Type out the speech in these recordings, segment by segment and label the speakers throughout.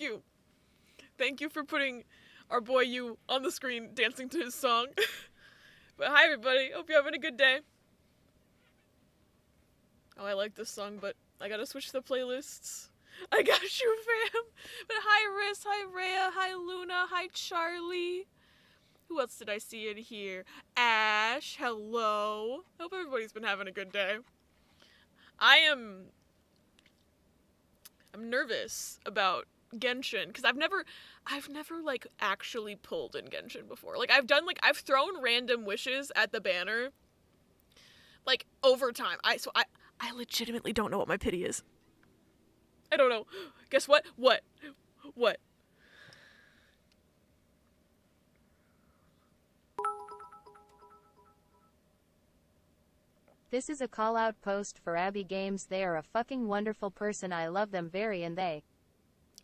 Speaker 1: you. Thank you for putting our boy you on the screen dancing to his song. But hi everybody, hope you're having a good day. Oh, I like this song, but I gotta switch the playlists. I got you, fam. But hi Riz, hi Rhea, hi Luna, hi Charlie. Who else did I see in here? Ash, hello. Hope everybody's been having a good day. I'm nervous about Genshin because I've never like actually pulled in Genshin before. Like I've thrown random wishes at the banner like over time. I legitimately don't know what my pity is. I don't know. Guess what? What?
Speaker 2: This is a call-out post for Abby Games. They are a fucking wonderful person. I love them very and they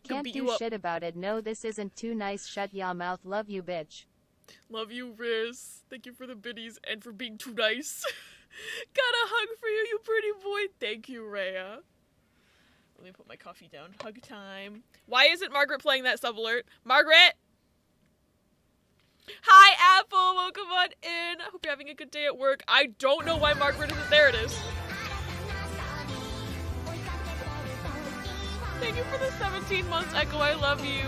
Speaker 2: can't do shit about it. No, this isn't too nice. Shut ya mouth. Love you, bitch.
Speaker 1: Love you, Riz. Thank you for the biddies and for being too nice. Got a hug for you, you pretty boy. Thank you, Rhea. Let me put my coffee down. Hug time. Why isn't Margaret playing that sub alert? Margaret! Hi, Apple! Welcome on in. I hope you're having a good day at work. I don't know why Margaret isn't. There it is. Thank you for the 17 months, Echo. I love you.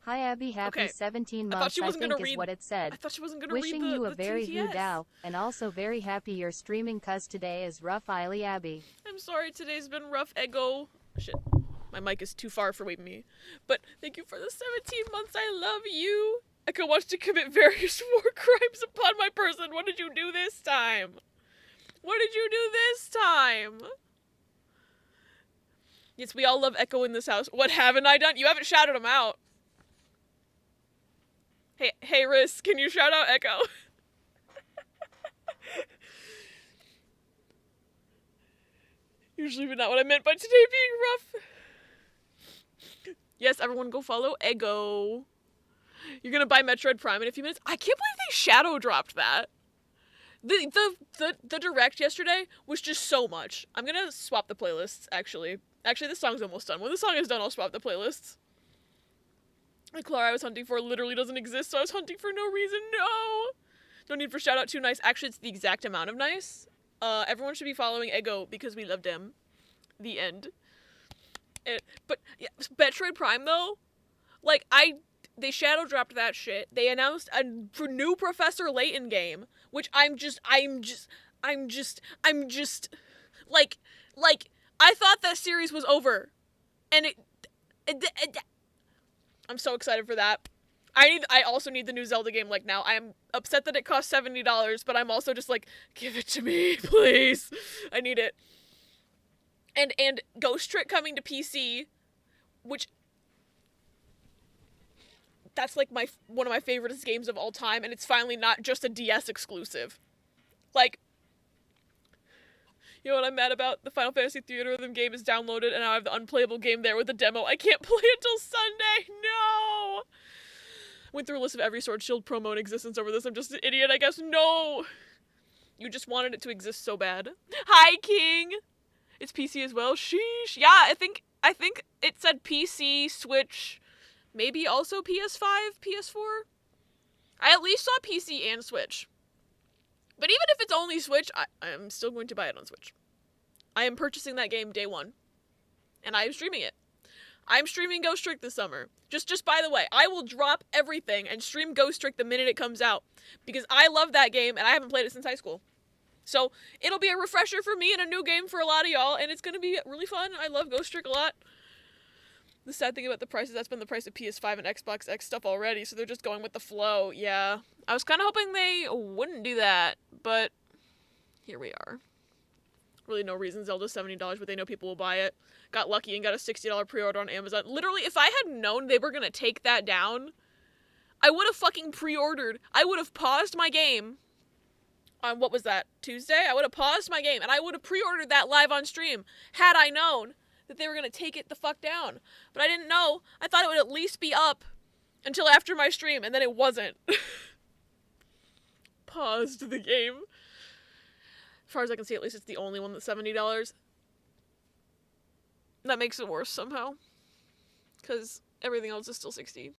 Speaker 2: Hi, Abby. Happy 17 months, I think is what it said.
Speaker 1: I thought she wasn't going to read
Speaker 2: Wishing you a very
Speaker 1: TTS.
Speaker 2: Hu Tao, and also very happy you're streaming cuz today is rough. Eily Abby.
Speaker 1: I'm sorry, today's been rough, Ego. Shit, my mic is too far for me. But thank you for the 17 months, I love you. Echo wants to commit various war crimes upon my person. What did you do this time? What did you do this time? Yes, we all love Echo in this house. What haven't I done? You haven't shouted him out. Hey, Riz, can you shout out Echo? Usually not what I meant by today being rough. Yes, everyone go follow Ego. You're gonna buy Metroid Prime in a few minutes? I can't believe they shadow dropped that. The direct yesterday was just so much. I'm gonna swap the playlists, actually. Actually, this song's almost done. When the song is done, I'll swap the playlists. The Clara I was hunting for literally doesn't exist, so I was hunting for no reason. No! No need for shout out too nice. Actually, it's the exact amount of nice. Everyone should be following Ego because we loved him. The end. But yeah, Metroid Prime though, like they shadow dropped that shit. They announced a new Professor Layton game, which I'm just like I thought that series was over, and I'm so excited for that. I also need the new Zelda game like now. I'm upset that it costs $70, but I'm also just like, give it to me, please. I need it. And Ghost Trick coming to PC, which that's like one of my favorite games of all time, and it's finally not just a DS exclusive. Like, you know what I'm mad about? The Final Fantasy Theater Rhythm game is downloaded, and now I have the unplayable game there with the demo. I can't play it till Sunday. No! Went through a list of every Sword Shield promo in existence over this. I'm just an idiot, I guess. No! You just wanted it to exist so bad. Hi, King! It's PC as well. Sheesh. Yeah, I think it said PC, Switch, maybe also PS5, PS4. I at least saw PC and Switch. But even if it's only Switch, I'm still going to buy it on Switch. I am purchasing that game day one. And I am streaming it. I'm streaming Ghost Trick this summer. Just by the way, I will drop everything and stream Ghost Trick the minute it comes out. Because I love that game and I haven't played it since high school. So it'll be a refresher for me and a new game for a lot of y'all. And it's going to be really fun. I love Ghost Trick a lot. The sad thing about the price is that's been the price of PS5 and Xbox X stuff already, so they're just going with the flow. Yeah. I was kind of hoping they wouldn't do that, but here we are. Really no reason Zelda's $70, but they know people will buy it. Got lucky and got a $60 pre-order on Amazon. Literally, if I had known they were going to take that down, I would have fucking pre-ordered. I would have paused my game on, what was that, Tuesday? I would have paused my game, and I would have pre-ordered that live on stream, had I known that they were going to take it the fuck down. But I didn't know. I thought it would at least be up until after my stream, and then it wasn't. Paused the game. As far as I can see, at least it's the only one that's $70. That makes it worse somehow. Because everything else is still $60.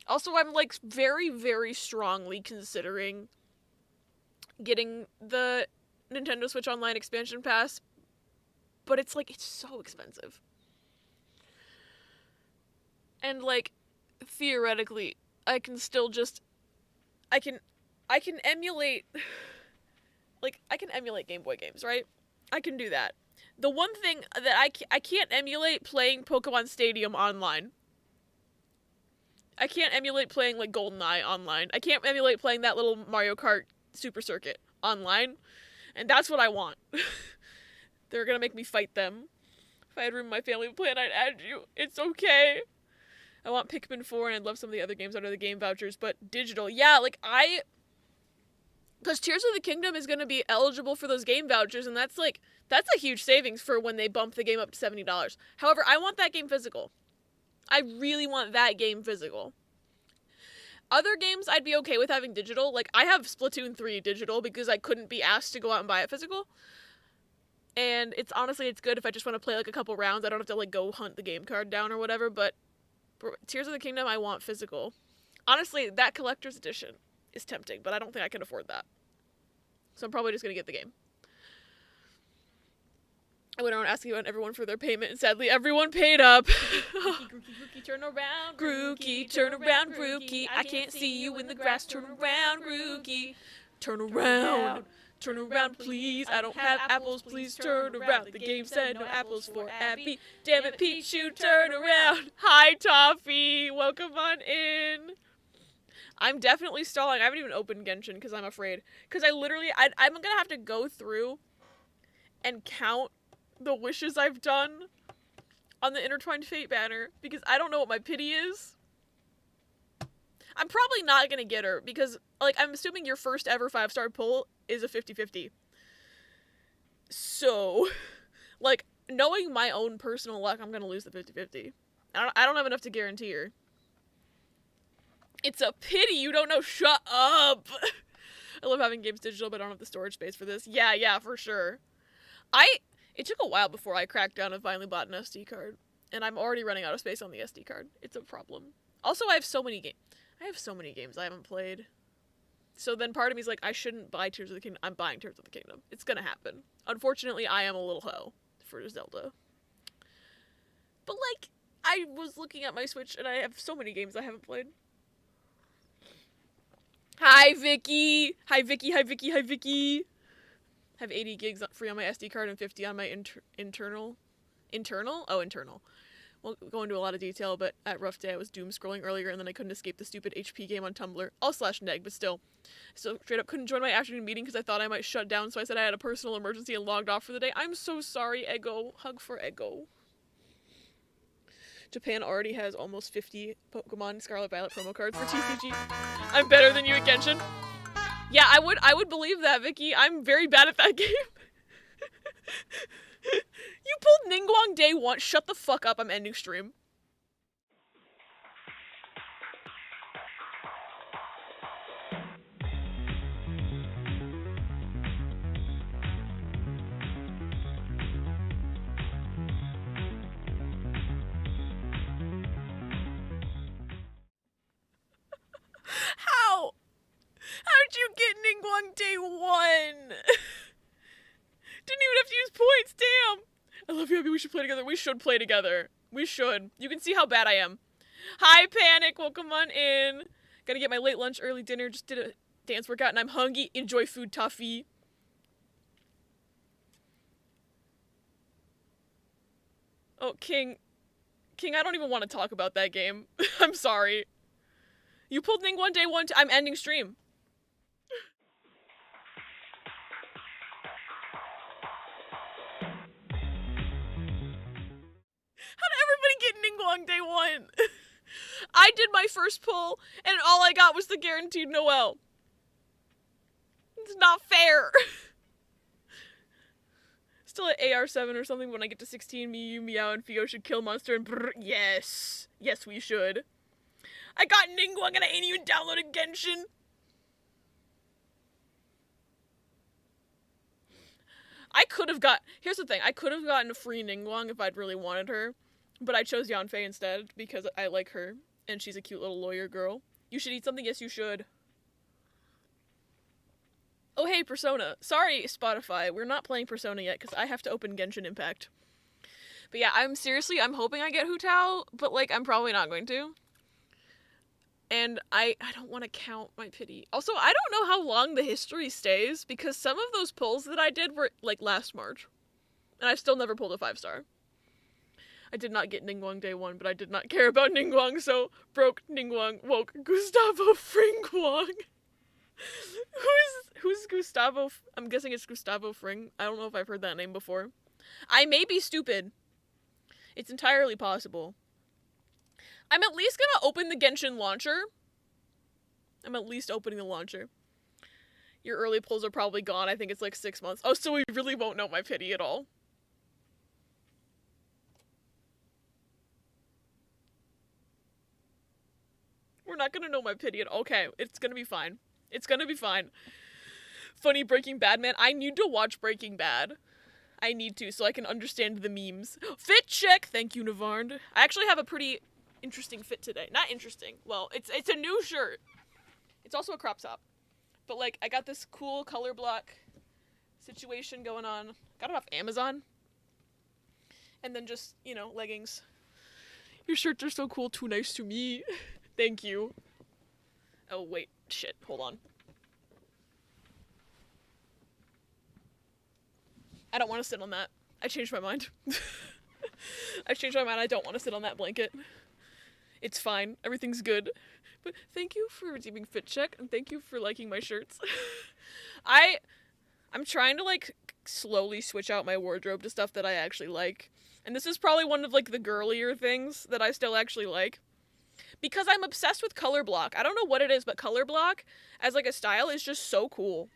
Speaker 1: Also, I'm, like, very, very strongly considering getting the Nintendo Switch Online expansion pass. But it's, like, it's so expensive. And, like, theoretically, I can still just... I can emulate... Like, I can emulate Game Boy games, right? I can do that. The one thing that I can't emulate playing Pokemon Stadium online. I can't emulate playing, like, GoldenEye online. I can't emulate playing that little Mario Kart Super Circuit online. And that's what I want. They're gonna make me fight them. If I had room in my family plan, I'd add you. It's okay. I want Pikmin 4, and I'd love some of the other games under the game vouchers, but digital. Yeah, like, because Tears of the Kingdom is going to be eligible for those game vouchers, and that's a huge savings for when they bump the game up to $70. However, I want that game physical. I really want that game physical. Other games I'd be okay with having digital. Like, I have Splatoon 3 digital because I couldn't be asked to go out and buy it physical. And it's good if I just want to play, like, a couple rounds. I don't have to, like, go hunt the game card down or whatever, but Tears of the Kingdom, I want physical. Honestly, that collector's edition is tempting, but I don't think I can afford that. So I'm probably just going to get the game. I went around asking about everyone for their payment, and sadly, everyone paid up. Grookey, turn around. Grookey, turn around, Grookey. I can't see you in the grass. Turn around, Grookey. Turn around. Turn around, please. I don't have apples. Please turn around. The game said no apples for Abby. Damn it, Pichu, turn around. Hi, Toffee. Welcome on in. I'm definitely stalling. I haven't even opened Genshin because I'm afraid. Because I'm going to have to go through and count the wishes I've done on the Intertwined Fate banner. Because I don't know what my pity is. I'm probably not going to get her. Because, like, I'm assuming your first ever 5-star pull is a 50-50. So, like, knowing my own personal luck, I'm going to lose the 50-50. I don't have enough to guarantee her. It's a pity you don't know. Shut up. I love having games digital, but I don't have the storage space for this. Yeah, for sure. It took a while before I cracked down and finally bought an SD card. And I'm already running out of space on the SD card. It's a problem. Also, I have so many games I haven't played. So then part of me is like, I shouldn't buy Tears of the Kingdom. I'm buying Tears of the Kingdom. It's gonna happen. Unfortunately, I am a little hoe for Zelda. But, like, I was looking at my Switch, and I have so many games I haven't played. Hi, Vicky. Hi, Vicky. I have 80 gigs free on my SD card and 50 on my internal. Internal? Oh, internal. We'll go into a lot of detail, but at Rough Day I was doom scrolling earlier, and then I couldn't escape the stupid HP game on Tumblr. All /neg, but still. So straight up couldn't join my afternoon meeting because I thought I might shut down, so I said I had a personal emergency and logged off for the day. I'm so sorry, Ego. Hug for Ego. Japan already has almost 50 Pokemon Scarlet Violet promo cards for TCG. I'm better than you at Genshin. Yeah, I would believe that, Vicky. I'm very bad at that game. You pulled Ningguang day one. Shut the fuck up. I'm ending stream. How? How'd you get Ningguang day one? Didn't even have to use points, damn! I love you, Abby, we should play together. We should play together. We should. You can see how bad I am. Hi, Panic, welcome on in. Gotta get my late lunch, early dinner, just did a dance workout and I'm hungry. Enjoy food, Toffee. Oh, King, I don't even want to talk about that game. I'm sorry. You pulled Ningguang day one, I'm ending stream. How did everybody get Ningguang day one? I did my first pull, and all I got was the guaranteed Noel. It's not fair. Still at AR7 or something. When I get to 16, Mew, Meow, and Fio should kill monster and brr. Yes. Yes, we should. I got Ningguang and I ain't even downloaded Genshin. Here's the thing, I could have gotten a free Ningguang if I'd really wanted her, but I chose Yanfei instead because I like her, and she's a cute little lawyer girl. You should eat something? Yes, you should. Oh, hey, Persona. Sorry, Spotify, we're not playing Persona yet because I have to open Genshin Impact. But yeah, I'm hoping I get Hu Tao, but, like, I'm probably not going to. And I don't want to count my pity. Also, I don't know how long the history stays, because some of those pulls that I did were, like, last March. And I've still never pulled a 5-star. I did not get Ningguang day 1, but I did not care about Ningguang, so broke Ningguang, woke Gustavo Fringguang. Who's Gustavo? I'm guessing it's Gustavo Fring. I don't know if I've heard that name before. I may be stupid. It's entirely possible. I'm at least gonna open the Genshin launcher. I'm at least opening the launcher. Your early pulls are probably gone. I think it's like 6 months. Oh, so we really won't know my pity at all. We're not gonna know my pity at all. Okay, it's gonna be fine. It's gonna be fine. Funny Breaking Bad, man. I need to watch Breaking Bad. I need to, so I can understand the memes. Fit check! Thank you, Navarnd. I actually have a pretty interesting fit today. Not interesting. Well, it's a new shirt. It's also a crop top. But, like, I got this cool color block situation going on. Got it off Amazon. And then just, you know, leggings. Your shirts are so cool. Too nice to me. Thank you. Oh, wait. Shit. Hold on. I don't want to sit on that. I changed my mind. I changed my mind. I don't want to sit on that blanket. It's fine. Everything's good. But thank you for redeeming Fit Check, and thank you for liking my shirts. I'm trying to, like, slowly switch out my wardrobe to stuff that I actually like. And this is probably one of, like, the girlier things that I still actually like. Because I'm obsessed with color block. I don't know what it is, but color block as, like, a style is just so cool.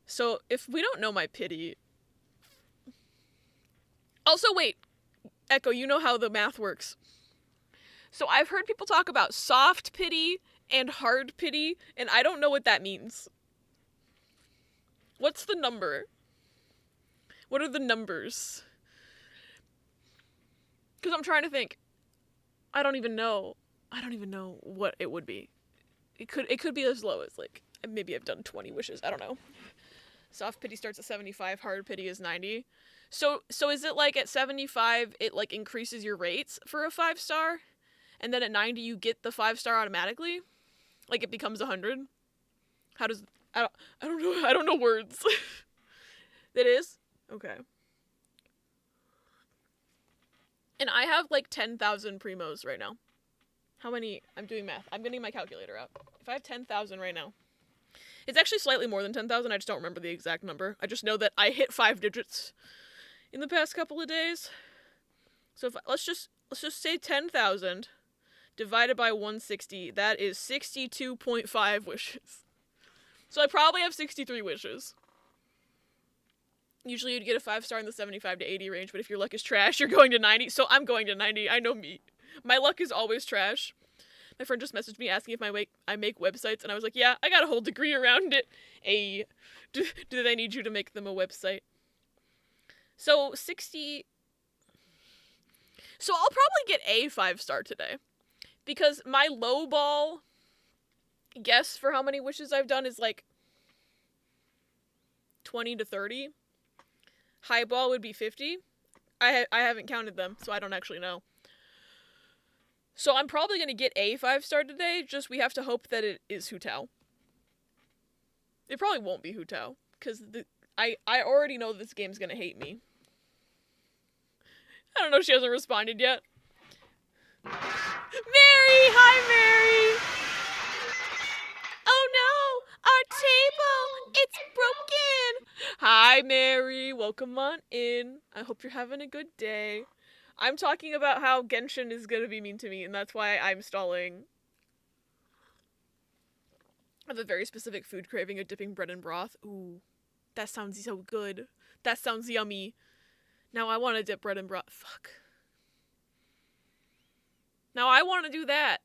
Speaker 1: So, if we don't know my pity... Also, wait. Echo, you know how the math works. So, I've heard people talk about soft pity and hard pity, and I don't know what that means. What's the number? What are the numbers? Because I'm trying to think. I don't even know what it would be. It could be as low as, like, maybe I've done 20 wishes. I don't know. Soft pity starts at 75, hard pity is 90. So is it like at 75, it, like, increases your rates for a 5-star? And then at 90, you get the 5-star automatically? Like, it becomes 100? How does... I don't know. I don't know words. It is? Okay. And I have, like, 10,000 primos right now. How many... I'm doing math. I'm getting my calculator out. If I have 10,000 right now... It's actually slightly more than 10,000. I just don't remember the exact number. I just know that I hit 5 digits in the past couple of days. So if let's just say 10,000 divided by 160. That is 62.5 wishes. So I probably have 63 wishes. Usually you'd get a 5-star in the 75 to 80 range, but if your luck is trash, you're going to 90. So I'm going to 90. I know me. My luck is always trash. My friend just messaged me asking if I make websites, and I was like, yeah, I got a whole degree around it. Do they need you to make them a website? So 60... So I'll probably get a 5-star today. Because my low ball guess for how many wishes I've done is like 20 to 30. High ball would be 50. I haven't counted them, so I don't actually know. So I'm probably going to get a 5-star today, just we have to hope that it is Hu Tao. It probably won't be Hu Tao, because I already know this game's going to hate me. I don't know, she hasn't responded yet. Mary! Hi, Mary! Oh no! Our table! It's broken! Hi, Mary! Welcome on in. I hope you're having a good day. I'm talking about how Genshin is gonna be mean to me, and that's why I'm stalling. I have a very specific food craving of dipping bread in broth. Ooh, that sounds so good. That sounds yummy. Now I want to dip bread in broth. Fuck. Now I want to do that.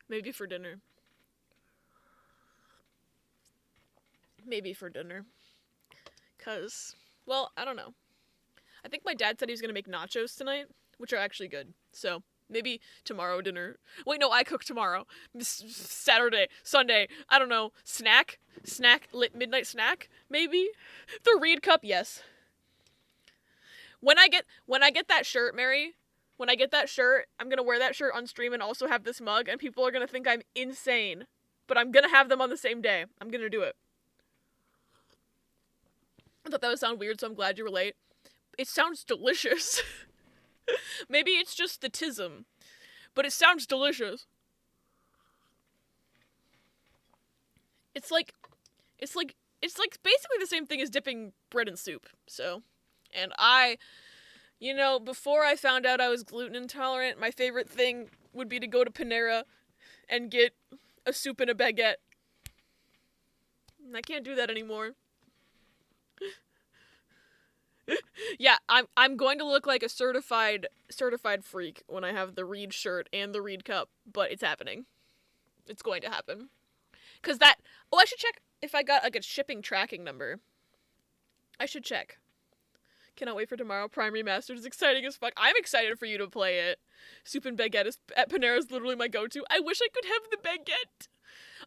Speaker 1: Maybe for dinner. Maybe for dinner. Because, well, I don't know. I think my dad said he was going to make nachos tonight, which are actually good. So, maybe tomorrow dinner. Wait, no, I cook tomorrow. Saturday, Sunday, I don't know. Snack? Midnight snack? Maybe? The Reed cup, yes. When I get that shirt, Mary, when I get that shirt, I'm going to wear that shirt on stream and also have this mug, and people are going to think I'm insane. But I'm going to have them on the same day. I'm going to do it. I thought that would sound weird, so I'm glad you relate. It sounds delicious. Maybe it's just the tism, but it sounds delicious. It's like basically the same thing as dipping bread in soup. So, and before I found out I was gluten intolerant, my favorite thing would be to go to Panera and get a soup and a baguette. I can't do that anymore. Yeah, I'm going to look like a certified freak when I have the Reed shirt and the Reed cup, but it's happening. It's going to happen. I should check if I got like a shipping tracking number. I should check. Cannot wait for tomorrow. Prime Remastered is exciting as fuck. I'm excited for you to play it. Soup and baguette at Panera is literally my go-to. I wish I could have the baguette.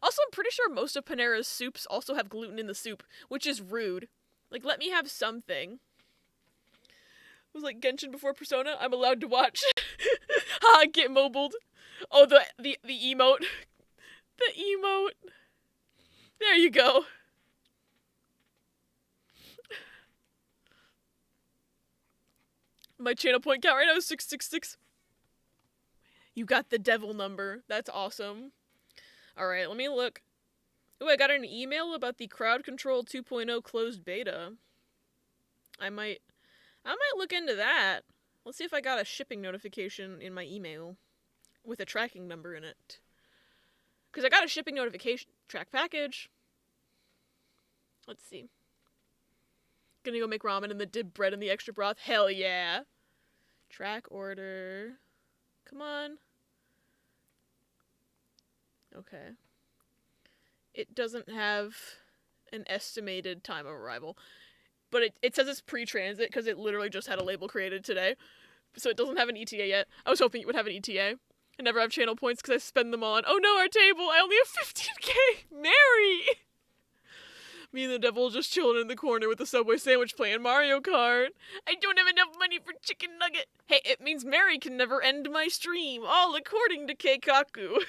Speaker 1: Also, I'm pretty sure most of Panera's soups also have gluten in the soup, which is rude. Like, let me have something. It was like Genshin before Persona. I'm allowed to watch. Ha! Get mobiled. Oh, the emote. The emote. There you go. My channel point count right now is 666. You got the devil number. That's awesome. Alright, let me look. Ooh, I got an email about the Crowd Control 2.0 closed beta. I might look into that. Let's see if I got a shipping notification in my email with a tracking number in it. Because I got a shipping notification. Track package. Let's see. Gonna go make ramen and the dip bread and the extra broth. Hell yeah. Track order. Come on. Okay. It doesn't have an estimated time of arrival. But it says it's pre-transit because it literally just had a label created today. So it doesn't have an ETA yet. I was hoping it would have an ETA. I never have channel points because I spend them all on, oh no, our table, I only have 15k! Mary! Me and the devil just chilling in the corner with the Subway sandwich playing Mario Kart. I don't have enough money for chicken nugget. Hey, it means Mary can never end my stream, all according to Keikaku.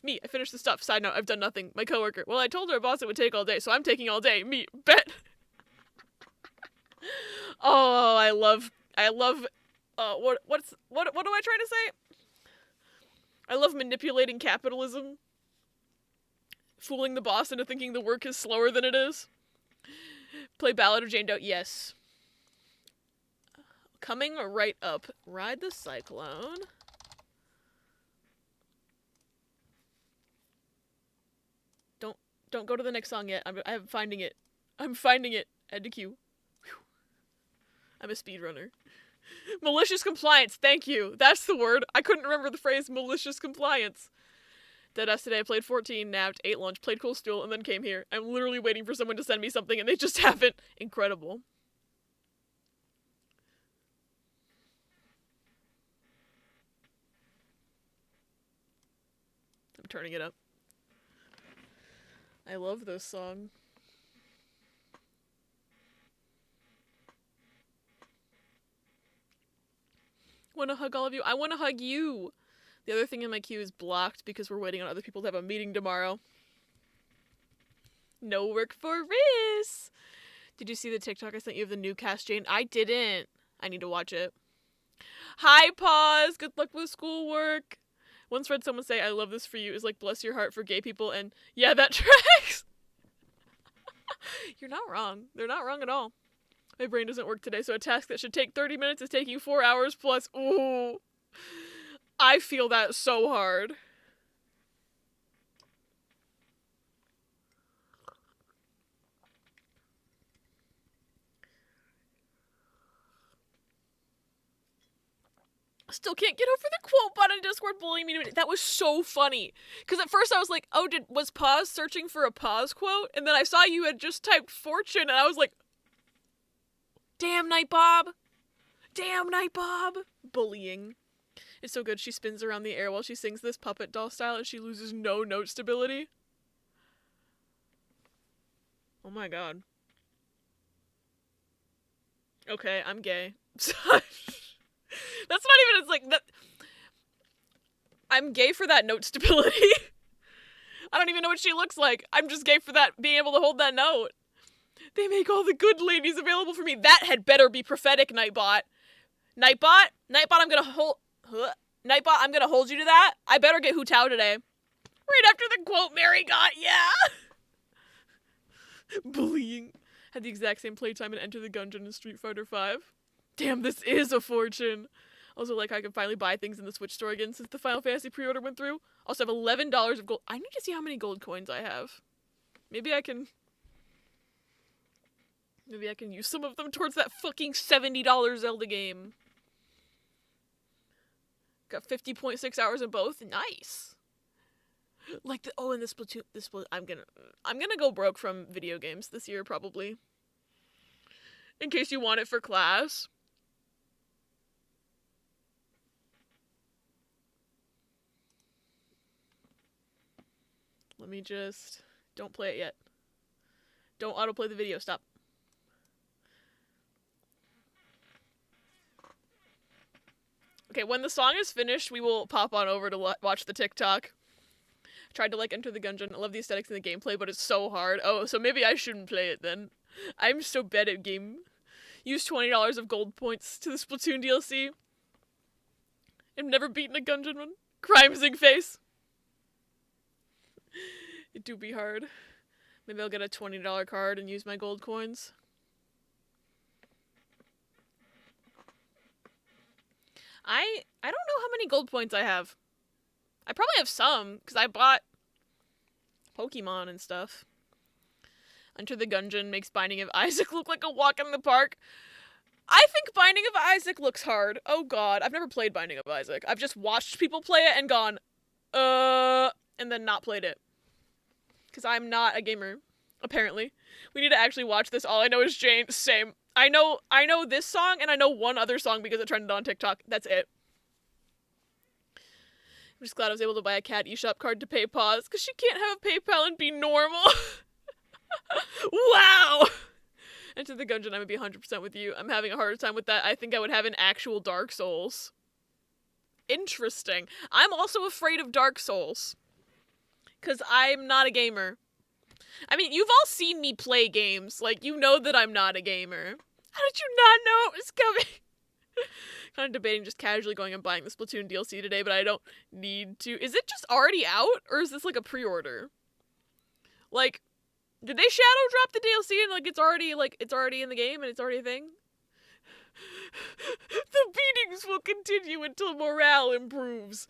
Speaker 1: Me, I finished the stuff. Side note, I've done nothing. My coworker. Well, I told our boss it would take all day, so I'm taking all day. Me, bet. Oh, I love, what am I trying to say? I love manipulating capitalism. Fooling the boss into thinking the work is slower than it is. Play Ballad of Jane Doe, yes. Coming right up. Ride the Cyclone. Don't go to the next song yet. I'm finding it. I'm finding it. Add to queue. Whew. I'm a speedrunner. Malicious compliance, thank you. That's the word. I couldn't remember the phrase malicious compliance. Deadass today, I played 14, napped, ate lunch, played Cool Stool, and then came here. I'm literally waiting for someone to send me something and they just haven't. Incredible. I'm turning it up. I love this song. Want to hug all of you? I want to hug you. The other thing in my queue is blocked because we're waiting on other people to have a meeting tomorrow. No work for Riz. Did you see the TikTok I sent you of the new Cast Jane? I didn't. I need to watch it. Hi, Pause. Good luck with schoolwork. Once read someone say, I love this for you, is like, bless your heart for gay people, and yeah, that tracks. You're not wrong. They're not wrong at all. My brain doesn't work today, so a task that should take 30 minutes is taking 4 hours plus. Ooh. I feel that so hard. Still can't get over the quote bot on Discord bullying me. That was so funny. Because at first I was like, oh, was Pause searching for a Pause quote? And then I saw you had just typed Fortune, and I was like, damn, Night Bob. Damn, Night Bob. Bullying. It's so good. She spins around the air while she sings this puppet doll style, and she loses no note stability. Oh my god. Okay, I'm gay. That's not even, it's like, that. I'm gay for that note stability. I don't even know what she looks like. I'm just gay for that, being able to hold that note. They make all the good ladies available for me. That had better be prophetic, Nightbot. Nightbot, I'm gonna hold... Nightbot, I'm gonna hold you to that. I better get Hu Tao today. Right after the quote Mary got, yeah! Bullying. Had the exact same playtime and Enter the Gungeon in Street Fighter V. Damn, this is a fortune. Also, like, I can finally buy things in the Switch store again since the Final Fantasy pre-order went through. Also have $11 of gold. I need to see how many gold coins I have. Maybe I can use some of them towards that fucking $70 Zelda game. Got 50.6 hours in both. Nice. Like and this Splatoon, I'm gonna go broke from video games this year probably. In case you want it for class. Let me just... Don't play it yet. Don't autoplay the video. Stop. Okay, when the song is finished, we will pop on over to watch the TikTok. Tried to, like, Enter the Gungeon. I love the aesthetics in the gameplay, but it's so hard. Oh, so maybe I shouldn't play it then. I'm so bad at game. Use $20 of gold points to the Splatoon DLC. I've never beaten a Gungeon one. Crime Zing face. It do be hard. Maybe I'll get a $20 card and use my gold coins. I don't know how many gold points I have. I probably have some, because I bought Pokemon and stuff. Enter the Gungeon makes Binding of Isaac look like a walk in the park. I think Binding of Isaac looks hard. Oh god, I've never played Binding of Isaac. I've just watched people play it and gone, and then not played it. Because I'm not a gamer, apparently. We need to actually watch this. All I know is Jane. Same. I know this song, and I know one other song because it trended on TikTok. That's it. I'm just glad I was able to buy a cat eShop card to pay Pause, because she can't have a PayPal and be normal. Wow! Enter the Gungeon, I would be 100% with you. I'm having a harder time with that. I think I would have an actual Dark Souls. Interesting. I'm also afraid of Dark Souls. Because I'm not a gamer. I mean, you've all seen me play games. Like, you know that I'm not a gamer. How did you not know it was coming? Kind of debating just casually going and buying the Splatoon DLC today, but I don't need to. Is it just already out? Or is this like a pre-order? Like, did they shadow drop the DLC and like it's already in the game and it's already a thing? The beatings will continue until morale improves.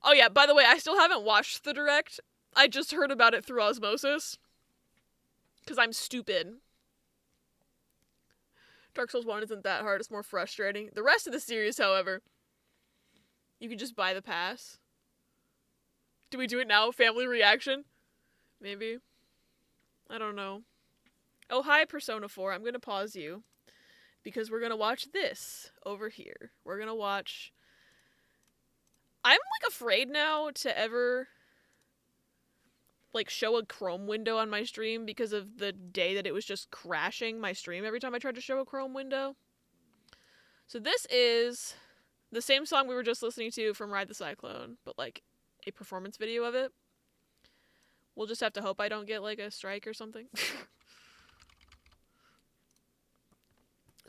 Speaker 1: Oh yeah, by the way, I still haven't watched the Direct. I just heard about it through osmosis. Because I'm stupid. Dark Souls 1 isn't that hard, it's more frustrating. The rest of the series, however, you can just buy the pass. Do we do it now? Family reaction? Maybe. I don't know. Oh, hi, Persona 4. I'm going to pause you. Because we're going to watch this over here. We're going to watch... I'm, like, afraid now to ever, like, show a Chrome window on my stream because of the day that it was just crashing my stream every time I tried to show a Chrome window. So this is the same song we were just listening to from Ride the Cyclone, but, like, a performance video of it. We'll just have to hope I don't get, like, a strike or something.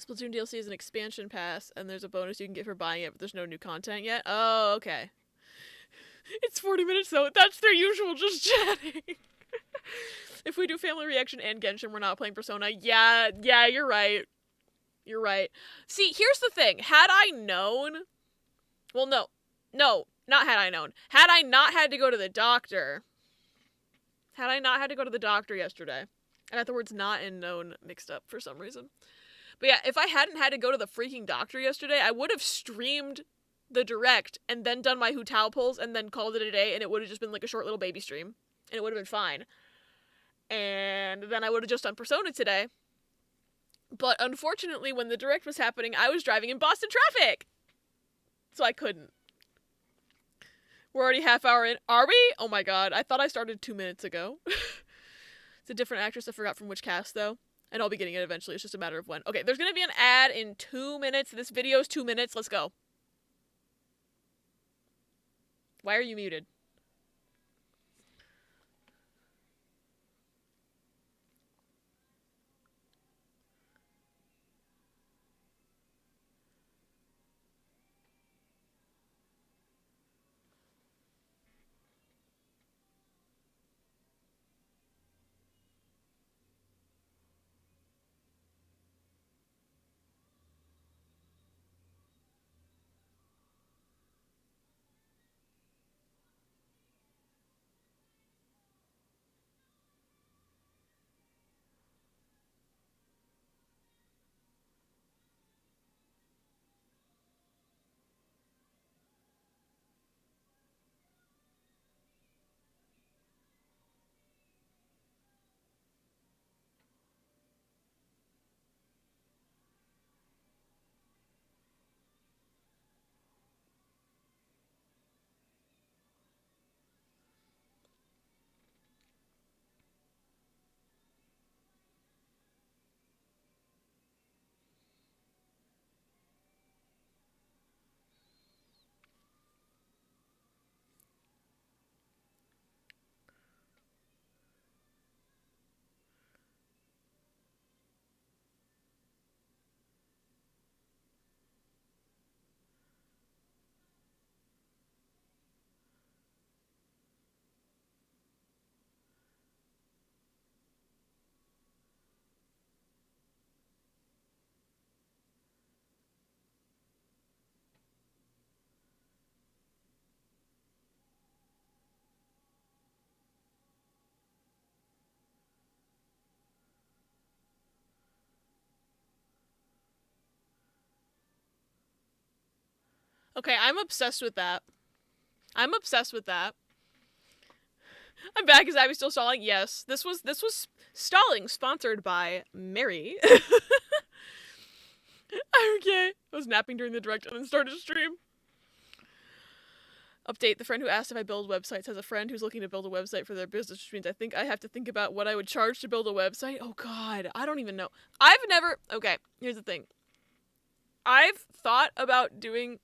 Speaker 1: Splatoon DLC is an expansion pass, and there's a bonus you can get for buying it, but there's no new content yet. Oh, okay. It's 40 minutes, though. That's their usual just chatting. If we do family reaction and Genshin, we're not playing Persona. Yeah, you're right. You're right. See, here's the thing. Had I known... Well, no, not had I known. Had I not had to go to the doctor... Had I not had to go to the doctor yesterday... I got the words not and known mixed up for some reason. But yeah, if I hadn't had to go to the freaking doctor yesterday, I would have streamed the direct and then done my Hu Tao polls and then called it a day, and it would have just been like a short little baby stream, and it would have been fine. And then I would have just done Persona today. But unfortunately, when the direct was happening, I was driving in Boston traffic, so I couldn't. We're already half hour in. Are we? Oh my god, I thought I started 2 minutes ago. It's a different actress, I forgot from which cast though. And I'll be getting it eventually, it's just a matter of when. Okay, there's gonna be an ad in 2 minutes. This video is 2 minutes, let's go. Why are you muted? Okay, I'm obsessed with that. I'm obsessed with that. I'm back. Is Abby still stalling? Yes. This was stalling sponsored by Mary. Okay. I was napping during the direct and then started a stream. Update. The friend who asked if I build websites has a friend who's looking to build a website for their business, which means I think I have to think about what I would charge to build a website. Oh god, I don't even know. Okay, here's the thing. I've thought about doing,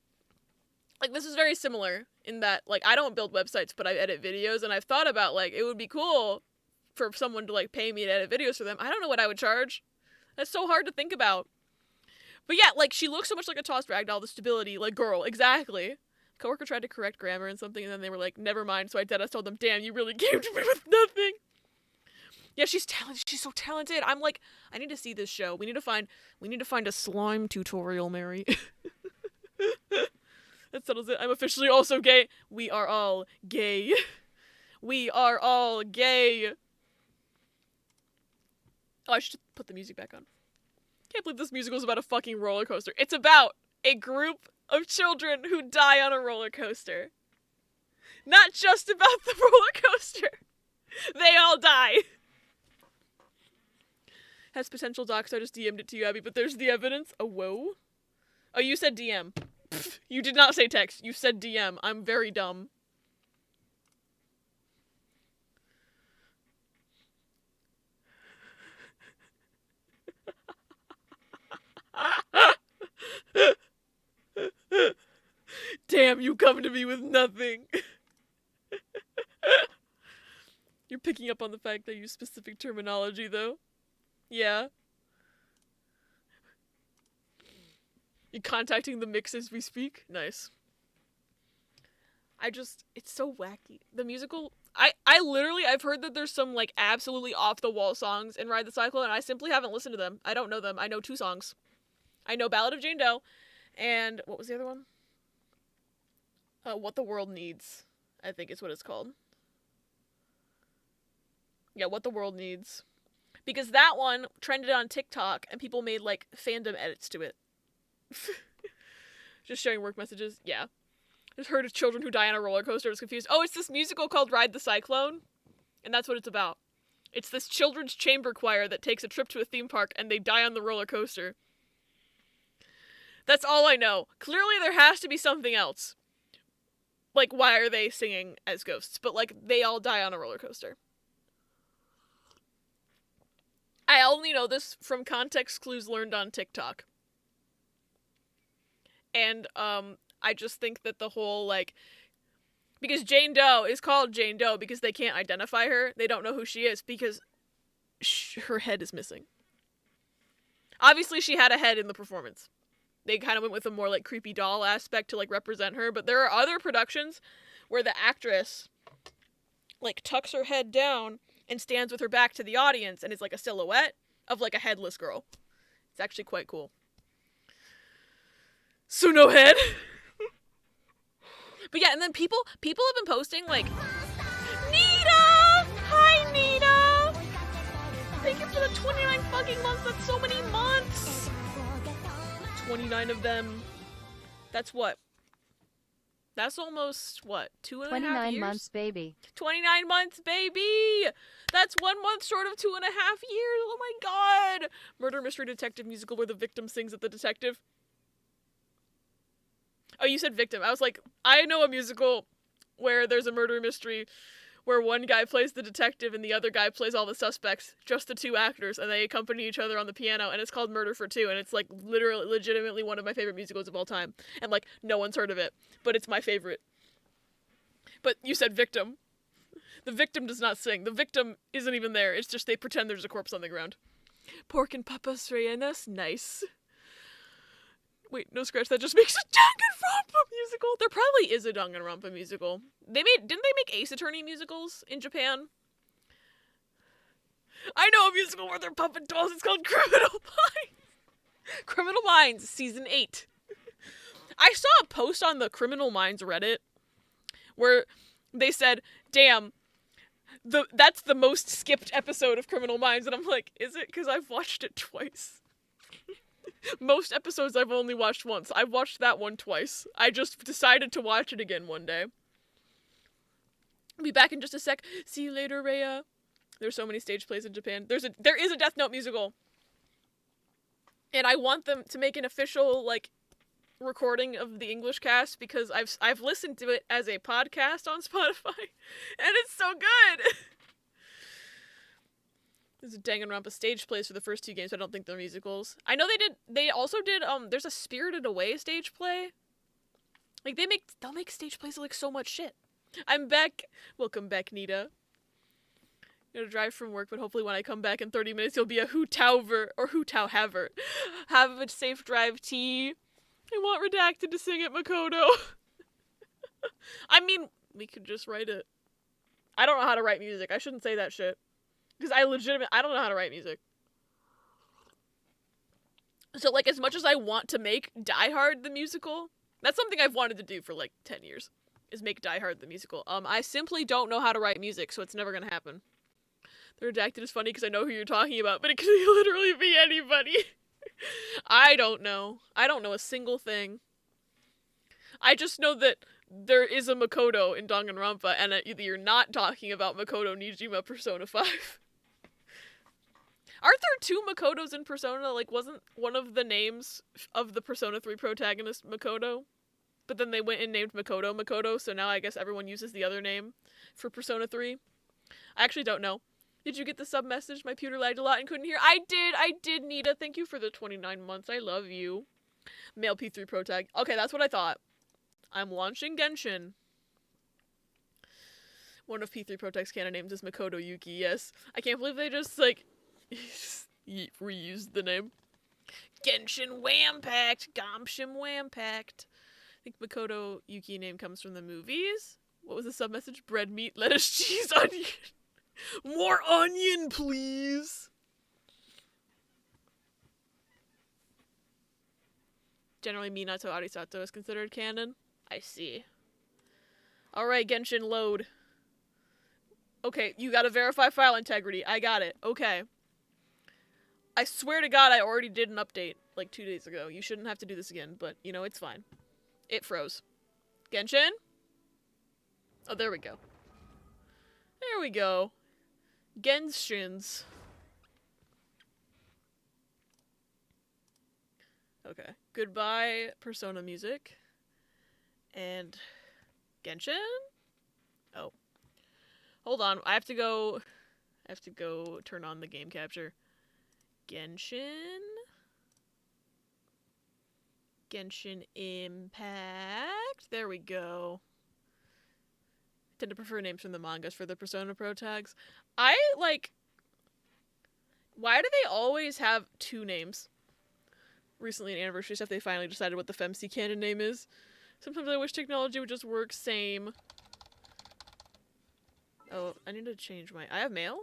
Speaker 1: like, this is very similar in that, like, I don't build websites, but I edit videos, and I've thought about, like, it would be cool for someone to, like, pay me to edit videos for them. I don't know what I would charge. That's so hard to think about. But yeah, like, she looks so much like a tossed ragdoll, the stability, like, girl, exactly. Coworker tried to correct grammar and something, and then they were like, never mind, so I deadass told them, damn, you really came to me with nothing. Yeah, she's talented. She's so talented. I'm like, I need to see this show. We need to find a slime tutorial, Mary. That settles it. I'm officially also gay. We are all gay. We are all gay. Oh, I should put the music back on. Can't believe this musical is about a fucking roller coaster. It's about a group of children who die on a roller coaster. Not just about the roller coaster. They all die. Has potential docs. I just DM'd it to you, Abby, but there's the evidence. Oh, whoa. Oh, you said DM. Pfft, you did not say text. You said DM. I'm very dumb. Damn, you come to me with nothing. You're picking up on the fact that I use specific terminology, though. Yeah. You're contacting the mix as we speak? Nice. It's so wacky. The musical, I've heard that there's some, like, absolutely off-the-wall songs in Ride the Cyclone, and I simply haven't listened to them. I don't know them. I know 2 songs. I know Ballad of Jane Doe, and what was the other one? What the World Needs, I think is what it's called. Yeah, What the World Needs. Because that one trended on TikTok, and people made, like, fandom edits to it. Just sharing work messages. Yeah. Just heard of children who die on a roller coaster. I was confused. Oh, it's this musical called Ride the Cyclone. And that's what it's about. It's this children's chamber choir that takes a trip to a theme park and they die on the roller coaster. That's all I know. Clearly there has to be something else. Like, why are they singing as ghosts? But, like, they all die on a roller coaster. I only know this from context clues learned on TikTok. And, I just think that the whole, like, because Jane Doe is called Jane Doe because they can't identify her. They don't know who she is because her head is missing. Obviously, she had a head in the performance. They kind of went with a more, like, creepy doll aspect to, like, represent her. But there are other productions where the actress, like, tucks her head down and stands with her back to the audience and is, like, a silhouette of, like, a headless girl. It's actually quite cool. So no head. But yeah, and then people have been posting, like, Nita! Hi, Nita! Thank you for the 29 fucking months. That's so many months. 29 of them. That's what? That's almost, what, 2.5 years?
Speaker 2: 29 months, baby.
Speaker 1: 29 months, baby! That's 1 month short of 2.5 years. Oh my god! Murder mystery detective musical where the victim sings at the detective. Oh, you said victim. I was like, I know a musical where there's a murder mystery where one guy plays the detective and the other guy plays all the suspects, just the two actors, and they accompany each other on the piano, and it's called Murder for Two, and it's, like, literally, legitimately one of my favorite musicals of all time. And, like, no one's heard of it, but it's my favorite. But you said victim. The victim does not sing. The victim isn't even there. It's just they pretend there's a corpse on the ground. Pork and papas rellenas. Nice. Wait, no scratch, that just makes a Danganronpa musical. There probably is a Danganronpa musical. Didn't they make Ace Attorney musicals in Japan? I know a musical where they're puppet dolls. It's called Criminal Minds. Criminal Minds, season 8. I saw a post on the Criminal Minds Reddit where they said, damn, that's the most skipped episode of Criminal Minds. And I'm like, is it? Because I've watched it twice. Most episodes I've only watched once. I've watched that one twice. I just decided to watch it again one day. I'll be back in just a sec. See you later, Rhea. There's so many stage plays in Japan. There is a Death Note musical. And I want them to make an official, like, recording of the English cast because I've listened to it as a podcast on Spotify. And it's so good! There's a Danganronpa stage plays for the first 2 games, but I don't think they're musicals. I know they also did, there's a Spirited Away stage play. Like, they'll make stage plays of, like, so much shit. I'm back. Welcome back, Nita. I'm gonna drive from work, but hopefully when I come back in 30 minutes, you'll be a Hu Tao haver. Have a safe drive, T. I want Redacted to sing it, Makoto. I mean, we could just write it. I don't know how to write music. I shouldn't say that shit. Because I don't know how to write music. So, like, as much as I want to make Die Hard the musical, that's something I've wanted to do for, like, 10 years, is make Die Hard the musical. I simply don't know how to write music, so it's never gonna happen. The Redacted is funny because I know who you're talking about, but it could literally be anybody. I don't know. I don't know a single thing. I just know that there is a Makoto in Danganronpa, and either you're not talking about Makoto Nijima Persona 5. Aren't there 2 Makotos in Persona? Like, wasn't one of the names of the Persona 3 protagonist Makoto? But then they went and named Makoto, so now I guess everyone uses the other name for Persona 3. I actually don't know. Did you get the sub message? My computer lagged a lot and couldn't hear. I did, Nita. Thank you for the 29 months. I love you. Male P3 protag. Okay, that's what I thought. I'm launching Genshin. One of P3 Protag's canon names is Makoto Yuki, yes. I can't believe they just, like, reused the name. Genshin Wham-packed. Gomshim Wham-packed. I think Makoto Yuki name comes from the movies. What was the sub-message? Bread, meat, lettuce, cheese, onion. More onion, please! Generally, Minato Arisato is considered canon. I see. Alright, Genshin, load. Okay, you gotta verify file integrity. I got it. Okay. I swear to God I already did an update, like 2 days ago. You shouldn't have to do this again, but, you know, it's fine. It froze. Genshin? Oh, there we go. There we go. Genshins. Okay. Goodbye, Persona music. And Genshin? Oh. Hold on. I have to go turn on the game capture. Genshin? Genshin Impact? There we go. I tend to prefer names from the mangas for the Persona Pro tags. Why do they always have two names? Recently in anniversary stuff, they finally decided what the FemC canon name is. Sometimes I wish technology would just work same. Oh, I need to change my... I have mail?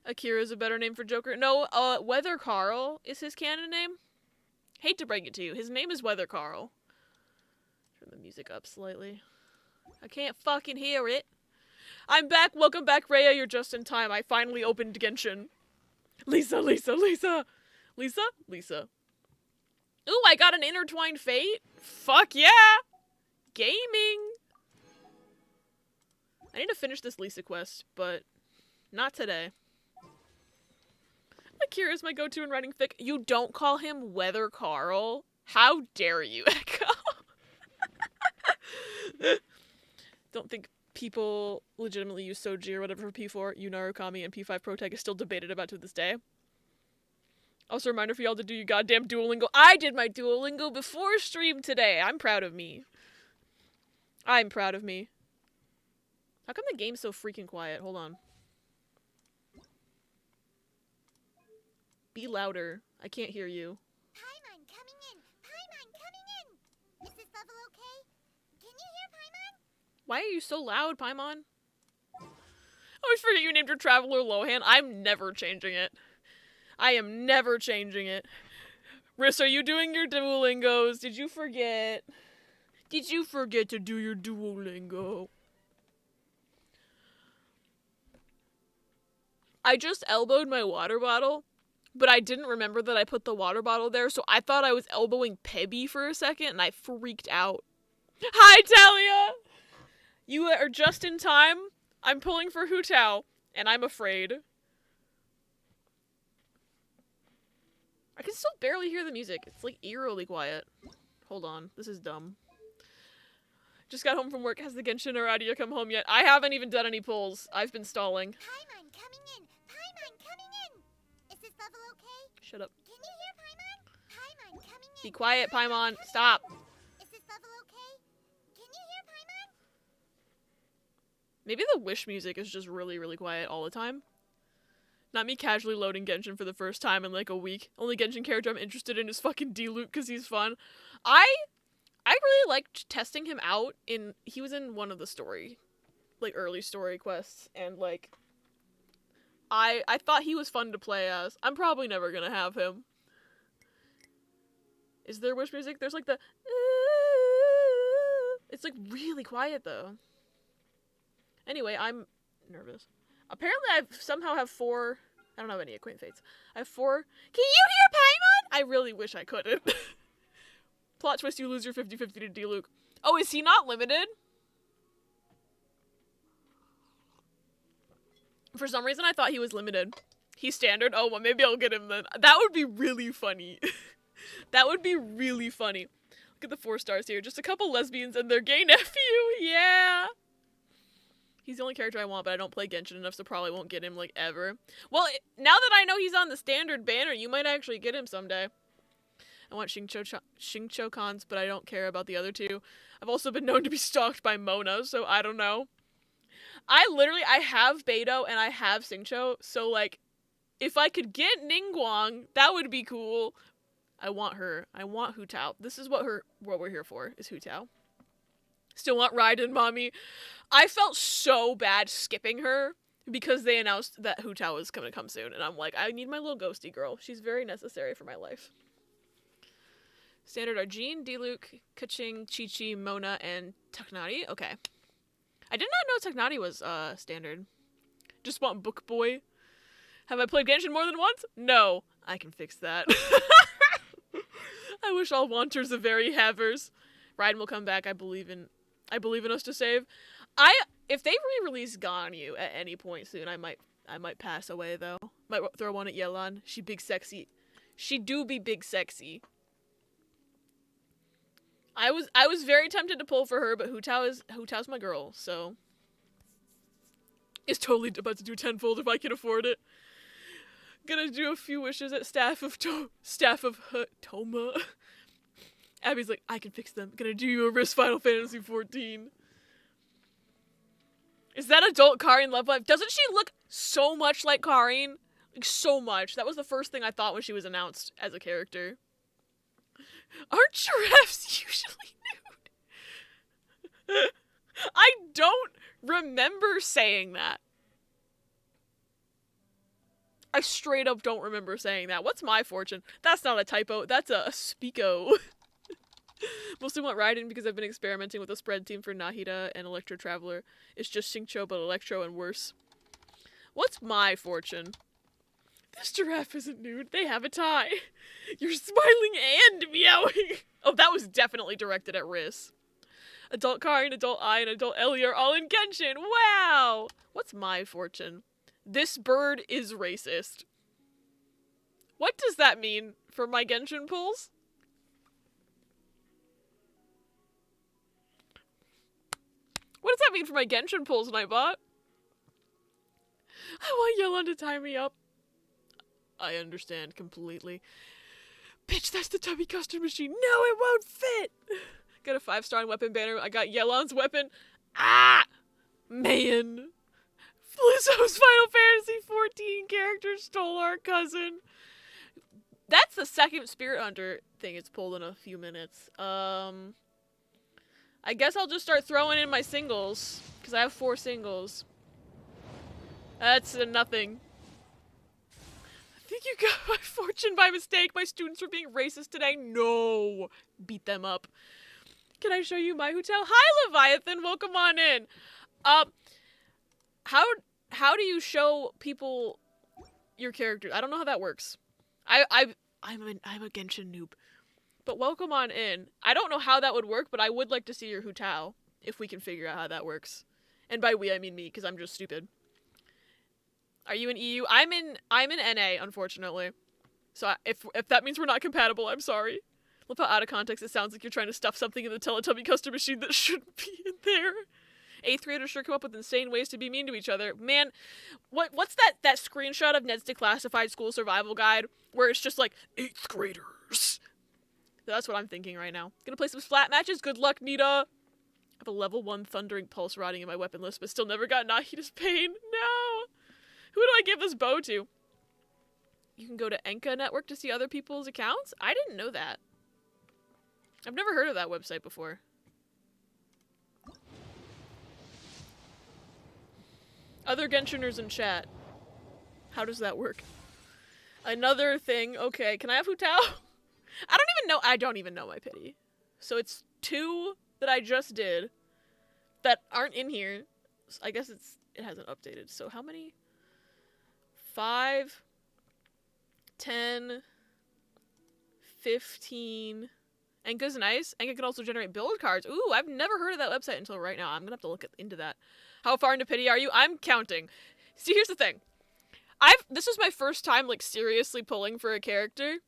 Speaker 1: Akira's a better name for Joker. No, Weather Carl is his canon name. Hate to break it to you. His name is Weather Carl. Turn the music up slightly. I can't fucking hear it. I'm back. Welcome back, Rhea. You're just in time. I finally opened Genshin. Lisa. Ooh, I got an Intertwined Fate. Fuck yeah. Gaming. I need to finish this Lisa quest, but not today. Akira's my go-to in writing fic. You don't call him Weather Carl? How dare you, Echo? Don't think people legitimately use Soji or whatever for P4. Narukami and P5 Pro Tag is still debated about to this day. Also, a reminder for y'all to do your goddamn Duolingo. I did my Duolingo before stream today. I'm proud of me. How come the game's so freaking quiet? Hold on. Be louder. I can't hear you.
Speaker 3: Paimon coming in! Paimon coming in! Is this level okay? Can you hear Paimon?
Speaker 1: Why are you so loud, Paimon? I always forget you named your Traveler Lohan. I'm never changing it. I am never changing it. Riss, are you doing your Duolingos? Did you forget? Did you forget to do your Duolingo? I just elbowed my water bottle, but I didn't remember that I put the water bottle there, so I thought I was elbowing Pebby for a second, and I freaked out. Hi, Talia! You are just in time. I'm pulling for Hu Tao, and I'm afraid. I can still barely hear the music. It's like eerily quiet. Hold on. This is dumb. Just got home from work. Has the Genshin or Adia come home yet? I haven't even done any pulls. I've been stalling.
Speaker 3: Paimon coming in! Paimon coming in! Is this level okay?
Speaker 1: Shut up.
Speaker 3: Can you hear Paimon? Paimon coming in!
Speaker 1: Be quiet, Paimon. Stop.
Speaker 3: Is this level okay? Can you hear Paimon?
Speaker 1: Maybe the Wish music is just really, really quiet all the time. Not me casually loading Genshin for the first time in like a week. Only Genshin character I'm interested in is fucking D-Luke because he's fun. I really liked testing him out he was in one of the early story quests, and like, I thought he was fun to play as. I'm probably never gonna have him. Is there Wish music? There's like the, it's like really quiet though. Anyway, I'm nervous. Apparently I somehow have 4... I don't have any Acquaint Fates. I have 4... Can you hear Paimon? I really wish I couldn't. Plot twist, you lose your 50-50 to D-Luke. Oh, is he not limited? For some reason, I thought he was limited. He's standard? Oh, well, maybe I'll get him then. That would be really funny. That would be really funny. Look at the 4 stars here. Just a couple lesbians and their gay nephew. Yeah. He's the only character I want, but I don't play Genshin enough, so probably won't get him, like, ever. Well, now that I know he's on the standard banner, you might actually get him someday. I want Xingqiu cons, but I don't care about the other 2. I've also been known to be stalked by Mona, so I don't know. I have Beidou and I have Xingqiu, so, like, if I could get Ningguang, that would be cool. I want her. I want Hu Tao. This is what we're here for, is Hu Tao. Still want Raiden, mommy. I felt so bad skipping her because they announced that Hu Tao is going to come soon. And I'm like, I need my little ghosty girl. She's very necessary for my life. Standard are Jean, D-Luke, Keqing, Chi-Chi, Mona, and Taknari. Okay. I did not know Taknari was standard. Just want Book Boy. Have I played Genshin more than once? No. I can fix that. I wish all wanters of very havers. Raiden will come back. I believe in us to save. If they re-release Ganyu at any point soon, I might pass away though. Might throw one at Yelan. She big sexy. She do be big sexy. I was very tempted to pull for her, but Hu Tao's my girl, so is totally about to do tenfold if I can afford it. Gonna do a few wishes at Staff of Toma. Abby's like, I can fix them. Gonna do you a wrist Final Fantasy 14. Is that adult Karin Love Life? Doesn't she look so much like Karin? Like, so much. That was the first thing I thought when she was announced as a character. Aren't giraffes usually nude? I don't remember saying that. I straight up don't remember saying that. What's my fortune? That's not a typo. That's a speako. Mostly want Raiden because I've been experimenting with a spread team for Nahida and Electro Traveler. It's just Xingqiu but Electro and worse. What's my fortune? This giraffe isn't nude. They have a tie. You're smiling and meowing. Oh, that was definitely directed at Riss. Adult Karin, Adult Ai, and Adult Ellie are all in Genshin. Wow! What's my fortune? This bird is racist. What does that mean for my Genshin pulls? What does that mean for my Genshin pulls, Nightbot? I want Yelan to tie me up. I understand completely. Bitch, that's the tubby custard machine. No, it won't fit! Got a 5-star on weapon banner. I got Yelan's weapon. Ah! Man. Lizzo's Final Fantasy 14 character stole our cousin. That's the second Spirit Hunter thing it's pulled in a few minutes. I guess I'll just start throwing in my singles, because I have 4 singles. That's a nothing. I think you got my fortune by mistake. My students were being racist today. No. Beat them up. Can I show you my Hu Tao? Hi, Leviathan. Welcome on in. How do you show people your character? I don't know how that works. I'm a Genshin noob. But welcome on in. I don't know how that would work, but I would like to see your Hu Tao, if we can figure out how that works. And by we, I mean me, because I'm just stupid. Are you in EU? I'm in NA, unfortunately. So if that means we're not compatible, I'm sorry. Look how out of context it sounds like you're trying to stuff something in the Teletubby custom machine that shouldn't be in there. 8th graders sure come up with insane ways to be mean to each other. Man, what's that screenshot of Ned's Declassified School Survival Guide where it's just like, 8th graders? That's what I'm thinking right now. Gonna play some flat matches. Good luck, Nita. I have a level 1 Thundering Pulse riding in my weapon list, but still never got Nahida's Pain. No! Who do I give this bow to? You can go to Enka Network to see other people's accounts? I didn't know that. I've never heard of that website before. Other Genshiners in chat. How does that work? Another thing. Okay, can I have Hu Tao? I don't even know my pity. So it's 2 that I just did that aren't in here. So I guess it hasn't updated. So how many? 5, 10, 15. Enka's nice. Enka can also generate build cards. Ooh, I've never heard of that website until right now. I'm gonna have to look into that. How far into pity are you? I'm counting. See, here's the thing. This is my first time, like, seriously pulling for a character.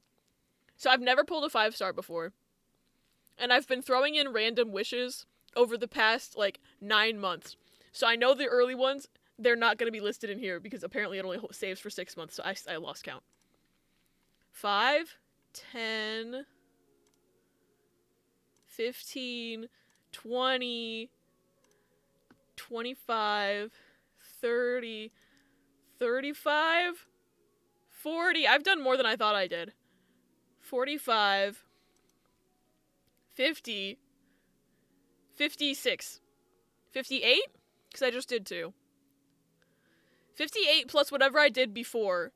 Speaker 1: So I've never pulled a 5-star before. And I've been throwing in random wishes over the past, like, 9 months. So I know the early ones, they're not going to be listed in here because apparently it only saves for 6 months, so I lost count. 5, 10, 15, 20, 25, 30, 35, 40. I've done more than I thought I did. 45, 50, 56, 58? Because I just did 2. 58 plus whatever I did before.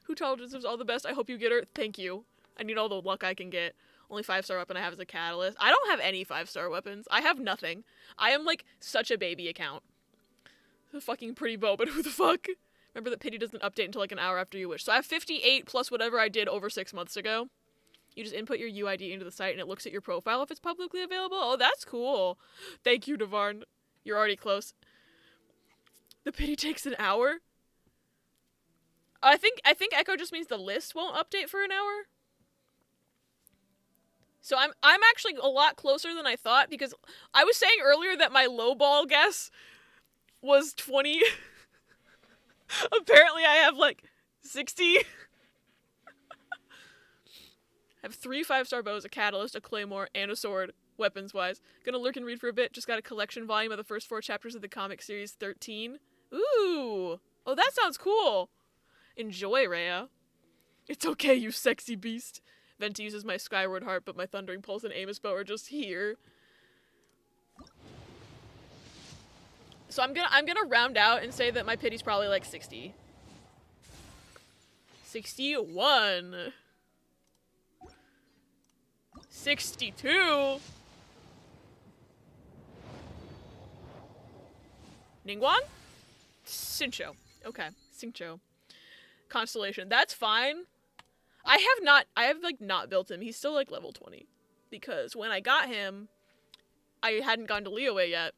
Speaker 1: Hu Tao deserves all the best. I hope you get her. Thank you. I need all the luck I can get. Only 5-star weapon I have is a catalyst. I don't have any 5-star weapons. I have nothing. I am, like, such a baby account. A fucking pretty bow, but who the fuck? Remember that pity doesn't update until, like, an hour after you wish. So I have 58 plus whatever I did over 6 months ago. You just input your UID into the site and it looks at your profile if it's publicly available. Oh, that's cool. Thank you, Navarn. You're already close. The pity takes an hour? I think Echo just means the list won't update for an hour. So I'm actually a lot closer than I thought, because I was saying earlier that my lowball guess was 20. Apparently I have like 60. I have 3 5-star bows, a catalyst, a claymore, and a sword, weapons-wise. Gonna lurk and read for a bit. Just got a collection volume of the first 4 chapters of the comic series 13. Ooh! Oh, that sounds cool! Enjoy, Rhea. It's okay, you sexy beast. Venti uses my Skyward Heart, but my Thundering Pulse and Amos Bow are just here. So I'm gonna round out and say that my pity's probably like 60. 61. 62. Ningguang? Sincho. Okay, Sincho. Constellation. That's fine. I have not built him. He's still like level 20. Because when I got him, I hadn't gone to Liyue yet.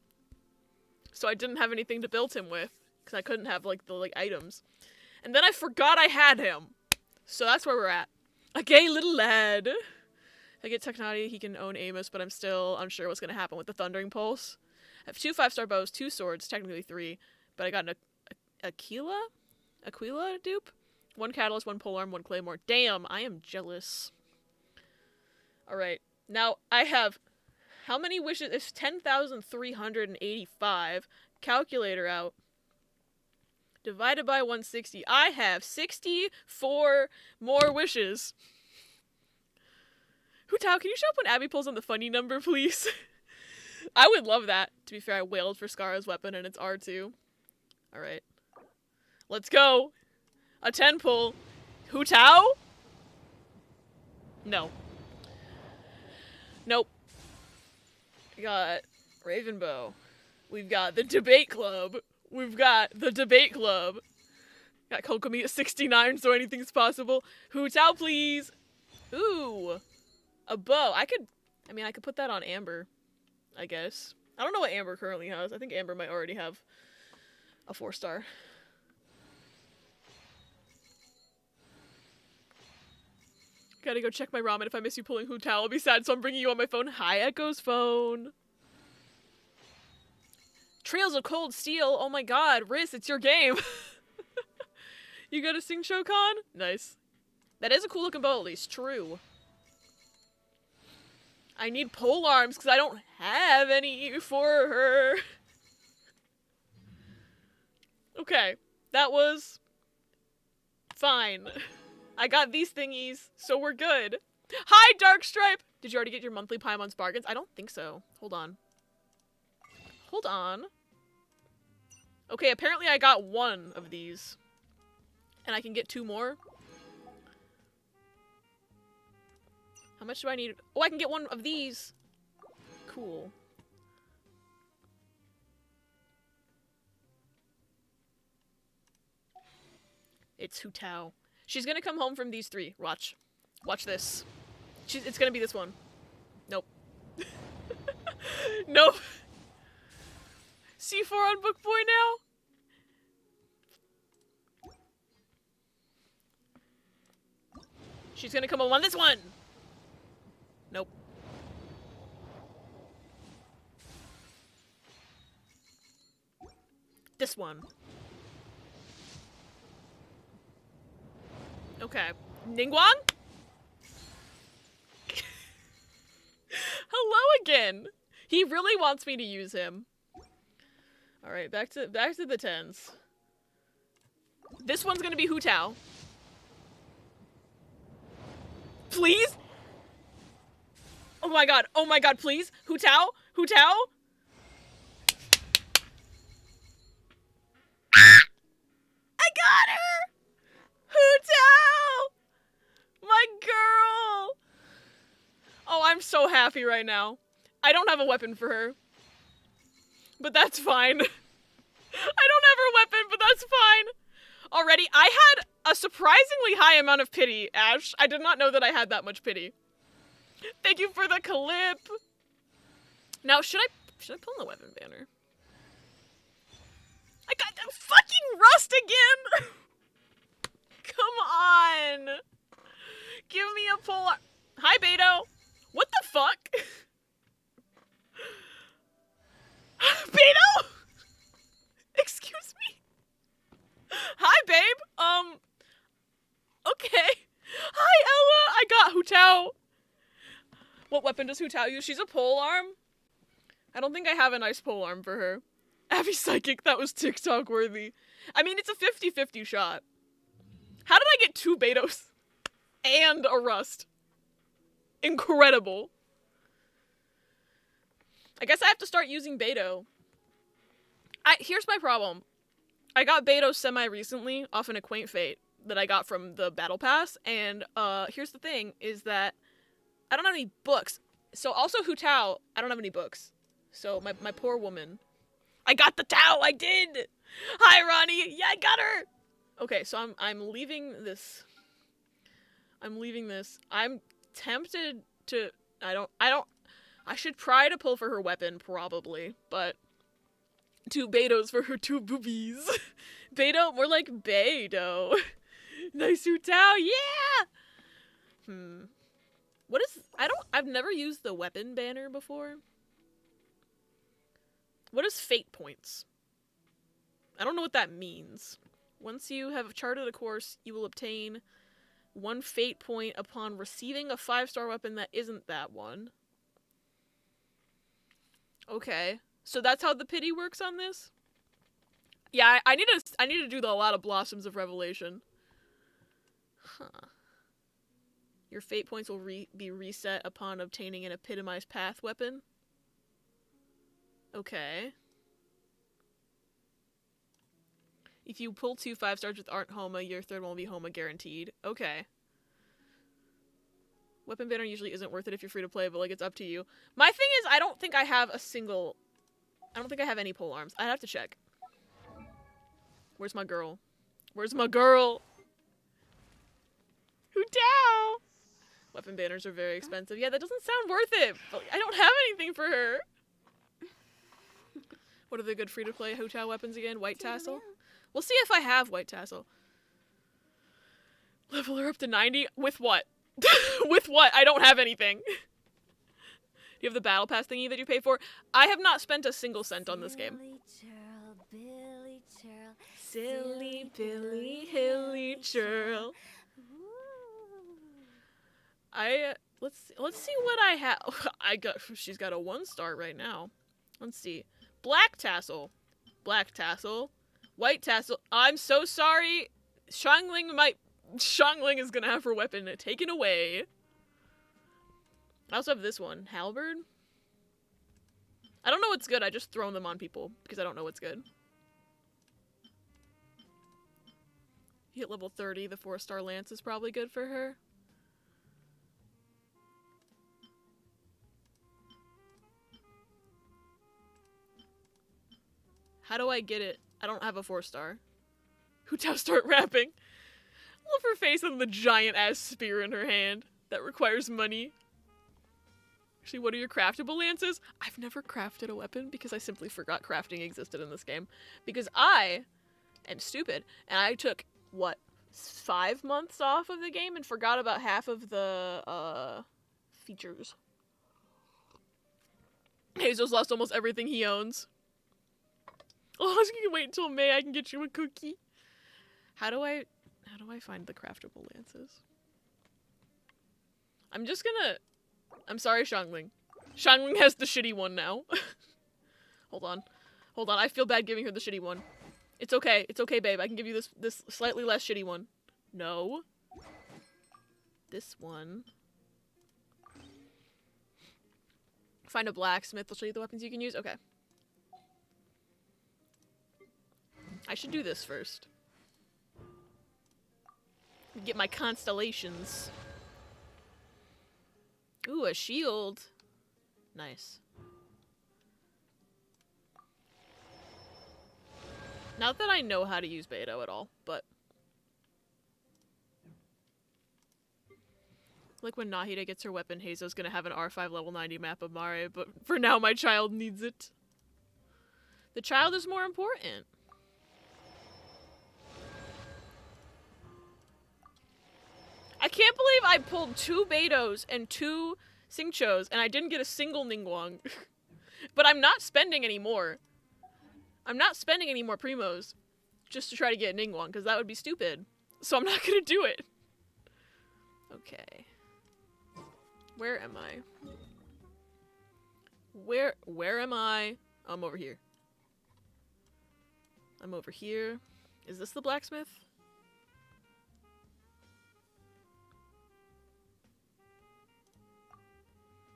Speaker 1: So I didn't have anything to build him with. Because I couldn't have like the items. And then I forgot I had him. So that's where we're at. A gay little lad. If I get Technati, he can own Amos, but I'm still unsure what's going to happen with the Thundering Pulse. I have 2 5-star bows, 2 swords, technically 3. But I got an Aquila dupe? 1 catalyst, 1 polearm, 1 claymore. Damn, I am jealous. Alright, now I have... How many wishes? It's 10,385. Calculator out. Divided by 160. I have 64 more wishes. Hu Tao, can you show up when Abby pulls on the funny number, please? I would love that. To be fair, I wailed for Skara's weapon and it's R2. Alright. Let's go. A 10 pull. Hu Tao? No. Nope. We got Ravenbow. We've got the Debate Club. We've got the Debate Club. Got Kokomi at 69, so anything's possible. Hu Tao, please. Ooh. A bow. I could put that on Amber, I guess. I don't know what Amber currently has. I think Amber might already have a 4-star. Gotta go check my ramen. If I miss you pulling Hu Tao, I'll be sad, so I'm bringing you on my phone. Hi, Echo's phone. Trails of Cold Steel. Oh my god, Riz, it's your game. You got a Sing Shokan? Nice. That is a cool looking bow, at least. True. I need pole arms because I don't have any for her. Okay, that was fine. I got these thingies, so we're good. Hi, Darkstripe! Did you already get your monthly Paimon's bargains? I don't think so. Hold on. Hold on. Okay, apparently I got 1 of these. And I can get 2 more. How much do I need? Oh, I can get 1 of these. Cool. It's Hu Tao. She's gonna come home from these 3. Watch. Watch this. It's gonna be this one. Nope. Nope. C4 on Book Boy now? She's gonna come home on this one! Nope. This one. Okay. Ningguang? Hello again! He really wants me to use him. Alright, back to the 10s. This one's gonna be Hu Tao. Please? Oh my god, please? Hu Tao? Hu Tao? I got her! Hu Tao! My girl! Oh, I'm so happy right now. I don't have a weapon for her. But that's fine. I don't have her weapon, but that's fine. Already, I had a surprisingly high amount of pity, Ash. I did not know that I had that much pity. Thank you for the clip. Now, should I pull in the weapon banner? I got that fucking rust again! Come on! Give me a pull. Hi, Beto! What the fuck? Beto! Excuse me? Hi, babe! Okay. Hi, Ella! I got Hu Tao. What weapon does Hu Tao use? She's a polearm? I don't think I have a nice polearm for her. Abby Psychic, that was TikTok worthy. I mean, it's a 50-50 shot. How did I get 2 Betos? And a Rust. Incredible. I guess I have to start using Beto. Here's my problem. I got Beto semi-recently off an Acquaint Fate that I got from the Battle Pass, and here's the thing, is that I don't have any books. So also Hu Tao, I don't have any books. So my poor woman. I got the Tao, I did! Hi, Ronnie! Yeah, I got her! Okay, so I'm leaving this. I'm tempted to, I should try to pull for her weapon, probably, but 2 Betos for her 2 boobies. Beto, more like Beto. Nice Hu Tao, yeah! What is, I've never used the weapon banner before. What is fate points? I don't know what that means. Once you have charted a course, you will obtain 1 fate point upon receiving a 5-star weapon that isn't that one. Okay. So that's how the pity works on this? Yeah, I need to do a lot of Blossoms of Revelation. Huh. Your fate points will be reset upon obtaining an epitomized path weapon. Okay. If you pull 2 5-stars with aren't Homa, your third one will be Homa guaranteed. Okay. Weapon banner usually isn't worth it if you're free to play, but like it's up to you. My thing is, I don't think I have any pole arms. I'd have to check. Where's my girl? Where's my girl? Hu Tao! Weapon banners are very expensive. Yeah, that doesn't sound worth it, but I don't have anything for her. What are the good free-to-play Hu Tao weapons again? White Tassel? We'll see if I have White Tassel. Level her up to 90? With what? With what? I don't have anything. Do you have the Battle Pass thingy that you pay for? I have not spent a single cent on this game.
Speaker 3: Billy churl,
Speaker 1: Silly Billy Hilly churl. Let's see what I have. She's got a 1-star right now. Let's see. Black Tassel. Black Tassel. White Tassel. I'm so sorry. Xiangling is gonna have her weapon taken away. I also have this one. Halberd. I don't know what's good. I just throw them on people because I don't know what's good. You hit level 30. The 4-star lance is probably good for her. How do I get it? I don't have a 4-star. Hu Tao start rapping. Love her face and the giant ass spear in her hand. That requires money. Actually, what are your craftable lances? I've never crafted a weapon because I simply forgot crafting existed in this game. Because I am stupid. And I took, what, 5 months off of the game and forgot about half of the, features. Hazel's lost almost everything he owns. Oh, I was gonna wait until May. I can get you a cookie. How do I find the craftable lances? I'm just gonna. I'm sorry, Xiangling. Xiangling has the shitty one now. Hold on. I feel bad giving her the shitty one. It's okay. It's okay, babe. I can give you this slightly less shitty one. No. This one. Find a blacksmith. I'll show you the weapons you can use. Okay. I should do this first. Get my constellations. Ooh, a shield. Nice. Not that I know how to use Beto at all, but... Like when Nahida gets her weapon, Heizo's gonna have an R5 level 90 map of Mare, but for now my child needs it. The child is more important. I can't believe I pulled 2 Betos and 2 Xingqius and I didn't get a single Ningguang. But I'm not spending any more. I'm not spending any more Primos just to try to get Ningguang, because that would be stupid. So I'm not gonna do it. Okay. Where am I? Where am I? I'm over here. I'm over here. Is this the blacksmith?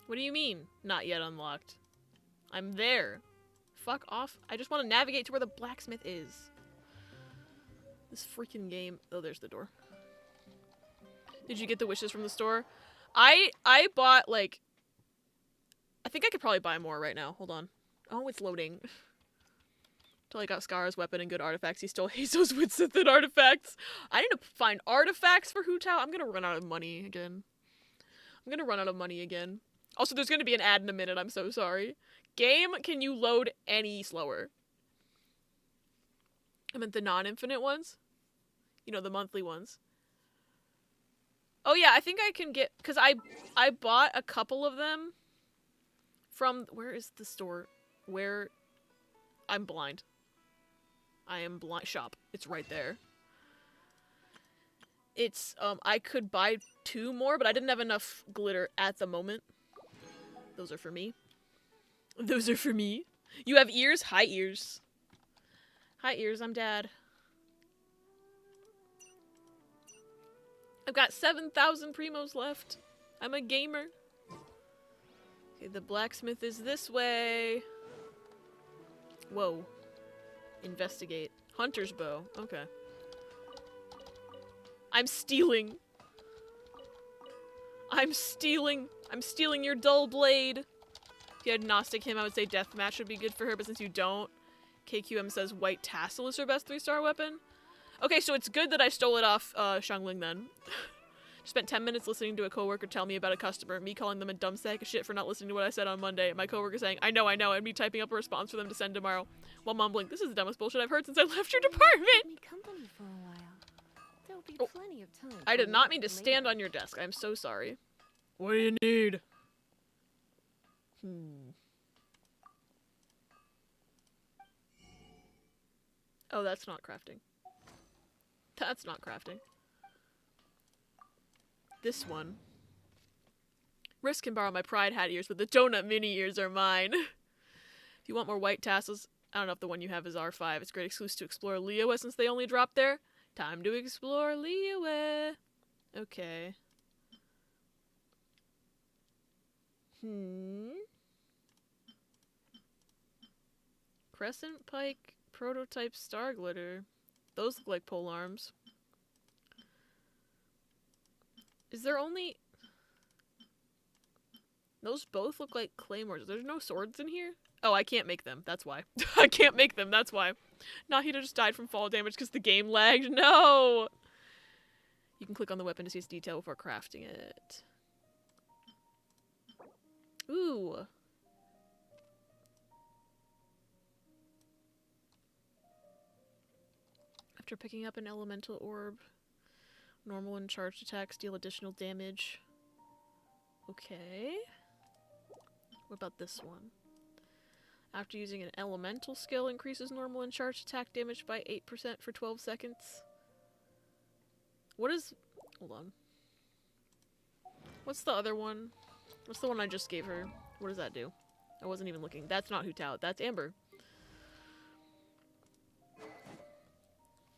Speaker 1: What do you mean, not yet unlocked? I'm there. Fuck off. I just want to navigate to where the blacksmith is. This freaking game. Oh, there's the door. Did you get the wishes from the store? I bought, like... I think I could probably buy more right now. Hold on. Oh, it's loading. Till I got Scar's weapon and good artifacts. He stole Heizo's with Sith and artifacts. I need to find artifacts for Hu Tao. I'm gonna run out of money again. Also, there's gonna be an ad in a minute. I'm so sorry. Game, can you load any slower? I meant the non-infinite ones. You know, the monthly ones. Oh yeah, I think I can get... Because I bought a couple of them from... Where is the store? Where... I'm blind. I am blind. Shop. It's right there. It's, I could buy 2 more, but I didn't have enough glitter at the moment. Those are for me. Those are for me. You have ears? Hi, ears. Hi, ears. I'm dad. I've got 7,000 primos left. I'm a gamer. Okay, the blacksmith is this way. Whoa. Investigate. Hunter's bow. Okay. I'm stealing. I'm stealing your dull blade. If you had Gnostic him, I would say Deathmatch would be good for her, but since you don't, KQM says White Tassel is her best 3-star weapon. Okay, so it's good that I stole it off Xiangling then. Spent 10 minutes listening to a coworker tell me about a customer, me calling them a dumb sack of shit for not listening to what I said on Monday, my coworker saying, I know, and me typing up a response for them to send tomorrow, while mumbling, this is the dumbest bullshit I've heard since I left your department!
Speaker 3: Me company for a while. There'll be plenty of time.
Speaker 1: I did not mean to stand on your desk. I'm so sorry. What do you need? Oh, that's not crafting. That's not crafting. This one. Risk can borrow my pride hat ears, but the donut mini ears are mine. If you want more white tassels, I don't know if the one you have is R5. It's a great excuse to explore Liyue since they only drop there. Time to explore Liyue. Okay. Crescent Pike Prototype Star Glitter. Those look like pole arms. Is there only... Those both look like claymores. There's no swords in here? Oh, I can't make them. That's why. I can't make them. That's why. Nahida just died from fall damage because the game lagged. No! You can click on the weapon to see its detail before crafting it. Ooh. After picking up an elemental orb, normal and charged attacks deal additional damage. Okay. What about this one? After using an elemental skill, increases normal and charged attack damage by 8% for 12 seconds. What is... Hold on. What's the other one? What's the one I just gave her? What does that do? I wasn't even looking. That's not Hu Tao. That's Amber.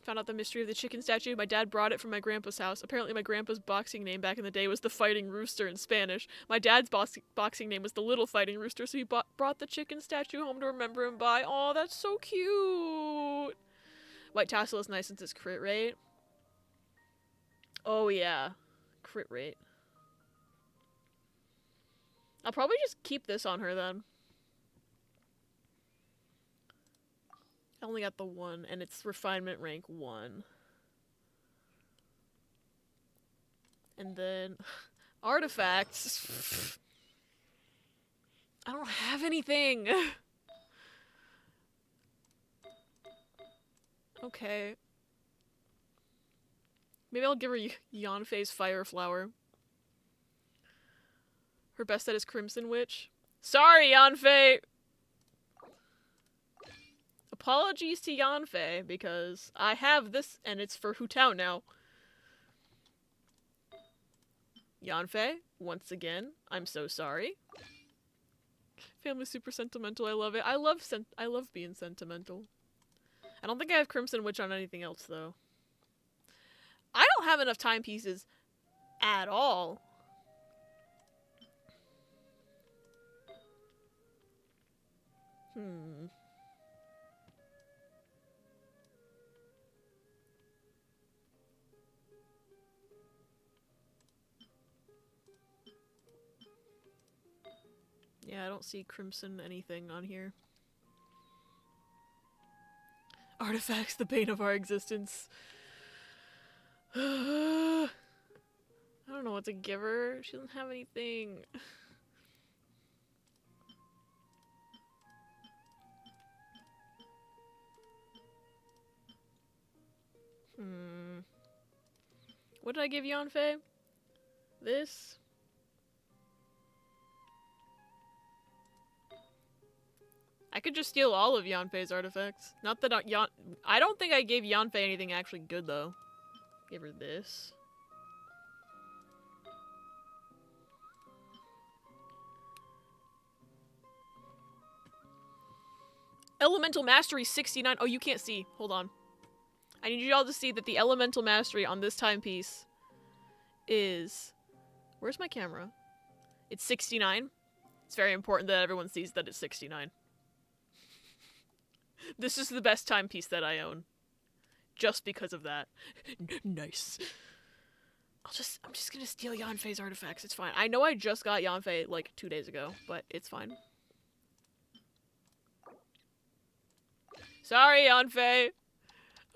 Speaker 1: Found out the mystery of the chicken statue. My dad brought it from my grandpa's house. Apparently my grandpa's boxing name back in the day was the Fighting Rooster in Spanish. My dad's boxing name was the Little Fighting Rooster, so he brought the chicken statue home to remember him by. Oh, that's so cute! White tassel is nice since it's crit rate. Oh yeah. Crit rate. I'll probably just keep this on her then. I only got the one, and it's refinement rank 1. And then Artifacts. I don't have anything. Okay. Maybe I'll give her Yanfei's Fire Flower. Her best set is Crimson Witch. Sorry, Yanfei! Apologies to Yanfei, because I have this, and it's for Hu Tao now. Yanfei, once again, I'm so sorry. Family's super sentimental, I love it. I love being sentimental. I don't think I have Crimson Witch on anything else, though. I don't have enough timepieces at all. Yeah, I don't see Crimson anything on here. Artifacts, the bane of our existence. I don't know what to give her. She doesn't have anything. What did I give Yanfei? This? I could just steal all of Yanfei's artifacts. Not that I don't think I gave Yanfei anything actually good, though. Give her this. Elemental Mastery 69. Oh, you can't see. Hold on. I need you all to see that the Elemental Mastery on this timepiece is... Where's my camera? It's 69. It's very important that everyone sees that it's 69. This is the best timepiece that I own. Just because of that. Nice. I'm just gonna steal Yanfei's artifacts. It's fine. I know I just got Yanfei like 2 days ago, but it's fine. Sorry, Yanfei.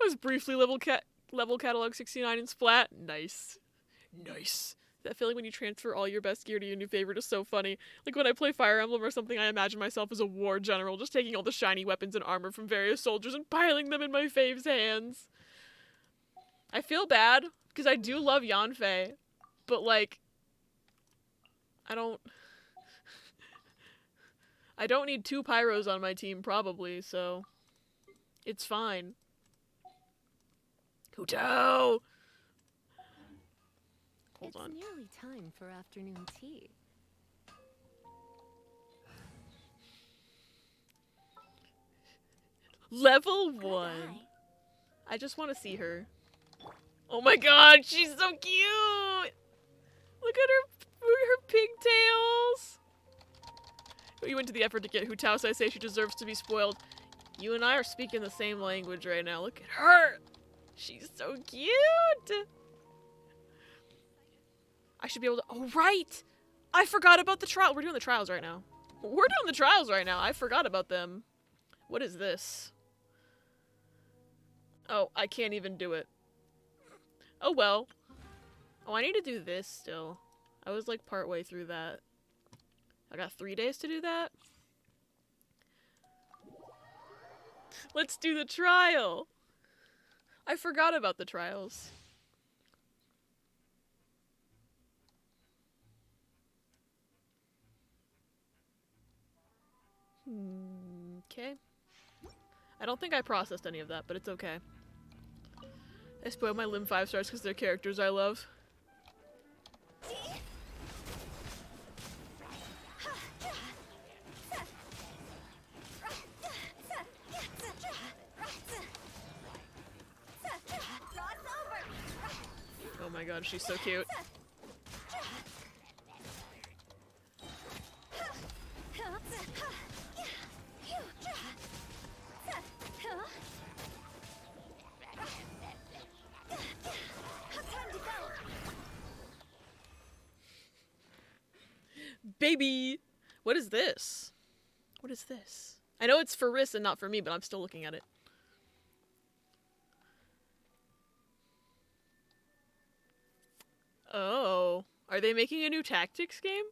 Speaker 1: I was briefly level catalog 69 in Splat. Nice. Nice. That feeling when you transfer all your best gear to your new favorite is so funny. Like when I play Fire Emblem or something, I imagine myself as a war general, just taking all the shiny weapons and armor from various soldiers and piling them in my fave's hands. I feel bad, because I do love Yanfei, but like, I don't need 2 pyros on my team, probably, so it's fine. Hu Tao! Hold on.
Speaker 4: It's nearly time for afternoon tea.
Speaker 1: Level 1. I just want to see her. Oh my god, she's so cute! Look at her pigtails! You went to the effort to get Hu Tao, so I say she deserves to be spoiled. You and I are speaking the same language right now. Look at her! She's so cute! I should be able to- oh, right! I forgot about the trial- we're doing the trials right now. We're doing the trials right now. I forgot about them. What is this? Oh, I can't even do it. Oh well. Oh, I need to do this still. I was like partway through that. I got 3 days to do that? Let's do the trial! I forgot about the trials. Okay. I don't think I processed any of that, but it's okay. I spoiled my Limb 5 stars because they're characters I love. Oh my god, she's so cute. Baby! What is this? What is this? I know it's for Riss and not for me, but I'm still looking at it. Oh. Are they making a new tactics game?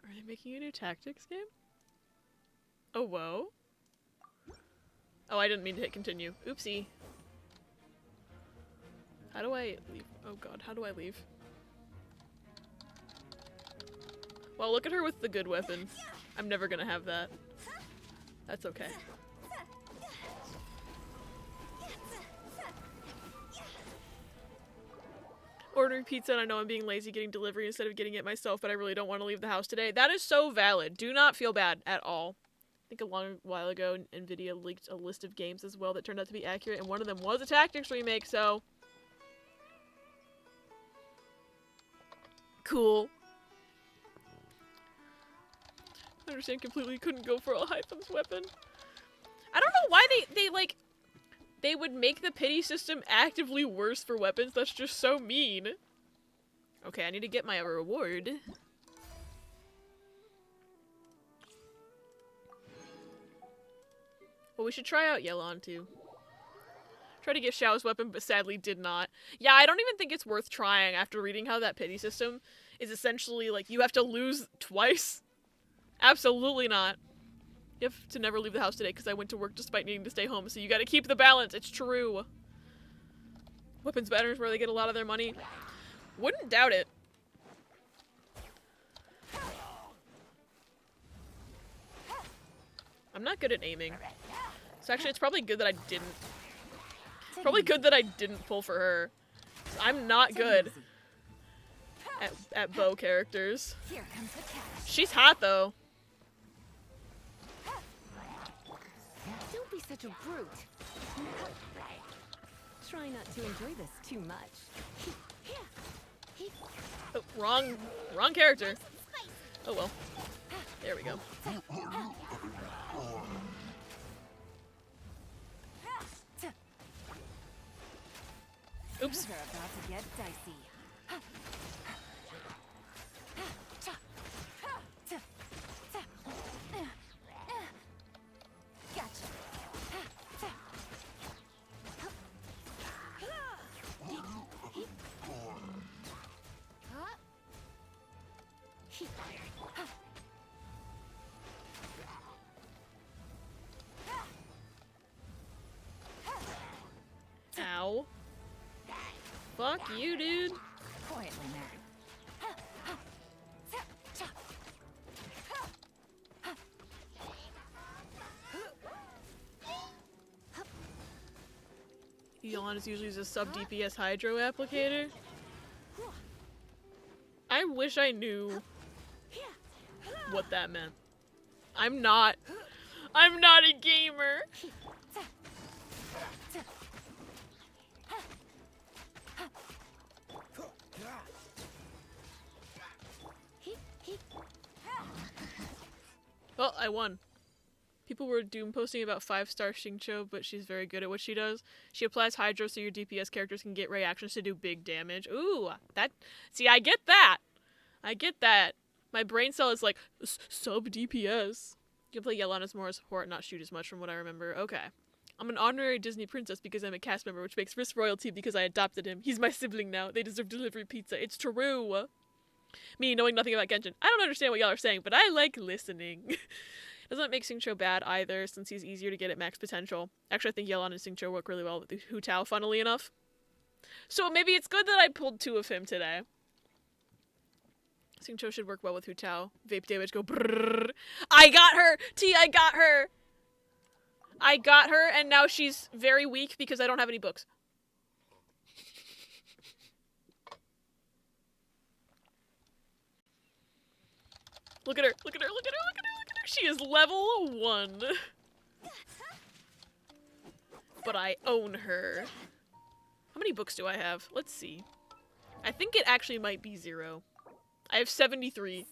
Speaker 1: Are they making a new tactics game? Oh, whoa. Oh, I didn't mean to hit continue. Oopsie. How do I leave? Oh god, how do I leave? Well, look at her with the good weapon. I'm never gonna have that. That's okay. Ordering pizza and I know I'm being lazy getting delivery instead of getting it myself, but I really don't want to leave the house today. That is so valid. Do not feel bad at all. I think a long while ago, Nvidia leaked a list of games as well that turned out to be accurate, and one of them was a Tactics remake, so... Cool. I understand completely. Couldn't go for a Hytham's weapon. I don't know why they would make the pity system actively worse for weapons. That's just so mean. Okay, I need to get my reward. Well, we should try out Yelan too. Try to get Xiao's weapon, but sadly did not. Yeah, I don't even think it's worth trying after reading how that pity system is essentially like you have to lose twice. Absolutely not. You have to never leave the house today because I went to work despite needing to stay home, so you gotta keep the balance. It's true. Weapons banners where they get a lot of their money. Wouldn't doubt it. I'm not good at aiming. So actually, it's probably good that I didn't. Probably good that I didn't pull for her. I'm not good at bow characters. She's hot though.
Speaker 4: Don't be such a brute. Try not to enjoy this too much.
Speaker 1: Oh, wrong character. Oh well. There we go. Oops.
Speaker 4: They're about to get dicey. Gotcha.
Speaker 1: Ow. Fuck you, dude.
Speaker 4: Quietly now.
Speaker 1: Yelan is usually a sub DPS hydro applicator. I wish I knew what that meant. I'm not a gamer. Well, I won. People were doom posting about 5-star Xingqiu, but she's very good at what she does. She applies Hydro so your DPS characters can get reactions to do big damage. Ooh, see, I get that. I get that. My brain cell is like, sub DPS. You can play Yelan as more as support, not shoot as much from what I remember. Okay. I'm an honorary Disney princess because I'm a cast member, which makes Risk royalty because I adopted him. He's my sibling now. They deserve delivery pizza. It's true. Me knowing nothing about Genshin. I don't understand what y'all are saying, but I like listening. Doesn't make Xingqiu bad either, since he's easier to get at max potential. Actually, I think Yelan and Xingqiu work really well with the Hu Tao, funnily enough. So maybe it's good that I pulled 2 of him today. Xingqiu should work well with Hu Tao. Vape damage go brrrr. I got her! T, I got her! I got her, and now she's very weak because I don't have any books. Look at her, look at her, look at her, look at her, look at her! She is level 1. But I own her. How many books do I have? Let's see. I think it actually might be 0. I have 73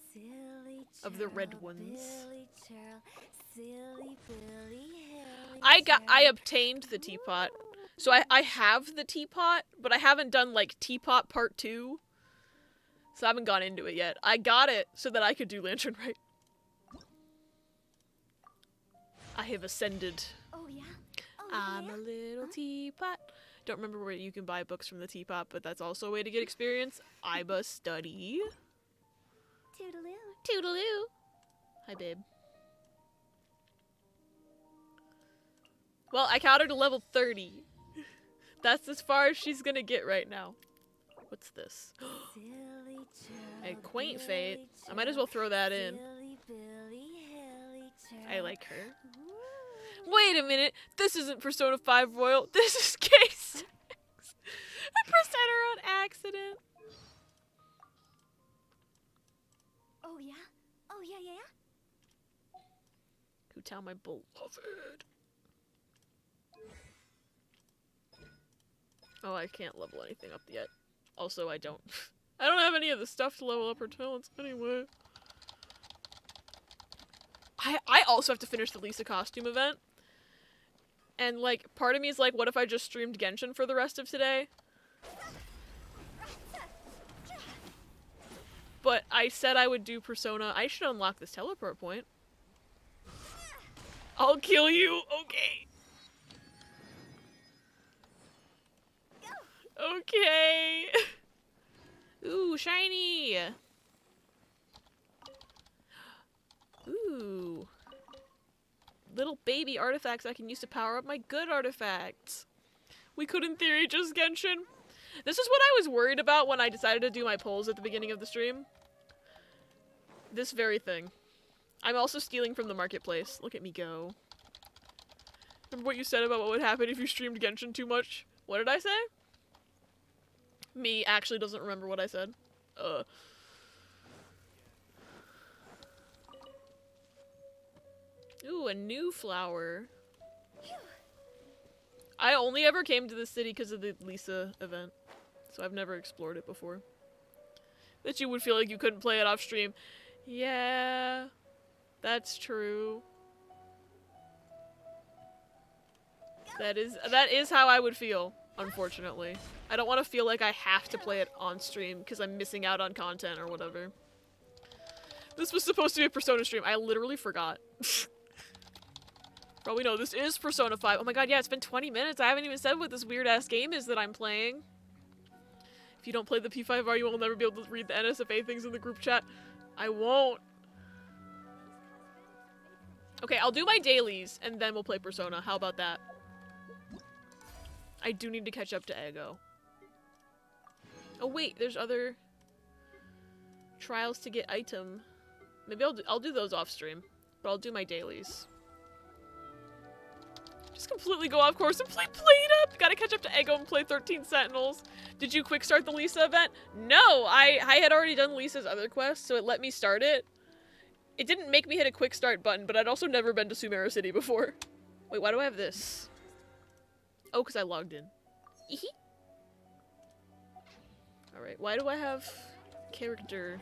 Speaker 1: of the red ones. I obtained the teapot. So I have the teapot, but I haven't done like teapot part 2. So I haven't gone into it yet. I got it so that I could do Lantern Rite. I have ascended.
Speaker 3: Oh yeah?
Speaker 1: I'm a little teapot. Don't remember where you can buy books from the teapot, but that's also a way to get experience. Iba study.
Speaker 3: Toodaloo.
Speaker 1: Toodaloo. Hi, babe. Well, I counted to level 30. That's as far as she's gonna get right now. What's this? A quaint fate. I might as well throw that in. I like her. Wait a minute. This isn't Persona 5 Royal. This is K6. I pressed enter on accident.
Speaker 3: Oh yeah? Oh yeah.
Speaker 1: Hu Tao, my beloved. Oh, I can't level anything up yet. Also, I don't have any of the stuff to level up her talents anyway. I also have to finish the Lisa costume event. And, like, part of me is like, what if I just streamed Genshin for the rest of today? But I said I would do Persona. I should unlock this teleport point. I'll kill you. Okay. Okay. Ooh, shiny. Ooh. Little baby artifacts I can use to power up my good artifacts. We could, in theory, just Genshin. This is what I was worried about when I decided to do my polls at the beginning of the stream. This very thing. I'm also stealing from the marketplace. Look at me go. Remember what you said about what would happen if you streamed Genshin too much? What did I say? Me actually doesn't remember what I said. Ooh, a new flower. I only ever came to this city because of the Lisa event. So I've never explored it before. That you would feel like you couldn't play it off stream. Yeah, that's true. That is how I would feel, unfortunately. I don't want to feel like I have to play it on stream because I'm missing out on content or whatever. This was supposed to be a Persona stream. I literally forgot. Probably no, this is Persona 5. Oh my god, yeah, it's been 20 minutes. I haven't even said what this weird-ass game is that I'm playing. If you don't play the P5R, you will never be able to read the NSFA things in the group chat. I won't. Okay, I'll do my dailies, and then we'll play Persona. How about that? I do need to catch up to Ego. Oh wait, there's other trials to get item. Maybe I'll do those off stream, but I'll do my dailies. Just completely go off course and play Blade Up! Gotta catch up to Ego and play 13 Sentinels. Did you quick start the Lisa event? No! I had already done Lisa's other quest, so it let me start it. It didn't make me hit a quick start button, but I'd also never been to Sumeru City before. Wait, why do I have this? Oh, because I logged in. Alright, why do I have character?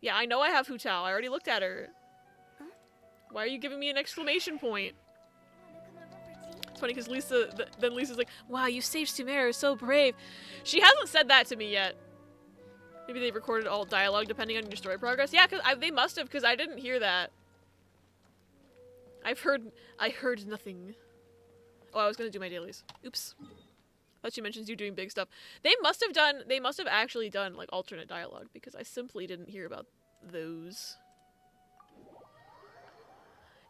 Speaker 1: Yeah, I know I have Hu Tao. I already looked at her. Why are you giving me an exclamation point? It's funny because then Lisa's like, wow, you saved Sumeru, so brave. She hasn't said that to me yet. Maybe they recorded all dialogue depending on your story progress. Yeah, because they must have, because I didn't hear that. I heard nothing. Oh, I was gonna do my dailies. Oops. Thought she mentions you doing big stuff. They must have actually done like alternate dialogue because I simply didn't hear about those.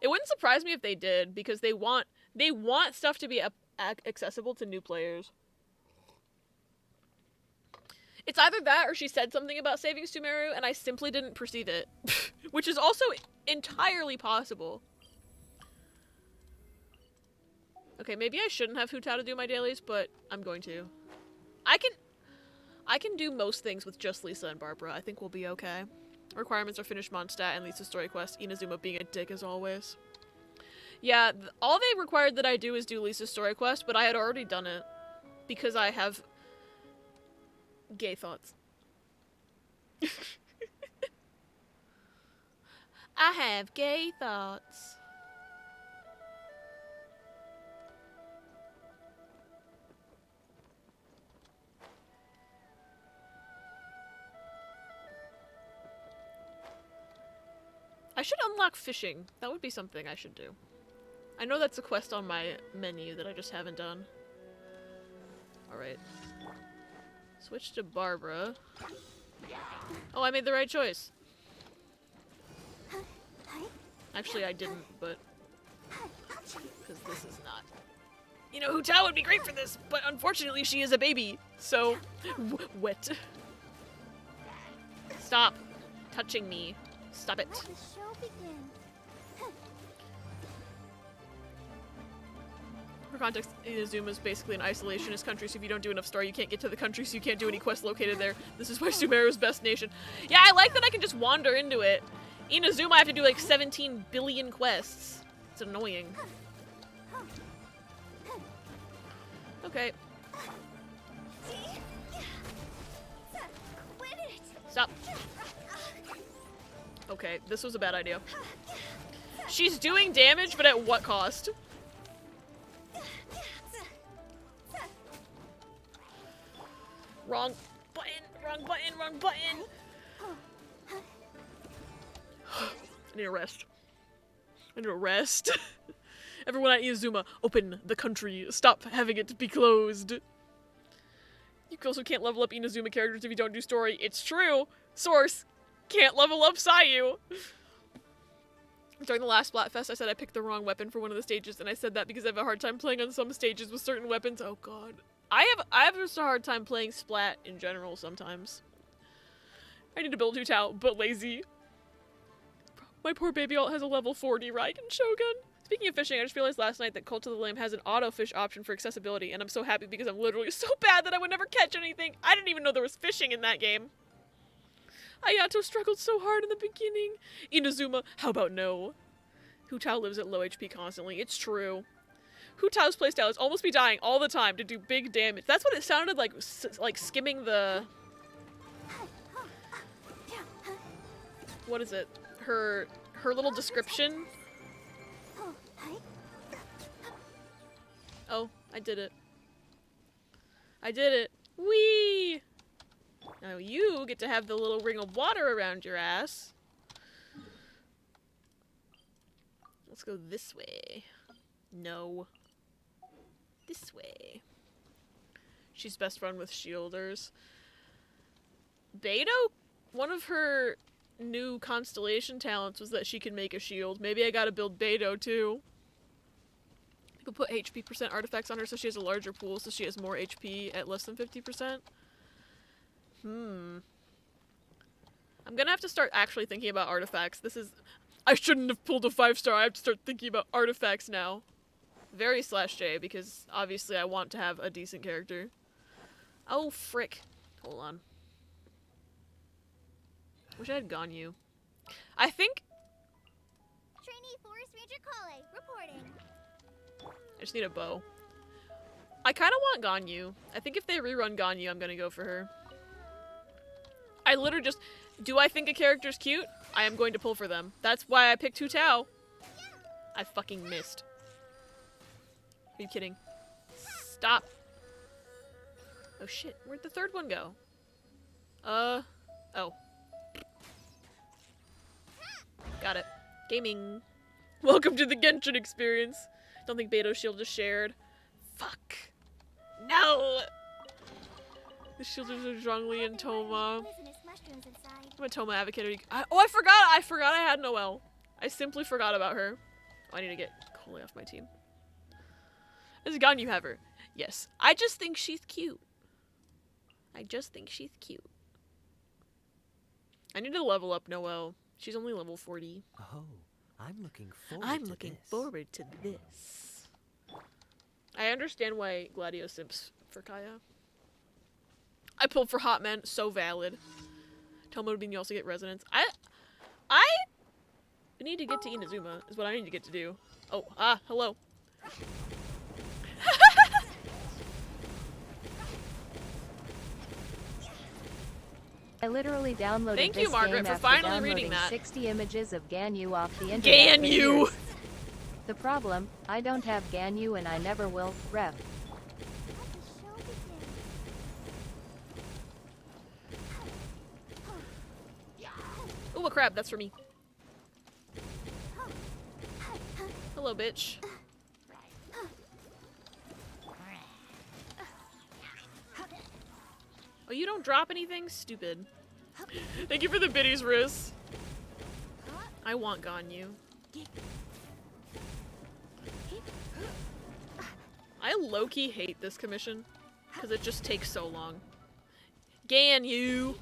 Speaker 1: It wouldn't surprise me if they did because they want stuff to be accessible to new players. It's either that or she said something about saving Sumeru and I simply didn't perceive it, which is also entirely possible. Okay, maybe I shouldn't have Hu Tao to do my dailies, but I'm going to. I can do most things with just Lisa and Barbara. I think we'll be okay. Requirements are finished Mondstadt and Lisa's story quest. Inazuma being a dick as always. Yeah, all they required that I do is do Lisa's story quest, but I had already done it. Because I have gay thoughts. I have gay thoughts. I should unlock fishing. That would be something I should do. I know that's a quest on my menu that I just haven't done. Alright. Switch to Barbara. Oh, I made the right choice. Actually, I didn't, but... because this is not... You know, Hu Tao would be great for this, but unfortunately she is a baby, so... wet. Stop touching me. Stop it.
Speaker 3: Let the show begin.
Speaker 1: For context, Inazuma is basically an isolationist country, so if you don't do enough story, you can't get to the country, so you can't do any quests located there. This is why Sumeru's best nation. Yeah, I like that I can just wander into it. Inazuma, I have to do like 17 billion quests. It's annoying. Okay. Stop. Okay, this was a bad idea. She's doing damage, but at what cost? Wrong button, wrong button, wrong button. I need a rest. I need a rest. Everyone at Inazuma, open the country. Stop having it be closed. You also can't level up Inazuma characters if you don't do story. It's true. Source. Can't level up Sayu. During the last Splatfest, I said I picked the wrong weapon for one of the stages, and I said that because I have a hard time playing on some stages with certain weapons. Oh god. I have just a hard time playing Splat in general sometimes. I need to build Hu Tao, but lazy. My poor baby alt has a level 40 Raikon Shogun. Speaking of fishing, I just realized last night that Cult of the Lamb has an auto fish option for accessibility, and I'm so happy because I'm literally so bad that I would never catch anything. I didn't even know there was fishing in that game. Ayato struggled so hard in the beginning. Inazuma, how about no? Hu Tao lives at low HP constantly. It's true. Hu Tao's playstyle is almost be dying all the time to do big damage. That's what it sounded like skimming the... What is it? Her little description. Oh, I did it. I did it. Whee! Now you get to have the little ring of water around your ass. Let's go this way. No. This way. She's best friend with shielders. Beidou? One of her new constellation talents was that she can make a shield. Maybe I gotta build Beidou too. People put HP % artifacts on her so she has a larger pool so she has more HP at less than 50%. I'm gonna have to start actually thinking about artifacts. This is... I shouldn't have pulled a 5-star. I have to start thinking about artifacts now. Very /J, because obviously I want to have a decent character. Oh, frick. Hold on. Wish I had Ganyu. I think...
Speaker 3: Trainee Forest Ranger Kale, reporting.
Speaker 1: I just need a bow. I kind of want Ganyu. I think if they rerun Ganyu, I'm gonna go for her. I literally just... Do I think a character's cute? I am going to pull for them. That's why I picked Hu Tao. I fucking missed. Are you kidding? Stop. Oh shit, where'd the third one go? Oh. Got it. Gaming. Welcome to the Genshin experience. Don't think Beidou's shield is shared. Fuck. No! The shielders are strongly in Toma.
Speaker 3: Poisonous mushrooms inside.
Speaker 1: I'm a Toma advocate. I forgot I had Noelle. I simply forgot about her. Oh, I need to get Coley off my team. Is Ganyu have her? Yes. I just think she's cute. I need to level up Noelle. She's only level 40.
Speaker 5: Oh, I'm looking forward to
Speaker 1: this. I understand why Gladio simps for Kaya. I pulled for Hot Men. So valid. Tomo would mean you also get resonance. I need to get to Inazuma is what I need to get to do. Oh, hello.
Speaker 2: I literally downloaded
Speaker 1: Thank
Speaker 2: this
Speaker 1: you, Margaret,
Speaker 2: game
Speaker 1: for
Speaker 2: after
Speaker 1: finally
Speaker 2: downloading
Speaker 1: reading that.
Speaker 2: 60 images of Ganyu off the internet. for
Speaker 1: Ganyu!
Speaker 2: years. The problem, I don't have Ganyu and I never will. Ref.
Speaker 3: Let the show begin.
Speaker 1: Oh, a crab. That's for me. Hello, bitch. But you don't drop anything? Stupid. Thank you for the biddies, Riz. I want Ganyu. I low-key hate this commission, because it just takes so long. Ganyu!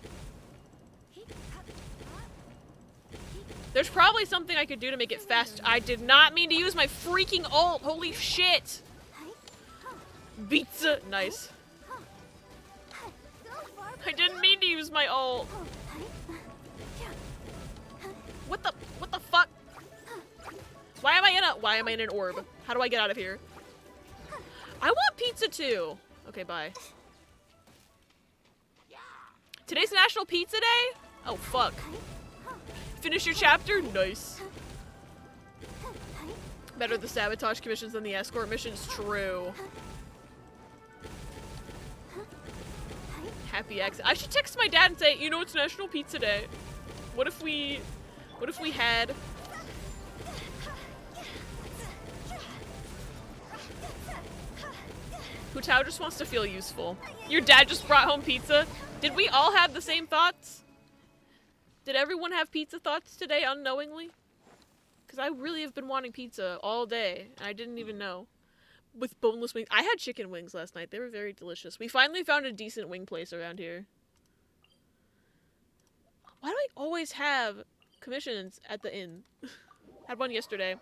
Speaker 1: There's probably something I could do to make it fast. I did not mean to use my freaking ult! Holy shit! Pizza! Nice. I didn't mean to use my ult. What the fuck? Why am I in an orb? How do I get out of here? I want pizza too. Okay, bye. Today's National Pizza Day? Oh, fuck. Finish your chapter? Nice. Better the sabotage commissions than the escort missions? True. Happy exit. I should text my dad and say, you know, it's National Pizza Day. What if we had... Hu Tao just wants to feel useful. Your dad just brought home pizza? Did we all have the same thoughts? Did everyone have pizza thoughts today unknowingly? Because I really have been wanting pizza all day, and I didn't even know. With boneless wings. I had chicken wings last night. They were very delicious. We finally found a decent wing place around here. Why do I always have commissions at the inn? Had one yesterday.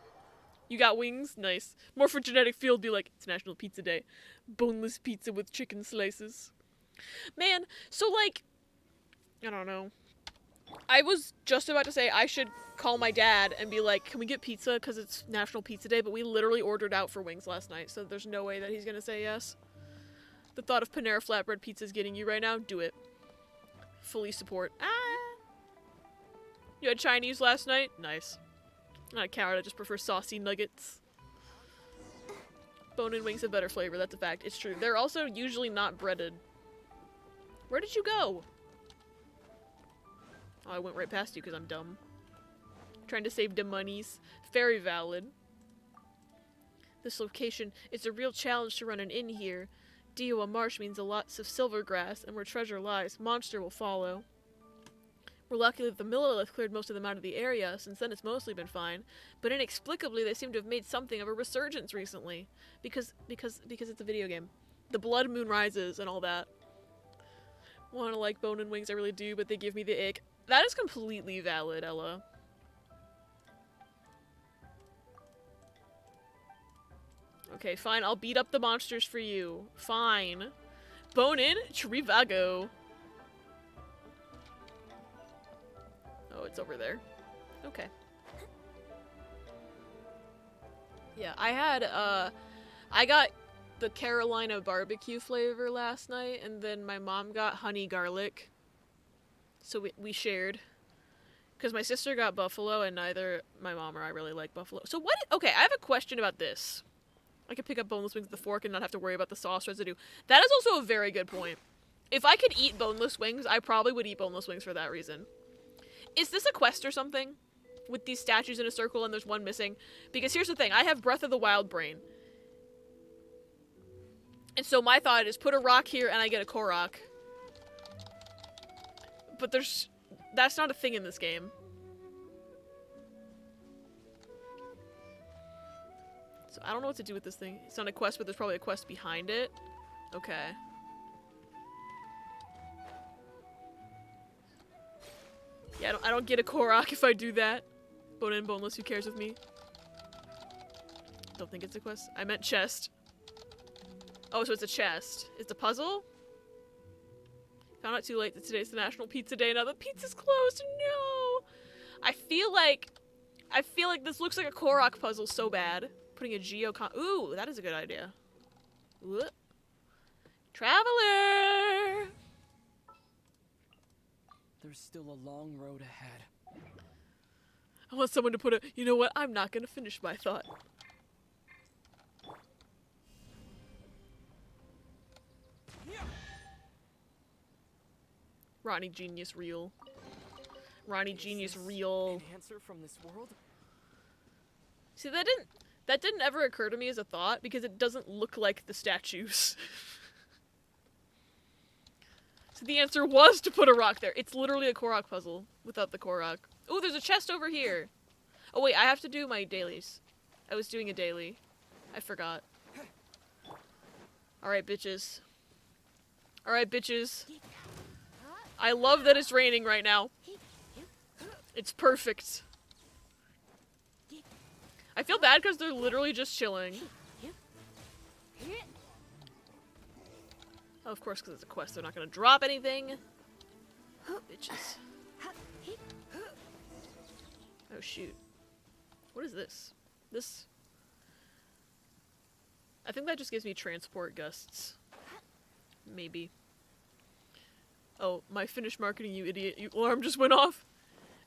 Speaker 1: You got wings? Nice. More for genetic field be like, it's National Pizza Day. Boneless pizza with chicken slices. Man, so like, I don't know. I was just about to say I should call my dad and be like, can we get pizza because it's National Pizza Day, but we literally ordered out for wings last night, so there's no way that he's gonna say yes. The thought of Panera flatbread pizza is getting you right now? Do it. Fully support. Ah! You had Chinese last night? Nice. I'm not a coward, I just prefer saucy nuggets. Bone-in wings have better flavor, that's a fact. It's true. They're also usually not breaded. Where did you go? Oh, I went right past you because I'm dumb. Trying to save the monies. Very valid. This location, it's a real challenge to run an inn here. Dioa Marsh means a lots of silver grass, and where treasure lies, monster will follow. We're lucky that the Millilith cleared most of them out of the area, since then it's mostly been fine. But inexplicably, they seem to have made something of a resurgence recently. Because it's a video game. The blood moon rises and all that. Wanna like bone and wings, I really do, but they give me the ick. That is completely valid, Ella. Okay, fine, I'll beat up the monsters for you. Fine. Bone in, Trivago. Oh, it's over there. Okay. Yeah, I got the Carolina barbecue flavor last night, and then my mom got honey garlic. So we shared. Because my sister got buffalo, and neither my mom or I really like buffalo. So what? Okay, I have a question about this. I could pick up boneless wings with a fork and not have to worry about the sauce residue. That is also a very good point. If I could eat boneless wings, I probably would eat boneless wings for that reason. Is this a quest or something? With these statues in a circle and there's one missing? Because here's the thing, I have Breath of the Wild brain. And so my thought is put a rock here and I get a Korok. But that's not a thing in this game. So I don't know what to do with this thing. It's not a quest, but there's probably a quest behind it. Okay. Yeah, I don't get a Korok if I do that. Bone in, boneless, who cares with me? Don't think it's a quest. I meant chest. Oh, so it's a chest. It's a puzzle? Found out too late that today's the National Pizza Day. Now the pizza's closed. No! I feel like this looks like a Korok puzzle so bad. Putting a geocon. Ooh, that is a good idea. Ooh. Traveler!
Speaker 6: There's still a long road ahead.
Speaker 1: I want someone to put a, you know what, I'm not gonna finish my thought. Ronnie Genius real. Ronnie Genius real.
Speaker 6: An answer from this world?
Speaker 1: See, that didn't ever occur to me as a thought because it doesn't look like the statues. So So the answer was to put a rock there. It's literally a Korok puzzle without the Korok. Oh, there's a chest over here. Oh wait, I have to do my dailies. I was doing a daily. I forgot. Alright, bitches. Alright, bitches. I love that it's raining right now. It's perfect. I feel bad because they're literally just chilling. Oh, of course, because it's a quest. They're not going to drop anything. Bitches. Oh, shoot. What is this? This... I think that just gives me transport gusts. Maybe. Oh, my finished marketing, you idiot. Your alarm just went off.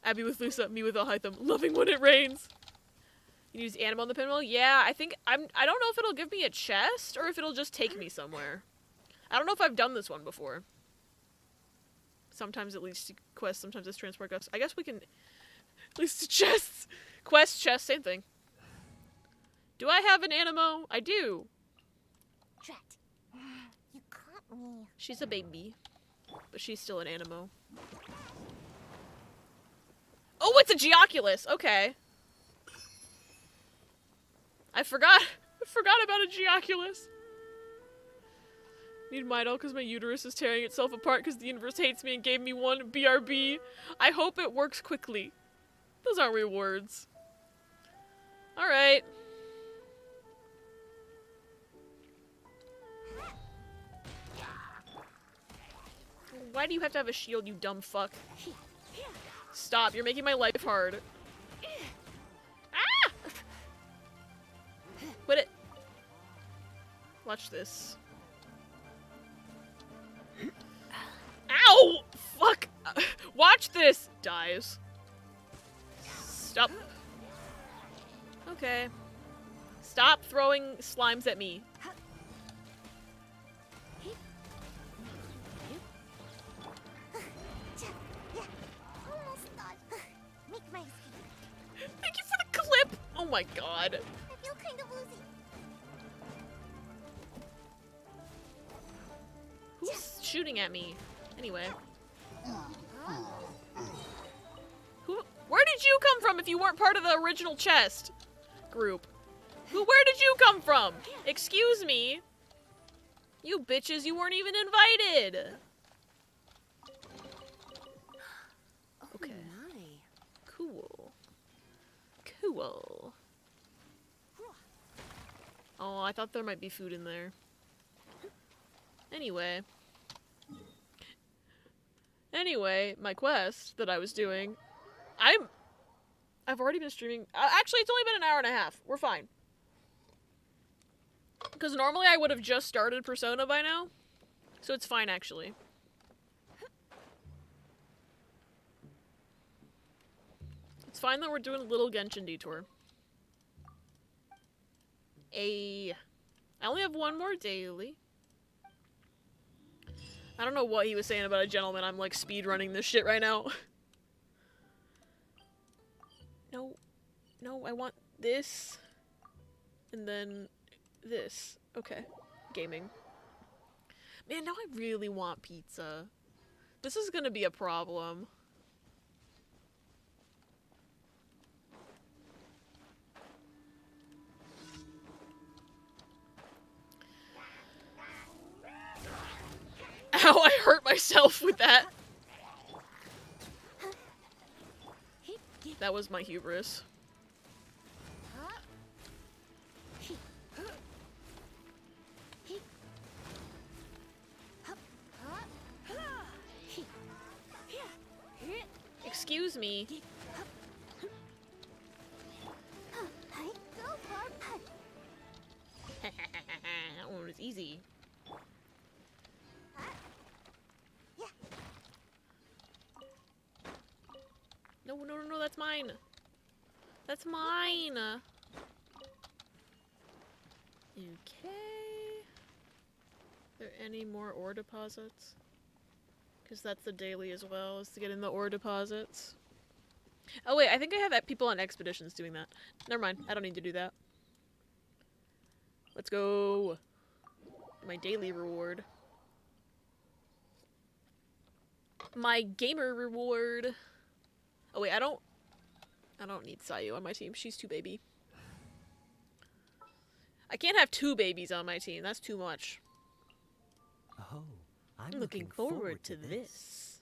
Speaker 1: Abby with Lisa, me with Alhaitham. Loving when it rains. You use animal on the pinwheel? Yeah, I think I don't know if it'll give me a chest or if it'll just take me somewhere. I don't know if I've done this one before. Sometimes it leads to quests, sometimes it's transport gusts. I guess we can... At least to chests. Quest, chest, same thing. Do I have an animo? I do.
Speaker 3: Drat. You caught me.
Speaker 1: She's a baby. But she's still an animo. Oh, it's a Geoculus! Okay. I forgot about a Geoculus. Need Midol because my uterus is tearing itself apart because the universe hates me and gave me one BRB. I hope it works quickly. Those aren't rewards. Alright. Why do you have to have a shield, you dumb fuck? Stop, you're making my life hard. Ah! Quit it. Watch this. Ow! Fuck! Watch this! Dies. Stop. Okay. Stop throwing slimes at me.
Speaker 3: Almost done. Make my escape.
Speaker 1: Thank you for the clip! Oh my god.
Speaker 3: I feel kind of woozy.
Speaker 1: Who's shooting at me? Anyway. Where did you come from if you weren't part of the original chest group? Where did you come from? Excuse me. You bitches, you weren't even invited. Okay. Cool. Cool. Oh, I thought there might be food in there. Anyway, my quest that I was doing, I've already been streaming. Actually, it's only been an hour and a half. We're fine. Because normally I would have just started Persona by now. So it's fine, actually. It's fine that we're doing a little Genshin detour. I only have one more daily. I don't know what he was saying about a gentleman. I'm like speedrunning this shit right now. No, I want this. And then this. Okay. Gaming. Man, now I really want pizza. This is gonna be a problem. Ow, I hurt myself with that. That was my hubris. Excuse me. That one was easy. No, that's mine. That's mine. Okay. Are there any more ore deposits? Because that's the daily as well, is to get in the ore deposits. Oh wait, I think I have people on expeditions doing that. Never mind, I don't need to do that. Let's go. My daily reward. My gamer reward. Oh wait, I don't need Sayu on my team. She's too baby. I can't have 2 babies on my team. That's too much.
Speaker 5: Oh, I'm
Speaker 1: looking forward to this.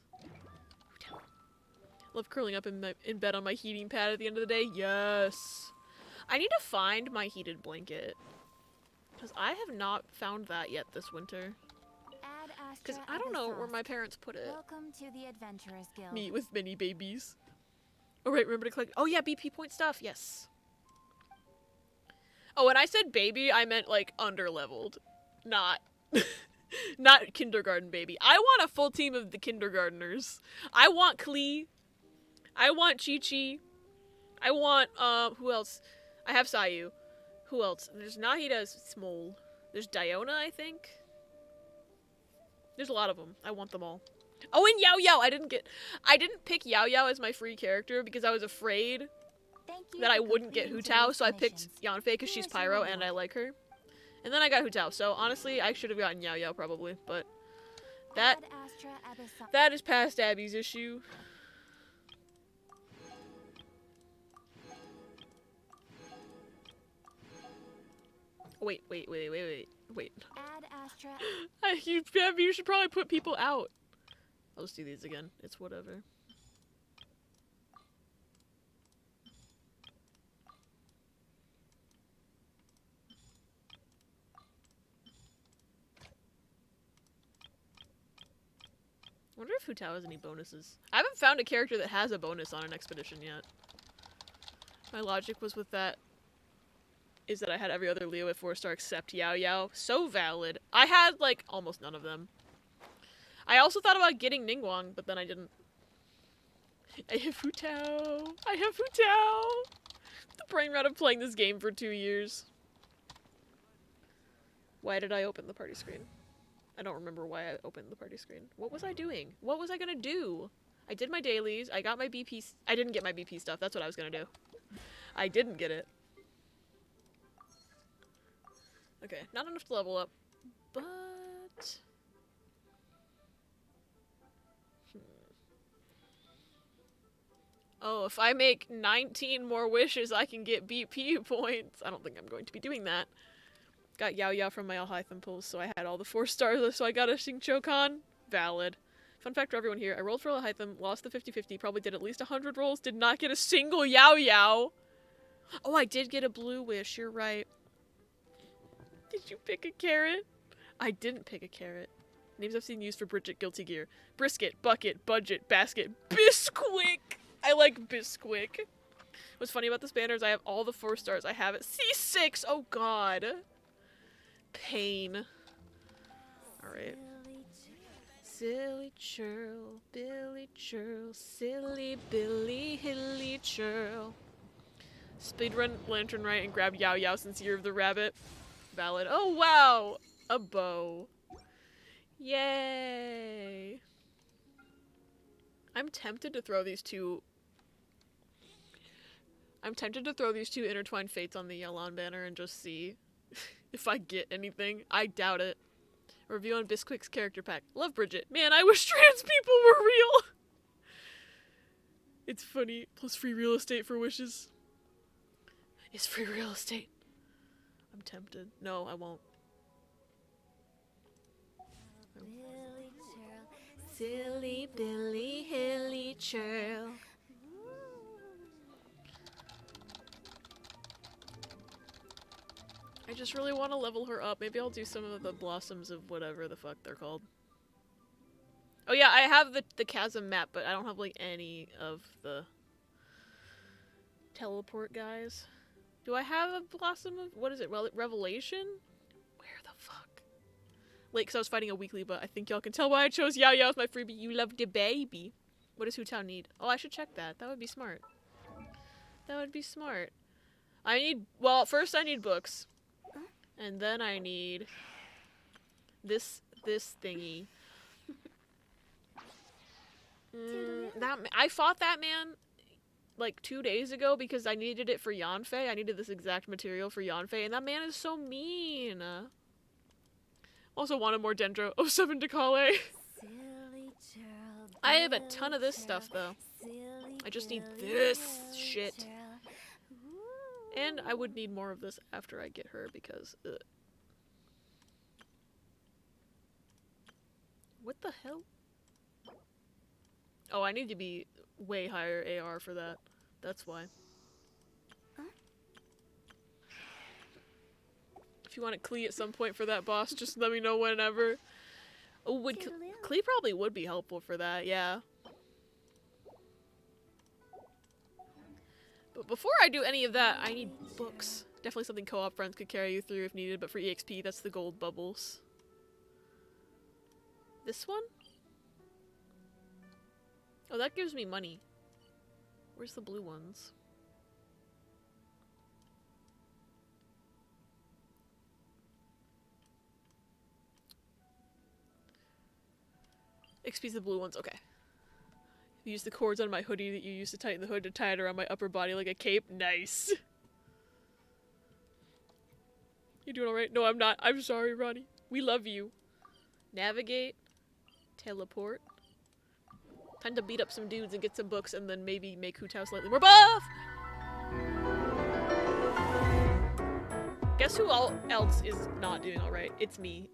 Speaker 1: Love curling up in bed on my heating pad at the end of the day. Yes. I need to find my heated blanket. Because I have not found that yet this winter. Because I don't know where my parents put it.
Speaker 3: Welcome to the Adventurers Guild.
Speaker 1: Me with many babies. Oh right, remember to collect. Oh yeah, BP point stuff. Yes. Oh, when I said baby, I meant like under-leveled. Not not kindergarten baby. I want a full team of the kindergartners. I want Klee. I want Chi-Chi. I want who else? I have Sayu. Who else? There's Nahida Smol. There's Diona, I think. There's a lot of them. I want them all. Oh, and Yao Yao. I didn't pick Yao Yao as my free character because I was afraid that I wouldn't get Hu Tao, so I picked Yanfei because she's Pyro and I like her. And then I got Hu Tao, so honestly, I should have gotten Yao Yao probably, but that is past Abby's issue. Wait. You should probably put people out. I'll just do these again. It's whatever. I wonder if Hu Tao has any bonuses. I haven't found a character that has a bonus on an expedition yet. My logic was with that is that I had every other Leo at 4-star except Yao Yao. So valid. I had, like, almost none of them. I also thought about getting Ningguang, but then I didn't. I have Hu Tao. I have Hu Tao. The brain rot of playing this game for 2 years. Why did I open the party screen? I don't remember why I opened the party screen. What was I doing? What was I gonna do? I did my dailies. I got my BP. I didn't get my BP stuff. That's what I was gonna do. I didn't get it. Okay, not enough to level up, but... Oh, if I make 19 more wishes, I can get BP points. I don't think I'm going to be doing that. Got Yao Yao from my Alhaitham pulls, so I had all the 4 stars, so I got a Xingqiu. Valid. Fun fact for everyone here, I rolled for Alhaitham, lost the 50-50, probably did at least 100 rolls, did not get a single Yao Yao. Oh, I did get a blue wish, you're right. Did you pick a carrot? I didn't pick a carrot. Names I've seen used for Bridget Guilty Gear. Brisket, bucket, budget, basket, Bisquick! I like Bisquick. What's funny about this banner is I have all the 4 stars. I have it. C6! Oh god. Pain. Alright. Silly churl, Billy churl, silly Billy hilly churl. Speedrun Lantern Right and grab Yao Yao since Year of the Rabbit. Valid. Oh wow! A bow. Yay! I'm tempted to throw these two intertwined fates on the Yelan banner and just see if I get anything. I doubt it. Review on Bisquick's character pack. Love Bridget. Man, I wish trans people were real! It's funny. Plus free real estate for wishes. It's free real estate. I'm tempted. No, I won't.
Speaker 3: Billy churl,
Speaker 1: Silly Billy Hilly churl. I just really want to level her up. Maybe I'll do some of the blossoms of whatever the fuck they're called. Oh yeah, I have the chasm map, but I don't have like any of the teleport guys. Do I have a blossom of, what is it, Revelation? Where the fuck? Late, because I was fighting a weekly, but I think y'all can tell why I chose Yao Yao as my freebie. You love the baby. What does Hu Tao need? Oh, I should check that. That would be smart. That would be smart. I need, well, first I need books. And then I need this thingy. I fought that man like 2 days ago because I needed it for Yanfei. I needed this exact material for Yanfei, and that man is so mean. Also wanted more Dendro. 07 Decale.
Speaker 3: silly churl,
Speaker 1: I have a ton of this stuff, though. I just need this shit. And I would need more of this after I get her, because... What the hell? Oh, I need to be way higher AR for that. That's why. If you want to Klee at some point for that boss, just let me know whenever. Oh, would Klee probably would be helpful for that, yeah. But before I do any of that, I need books. Definitely something co-op friends could carry you through if needed, but for EXP, that's the gold bubbles. This one? Oh, that gives me money. Where's the blue ones? XP's the blue ones, okay. Use the cords on my hoodie that you used to tighten the hood to tie it around my upper body like a cape. Nice. You doing alright? No, I'm not. I'm sorry, Ronnie. We love you. Navigate. Teleport. Time to beat up some dudes and get some books and then maybe make Hu Tao slightly more buff! Guess who else is not doing alright? It's me.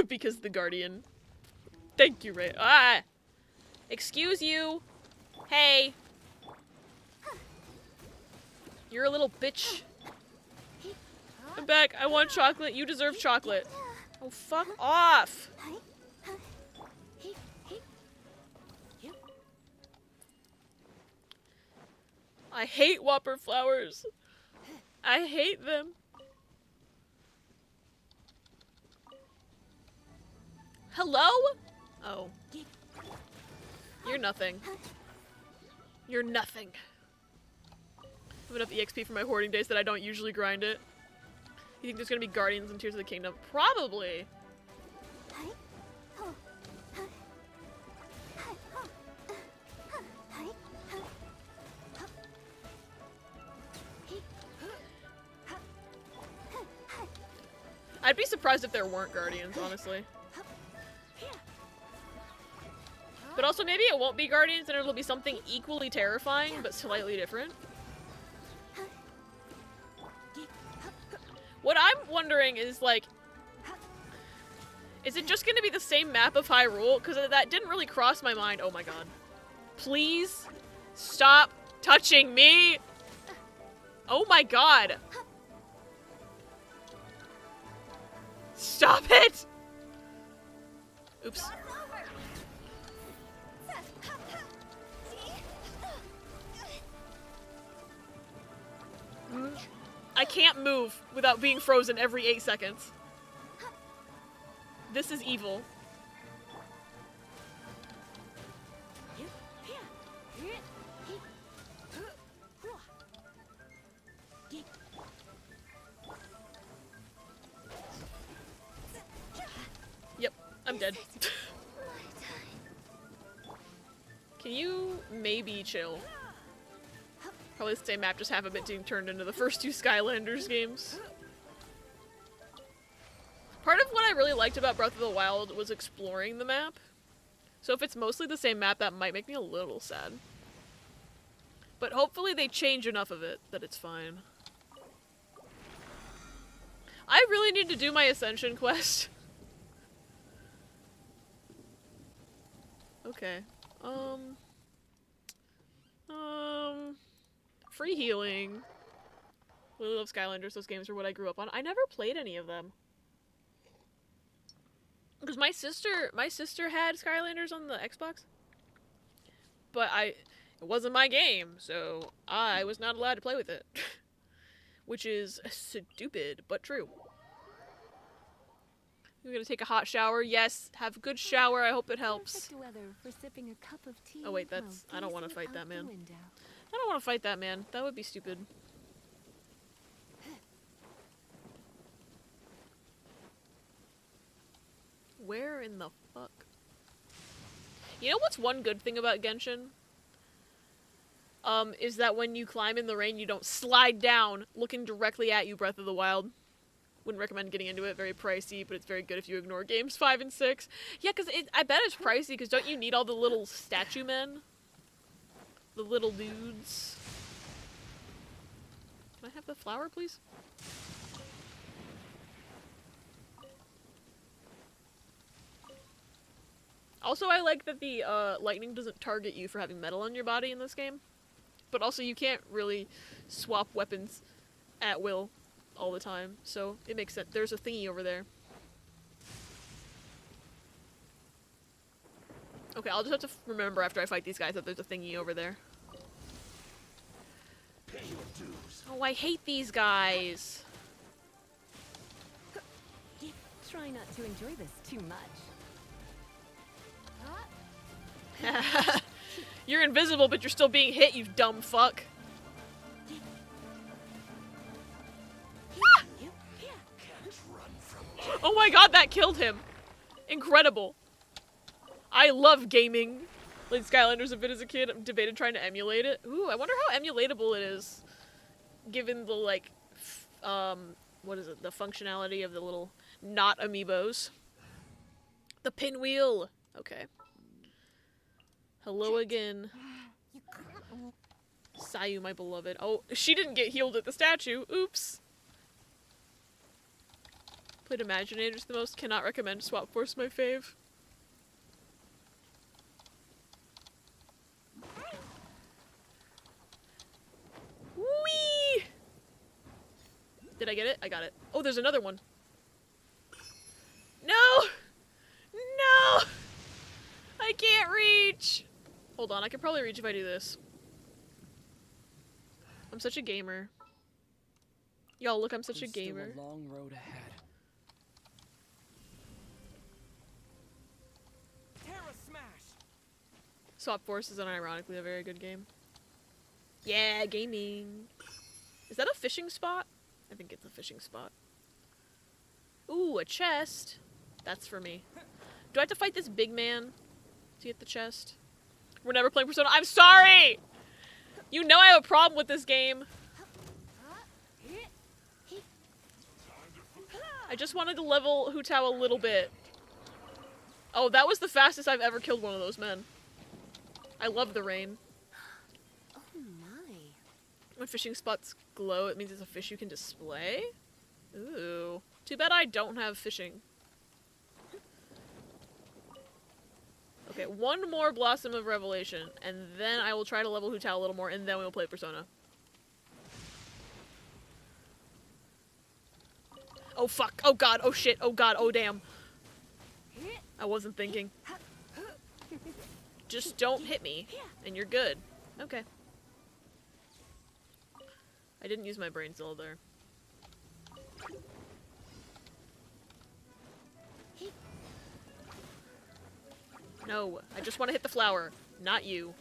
Speaker 1: Because the Guardian. Thank you, Ray. Ah! Excuse you! Hey! You're a little bitch. I'm back. I want chocolate. You deserve chocolate. Oh, fuck off! I hate Whopper flowers. I hate them. Hello? Oh. You're nothing. You're nothing. I have enough EXP for my hoarding days that I don't usually grind it. You think there's gonna be Guardians and Tears of the Kingdom? Probably. I'd be surprised if there weren't Guardians, honestly. But also, maybe it won't be Guardians and it'll be something equally terrifying, but slightly different. What I'm wondering is, like, is it just gonna be the same map of Hyrule? Because that didn't really cross my mind. Oh my god. Please stop touching me! Oh my god. Stop it! Oops. I can't move without being frozen every 8 seconds. This is evil. Yep, I'm dead. Can you maybe chill? Probably the same map, just half of it being turned into the first 2 Skylanders games. Part of what I really liked about Breath of the Wild was exploring the map. So if it's mostly the same map, that might make me a little sad. But hopefully they change enough of it that it's fine. I really need to do my Ascension quest. Okay. Free healing. Really love Skylanders. Those games are what I grew up on. I never played any of them. Because my sister had Skylanders on the Xbox. But it wasn't my game, so I was not allowed to play with it. Which is stupid, but true. You're gonna take a hot shower? Yes. Have a good shower. I hope it helps. Oh wait, I don't want to fight that man. I don't want to fight that man. That would be stupid. Where in the fuck? You know what's one good thing about Genshin? Is that when you climb in the rain, you don't slide down looking directly at you, Breath of the Wild. Wouldn't recommend getting into it. Very pricey, but it's very good if you ignore games 5 and 6. Yeah, because I bet it's pricey, because don't you need all the little statue men? The little dudes. Can I have the flower, please? Also, I like that the lightning doesn't target you for having metal on your body in this game. But also, you can't really swap weapons at will all the time, so it makes sense. There's a thingy over there. Okay, I'll just have to remember after I fight these guys that there's a thingy over there. Oh, I hate these guys.
Speaker 4: Try not to enjoy this too much.
Speaker 1: You're invisible, but you're still being hit, you dumb fuck. Oh my god, that killed him. Incredible. I love gaming. Played Skylanders a bit as a kid. I'm debated trying to emulate it. Ooh, I wonder how emulatable it is. Given the, like, what is it? The functionality of the little not amiibos. The pinwheel. Okay. Hello again. Sayu, my beloved. Oh, she didn't get healed at the statue. Oops. Played Imaginators the most. Cannot recommend. Swap Force my fave. Whee! Did I get it? I got it. Oh, there's another one. No! No! I can't reach! Hold on, I could probably reach if I do this. I'm such a gamer. Y'all, look, I'm such a gamer.
Speaker 6: There's still a long road ahead. Terra Smash!
Speaker 1: Swap Force is unironically a very good game. Yeah, gaming. Is that a fishing spot? I think it's a fishing spot. Ooh, a chest. That's for me. Do I have to fight this big man to get the chest? We're never playing Persona. I'm sorry! You know I have a problem with this game. I just wanted to level Hu Tao a little bit. Oh, that was the fastest I've ever killed one of those men. I love the rain.
Speaker 4: Oh my.
Speaker 1: When fishing spots glow, it means it's a fish you can display? Ooh. Too bad I don't have fishing. Okay, one more Blossom of Revelation, and then I will try to level Hu Tao a little more, and then we will play Persona. Oh fuck, oh god, oh shit, oh god, oh damn. I wasn't thinking. Just don't hit me, and you're good. Okay. I didn't use my brain cell there. No, I just want to hit the flower, not you.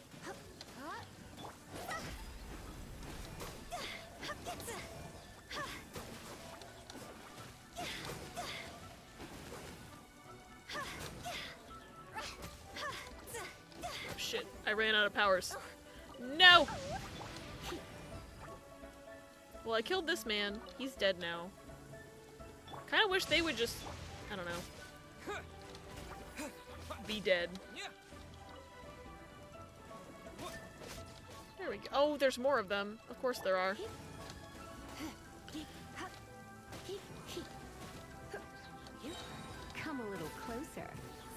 Speaker 1: Shit, I ran out of powers. No! Well, I killed this man. He's dead now. Kinda wish they would just, I don't know, be dead. There we go. Oh, there's more of them. Of course there are.
Speaker 4: Come a little closer.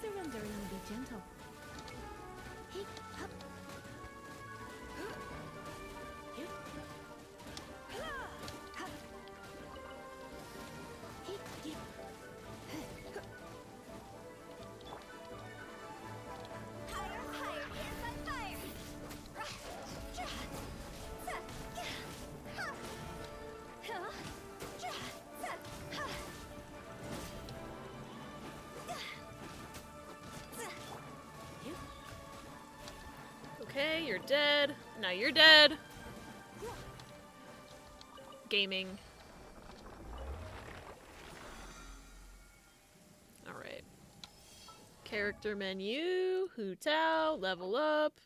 Speaker 4: Surrender and be gentle.
Speaker 1: Okay, you're dead. Now you're dead. Gaming. Alright. Character menu, Hu Tao, level up.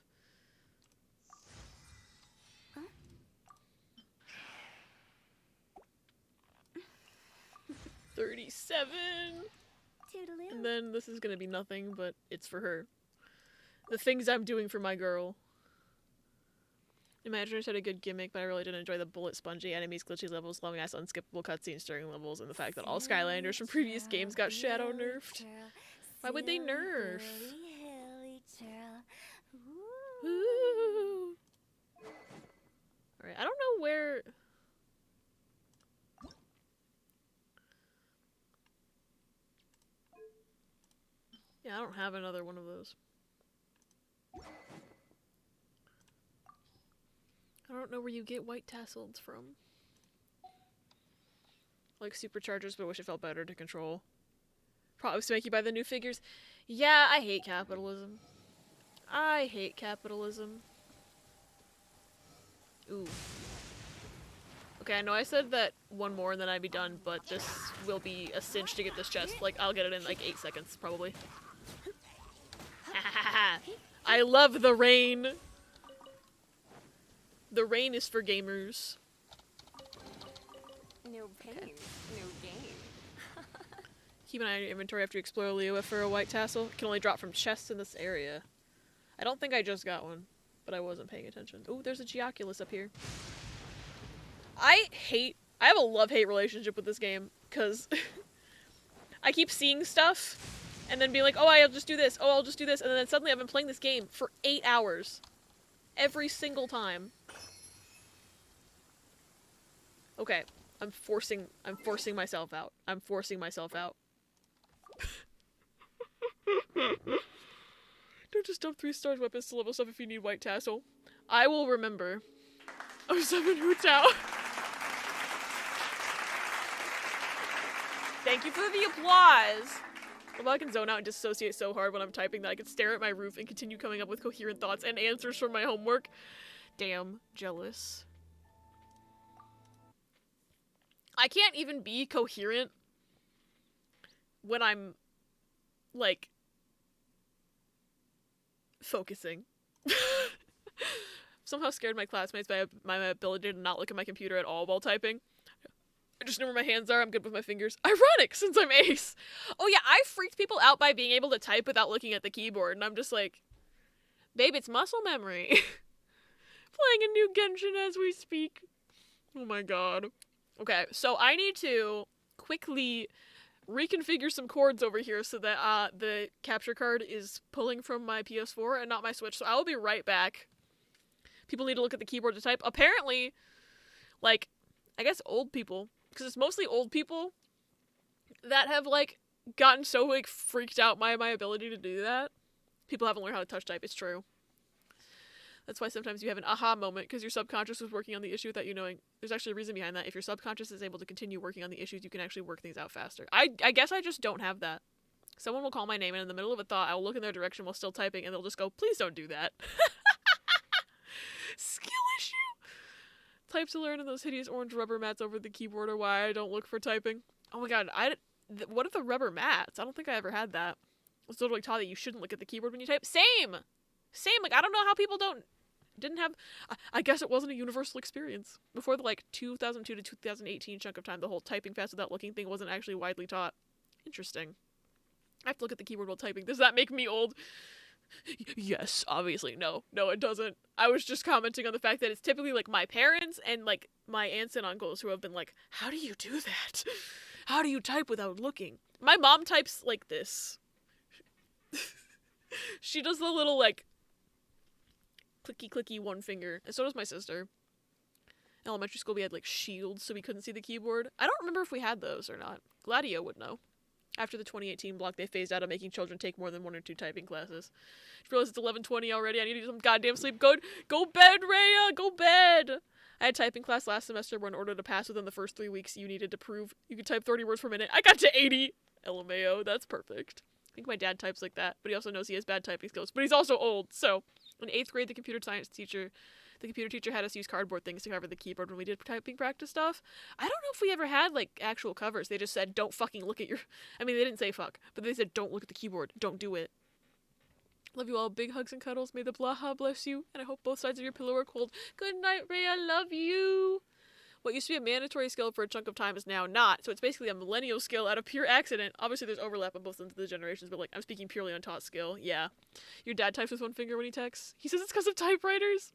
Speaker 1: 37.
Speaker 4: Toodaloo.
Speaker 1: And then this is gonna be nothing, but it's for her. The things I'm doing for my girl. Imaginers had a good gimmick, but I really didn't enjoy the bullet spongy enemies, glitchy levels, long ass unskippable cutscenes during levels, and the fact that all Skylanders from previous games got shadow nerfed. Why would they nerf? Ooh. Alright, I don't know where... Yeah, I don't have another one of those. I don't know where you get white tassels from. Like superchargers, but I wish it felt better to control. Probably swanky by the new figures. Yeah, I hate capitalism. I hate capitalism. Ooh. Okay, I know I said that one more and then I'd be done, but this will be a cinch to get this chest. Like, I'll get it in like 8 seconds, probably. I love the rain. The rain is for gamers.
Speaker 4: No pain, no gain.
Speaker 1: Keep an eye on your inventory after you explore Liyue for a white tassel. It can only drop from chests in this area. I don't think I just got one, but I wasn't paying attention. Ooh, there's a Geoculus up here. I have a love-hate relationship with this game, because I keep seeing stuff, and then being like, oh, I'll just do this, oh, I'll just do this, and then suddenly I've been playing this game for 8 hours. Every single time. Okay, I'm forcing myself out. I'm forcing myself out. Don't just dump 3-star weapons to level stuff if you need white tassel. I will remember. Oh, 7 Hu Tao. Thank you for the applause. Although I can zone out and dissociate so hard when I'm typing that I can stare at my roof and continue coming up with coherent thoughts and answers for my homework. Damn, jealous. I can't even be coherent when I'm, like, focusing. Somehow scared my classmates by my ability to not look at my computer at all while typing. I just know where my hands are, I'm good with my fingers. Ironic, since I'm ace! Oh yeah, I freaked people out by being able to type without looking at the keyboard, and I'm just like, babe, it's muscle memory. Playing a new Genshin as we speak. Oh my god. Okay, so I need to quickly reconfigure some cords over here so that the capture card is pulling from my PS4 and not my Switch, so I will be right back. People need to look at the keyboard to type. Apparently, like, I guess old people, because it's mostly old people that have, like, gotten so, like, freaked out by my ability to do that. People haven't learned how to touch type, it's true. That's why sometimes you have an aha moment, because your subconscious was working on the issue without you knowing. There's actually a reason behind that. If your subconscious is able to continue working on the issues, you can actually work things out faster. I guess I just don't have that. Someone will call my name, and in the middle of a thought, I'll look in their direction while still typing, and they'll just go, please don't do that. Skill issue! Type to learn, and those hideous orange rubber mats over the keyboard are why I don't look for typing. Oh my god, what are the rubber mats? I don't think I ever had that. I was totally taught that you shouldn't look at the keyboard when you type. Same! Same, like, I don't know how people didn't have, I guess it wasn't a universal experience. Before the, like, 2002 to 2018 chunk of time, the whole typing fast without looking thing wasn't actually widely taught. Interesting. I have to look at the keyboard while typing. Does that make me old? Yes, obviously. No, it doesn't. I was just commenting on the fact that it's typically, like, my parents and, like, my aunts and uncles who have been like, how do you do that? How do you type without looking? My mom types like this. She does the little, like, clicky one finger, and so does my sister. In elementary school we had, like, shields so we couldn't see the keyboard. I don't remember if we had those or not. Gladio would know. After the 2018 block, they phased out of making children take more than 1 or 2 typing classes. I just realized it's 11:20 already. I need to do some goddamn sleep. Go bed, Rhea! Go bed! I had typing class last semester where in order to pass within the first 3 weeks, you needed to prove you could type 30 words per minute. I got to 80! LMAO, that's perfect. I think my dad types like that, but he also knows he has bad typing skills. But he's also old, so... In 8th grade, the computer teacher had us use cardboard things to cover the keyboard when we did typing practice stuff. I don't know if we ever had, like, actual covers. They just said, don't fucking look at your... I mean, they didn't say fuck, but they said, don't look at the keyboard. Don't do it. Love you all. Big hugs and cuddles. May the blaha bless you. And I hope both sides of your pillow are cold. Good night, Rhea. Love you. What used to be a mandatory skill for a chunk of time is now not, so it's basically a millennial skill out of pure accident. Obviously, there's overlap on both ends of the generations, but, like, I'm speaking purely untaught skill. Yeah. Your dad types with one finger when he texts? He says it's because of typewriters.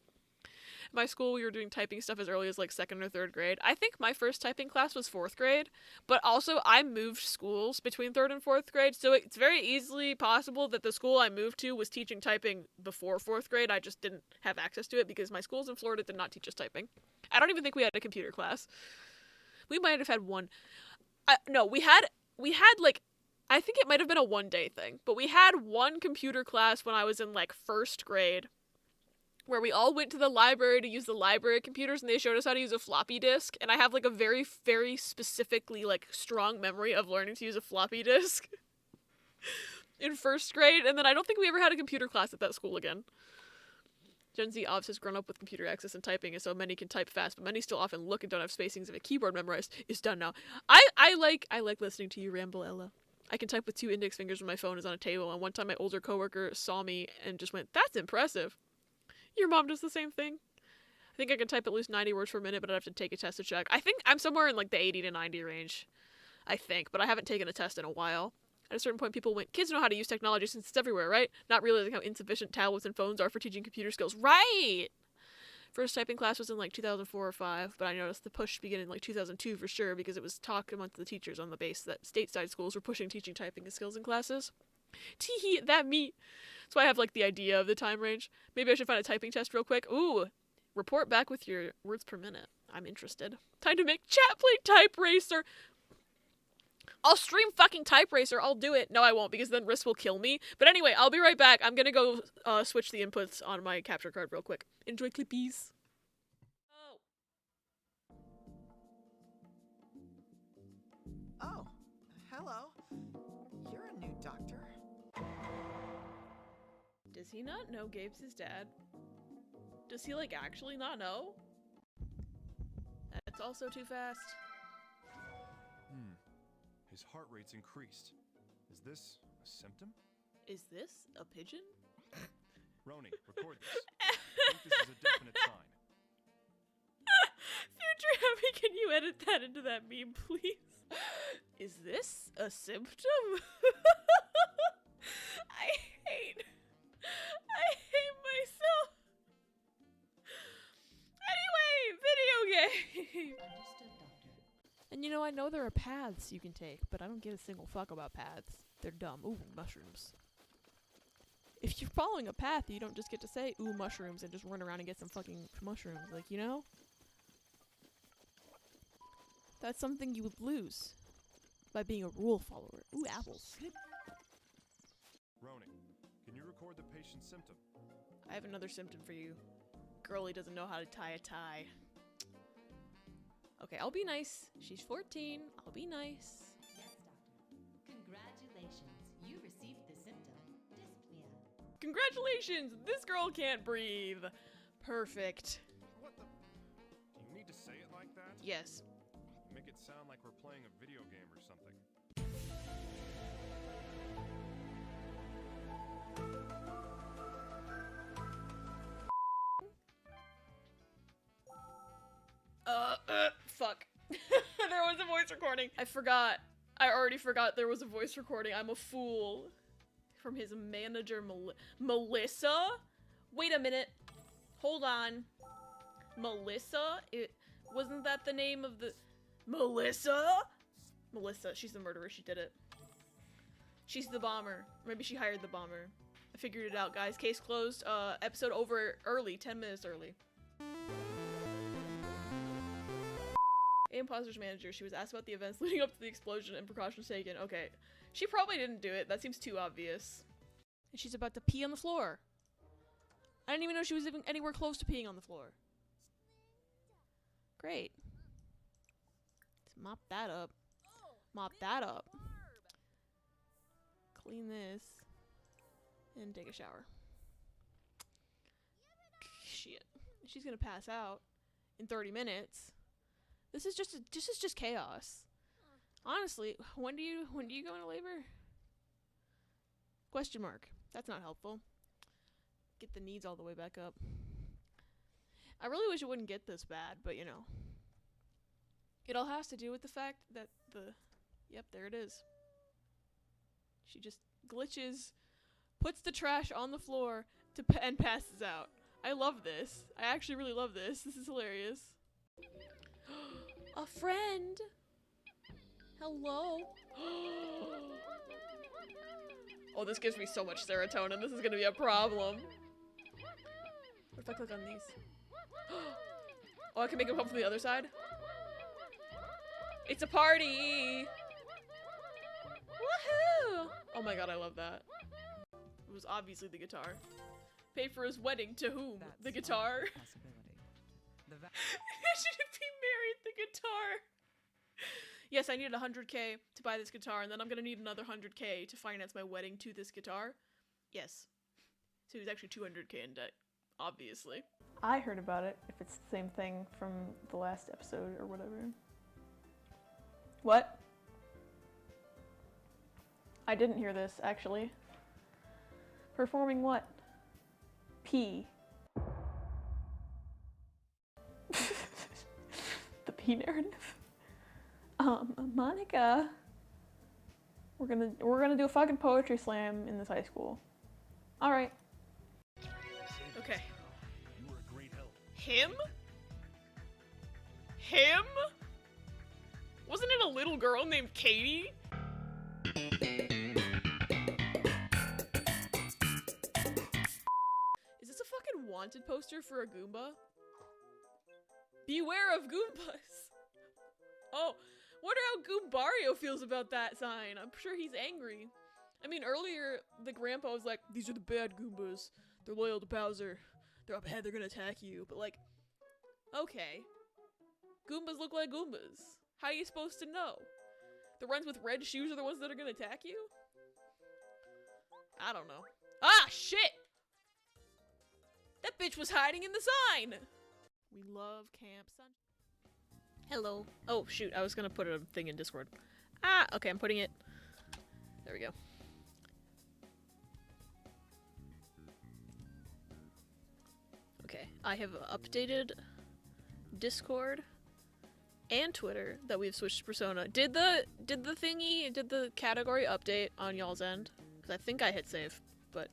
Speaker 1: My school, we were doing typing stuff as early as, like, 2nd or 3rd grade. I think my first typing class was 4th grade, but also I moved schools between 3rd and 4th grade, so it's very easily possible that the school I moved to was teaching typing before 4th grade. I just didn't have access to it because my schools in Florida did not teach us typing. I don't even think we had a computer class. We might have had one. No, we had, like, I think it might have been a one-day thing, but we had one computer class when I was in, like, 1st grade, where we all went to the library to use the library computers, and they showed us how to use a floppy disk, and I have, like, a very, very specifically, like, strong memory of learning to use a floppy disk in 1st grade, and then I don't think we ever had a computer class at that school again. Gen Z obviously has grown up with computer access and typing, and so many can type fast, but many still often look and don't have spacings of a keyboard memorized. It's done now. I like listening to you ramble, Ella. I can type with 2 index fingers when my phone is on a table, and one time my older coworker saw me and just went, "That's impressive." Your mom does the same thing. I think I can type at least 90 words per minute, but I'd have to take a test to check. I think I'm somewhere in, like, the 80 to 90 range. I think, but I haven't taken a test in a while. At a certain point, people went, kids know how to use technology since it's everywhere, right? Not realizing how insufficient tablets and phones are for teaching computer skills. Right! First typing class was in, like, 2004 or 5, but I noticed the push began in, like, 2002 for sure, because it was talk amongst the teachers on the base that stateside schools were pushing teaching typing skills in classes. Teehee, that me. So I have, like, the idea of the time range. Maybe I should find a typing test real quick. Ooh, report back with your words per minute. I'm interested. Time to make chat play Type Racer. I'll stream fucking Type Racer. I'll do it. No, I won't, because then Riss will kill me. But anyway, I'll be right back. I'm gonna go switch the inputs on my capture card real quick. Enjoy clippies.
Speaker 7: Oh, hello. You're a new doctor.
Speaker 1: Does he not know Gabe's his dad? Does he, like, actually not know? That's also too fast.
Speaker 8: His heart rate's increased. Is this a symptom?
Speaker 1: Is this a pigeon?
Speaker 8: Roni, record this. I think this is a definite sign.
Speaker 1: Future Happy, can you edit that into that meme, please? Is this a symptom? I hate myself. Anyway, video game. And you know, I know there are paths you can take, but I don't give a single fuck about paths. They're dumb. Ooh, mushrooms. If you're following a path, you don't just get to say, ooh, mushrooms, and just run around and get some fucking mushrooms. Like, you know? That's something you would lose by being a rule follower. Ooh, apples.
Speaker 8: Roni, can you record the patient's symptom?
Speaker 1: I have another symptom for you. Girlie doesn't know how to tie a tie. Okay, I'll be nice. She's 14. I'll be nice.
Speaker 9: Yes, doctor. Congratulations. You received the symptom, dyspnea.
Speaker 1: Congratulations! This girl can't breathe. Perfect.
Speaker 8: What the? Do you need to say it like that?
Speaker 1: Yes.
Speaker 8: You make it sound like we're playing a video game or something.
Speaker 1: Fuck. There was a voice recording. I already forgot there was a voice recording. I'm a fool. From his manager, Melissa? Wait a minute. Hold on. Melissa? Wasn't that the name of the... Melissa? Melissa, she's the murderer. She did it. She's the bomber. Maybe she hired the bomber. I figured it out, guys. Case closed. Episode over early. 10 minutes early. Imposter's manager. She was asked about the events leading up to the explosion and precautions taken. Okay. She probably didn't do it. That seems too obvious. And she's about to pee on the floor. I didn't even know she was even anywhere close to peeing on the floor. Great. Let's mop that up. Mop that up. Clean this. And take a shower. Shit. She's gonna pass out in 30 minutes. This is just chaos. Honestly, when do you go into labor? Question mark. That's not helpful. Get the needs all the way back up. I really wish it wouldn't get this bad, but you know. It all has to do with the fact that yep, there it is. She just glitches, puts the trash on the floor and passes out. I love this. I actually really love this. This is hilarious. A friend. Hello. Oh, this gives me so much serotonin. This is gonna be a problem. What if I click on these? Oh, I can make them come from the other side? It's a party! Woohoo! Oh my god, I love that. It was obviously the guitar. Pay for his wedding to whom?
Speaker 7: That's
Speaker 1: The guitar?
Speaker 7: a possibility.
Speaker 1: Should it be married the guitar? Yes, I needed 100k to buy this guitar, and then I'm gonna need another 100k to finance my wedding to this guitar. Yes. So he's actually 200k in debt, obviously. I heard about it, if it's the same thing from the last episode or whatever. What? I didn't hear this, actually. Performing what? P. The P narrative? Monica. We're gonna do a fucking poetry slam in this high school. Alright. Okay.
Speaker 8: You were a great help.
Speaker 1: Him? Him? Wasn't it a little girl named Katie? Is this a fucking wanted poster for a Goomba? Beware of Goombas! Oh, wonder how Goombario feels about that sign. I'm sure he's angry. I mean, earlier, the grandpa was like, these are the bad Goombas. They're loyal to Bowser. They're up ahead, they're gonna attack you. But like, okay. Goombas look like Goombas. How are you supposed to know? The ones with red shoes are the ones that are gonna attack you? I don't know. Ah, shit! That bitch was hiding in the sign! We love Camp Sun. Hello. Oh, shoot, I was gonna put a thing in Discord. Ah, okay, I'm putting it. There we go. Okay, I have updated Discord and Twitter that we've switched to Persona. Did the category update on y'all's end? Because I think I hit save, but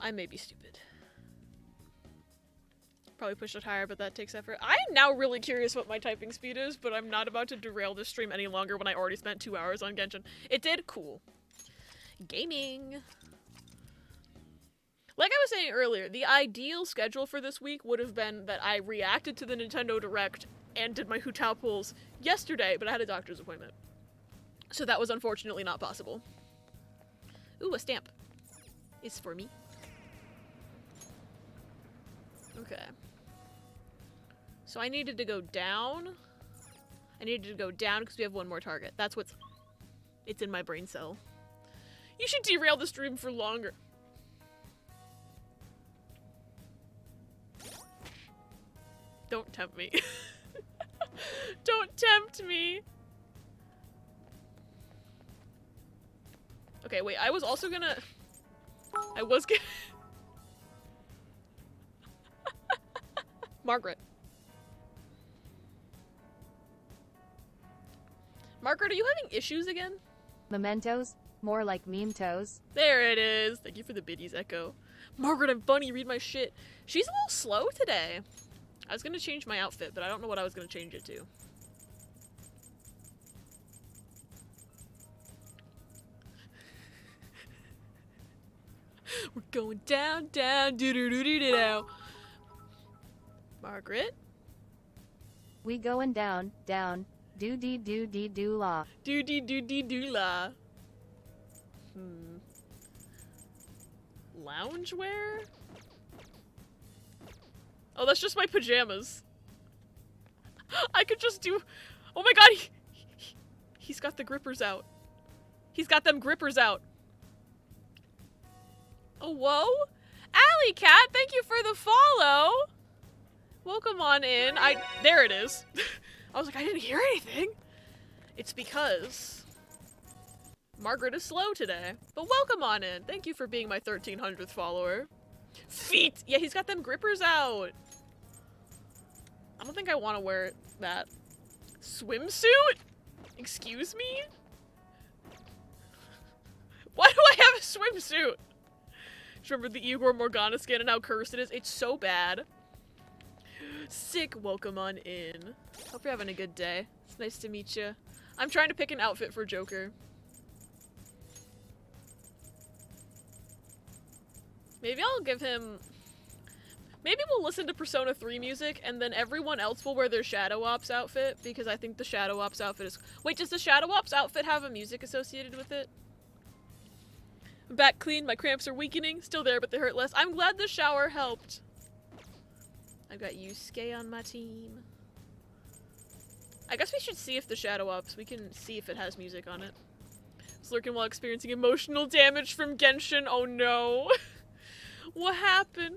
Speaker 1: I may be stupid. Probably pushed it higher, but that takes effort. I'm now really curious what my typing speed is, but I'm not about to derail this stream any longer when I already spent 2 hours on Genshin. It did? Cool. Gaming. Like I was saying earlier, the ideal schedule for this week would have been that I reacted to the Nintendo Direct and did my Hu Tao pulls yesterday, but I had a doctor's appointment. So that was unfortunately not possible. Ooh, a stamp. It's for me. Okay. So I needed to go down. I needed to go down because we have one more target. That's what's... It's in my brain cell. You should derail the stream for longer. Don't tempt me. Don't tempt me. Okay, wait, I was also gonna... Margaret. Margaret, are you having issues again?
Speaker 2: Mementos? More like meme-toes.
Speaker 1: There it is. Thank you for the biddies, Echo. Margaret, I'm funny. Read my shit. She's a little slow today. I was gonna change my outfit, but I don't know what I was gonna change it to. We're going down, down, doo-doo-doo-doo-doo. Margaret?
Speaker 2: We going down, down, do-dee-do-dee-do-la.
Speaker 1: Do-dee-do-dee-do-la. Loungewear? Oh, that's just my pajamas. I could just do... Oh my god, he's got the grippers out. He's got them grippers out. Oh, whoa? Alley Cat, thank you for the follow. Welcome on in. There it is. I was like, I didn't hear anything. It's because Margaret is slow today. But welcome on in. Thank you for being my 1300th follower. Feet! Yeah, he's got them grippers out. I don't think I want to wear that. Swimsuit? Excuse me? Why do I have a swimsuit? Just remember the Igor Morgana skin and how cursed it is. It's so bad. Sick. Welcome on in. Hope you're having a good day. It's nice to meet you. I'm trying to pick an outfit for Joker. Maybe I'll give him... Maybe we'll listen to Persona 3 music, and then everyone else will wear their Shadow Ops outfit, because I think the Shadow Ops outfit is... Wait, does the Shadow Ops outfit have a music associated with it? I'm back clean, my cramps are weakening, still there, but they hurt less. I'm glad the shower helped. I've got Yusuke on my team. I guess we should see if the Shadow Ops, we can see if it has music on it. It's lurking while experiencing emotional damage from Genshin. Oh no. What happened?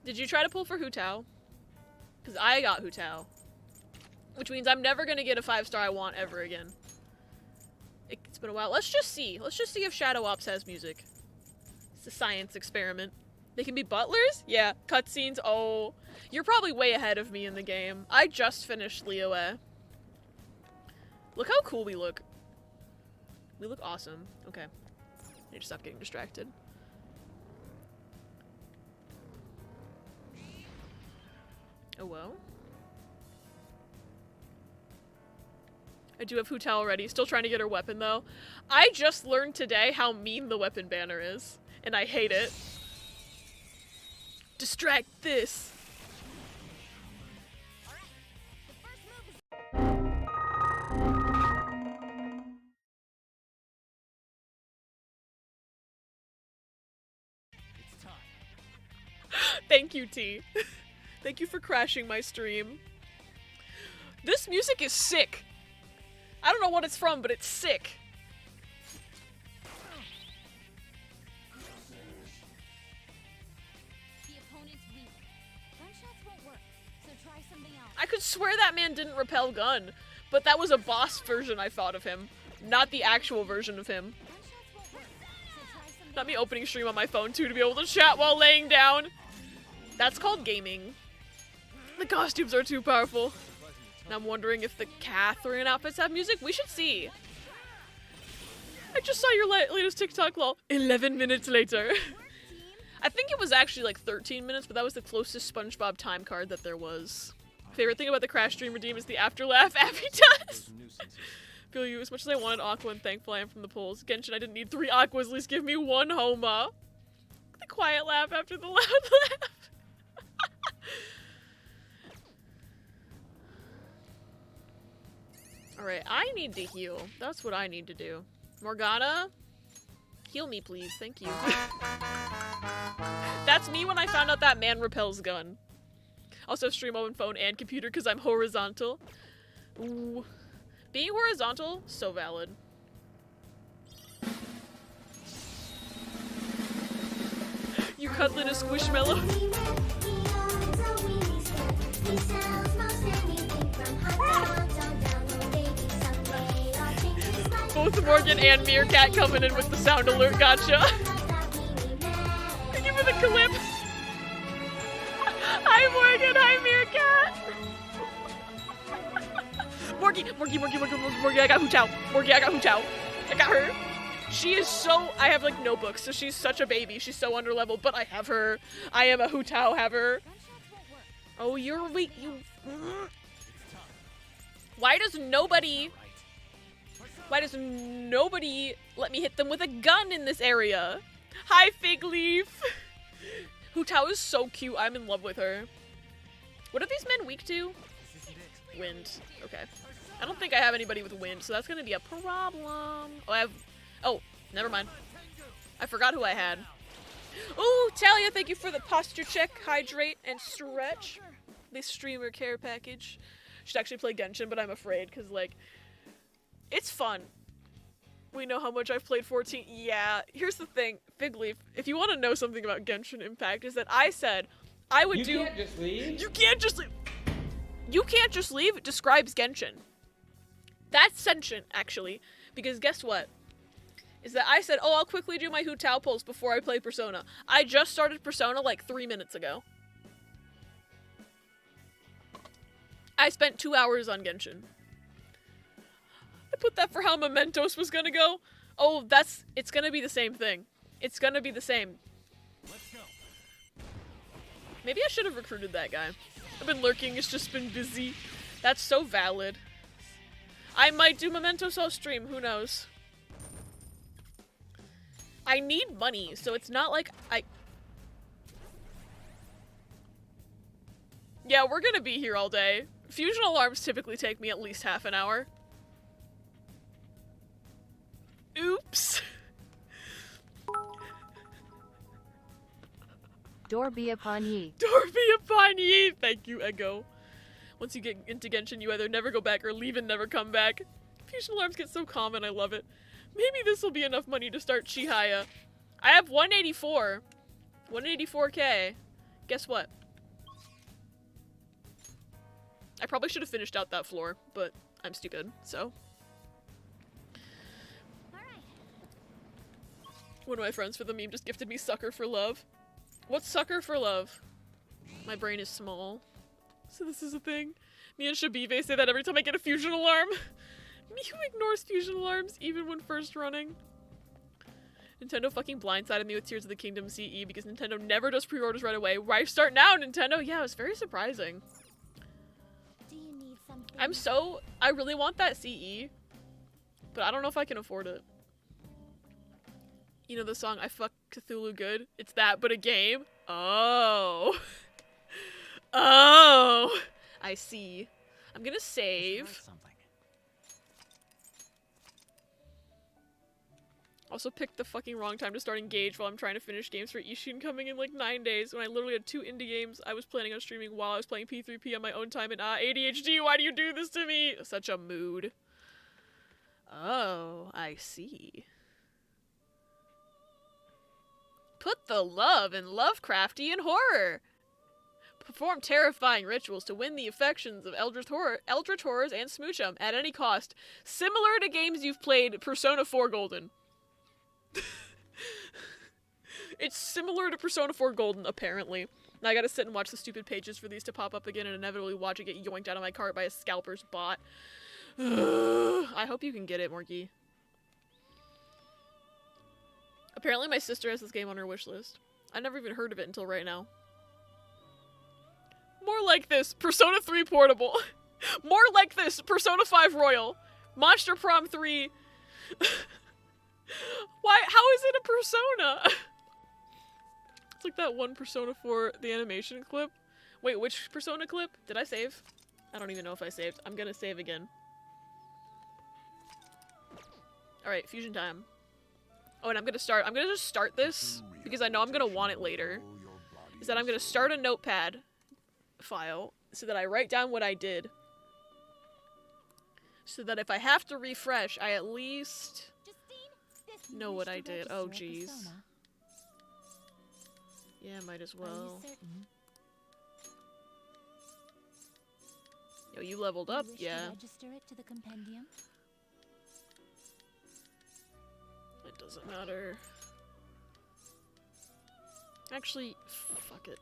Speaker 1: Did you try to pull for Hu Tao? Because I got Hu Tao. Which means I'm never going to get a 5-star I want ever again. It's been a while. Let's just see. Let's just see if Shadow Ops has music. It's a science experiment. They can be butlers? Yeah. Cutscenes? Oh. You're probably way ahead of me in the game. I just finished Liyue. Look how cool we look. We look awesome. Okay. I need to stop getting distracted. Oh well. I do have Hu Tao already. Still trying to get her weapon though. I just learned today how mean the weapon banner is. And I hate it. Distract this.
Speaker 6: It's time.
Speaker 1: Thank you, T. Thank you for crashing my stream. This music is sick. I don't know what it's from, but it's sick.
Speaker 3: The opponent's weak. Gunshots won't work, so try something else.
Speaker 1: I could swear that man didn't repel gun, but that was a boss version I thought of him, not the actual version of him.
Speaker 3: Gunshots won't work, so try something
Speaker 1: Not me opening stream on my phone too to be able to chat while laying down. That's called gaming. The costumes are too powerful. And I'm wondering if the Catherine outfits have music. We should see. I just saw your latest TikTok, lol. 11 minutes later. I think it was actually like 13 minutes, but that was the closest SpongeBob time card that there was. Favorite thing about the Crash Stream Redeem is the afterlaugh Abby does. Feel you as much as I wanted Aqua and thankful I am from the polls. Genshin, I didn't need 3 Aquas, at least give me 1 Homa. The quiet laugh after the loud laugh. Alright, I need to heal. That's what I need to do. Morgana, heal me please, thank you. That's me when I found out that man repels gun. Also stream on phone and computer because I'm horizontal. Ooh. Being horizontal, so valid. You cuddling a squishmallow? Both Morgan and Meerkat coming in with the sound alert, gotcha. Thank you for the clip. Hi Morgan, hi Meerkat. Morgie, I got Hu Tao. Morgie, I got Hu Tao. I got her. She is so, I have like no books, so she's such a baby. She's so underleveled, but I have her. I am a Hu Tao haver. Oh, you're weak, you. Why does nobody let me hit them with a gun in this area? Hi, Fig Leaf. Hu Tao is so cute. I'm in love with her. What are these men weak to? Wind. Okay. I don't think I have anybody with wind, so that's gonna be a problem. Oh, never mind. I forgot who I had. Ooh, Talia, thank you for the posture check, hydrate, and stretch. The streamer care package. Should actually play Genshin, but I'm afraid, because, like, it's fun. We know how much I've played 14. Yeah, here's the thing, Fig Leaf, if you want to know something about Genshin Impact, is that I said I would
Speaker 10: You can't just leave?
Speaker 1: You can't just leave! You can't just leave describes Genshin. That's sentient, actually, because guess what? Is that I said, oh, I'll quickly do my Hu Tao pulls before I play Persona. I just started Persona like 3 minutes ago. I spent 2 hours on Genshin. I put that for how Mementos was gonna go. Oh, it's gonna be the same thing. It's gonna be the same.
Speaker 8: Let's go.
Speaker 1: Maybe I should have recruited that guy. I've been lurking, it's just been busy. That's so valid. I might do Mementos off stream, who knows? I need money, so it's not like Yeah, we're gonna be here all day. Fusion alarms typically take me at least half an hour. Oops.
Speaker 2: Door be upon ye.
Speaker 1: Door be upon ye! Thank you, Ego. Once you get into Genshin, you either never go back or leave and never come back. Fusion alarms get so common, I love it. Maybe this will be enough money to start Chihaya. I have 184. 184k. Guess what? I probably should have finished out that floor, but I'm stupid, so. One of my friends for the meme just gifted me Sucker for Love. What's Sucker for Love? My brain is small. So this is a thing. Me and Shabibe say that every time I get a fusion alarm. Mew ignores fusion alarms even when first running. Nintendo fucking blindsided me with Tears of the Kingdom CE because Nintendo never does pre-orders right away. Why start now, Nintendo? Yeah, it was very surprising.
Speaker 3: Do you need something?
Speaker 1: I really want that CE, but I don't know if I can afford it. You know the song I Fuck Cthulhu Good? It's that, but a game? Oh. Oh. I see. I'm gonna save. Also picked the fucking wrong time to start Engage while I'm trying to finish games for Ishin coming in like 9 days when I literally had 2 indie games I was planning on streaming while I was playing P3P on my own time and ADHD, why do you do this to me? Such a mood. Oh, I see. Put the love in Lovecraftian horror. Perform terrifying rituals to win the affections of Eldritch Horrors and Smoochum at any cost. Similar to games you've played, Persona 4 Golden. It's similar to Persona 4 Golden, apparently. And I gotta sit and watch the stupid pages for these to pop up again and inevitably watch it get yoinked out of my cart by a scalper's bot. I hope you can get it, Morky. Apparently my sister has this game on her wishlist. I never even heard of it until right now. More like this, Persona 3 Portable. More like this, Persona 5 Royal. Monster Prom 3. Why? How is it a Persona? It's like that one Persona 4, the animation clip. Wait, which Persona clip? Did I save? I don't even know if I saved. I'm gonna save again. Alright, fusion time. Oh, and I'm gonna just start this, because I know I'm gonna want it later. Is that I'm gonna start a notepad file, so that I write down what I did. So that if I have to refresh, I at least know what I did. Oh, jeez. Yeah, might as well. Yo, you leveled up? Yeah.
Speaker 3: Register it to the compendium?
Speaker 1: It doesn't matter. Actually, fuck it.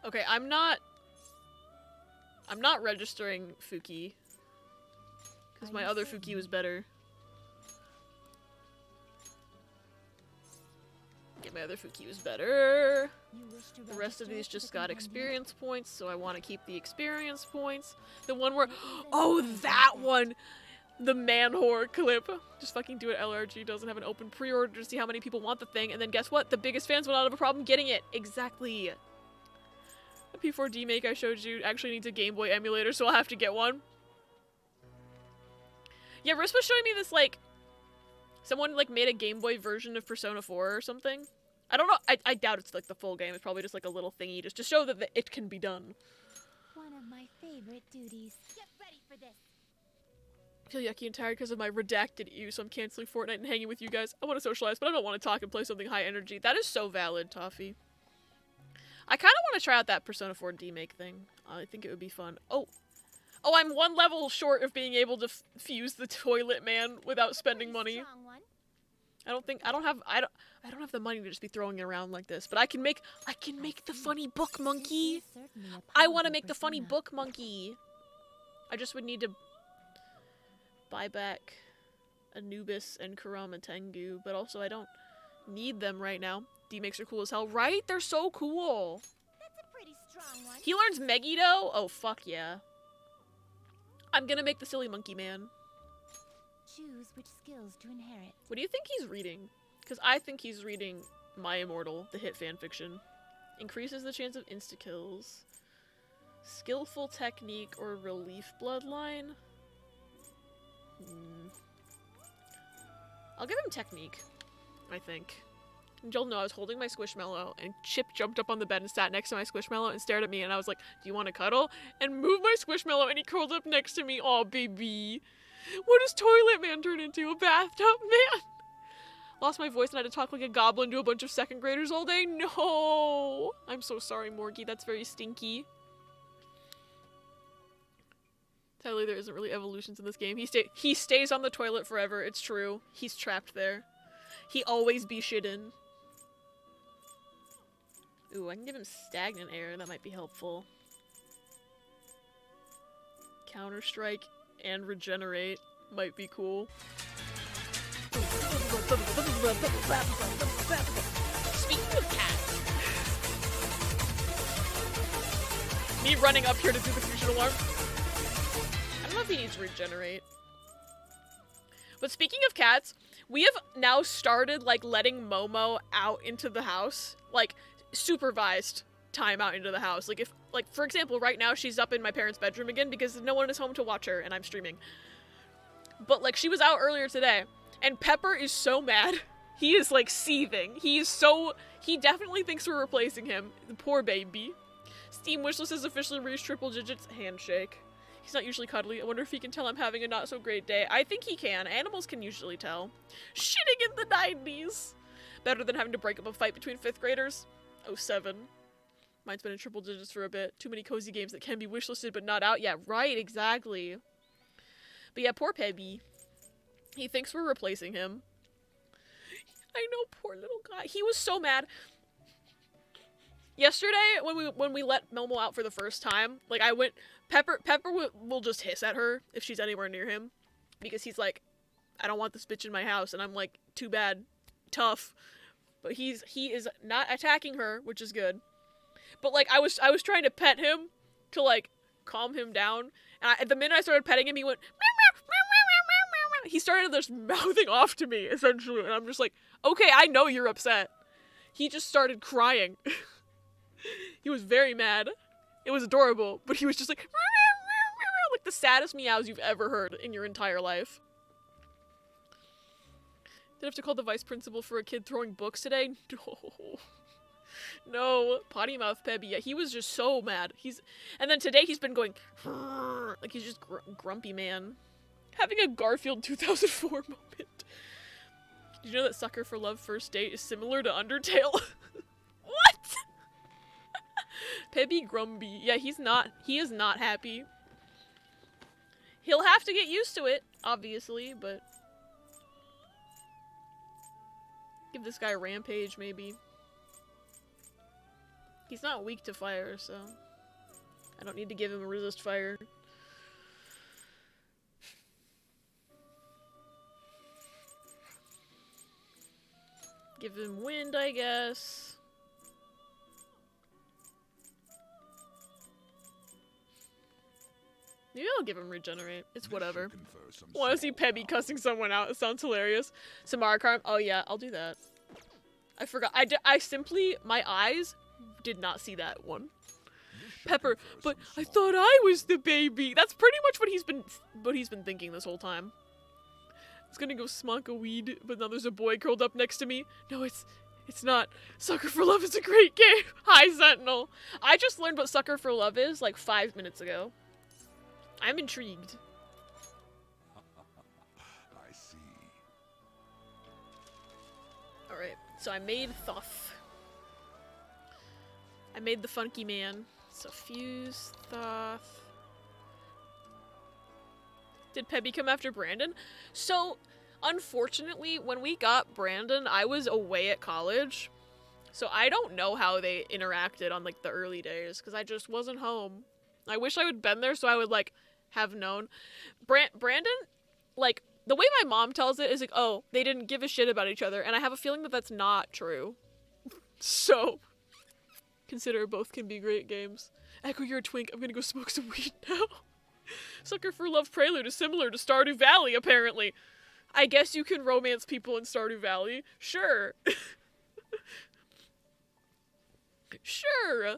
Speaker 1: Okay, I'm not registering Fuki. Because my other Fuki was better. Yeah, my other Fuki was better. The rest of these just got experience points, so I want to keep the experience points. The one where... Oh, that one! The man whore clip. Just fucking do it. LRG doesn't have an open pre-order to see how many people want the thing, and then guess what? The biggest fans will not have a problem getting it. Exactly. The P4D make I showed you actually needs a Game Boy emulator, so I'll have to get one. Yeah, Riss was showing me this, like... Someone, like, made a Game Boy version of Persona 4 or something. I don't know. I doubt it's, like, the full game. It's probably just, like, a little thingy just to show that it can be done.
Speaker 3: One of my favorite duties. Get ready for this.
Speaker 1: I feel yucky and tired because of my redacted ew, so I'm canceling Fortnite and hanging with you guys. I want to socialize, but I don't want to talk and play something high energy. That is so valid, Toffee. I kind of want to try out that Persona 4 demake thing. I think it would be fun. Oh, I'm one level short of being able to fuse the toilet man without spending money. I don't have the money to just be throwing it around like this, but I can make the funny book monkey. I want to make the funny book monkey. I just would need to buy back Anubis and Kurama Tengu, but also I don't need them right now. D-makes are cool as hell, right? They're so cool.
Speaker 3: That's a pretty strong one.
Speaker 1: He learns Megiddo? Oh, fuck yeah. I'm gonna make the silly monkey man.
Speaker 3: Choose which skills to inherit.
Speaker 1: What do you think he's reading? Because I think he's reading My Immortal, the hit fanfiction. Increases the chance of insta-kills. Skillful technique or relief bloodline? I'll give him technique, I think. And you'll know I was holding my Squishmallow, and Chip jumped up on the bed and sat next to my Squishmallow and stared at me, and I was like, do you want to cuddle? And moved my Squishmallow, and he curled up next to me. Aw, baby. What does Toilet Man turn into? A bathtub man? Lost my voice and I had to talk like a goblin to a bunch of second graders all day? No! I'm so sorry, Morgie. That's very stinky. Sadly, there isn't really evolutions in this game. He stays on the toilet forever. It's true. He's trapped there. He always be shittin'. Ooh, I can give him stagnant air. That might be helpful. Counter-strike and regenerate might be cool. Speaking of cats. Me running up here to do the fusion alarm. I don't know if he needs to regenerate. But speaking of cats, we have now started, like, letting Momo out into the house. Like, supervised time out into the house. Like, if, like, for example, right now she's up in my parents' bedroom again because no one is home to watch her and I'm streaming. But, like, she was out earlier today, and Pepper is so mad. He is, like, seething. He definitely thinks we're replacing him. The poor baby. Steam wishlist has officially reached triple digits. Handshake. He's not usually cuddly. I wonder if he can tell I'm having a not so great day. I think he can. Animals can usually tell. Shitting in the 90s. Better than having to break up a fight between 5th graders. 07. Mine's been in triple digits for a bit. Too many cozy games that can be wishlisted but not out yet. Right, exactly. But yeah, poor Pebby. He thinks we're replacing him. I know, poor little guy. He was so mad. Yesterday, when we let Momo out for the first time, like, Pepper will just hiss at her if she's anywhere near him. Because he's like, I don't want this bitch in my house. And I'm like, too bad. Tough. But he is not attacking her, which is good. But, like, I was trying to pet him to, like, calm him down. And the minute I started petting him, he went, meow, meow, meow, meow, meow, meow. He started just mouthing off to me, essentially. And I'm just like, okay, I know you're upset. He just started crying. He was very mad. It was adorable, but he was just like, meow, meow, meow, meow, like the saddest meows you've ever heard in your entire life. Did I have to call the vice principal for a kid throwing books today? No. No. Potty mouth Pebby. Yeah, he was just so mad. And then today he's been going, like he's just grumpy man. Having a Garfield 2004 moment. Did you know that Sucker for Love First Date is similar to Undertale? What? Pebby Grumby. Yeah, he is not happy. He'll have to get used to it, obviously, but give this guy a rampage, maybe. He's not weak to fire, so I don't need to give him a resist fire. Give him wind, I guess. Maybe I'll give him regenerate. It's whatever. Want to see Pebby cussing someone out? It sounds hilarious. Samara Karm. Oh yeah, I'll do that. I forgot. I simply, my eyes did not see that one. Pepper, but I thought I was the baby. That's pretty much what he's been thinking this whole time. I was gonna go smoke a weed, but now there's a boy curled up next to me. No, it's not. Sucker for Love is a great game. Hi, Sentinel. I just learned what Sucker for Love is like 5 minutes ago. I'm intrigued.
Speaker 8: I see.
Speaker 1: Alright, so I made Thoth. I made the funky man. So Fuse, Thoth. Did Pebby come after Brandon? So, Unfortunately, when we got Brandon, I was away at college. So I don't know how they interacted on, like, the early days, because I just wasn't home. I wish I would have been there so I would, like, have known. Brandon, like, the way my mom tells it is, like, oh, they didn't give a shit about each other, and I have a feeling that that's not true. So, consider both can be great games. Echo, you're a twink. I'm gonna go smoke some weed now. Sucker for Love Prelude is similar to Stardew Valley, apparently. I guess you can romance people in Stardew Valley. Sure. Sure.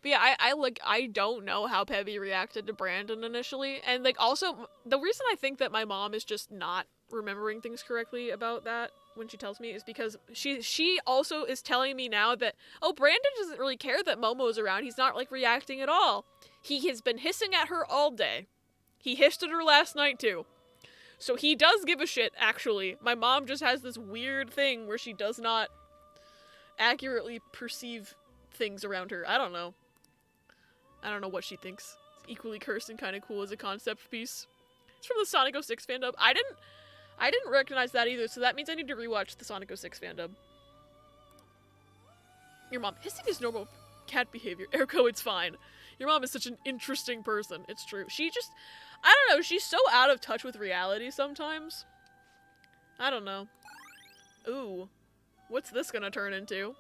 Speaker 1: But yeah, I don't know how Pebby reacted to Brandon initially. And, like, also, the reason I think that my mom is just not remembering things correctly about that when she tells me is because she also is telling me now that, oh, Brandon doesn't really care that Momo's around. He's not, like, reacting at all. He has been hissing at her all day. He hissed at her last night, too. So he does give a shit, actually. My mom just has this weird thing where she does not accurately perceive things around her. I don't know. I don't know what she thinks. It's equally cursed and kind of cool as a concept piece. It's from the Sonic 06 fandom. I didn't recognize that either, so that means I need to rewatch the Sonic 06 fandom. Your mom, hissing is normal cat behavior. Ergo, it's fine. Your mom is such an interesting person. It's true. She just, I don't know, she's so out of touch with reality sometimes. I don't know. Ooh. What's this gonna turn into?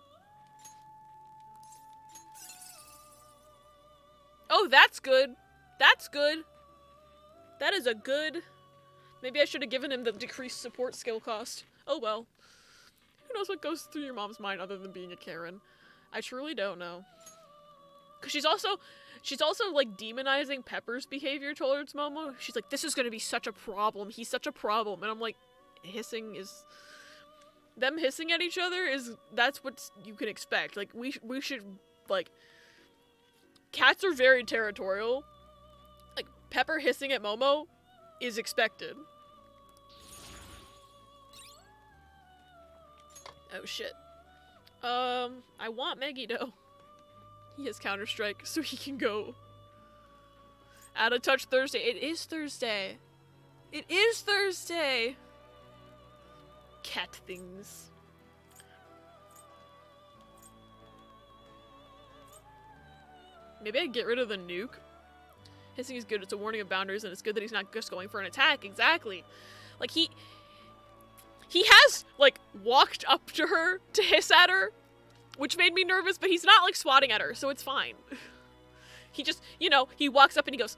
Speaker 1: Oh, that's good. That's good. That is a good... Maybe I should have given him the decreased support skill cost. Oh well. Who knows what goes through your mom's mind other than being a Karen? I truly don't know. Because she's also like demonizing Pepper's behavior towards Momo. She's like, this is gonna be such a problem. He's such a problem. And I'm like, hissing is... Them hissing at each other is... That's what you can expect. Like, we should, like... Cats are very territorial. Like, Pepper hissing at Momo is expected. Oh shit. I want Megiddo. He has Counter-Strike, so he can go. Out of Touch Thursday. It is Thursday. It is Thursday! Cat things. Maybe I'd get rid of the nuke. Hissing is good, it's a warning of boundaries, and it's good that he's not just going for an attack, exactly. Like, he has, like, walked up to her to hiss at her, which made me nervous, but he's not, like, swatting at her, so it's fine. He just, you know, he walks up and he goes...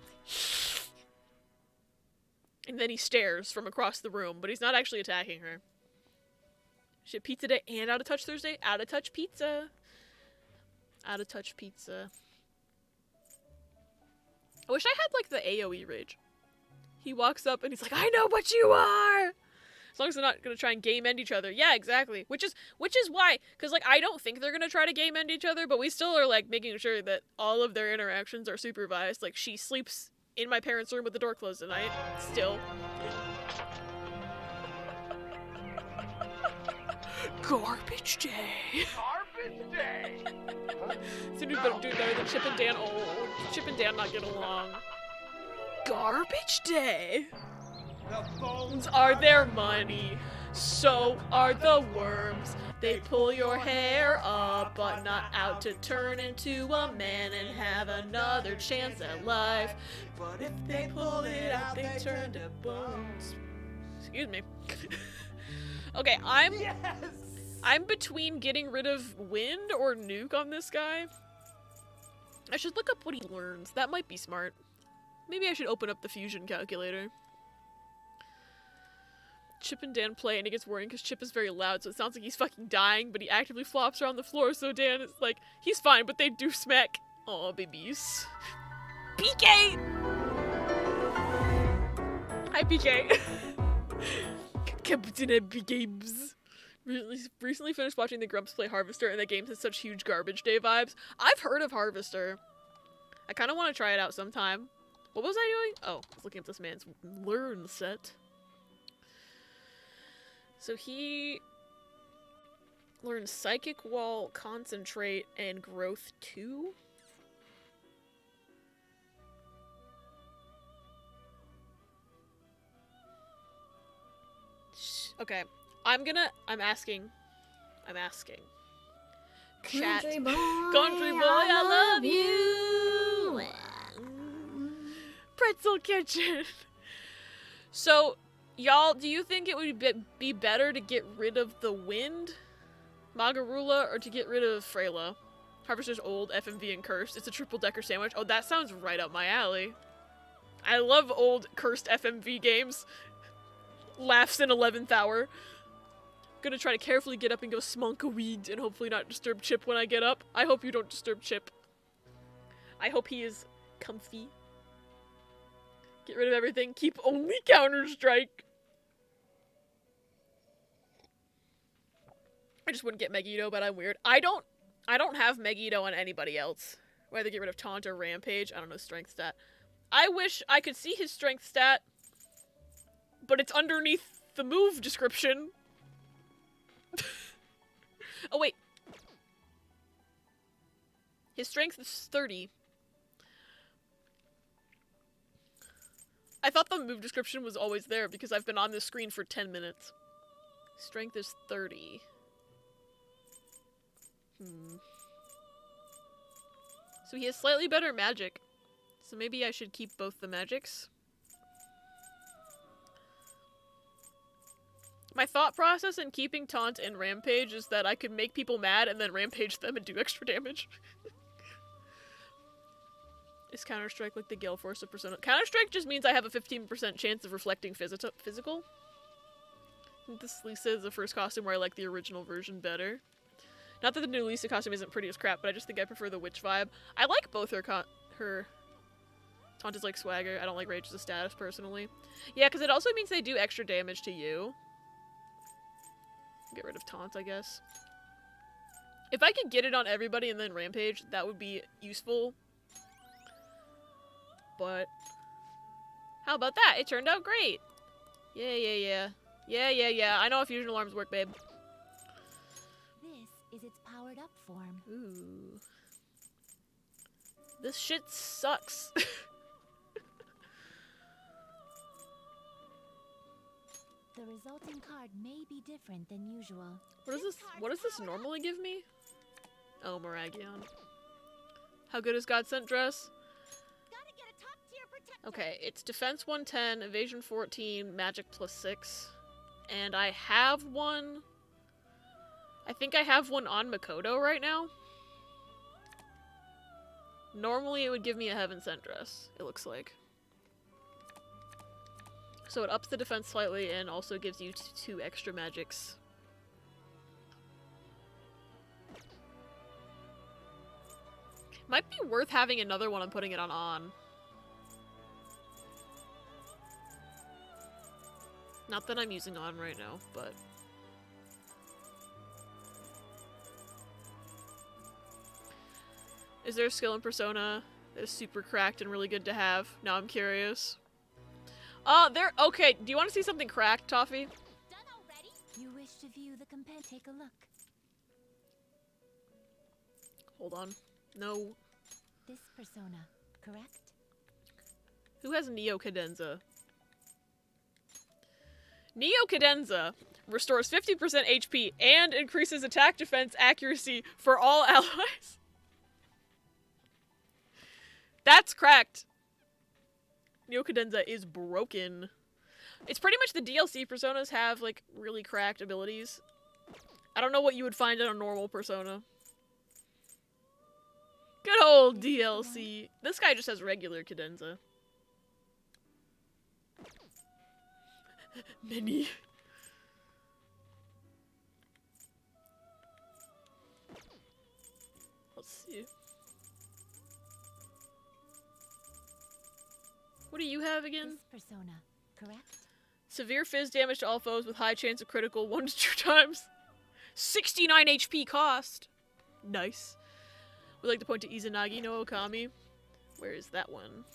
Speaker 1: And then he stares from across the room, but he's not actually attacking her. Shit, pizza day and Out of Touch Thursday? Out of Touch pizza. Out of Touch pizza. I wish I had, like, the AoE rage. He walks up and he's like, I know what you are! As long as they're not gonna try and game end each other. Yeah, exactly. Which is why, because, like, I don't think they're gonna try to game end each other, but we still are, like, making sure that all of their interactions are supervised. Like, she sleeps in my parents' room with the door closed at night. Still. Garbage day.
Speaker 6: Garbage day.
Speaker 1: Seem to do better than Chip and Dan. Oh, Chip and Dan not get along. Garbage day.
Speaker 6: The bones
Speaker 1: Are their money, so are the worms. They pull your hair up, but not out to turn into a man and have another chance at life. But if they pull it out, they turn to bones. Excuse me. Okay, I'm between getting rid of wind or nuke on this guy. I should look up what he learns. That might be smart. Maybe I should open up the fusion calculator. Chip and Dan play and he gets worried because Chip is very loud, so it sounds like he's fucking dying, but he actively flops around the floor, so Dan is like, he's fine, but they do smack. Aw, babies. PK! Hi, PK. Captain Epic Games. Recently finished watching the Grumps play Harvester, and the game has such huge Garbage Day vibes. I've heard of Harvester. I kind of want to try it out sometime. What was I doing? Oh, I was looking at this man's learn set. So he learns Psychic Wall, Concentrate, and Growth 2? Okay. I'm asking. Chat.
Speaker 10: Country boy,
Speaker 1: I love you. Pretzel Kitchen. So, y'all, do you think it would be better to get rid of the Wind, Magarula, or to get rid of Freyla? Harvester's Old, FMV, and Cursed. It's a triple-decker sandwich. Oh, that sounds right up my alley. I love old cursed FMV games. Laughs in 11th hour. Gonna try to carefully get up and go smunk a weed and hopefully not disturb Chip when I get up. I hope you don't disturb Chip. I hope he is comfy. Get rid of everything. Keep only Counter-Strike. I just wouldn't get Megiddo, but I'm weird. I don't have Megiddo on anybody else. Whether get rid of Taunt or Rampage. I don't know strength stat. I wish I could see his strength stat, but it's underneath the move description. Oh, wait. His strength is 30. I thought the move description was always there because I've been on this screen for 10 minutes. Strength is 30. So he has slightly better magic. So maybe I should keep both the magics. My thought process in keeping Taunt and Rampage is that I could make people mad and then Rampage them and do extra damage. Is Counter-Strike like the Gale Force of Persona? Counter-Strike just means I have a 15% chance of reflecting physical. I think this Lisa is the first costume where I like the original version better. Not that the new Lisa costume isn't pretty as crap, but I just think I prefer the witch vibe. I like both her Taunt is like swagger. I don't like Rage as a status, personally. Yeah, because it also means they do extra damage to you. Get rid of Taunt, I guess. If I could get it on everybody and then Rampage, that would be useful. But how about that? It turned out great. Yeah. I know how fusion alarms work, babe.
Speaker 9: This is its powered up form.
Speaker 1: Ooh. This shit sucks.
Speaker 9: The resulting card may be different than usual.
Speaker 1: What does this normally give me? Oh, Moragion. How good is God Sent Dress? Okay, it's defense 110, evasion 14, magic +6. And I have one. I think I have one on Makoto right now. Normally it would give me a Heaven Sent Dress, it looks like. So it ups the defense slightly and also gives you 2 extra magics. Might be worth having another one and putting it on. Not that I'm using on right now, but... Is there a skill in Persona that is super cracked and really good to have? Now I'm curious. Okay, do you want to see something cracked, Toffee?
Speaker 3: Done already?
Speaker 9: You wish to view the compare? Take a look.
Speaker 1: Hold on. No.
Speaker 9: This persona, correct?
Speaker 1: Who has Neo Cadenza? Neo Cadenza restores 50% HP and increases attack, defense, accuracy for all allies. That's cracked. Neo Cadenza is broken. It's pretty much the DLC personas have, like, really cracked abilities. I don't know what you would find in a normal persona. Good old DLC. This guy just has regular Cadenza. Many. Let's see. What do you have again?
Speaker 9: This persona, correct?
Speaker 1: Severe fizz damage to all foes with high chance of critical 1 to 2 times. 69 HP cost. Nice. We'd like to point to Izanagi no Okami. Where is that one?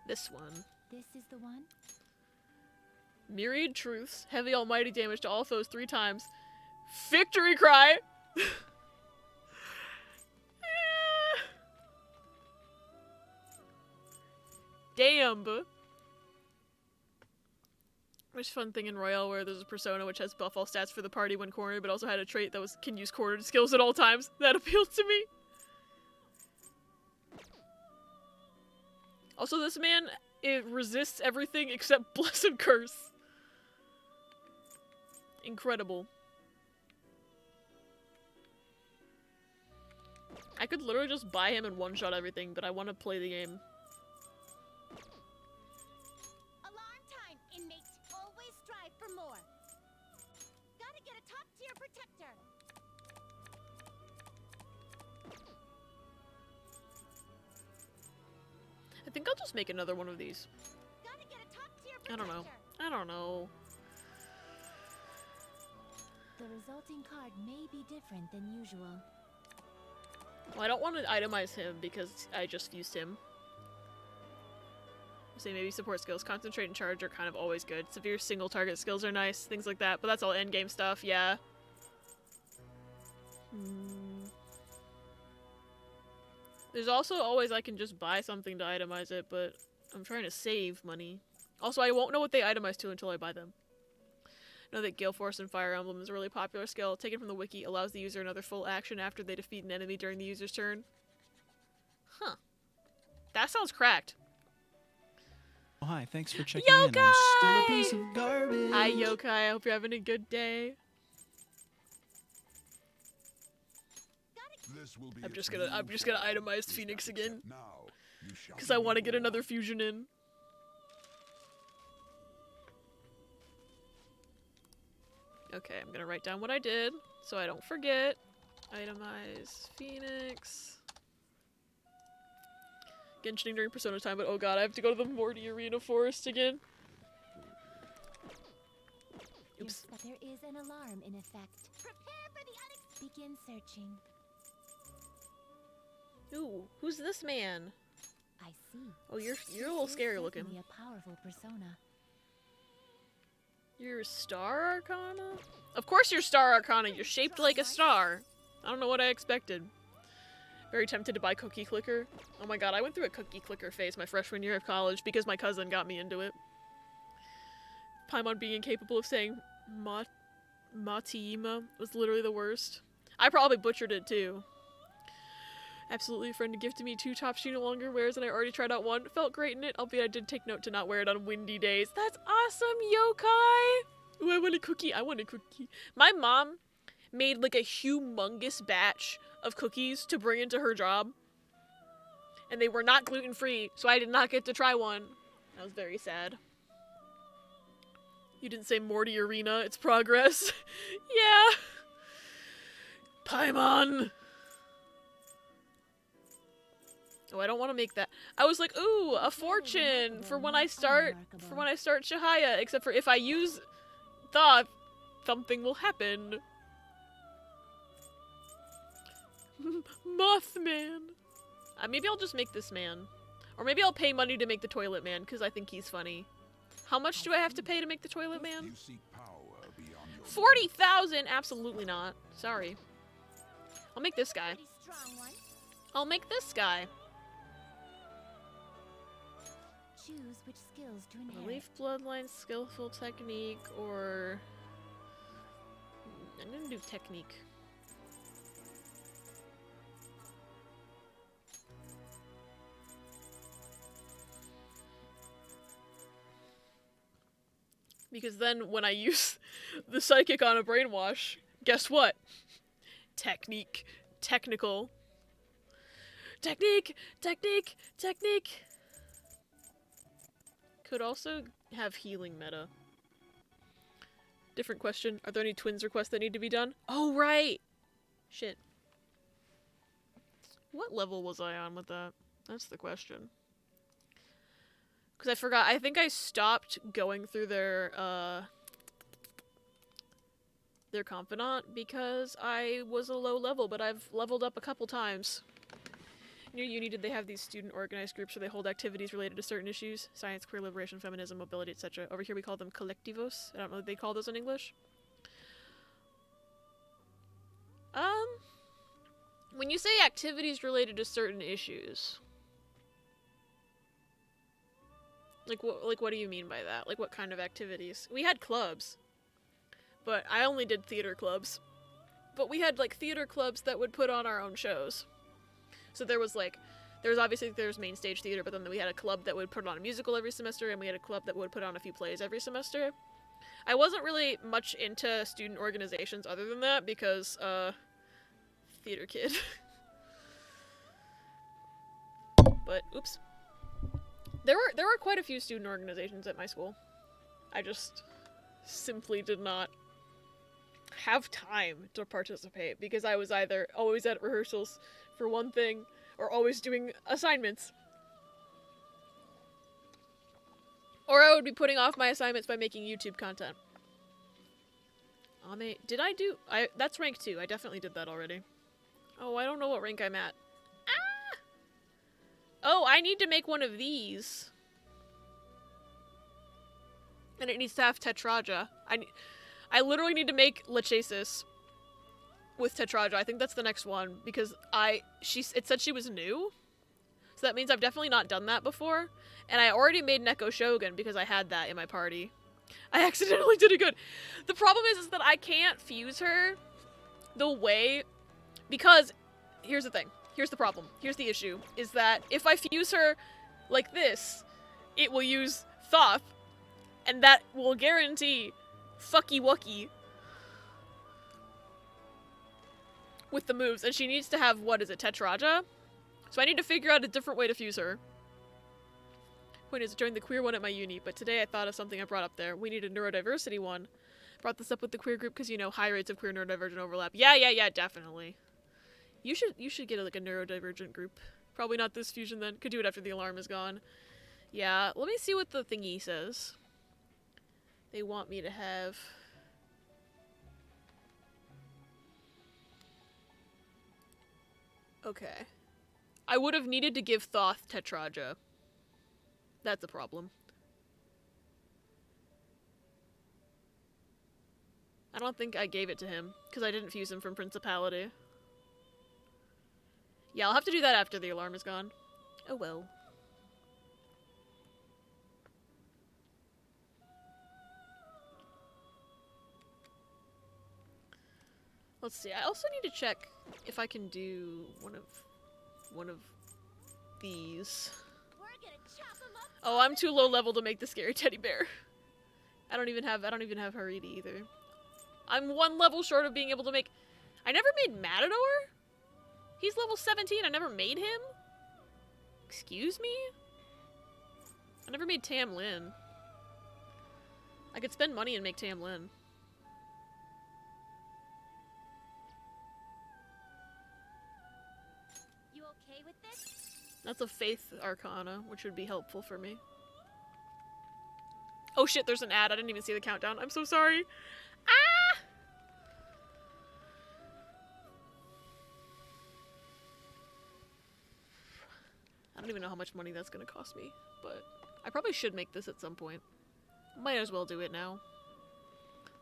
Speaker 1: This one.
Speaker 9: This is the one?
Speaker 1: Myriad Truths. Heavy almighty damage to all foes 3 times. Victory cry! damn. There's a fun thing in Royale where there's a persona which has buff all stats for the party when cornered, but also had a trait that can use cornered skills at all times. That appealed to me. Also, this man, it resists everything except bless and curse. Incredible. I could literally just buy him and one-shot everything, but I want to play the game.
Speaker 3: Alarm time, inmates. Always strive for more. Gotta get a top-tier protector.
Speaker 1: I think I'll just make another one of these.
Speaker 3: Gotta get a top-tier
Speaker 1: I don't know.
Speaker 3: protector.
Speaker 1: I don't know.
Speaker 9: The resulting card may be different than usual.
Speaker 1: Well, I don't want to itemize him because I just used him. Say maybe support skills. Concentrate and charge are kind of always good. Severe single target skills are nice. Things like that. But that's all endgame stuff, yeah. There's also always I can just buy something to itemize it, but I'm trying to save money. Also, I won't know what they itemize to until I buy them. Know that Gale Force in Fire Emblem is a really popular skill. Taken from the wiki, allows the user another full action after they defeat an enemy during the user's turn. Huh. That sounds cracked.
Speaker 10: Oh, hi, thanks for checking in. I'm still a piece of
Speaker 1: Yokai!
Speaker 10: garbage.
Speaker 1: Hi, Yokai. I hope you're having a good day. I'm just gonna itemize Phoenix again. Because I want to get another fusion in. Okay, I'm gonna write down what I did so I don't forget. Itemize Phoenix. Genshin during Persona time, but oh god, I have to go to the Morty Arena Forest again. Oops.
Speaker 9: But there is an alarm in effect.
Speaker 3: Prepare for the
Speaker 9: Begin searching.
Speaker 1: Ooh, who's this man?
Speaker 9: I see.
Speaker 1: Oh, you're a little
Speaker 9: This is
Speaker 1: scary looking.
Speaker 9: certainly a powerful persona.
Speaker 1: You're Star Arcana? Of course you're Star Arcana. You're shaped like a star. I don't know what I expected. Very tempted to buy Cookie Clicker. Oh my god, I went through a Cookie Clicker phase my freshman year of college because my cousin got me into it. Paimon being incapable of saying Matiima was literally the worst. I probably butchered it too. Absolutely, a friend gifted me 2 top sheet no longer wears and I already tried out one. Felt great in it, albeit I did take note to not wear it on windy days. That's awesome, Yokai! Ooh, I want a cookie. I want a cookie. My mom made like a humongous batch of cookies to bring into her job. And they were not gluten-free, so I did not get to try one. That was very sad. You didn't say Morty Arena, it's progress. Yeah! Paimon! Oh, I don't want to make that. I was like, ooh, a fortune for when I start Shahaya, except for if I use Thoth, something will happen. Mothman. Maybe I'll just make this man. Or maybe I'll pay money to make the toilet man, because I think he's funny. How much do I have to pay to make the toilet man? 40,000? Absolutely not. Sorry. I'll make this guy. I'll make this guy.
Speaker 9: Choose which skills to inherit.
Speaker 1: Relief bloodline, skillful technique, or... I'm gonna do technique. Because then when I use the psychic on a brainwash, guess what? Technique. Technical. Technique! Technique! Technique! Could also have healing meta. Different question. Are there any twins requests that need to be done? Oh, right! Shit. What level was I on with that? That's the question. Because I forgot. I think I stopped going through their confidant because I was a low level, but I've leveled up a couple times. Near uni, did they have these student organized groups where they hold activities related to certain issues? Science, queer liberation, feminism, mobility, etc. Over here we call them collectivos. I don't know what they call those in English. When you say activities related to certain issues... What do you mean by that? Like, what kind of activities? We had clubs, but I only did theater clubs. But we had, like, theater clubs that would put on our own shows. So there was obviously main stage theater, but then we had a club that would put on a musical every semester, and we had a club that would put on a few plays every semester. I wasn't really much into student organizations other than that, because, theater kid. But, oops. There were quite a few student organizations at my school. I just simply did not have time to participate because I was either always at rehearsals for one thing or always doing assignments. Or I would be putting off my assignments by making YouTube content. That's rank 2. I definitely did that already. Oh, I don't know what rank I'm at. Oh, I need to make one of these. And it needs to have Tetraja. I literally need to make Lachesis with Tetraja. I think that's the next one because it said she was new. So that means I've definitely not done that before. And I already made Neko Shogun because I had that in my party. I accidentally did it good. The problem is that I can't fuse her the way, because here's the thing. Here's the problem. Here's the issue. Is that if I fuse her like this, it will use Thoth, and that will guarantee fucky wucky with the moves. And she needs to have, what is it, Tetraja? So I need to figure out a different way to fuse her. Point is, join the queer one at my uni, but today I thought of something I brought up there. We need a neurodiversity one. Brought this up with the queer group because, you know, high rates of queer neurodivergent overlap. Yeah, definitely. You should get like a neurodivergent group. Probably not this fusion then. Could do it after the alarm is gone. Yeah, let me see what the thingy says. They want me to have... Okay. I would have needed to give Thoth Tetraja. That's a problem. I don't think I gave it to him, because I didn't fuse him from Principality. Yeah, I'll have to do that after the alarm is gone. Oh well. Let's see, I also need to check if I can do one of these. Oh, I'm too low level to make the scary teddy bear. I don't even have Haridi either. I'm one level short of being able to make... I never made Matador? He's level 17, I never made him? Excuse me? I never made Tam Lin. I could spend money and make Tam Lin.
Speaker 3: You okay with this?
Speaker 1: That's a Faith Arcana, which would be helpful for me. Oh shit, there's an ad. I didn't even see the countdown. I'm so sorry. Ah! I don't even know how much money that's gonna cost me, but I probably should make this at some point. Might as well do it now.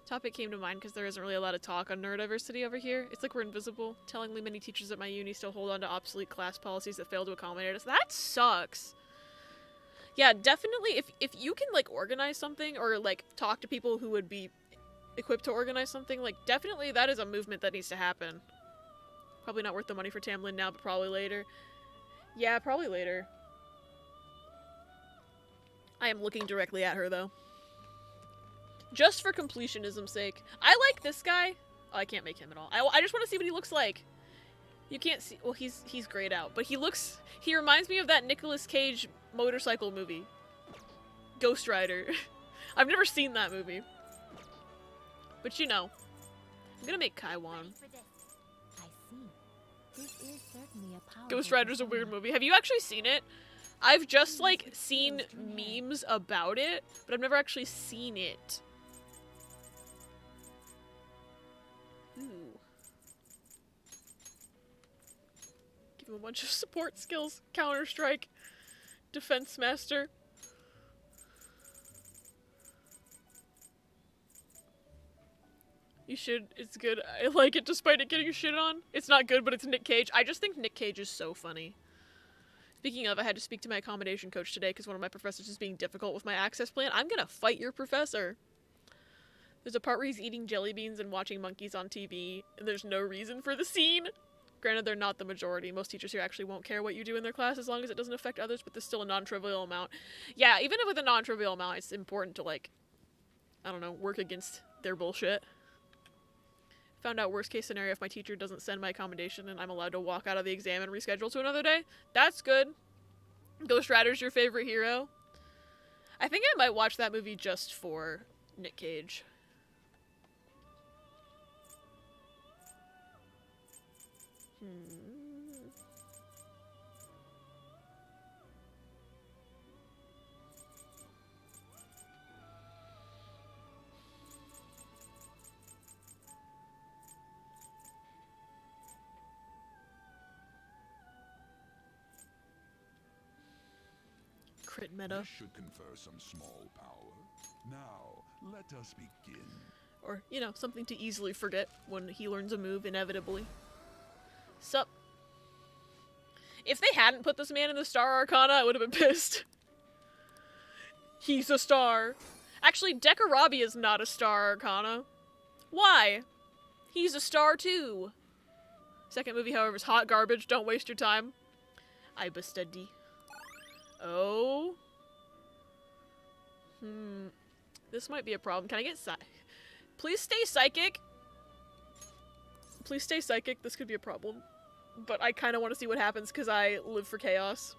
Speaker 1: Topic came to mind because there isn't really a lot of talk on neurodiversity over here. It's like we're invisible. Tellingly, many teachers at my uni still hold on to obsolete class policies that fail to accommodate us. That sucks! Yeah, definitely, if you can, like, organize something, or, like, talk to people who would be equipped to organize something, like, definitely that is a movement that needs to happen. Probably not worth the money for Tamlin now, but probably later. Yeah, probably later. I am looking directly at her, though. Just for completionism's sake. I like this guy. Oh, I can't make him at all. I just want to see what he looks like. You can't see... Well, he's grayed out. But he reminds me of that Nicolas Cage motorcycle movie. Ghost Rider. I've never seen that movie. But you know. I'm gonna make Kaiwan. Ghost Rider's a weird movie. Have you actually seen it? I've just, like, seen memes about it, but I've never actually seen it. Ooh. Give him a bunch of support skills. Counter-Strike. Defense Master. You should. It's good. I like it despite it getting shit on. It's not good, but it's Nick Cage. I just think Nick Cage is so funny. Speaking of, I had to speak to my accommodation coach today because one of my professors is being difficult with my access plan. I'm gonna fight your professor. There's a part where he's eating jelly beans and watching monkeys on TV, and there's no reason for the scene. Granted, they're not the majority. Most teachers here actually won't care what you do in their class as long as it doesn't affect others, but there's still a non-trivial amount. Yeah, even with a non-trivial amount, it's important to, like, I don't know, work against their bullshit. Found out worst case scenario if my teacher doesn't send my accommodation and I'm allowed to walk out of the exam and reschedule to another day. That's good. Ghost Rider's your favorite hero. I think I might watch that movie just for Nick Cage. Crit meta.
Speaker 11: This should confer some small power. Now, let us begin.
Speaker 1: Or, you know, something to easily forget when he learns a move, inevitably. Sup? If they hadn't put this man in the Star Arcana, I would have been pissed. He's a star. Actually, Dekarabi is not a Star Arcana. Why? He's a star too. Second movie, however, is hot garbage. Don't waste your time. I study. Oh. This might be a problem. Can I get Please stay psychic. Please stay psychic. This could be a problem. But I kind of want to see what happens because I live for chaos.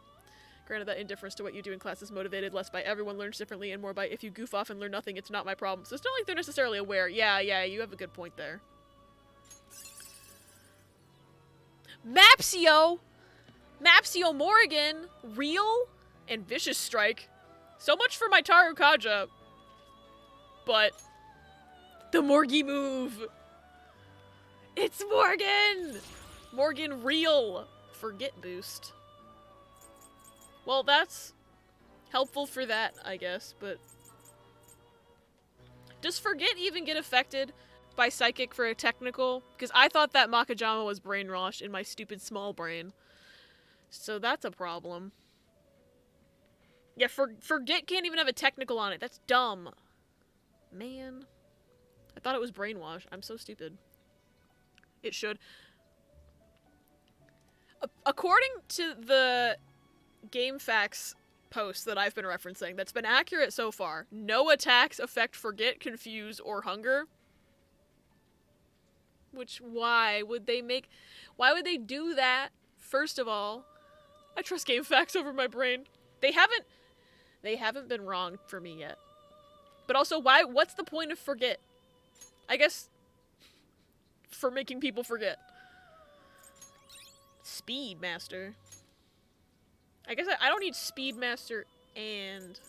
Speaker 1: Granted that indifference to what you do in class is motivated less by everyone learns differently and more by if you goof off and learn nothing, it's not my problem. So it's not like they're necessarily aware. Yeah, you have a good point there. Mapsio! Mapsio Morrigan! Real? And Vicious Strike. So much for my Tarukaja. But the Morgie move! It's Morgan! Morgan Real! Forget boost. Well, that's helpful for that, I guess, but... Does Forget even get affected by Psychic for a technical? Because I thought that Makajama was brainwashed in my stupid small brain. So that's a problem. Yeah, Forget can't even have a technical on it. That's dumb. Man. I thought it was brainwash. I'm so stupid. It should. According to the GameFAQs post that I've been referencing, that's been accurate so far, no attacks affect Forget, Confuse, or Hunger. Which, why would they do that? First of all, I trust GameFAQs over my brain. They haven't been wrong for me yet. But also, what's the point of Forget? I guess, for making people forget. Speedmaster. I guess I don't need Speedmaster and...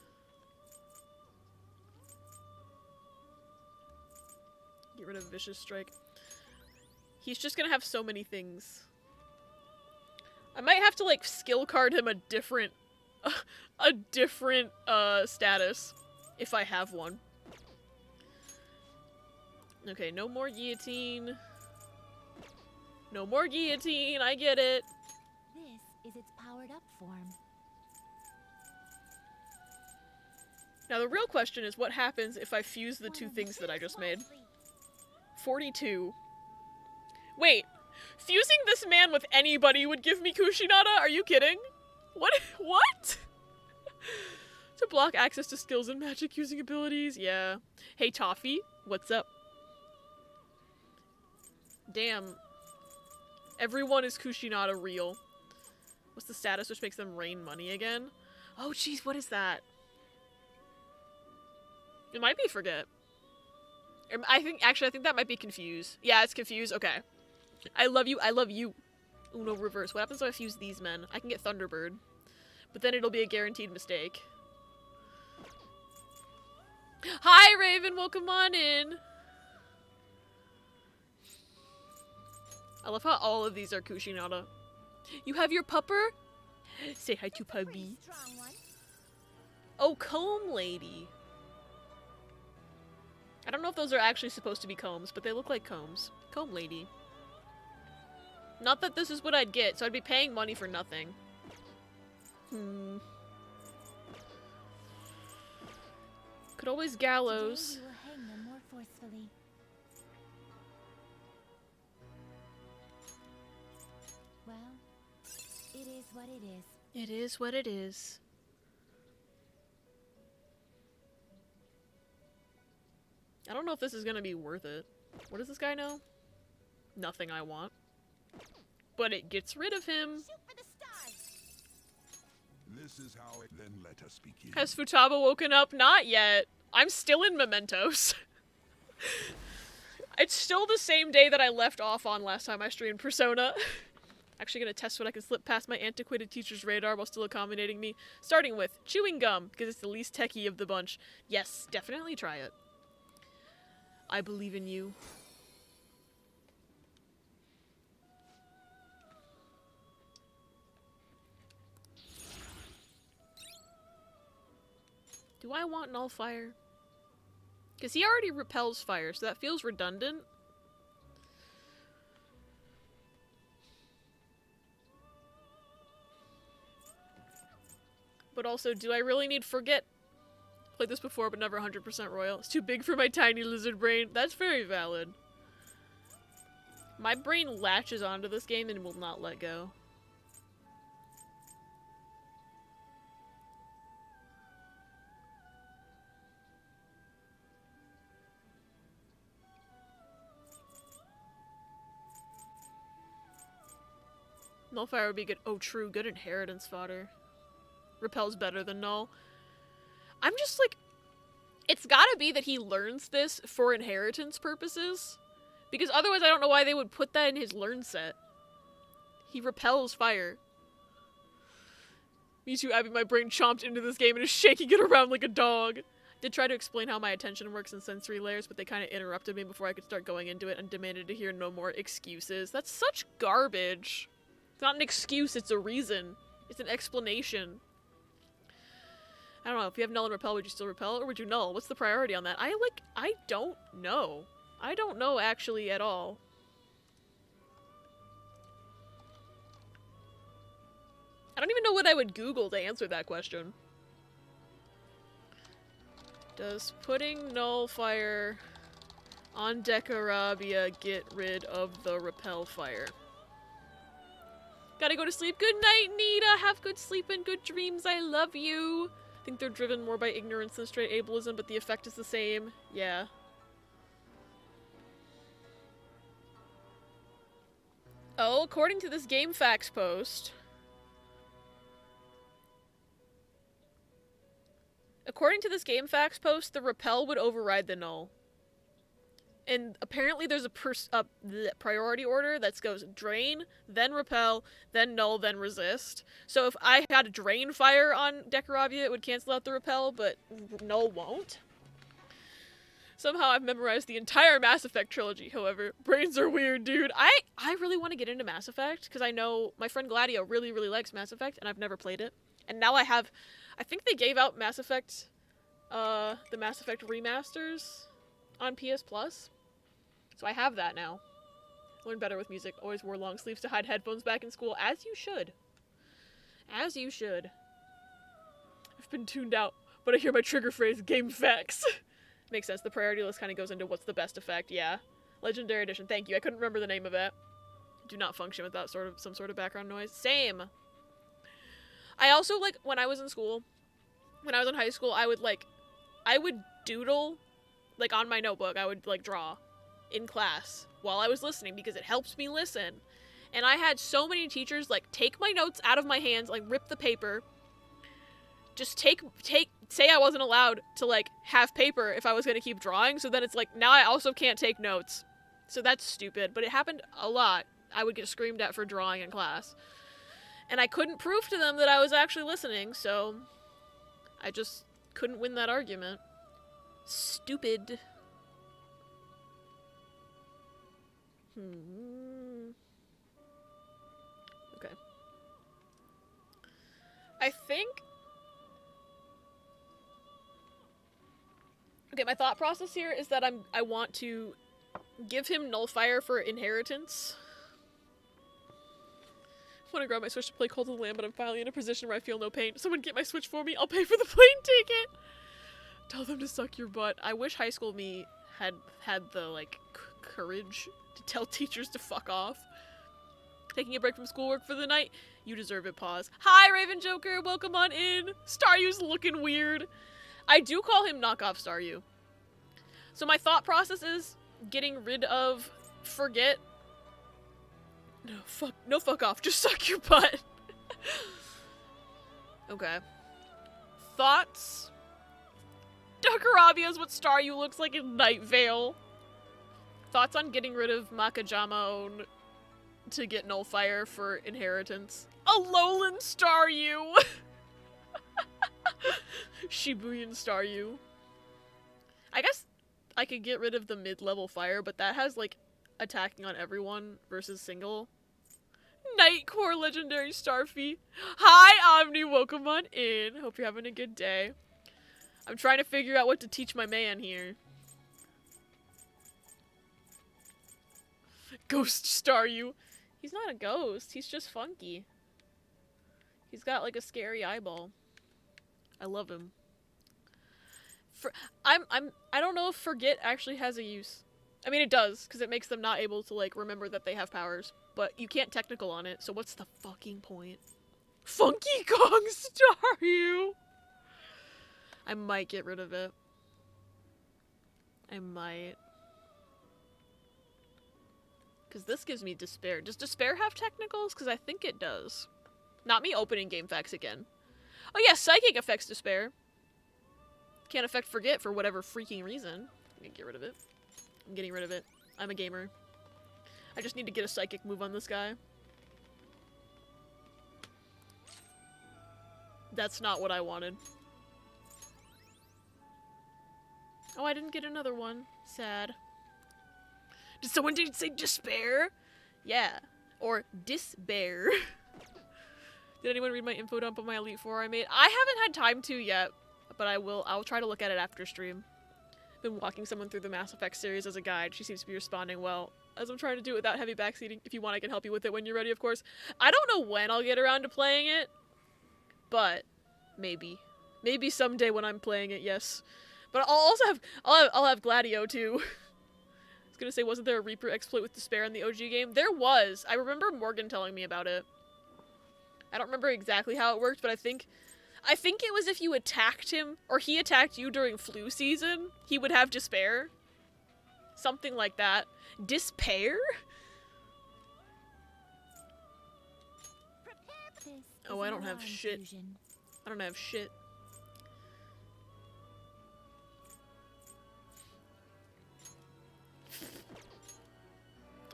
Speaker 1: Get rid of Vicious Strike. He's just gonna have so many things. I might have to, like, skill card him a different status. If I have one. Okay, no more guillotine. No more guillotine, I get it.
Speaker 3: This is its powered up form.
Speaker 1: Now the real question is what happens if I fuse the two things that I just made? 42. Wait, fusing this man with anybody would give me Kushinada? Are you kidding? What? To block access to skills and magic using abilities? Yeah. Hey Toffee, what's up? Damn. Everyone is Kushinada real. What's the status which makes them rain money again? Oh jeez, what is that? It might be Forget. I think that might be Confuse. Yeah, it's Confuse. Okay. I love you. Uno reverse. What happens if I fuse these men? I can get Thunderbird. But then it'll be a guaranteed mistake. Hi, Raven! Welcome on in! I love how all of these are Kushinada. You have your pupper? Say hi to Puppy. Oh, Comb Lady. I don't know if those are actually supposed to be combs, but they look like combs. Comb Lady. Not that this is what I'd get, so I'd be paying money for nothing. Could always gallows.
Speaker 3: Today we will hang them more forcefully. Well, it is what it is.
Speaker 1: It is what it is. I don't know if this is gonna be worth it. What does this guy know? Nothing I want. But it gets rid of him.
Speaker 3: Shoot for the stars.
Speaker 11: This is how it. Then let us begin.
Speaker 1: Has Futaba woken up? Not yet. I'm still in Mementos. It's still the same day that I left off on last time I streamed Persona. Actually gonna test what I can slip past my antiquated teacher's radar while still accommodating me. Starting with chewing gum, because it's the least techie of the bunch. Yes, definitely try it. I believe in you. Do I want Nullfire? Because he already repels fire, so that feels redundant. But also, do I really need Forget? Played this before, but never 100% royal. It's too big for my tiny lizard brain. That's very valid. My brain latches onto this game and will not let go. Nullfire would be good. Oh, true. Good inheritance fodder. Repel's better than Null. I'm just like... It's gotta be that he learns this for inheritance purposes. Because otherwise I don't know why they would put that in his learn set. He repels fire. Me too, Abby. My brain chomped into this game and is shaking it around like a dog. Did try to explain how my attention works in sensory layers, but they kind of interrupted me before I could start going into it and demanded to hear no more excuses. That's such garbage. It's not an excuse, it's a reason. It's an explanation. I don't know, if you have Null and Repel, would you still Repel, or would you Null? What's the priority on that? I don't know. I don't know, actually, at all. I don't even know what I would Google to answer that question. Does putting Nullfire on Decarabia get rid of the Repel fire? Gotta go to sleep. Good night, Nita. Have good sleep and good dreams. I love you. I think they're driven more by ignorance than straight ableism, but the effect is the same. Yeah. Oh, according to this GameFAQs post... According to this GameFAQs post, the Repel would override the Null. And apparently there's a priority order that goes Drain, then Repel, then Null, then Resist. So if I had a Drain Fire on Decarabia, it would cancel out the Repel, but Null won't. Somehow I've memorized the entire Mass Effect trilogy, however. Brains are weird, dude. I really want to get into Mass Effect, because I know my friend Gladio really, really likes Mass Effect, and I've never played it. And now I have... I think they gave out Mass Effect... the Mass Effect remasters on PS Plus. So I have that now. Learn better with music. Always wore long sleeves to hide headphones back in school. As you should. As you should. I've been tuned out, but I hear my trigger phrase, GameFAQs. Makes sense. The priority list kind of goes into what's the best effect. Yeah. Legendary Edition. Thank you. I couldn't remember the name of it. Do not function without some sort of background noise. Same. I also, like, when I was in school, when I was in high school, I would doodle, like, on my notebook. I would, like, draw in class while I was listening because it helps me listen. And I had so many teachers, like, take my notes out of my hands, like, rip the paper, just say I wasn't allowed to, like, have paper if I was going to keep drawing, so then it's like, now I also can't take notes. So that's stupid, but it happened a lot. I would get screamed at for drawing in class. And I couldn't prove to them that I was actually listening, so I just couldn't win that argument. Stupid. Okay. I think... Okay, my thought process here is that I want to give him Nullfire for inheritance. want to grab my Switch to play Cult of the Lamb, but I'm finally in a position where I feel no pain. Someone get my Switch for me. I'll pay for the plane ticket. Tell them to suck your butt. I wish high school me had the, like, courage to tell teachers to fuck off. Taking a break from schoolwork for the night? You deserve it, pause. Hi, Raven Joker. Welcome on in. Staryu's looking weird. I do call him knockoff Staryu. So my thought process is getting rid of forget. No fuck off. Just suck your butt. Okay. Thoughts? Dakarabia is what Staryu looks like in Night Vale. Thoughts on getting rid of Makajama to get Nullfire for inheritance? Alolan Staryu! Shibuyan Staryu. I guess I could get rid of the mid-level fire, but that has, like, attacking on everyone versus single. Nightcore Legendary Starfy. Hi, Omni. Welcome on in. Hope you're having a good day. I'm trying to figure out what to teach my man here. Ghost Staryu. He's not a ghost. He's just funky. He's got, like, a scary eyeball. I love him. I don't know if forget actually has a use. I mean, it does, because it makes them not able to, like, remember that they have powers. But you can't technical on it, so what's the fucking point? Funky Kong Staryu! I might get rid of it. I might. Because this gives me Despair. Does Despair have technicals? Because I think it does. Not me opening game facts again. Oh yeah, Psychic affects Despair. Can't affect Forget for whatever freaking reason. I'm gonna get rid of it. I'm getting rid of it. I'm a gamer. I just need to get a Psychic move on this guy. That's not what I wanted. Oh, I didn't get another one. Sad. Did someone say Despair? Yeah. Or Disbear. Did anyone read my info dump on my Elite Four I made? I haven't had time to yet, but I will. I'll try to look at it after stream. Been walking someone through the Mass Effect series as a guide. She seems to be responding well. As I'm trying to do it without heavy backseating. If you want, I can help you with it when you're ready, of course. I don't know when I'll get around to playing it, but maybe. Maybe someday when I'm playing it, yes. But I'll also have, I'll have Gladio too. I was gonna say, wasn't there a Reaper exploit with Despair in the OG game? There was. I remember Morgan telling me about it. I don't remember exactly how it worked, but I think it was if you attacked him, or he attacked you during flu season, he would have Despair. Something like that. Despair? Oh, I don't have shit. I don't have shit.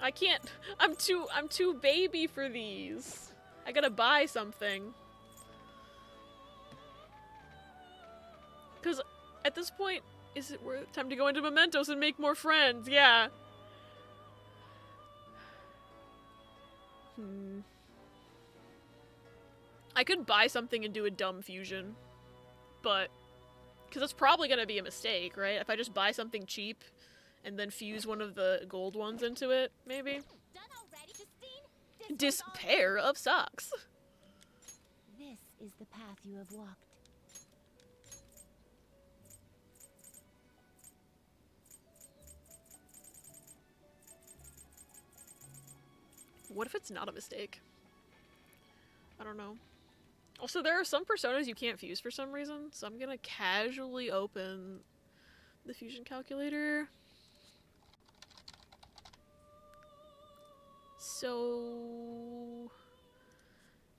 Speaker 1: I can't. I'm too baby for these. I gotta buy something. Cause at this point, is it worth time to go into Mementos and make more friends? Yeah. I could buy something and do a dumb fusion, but because that's probably gonna be a mistake, right? If I just buy something cheap and then fuse one of the gold ones into it, maybe. Despair of socks.
Speaker 3: This is the path you have walked.
Speaker 1: What if it's not a mistake? I don't know. Also, there are some personas you can't fuse for some reason, so I'm gonna casually open the fusion calculator. So,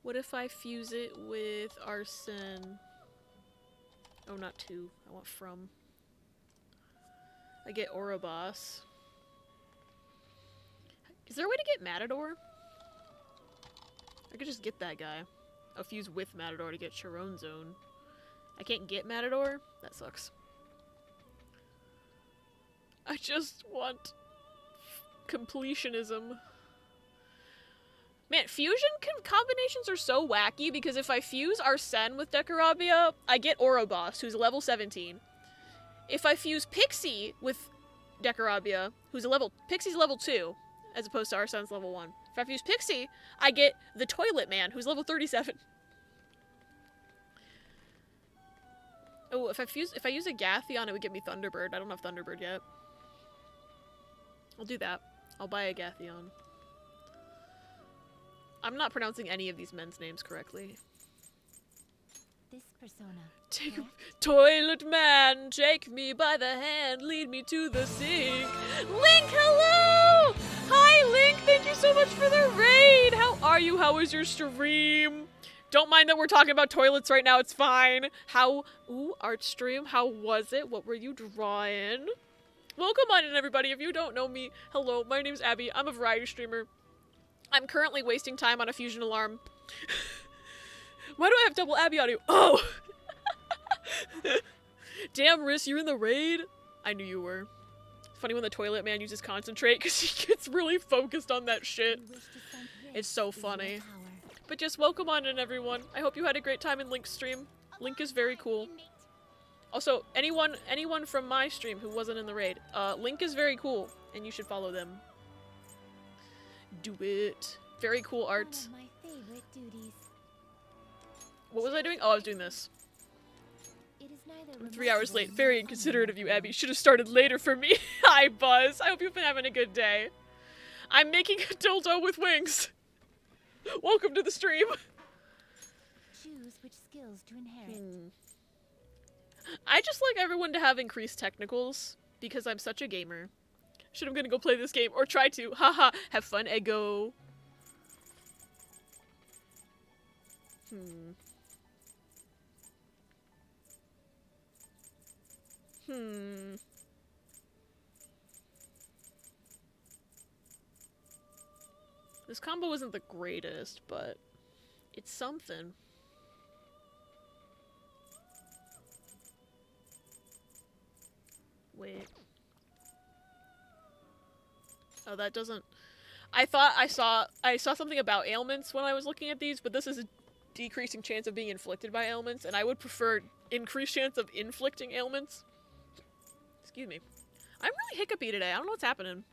Speaker 1: what if I fuse it with Arsene? Oh, not two. I want from. I get Ouroboros. Is there a way to get Matador? I could just get that guy. I'll fuse with Matador to get Chiron Zone. I can't get Matador? That sucks. I just want completionism. Man, fusion combinations are so wacky because if I fuse Arsene with Decarabia, I get Ouroboros, who's level 17. If I fuse Pixie with Decarabia, who's Pixie's level 2, as opposed to Arsene's level 1. If I fuse Pixie, I get the Toilet Man, who's level 37. Oh, if I use a Gathion, it would get me Thunderbird. I don't have Thunderbird yet. I'll do that. I'll buy a Gathion. I'm not pronouncing any of these men's names correctly.
Speaker 3: This persona.
Speaker 1: Take Toilet Man, take me by the hand, lead me to the sink. Link, hello! Hi, Link, thank you so much for the raid. How are you? How was your stream? Don't mind that we're talking about toilets right now, it's fine. Ooh, art stream, how was it? What were you drawing? Welcome on in, everybody. If you don't know me, hello, my name's Abby. I'm a variety streamer. I'm currently wasting time on a fusion alarm. Why do I have double Abby audio? Oh! Damn, Riss, you're in the raid? I knew you were. Funny when the Toilet Man uses concentrate because he gets really focused on that shit. It's so funny. But just welcome on in, everyone. I hope you had a great time in Link's stream. Link is very cool. Also, anyone from my stream who wasn't in the raid, Link is very cool, and you should follow them. Do it. Very cool art.
Speaker 3: My favorite duties.
Speaker 1: What was I doing? Oh, I was doing this. I'm 3 hours late. Very inconsiderate of you, Abby. Should have started later for me. Hi, Buzz. I hope you've been having a good day. I'm making a dildo with wings. Welcome to the stream.
Speaker 3: Choose which skills to inherit.
Speaker 1: I just like everyone to have increased technicals because I'm such a gamer. Shit, I'm gonna go play this game or try to. Haha. Have fun, Ego. This combo isn't the greatest, but it's something. Wait. Oh, that doesn't... I thought I saw something about ailments when I was looking at these, but this is a decreasing chance of being inflicted by ailments, and I would prefer increased chance of inflicting ailments. Excuse me. I'm really hiccupy today. I don't know what's happening.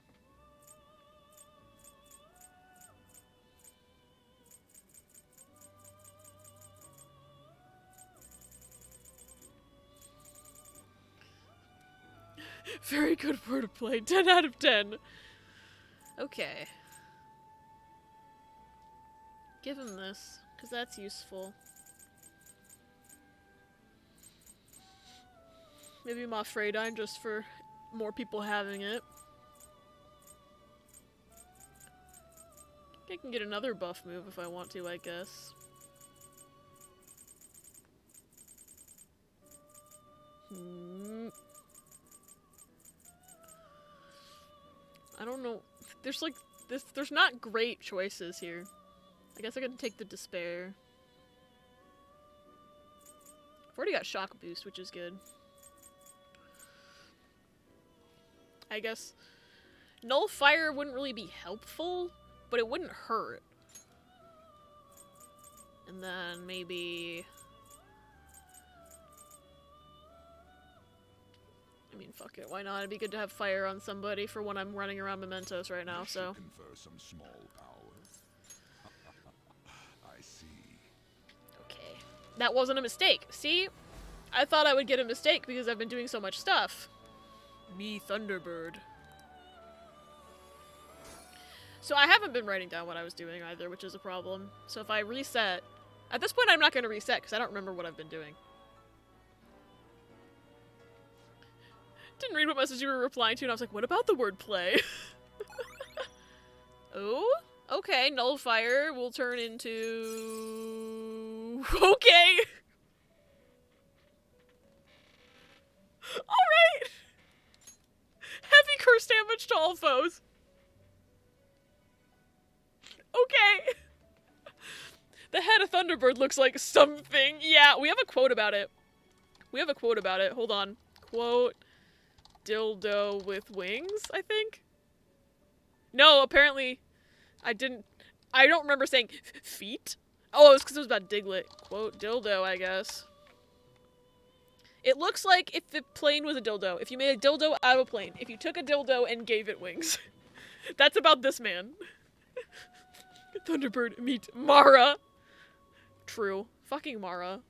Speaker 1: Very good wordplay. 10 out of 10. Okay. Give him this, because that's useful. Maybe Mothradine just for more people having it. I can get another buff move if I want to, I guess. I don't know. There's like there's not great choices here. I guess I can take the Despair. I've already got Shock Boost, which is good. I guess Null Fire wouldn't really be helpful, but it wouldn't hurt. And then maybe... I mean, fuck it, why not? It'd be good to have fire on somebody for when I'm running around Mementos right now, so...
Speaker 11: Confer some small power. I see.
Speaker 1: Okay. That wasn't a mistake. See? I thought I would get a mistake because I've been doing so much stuff. Me, Thunderbird. So I haven't been writing down what I was doing either, which is a problem. So if I reset... At this point, I'm not going to reset because I don't remember what I've been doing. Didn't read what message you were replying to, and I was like, what about the wordplay? Oh? Okay, Nullifier will turn into... Okay! Alright! Heavy curse damage to all foes. Okay! The head of Thunderbird looks like something. Yeah, we have a quote about it. We have a quote about it. Hold on. Quote... Dildo with wings, I think? No, apparently I don't remember saying feet. Oh, it was because it was about Diglett. Quote, dildo, I guess. It looks like if the plane was a dildo. If you made a dildo out of a plane. If you took a dildo and gave it wings. That's about this man. Thunderbird, meet Mara. True. Fucking Mara.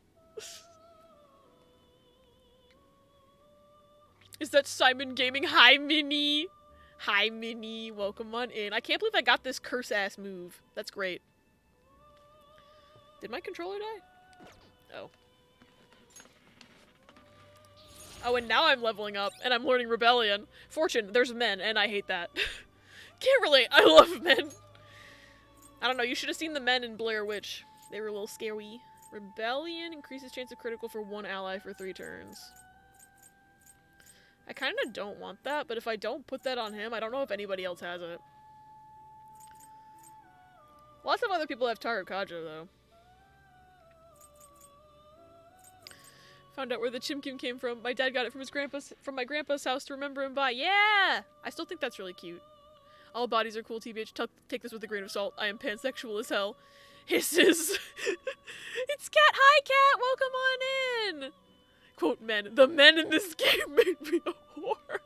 Speaker 1: Is that Simon Gaming? Hi, Minnie. Hi, Minnie. Welcome on in. I can't believe I got this curse-ass move. That's great. Did my controller die? Oh. Oh, and now I'm leveling up, and I'm learning Rebellion. Fortune, there's men, and I hate that. Can't relate. I love men. I don't know, you should have seen the men in Blair Witch. They were a little scary. Rebellion increases chance of critical for 1 ally for 3 turns. I kind of don't want that, but if I don't put that on him, I don't know if anybody else has it. Lots of other people have Taru Kaja, though. Found out where the Chimkim came from. My dad got it from my grandpa's house to remember him by. Yeah! I still think that's really cute. All bodies are cool, TBH. Take this with a grain of salt. I am pansexual as hell. Hisses. It's Cat. Hi, Cat. Welcome on in. Quote, men. The men in this game made me a whore.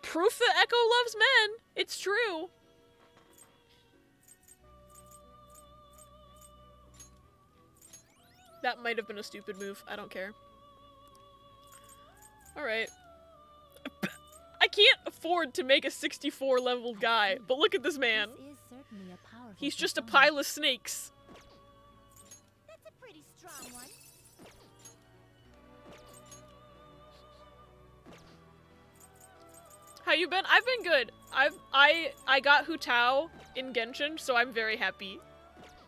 Speaker 1: Proof that Echo loves men. It's true. That might have been a stupid move. I don't care. Alright. I can't afford to make a 64 level guy, but look at this man. He's just a pile of snakes.
Speaker 3: That's a pretty strong one.
Speaker 1: How you been? I've been good. I got Hu Tao in Genshin, so I'm very happy.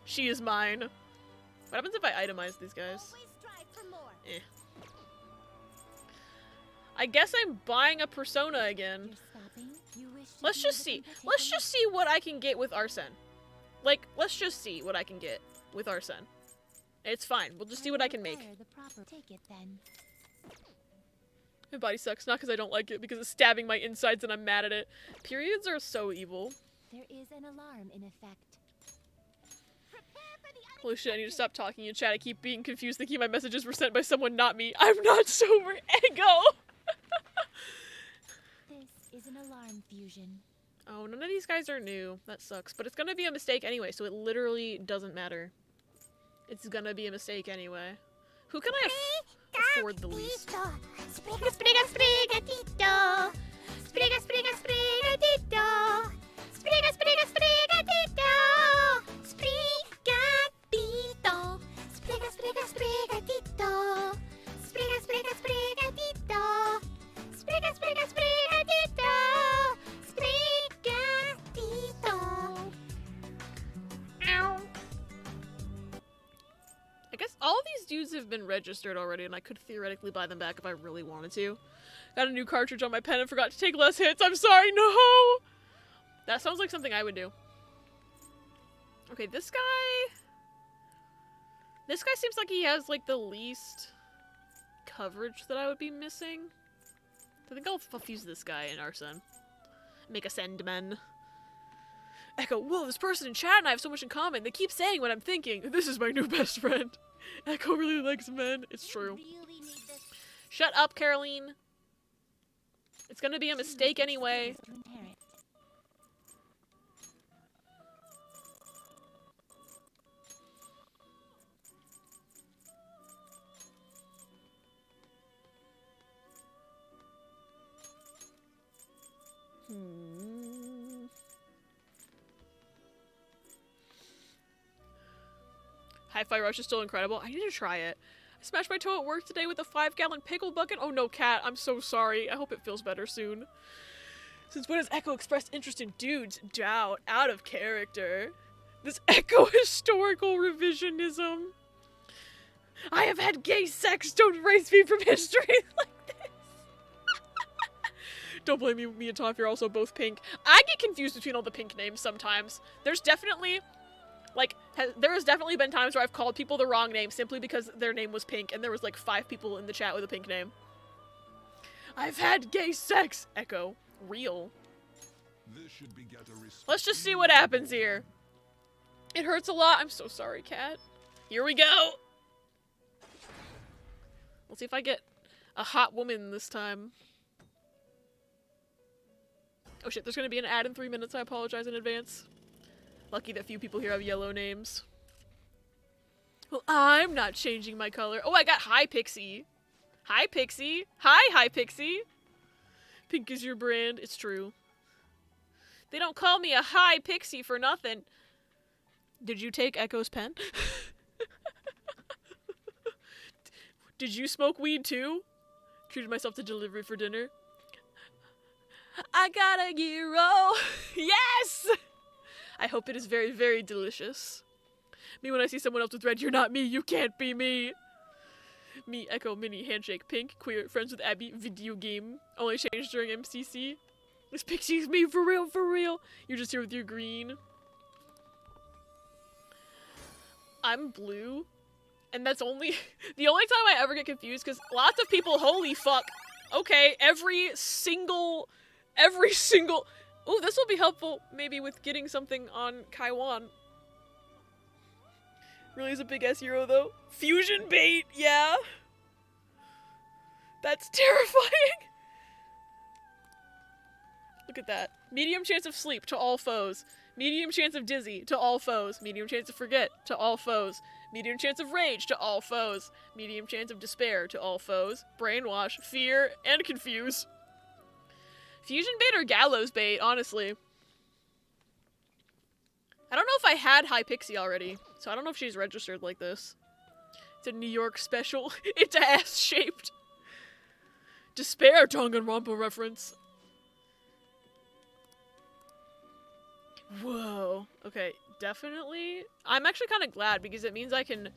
Speaker 1: She is mine. What happens if I itemize these guys? Eh. I guess I'm buying a persona again. Let's just see. Let's just see what I can get with Arsene. Like, let's just see what I can get with Arsene. It's fine. We'll just see what I can make. My body sucks, not because I don't like it, because it's stabbing my insides and I'm mad at it. Periods are so evil.
Speaker 3: There is an alarm in effect.
Speaker 1: Holy shit, I need to stop talking in chat. I keep being confused thinking my messages were sent by someone not me. I'm not sober. Ego!
Speaker 3: This is an alarm fusion.
Speaker 1: Oh, none of these guys are new. That sucks. But it's gonna be a mistake anyway, so it literally doesn't matter. It's gonna be a mistake anyway. Who can I afford the least?
Speaker 3: Spriga, spriga, sprigatito. Spriga, spriga, sprigatito. Spriga, spriga, sprigatito. Sprigatito. Spriga, spriga, sprigatito. Spriga, spriga, sprigatito. Spriga, spriga, sprigatito. Sprigatito. Ow.
Speaker 1: I guess all of these dudes have been registered already, and I could theoretically buy them back if I really wanted to. Got a new cartridge on my pen and forgot to take less hits. I'm sorry, no! That sounds like something I would do. Okay, this guy seems like he has, like, the least coverage that I would be missing. I think I'll fuse this guy in Arsene. Make a sendman. Echo, whoa, this person in chat and I have so much in common. They keep saying what I'm thinking. This is my new best friend. Echo really likes men. It's true. Shut up, Caroline. It's gonna be a mistake anyway. Hi-Fi Rush is still incredible. I need to try it. I smashed my toe at work today with a 5-gallon pickle bucket. Oh no, Cat. I'm so sorry. I hope it feels better soon. Since when has Echo expressed interest in dudes? Doubt. Out of character. This Echo historical revisionism. I have had gay sex. Don't erase me from history like this. Don't blame me, me and Toph, you're also both pink. I get confused between all the pink names sometimes. There's definitely, like, there has definitely been times where I've called people the wrong name simply because their name was pink, and there was like 5 people in the chat with a pink name. I've had gay sex. Echo. Real. Let's just see what happens here. It hurts a lot. I'm so sorry, Cat. Here we go. Let's see if I get a hot woman this time. Oh shit, there's gonna be an ad in 3 minutes. I apologize in advance. Lucky that few people here have yellow names. Well, I'm not changing my color. Oh, I got Hi Pixie. Hi Pixie. Hi Pixie. Pink is your brand. It's true. They don't call me a Hi Pixie for nothing. Did you take Echo's pen? Did you smoke weed too? Treated myself to delivery for dinner. I got a gyro. Yes! I hope it is very, very delicious. Me when I see someone else with red, you're not me, you can't be me. Me, Echo, Mini, Handshake, Pink, Queer, Friends with Abby, Video Game. Only changed during MCC. This Pixie's me, for real, for real. You're just here with your green. I'm blue. And that's only the only time I ever get confused, because lots of people, holy fuck. Okay, every single, ooh, this will be helpful maybe with getting something on Kaiwan. Really is a big ass hero though. Fusion bait, yeah. That's terrifying. Look at that. Medium chance of sleep to all foes. Medium chance of dizzy to all foes. Medium chance of forget to all foes. Medium chance of rage to all foes. Medium chance of despair to all foes. Brainwash, fear, and confuse. Fusion bait or gallows bait, honestly. I don't know if I had Hi Pixie already, so I don't know if she's registered like this. It's a New York special. It's ass-shaped. Despair, Danganronpa reference. Whoa. Okay, definitely. I'm actually kind of glad because it means I can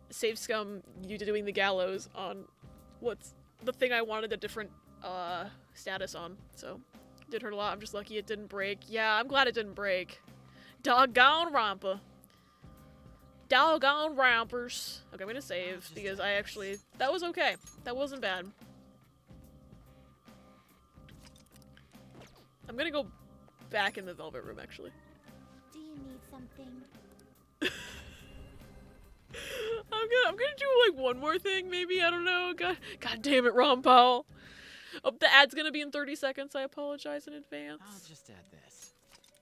Speaker 1: save scum you doing the gallows on what's the thing I wanted a different status on. So, did hurt a lot. I'm just lucky it didn't break. Yeah, I'm glad it didn't break. Doggone Rompa. Doggone Rompers. Okay, I'm gonna save because I actually... That was okay. That wasn't bad. I'm gonna go back in the Velvet Room, actually.
Speaker 3: Do you need something?
Speaker 1: I'm gonna do like one more thing, maybe. I don't know. God damn it, Ron Paul. Oh, the ad's gonna be in 30 seconds. I apologize in advance.
Speaker 12: I'll just add this.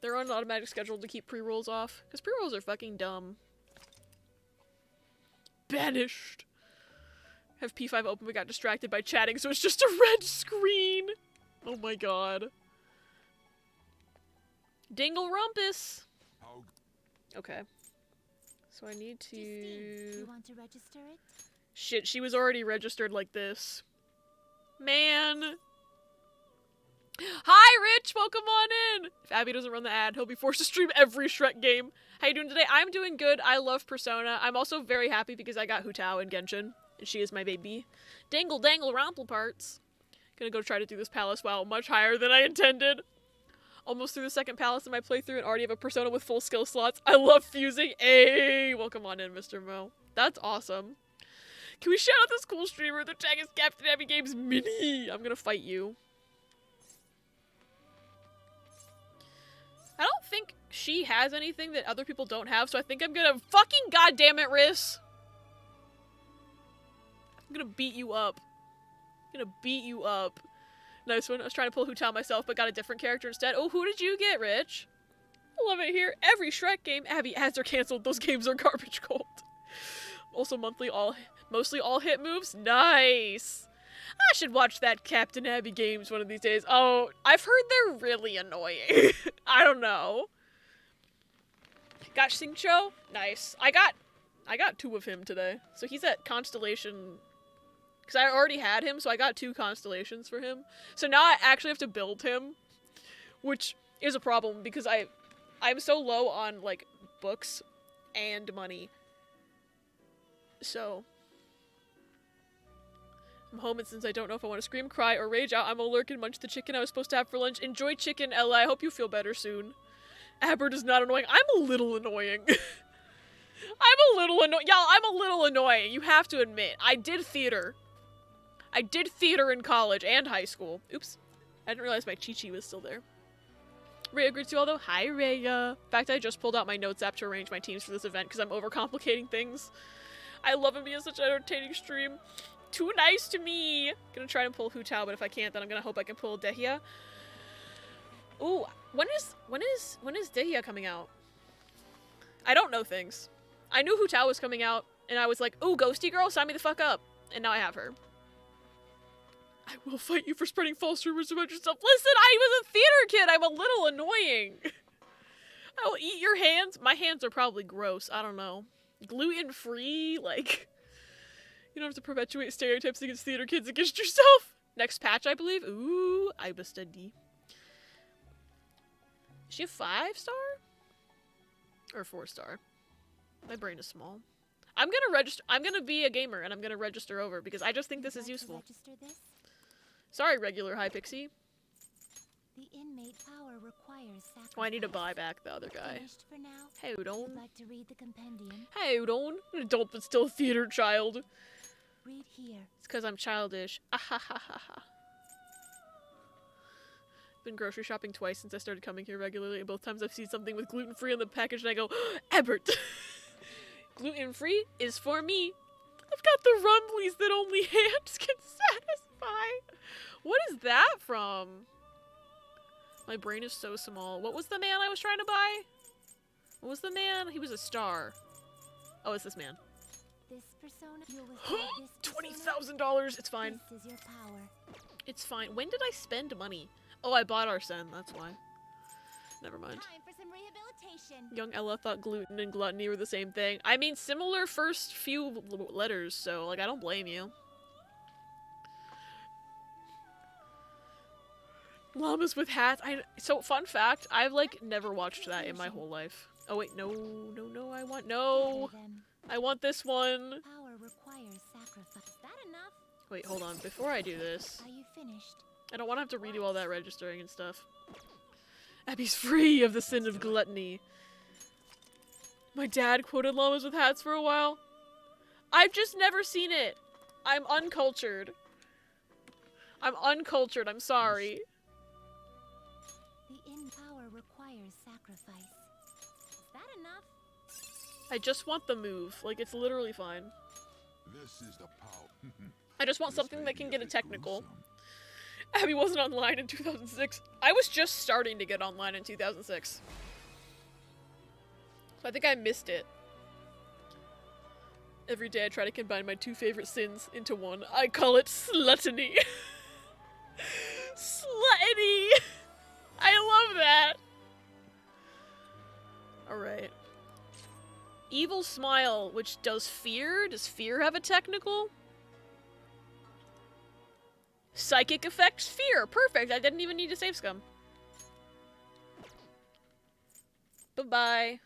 Speaker 1: They're on an automatic schedule to keep pre-rolls off, because pre-rolls are fucking dumb. Banished. Have P5 open but got distracted by chatting, so it's just a red screen. Oh my god. Dingle Rumpus. Okay. So I need to...
Speaker 3: Do you want to register it?
Speaker 1: Shit, she was already registered like this. Man. Hi, Rich! Welcome on in! If Abby doesn't run the ad, he'll be forced to stream every Shrek game. How you doing today? I'm doing good. I love Persona. I'm also very happy because I got Hu Tao in Genshin, and she is my baby. Dangle dangle romple parts. Gonna go try to do this palace. Wow, much higher than I intended. Almost through the second palace in my playthrough and already have a Persona with full skill slots. I love fusing. Hey, welcome on in, Mr. Mo. That's awesome. Can we shout out this cool streamer? Their tag is Captain Abby Games Mini. I'm gonna fight you. I don't think she has anything that other people don't have, so I think I'm gonna fucking goddamn it, Riss. I'm gonna beat you up. I'm gonna beat you up. Nice one. I was trying to pull Hu Tao myself, but got a different character instead. Oh, who did you get, Rich? I love it here. Every Shrek game, Abby ads are canceled. Those games are garbage gold. Also mostly all hit moves. Nice. I should watch that Captain Abby Games one of these days. Oh, I've heard they're really annoying. I don't know. Got Xingqiu? Nice. I got 2 of him today. So he's at Constellation, because I already had him, so I got 2 constellations for him. So now I actually have to build him, which is a problem because I'm so low on like books and money. So I'm home, and since I don't know if I want to scream, cry, or rage out, I'm gonna lurk and munch the chicken I was supposed to have for lunch. Enjoy chicken, Ella. I hope you feel better soon. Abert is not annoying. I'm a little annoying. I'm a little annoying. Y'all, I'm a little annoying. You have to admit. I did theater. I did theater in college and high school. Oops. I didn't realize my Chi-Chi was still there. Rhea greets you all though. Hi, Rhea. In fact, I just pulled out my notes app to arrange my teams for this event because I'm overcomplicating things. I love him being such an entertaining stream. Too nice to me. Gonna try and pull Hu Tao, but if I can't, then I'm gonna hope I can pull Dehia. Ooh, When is Dehya coming out? I don't know things. I knew Hu Tao was coming out, and I was like, ooh, Ghosty Girl, sign me the fuck up. And now I have her. I will fight you for spreading false rumors about yourself. Listen, I was a theater kid. I'm a little annoying. I will eat your hands. My hands are probably gross. I don't know. Gluten-free, like... You don't have to perpetuate stereotypes against theater kids against yourself. Next patch, I believe. Ooh, I was study. Is she a 5-star? Or 4-star? My brain is small. I'm gonna register. I'm gonna be a gamer and I'm gonna register over because I just think this is useful. Sorry, regular High Pixie.
Speaker 3: The inmate power requires sacrifice.
Speaker 1: Oh, I need to buy back the other guy.
Speaker 3: For now,
Speaker 1: hey, Udon.
Speaker 3: Like to read the compendium?
Speaker 1: Hey, Udon. An adult but still a theater child.
Speaker 3: Read here.
Speaker 1: It's because I'm childish. Ahahaha. Been grocery shopping twice since I started coming here regularly, and both times I've seen something with gluten-free on the package and I go, Ebert! Gluten-free is for me. I've got the rumblies that only hands can satisfy. What is that from? My brain is so small. What was the man I was trying to buy? What was the man? He was a star. Oh, it's this man.
Speaker 3: This persona,
Speaker 1: $20,000. It's fine.
Speaker 3: This is your power.
Speaker 1: It's fine. When did I spend money? Oh, I bought Arsene. That's why. Never mind.
Speaker 3: Time for some rehabilitation.
Speaker 1: Young Ella thought gluten and gluttony were the same thing. I mean, similar first few letters, so, like, I don't blame you. Llamas with hats. So, fun fact, I've, like, never watched that in my whole life. Oh, wait, no, I want this one.
Speaker 3: Power requires sacrifice. Is that enough?
Speaker 1: Wait, hold on. Before I do this,
Speaker 3: Are you finished?
Speaker 1: I don't want to have to redo all that registering and stuff. Abby's free of the sin of gluttony. My dad quoted llamas with hats for a while. I've just never seen it. I'm uncultured. I'm sorry.
Speaker 3: The in power requires sacrifice. Is that enough?
Speaker 1: I just want the move. Like, it's literally fine.
Speaker 11: This is the power.
Speaker 1: I just want something that can get a technical. Abby wasn't online in 2006. I was just starting to get online in 2006. So I think I missed it. Every day I try to combine my two favorite sins into one. I call it sluttony. Sluttony! I love that! Alright. Evil Smile, which does fear? Does fear have a technical? Psychic effects fear. Perfect. I didn't even need to save scum. Bye-bye.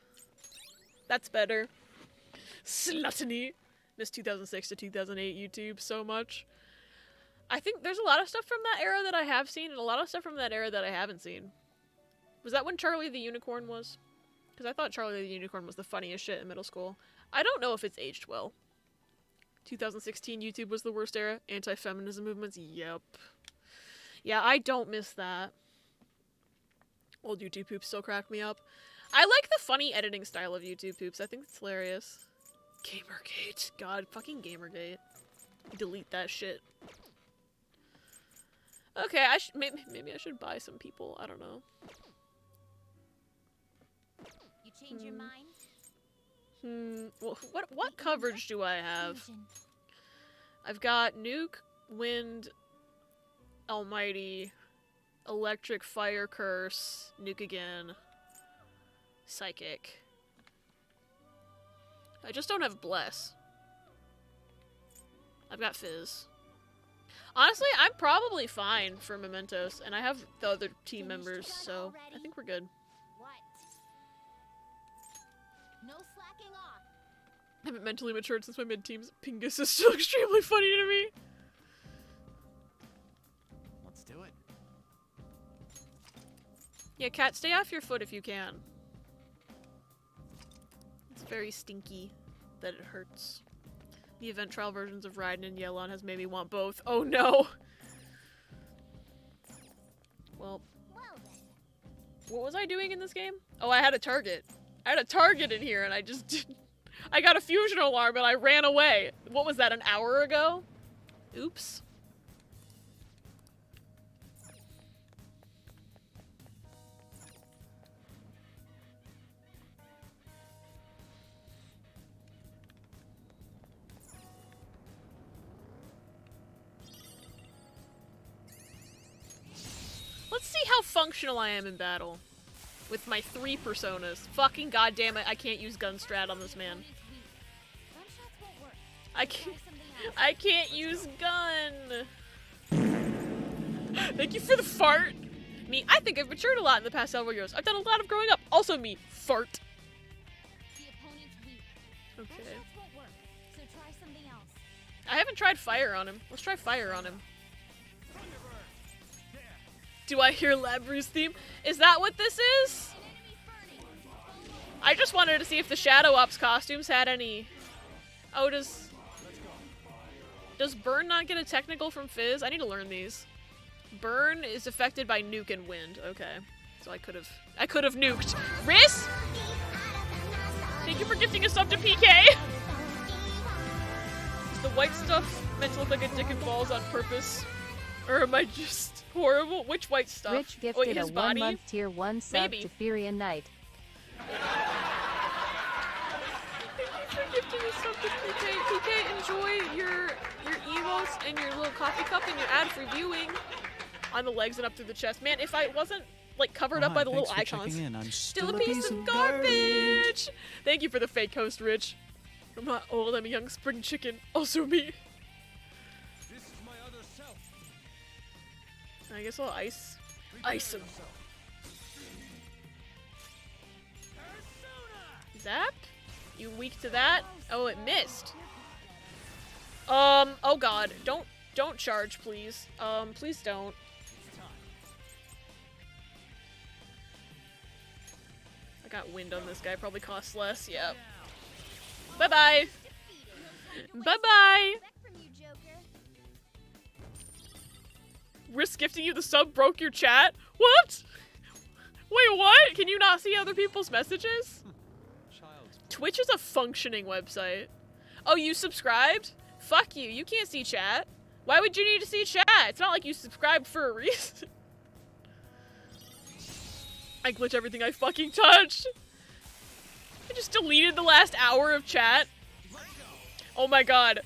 Speaker 1: That's better. Sluttony. Miss 2006 to 2008 YouTube so much. I think there's a lot of stuff from that era that I have seen and a lot of stuff from that era that I haven't seen. Was that when Charlie the Unicorn was? Because I thought Charlie the Unicorn was the funniest shit in middle school. I don't know if it's aged well. 2016 YouTube was the worst era. Anti-feminism movements, yep. Yeah, I don't miss that. Old YouTube poops still crack me up. I like the funny editing style of YouTube poops. I think it's hilarious. Gamergate. God, fucking Gamergate. Delete that shit. Okay, maybe I should buy some people. I don't know.
Speaker 3: You change your mind?
Speaker 1: Well, what coverage do I have? I've got Nuke, Wind, Almighty, Electric, Fire, Curse, Nuke again, Psychic. I just don't have Bless. I've got Fizz. Honestly, I'm probably fine for Mementos, and I have the other team members, so I think we're good.
Speaker 3: What? No slacking off.
Speaker 1: I haven't mentally matured since my mid-teens. Pingus is still extremely funny to me.
Speaker 12: Let's do it.
Speaker 1: Yeah, Cat, stay off your foot if you can. It's very stinky that it hurts. The event trial versions of Raiden and Yelan has made me want both. Oh no! Well, what was I doing in this game? Oh, I had a target. I had a target in here and I just didn't. I got a fusion alarm and I ran away. What was that, an hour ago? Oops. how functional I am in battle. With my 3 personas. Fucking goddamn it, I can't use gun strat on this man. I can't use gun. Thank you for the fart. Me, I think I've matured a lot in the past several years. I've done a lot of growing up. Also me, fart. Okay. I haven't tried fire on him. Let's try fire on him. Do I hear Labrie's theme? Is that what this is? I just wanted to see if the Shadow Ops costumes had any... Oh, does Burn not get a technical from Fizz? I need to learn these. Burn is affected by nuke and wind. Okay. So I could have nuked. Riss? Thank you for gifting a sub to PK! Is the white stuff meant to look like a dick and balls on purpose? Or am I just horrible? Which white stuff?
Speaker 2: Rich gifted a 1-month tier 1 sub to Furion Knight.
Speaker 1: Thank you for gifting a sub to PK. PK, enjoy your emotes and your little coffee cup and your ad-free viewing on the legs and up through the chest. Man, if I wasn't like covered up by the little icons.
Speaker 10: I'm
Speaker 1: still a piece of garbage! Thank you for the fake host, Rich. I'm not old, I'm a young spring chicken. Also me.
Speaker 6: This is my other self.
Speaker 1: I guess I'll ice him. Zap? You weak to that? Oh, it missed. Oh god. Don't charge, please. Please don't. I got wind on this guy, probably costs less, yeah. Bye-bye! Bye-bye! Risk gifting you the sub broke your chat? What? Wait, what? Can you not see other people's messages? Twitch is a functioning website. Oh, you subscribed? Fuck you, you can't see chat. Why would you need to see chat? It's not like you subscribed for a reason. I glitch everything I fucking touched. I just deleted the last hour of chat. Oh my god.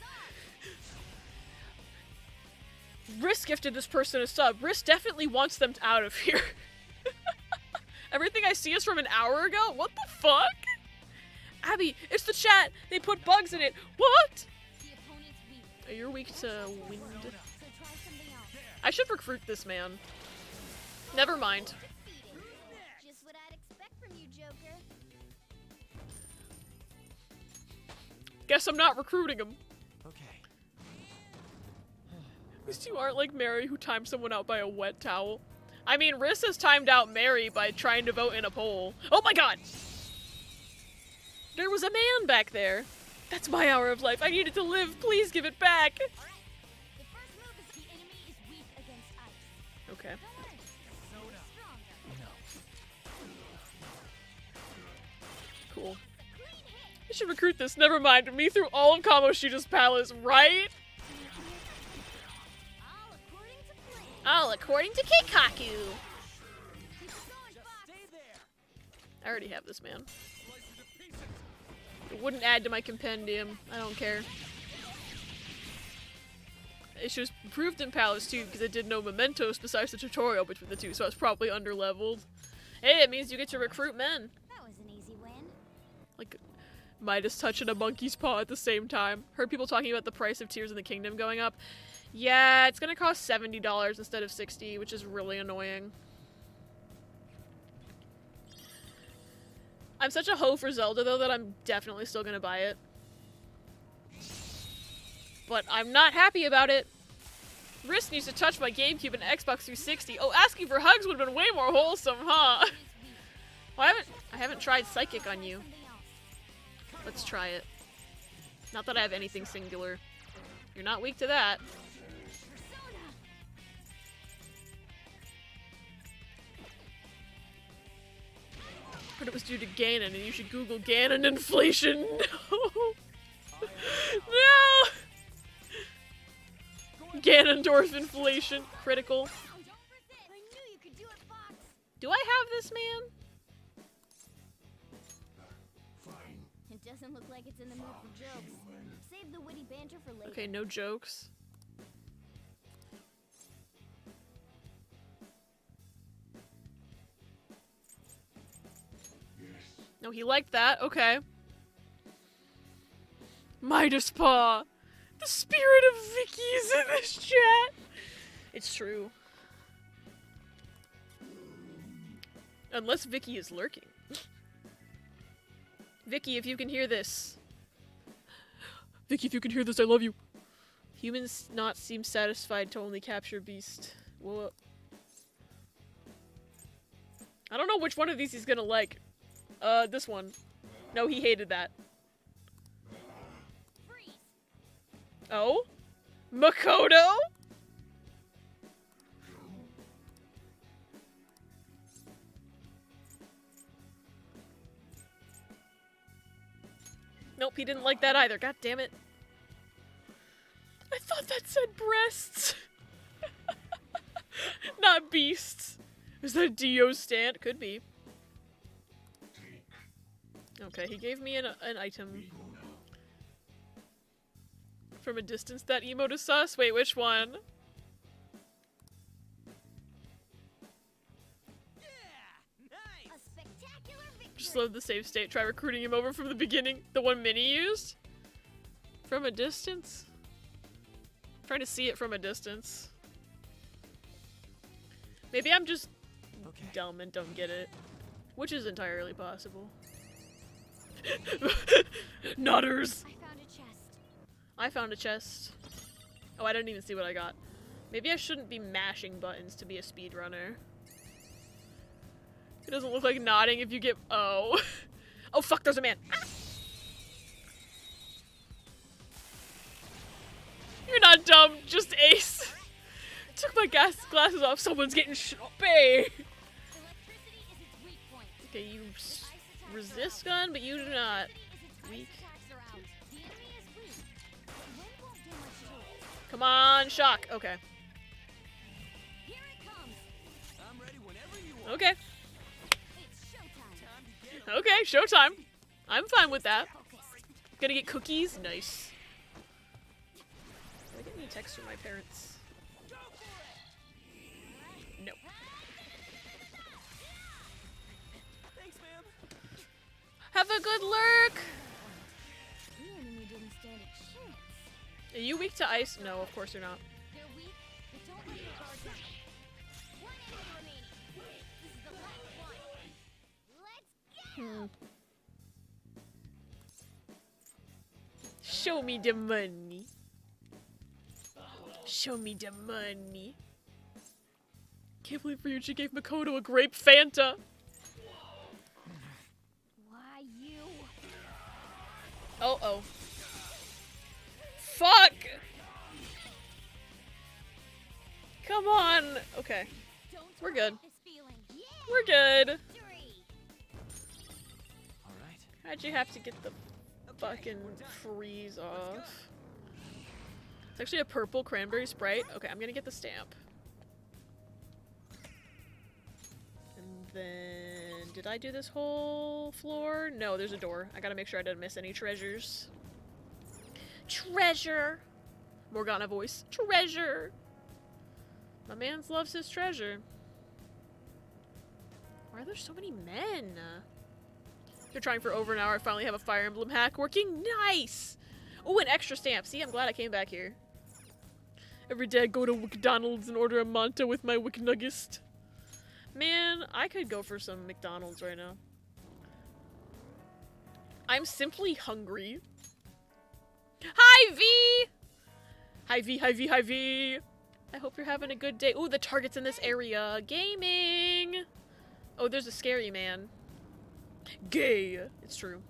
Speaker 1: Risk gifted this person a sub. Risk definitely wants them out of here. Everything I see is from an hour ago? What the fuck? Abby, it's the chat. They put bugs in it. What? Oh, you're weak to wind. I should recruit this man. Never mind.
Speaker 3: Just what I'd expect from you, Joker.
Speaker 1: Guess I'm not recruiting him.
Speaker 7: Okay.
Speaker 1: At least you aren't like Mary, who timed someone out by a wet towel. I mean, Riss has timed out Mary by trying to vote in a poll. Oh my god! There was a man back there. That's my hour of life. I needed to live. Please give it back.
Speaker 3: The first move is the enemy is weak against ice.
Speaker 1: Okay. Cool. I should recruit this. Never mind. Me through all of Kamoshida's palace, right? All according to Keikaku. I already have this man. It wouldn't add to my compendium. I don't care. It was improved in Palace too because it did no mementos besides the tutorial between the two, so I was probably underleveled. Hey, it means you get to recruit men.
Speaker 3: That was an easy win.
Speaker 1: Like Midas touching a monkey's paw at the same time. Heard people talking about the price of Tears in the Kingdom going up. Yeah, it's gonna cost $70 instead of $60, which is really annoying. I'm such a hoe for Zelda, though, that I'm definitely still gonna buy it. But I'm not happy about it. Risk needs to touch my GameCube and Xbox 360. Oh, asking for hugs would have been way more wholesome, huh? Well, I haven't tried Psychic on you. Let's try it. Not that I have anything singular. You're not weak to that. But it was due to Ganon, and you should Google Ganon inflation. No! No! Ganondorf inflation. Critical. Do I have this man?
Speaker 3: It doesn't look like it's in the mood for jokes. Save the witty banter for later.
Speaker 1: Okay, no jokes. Oh, he liked that. Okay. Midas Paw. The spirit of Vicky is in this chat. It's true. Unless Vicky is lurking. Vicky, if you can hear this. Vicky, if you can hear this, I love you. Humans not seem satisfied to only capture beast. Whoa. I don't know which one of these he's gonna like. This one. No, he hated that. Oh? Makoto? Nope, he didn't like that either. God damn it. I thought that said breasts. Not beasts. Is that Dio's stand? Could be. Okay, he gave me an item. From a distance, that emote is sus? Wait, which one? Just love the save state. Try recruiting him over from the beginning. The one Minnie used? From a distance? I'm trying to see it from a distance. Maybe I'm just dumb and don't get it. Which is entirely possible. Nutters! I found a chest. Oh, I didn't even see what I got. Maybe I shouldn't be mashing buttons to be a speedrunner. It doesn't look like nodding if you get— oh. Oh fuck, there's a man! Ah! You're not dumb, just ace. Took my glasses off, someone's getting shoppy! Okay, you resist gun, but you do not. Weak. Come on, shock. Okay. Okay. Okay, showtime. I'm fine with that. Gonna get cookies? Nice. Did I get any text from my parents? No.
Speaker 7: Thanks, ma'am.
Speaker 1: Have a good lurk! Are you weak to ice? No, of course you're not. Show me the money. Show me the money. Can't believe Ryuichi gave Makoto a grape Fanta.
Speaker 3: Why you?
Speaker 1: Oh. Fuck! Come on! Okay. We're good. We're good. How'd you have to get the fucking freeze off? It's actually a purple cranberry Sprite. Okay, I'm gonna get the stamp. And then... did I do this whole floor? No, there's a door. I gotta make sure I didn't miss any treasures. Treasure! Morgana voice. Treasure! My man loves his treasure. Why are there so many men? After trying for over an hour, I finally have a Fire Emblem hack working. Nice! Oh, an extra stamp. See, I'm glad I came back here. Every day I go to McDonald's and order a Manta with my Wicknuggist. Man, I could go for some McDonald's right now. I'm simply hungry. Hi, V! Hi, V, hi, V, hi, V! I hope you're having a good day. Ooh, the target's in this area. Gaming! Oh, there's a scary man. Gay! It's true.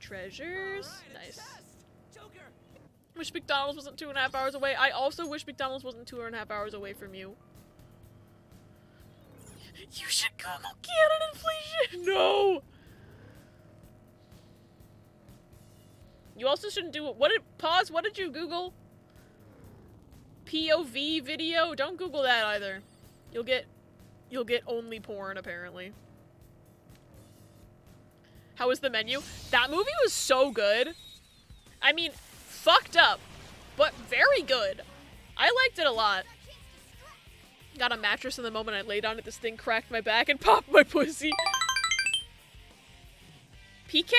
Speaker 1: Treasures? Nice. Wish McDonald's wasn't 2.5 hours away. I also wish McDonald's wasn't 2.5 hours away from you. You should Google canon inflation! No! You also shouldn't do it. Pause, what did you Google? POV video? Don't Google that either. You'll get only porn, apparently. How was the menu? That movie was so good. I mean, fucked up, but very good. I liked it a lot. Got a mattress and the moment I laid on it, this thing cracked my back and popped my pussy. PK?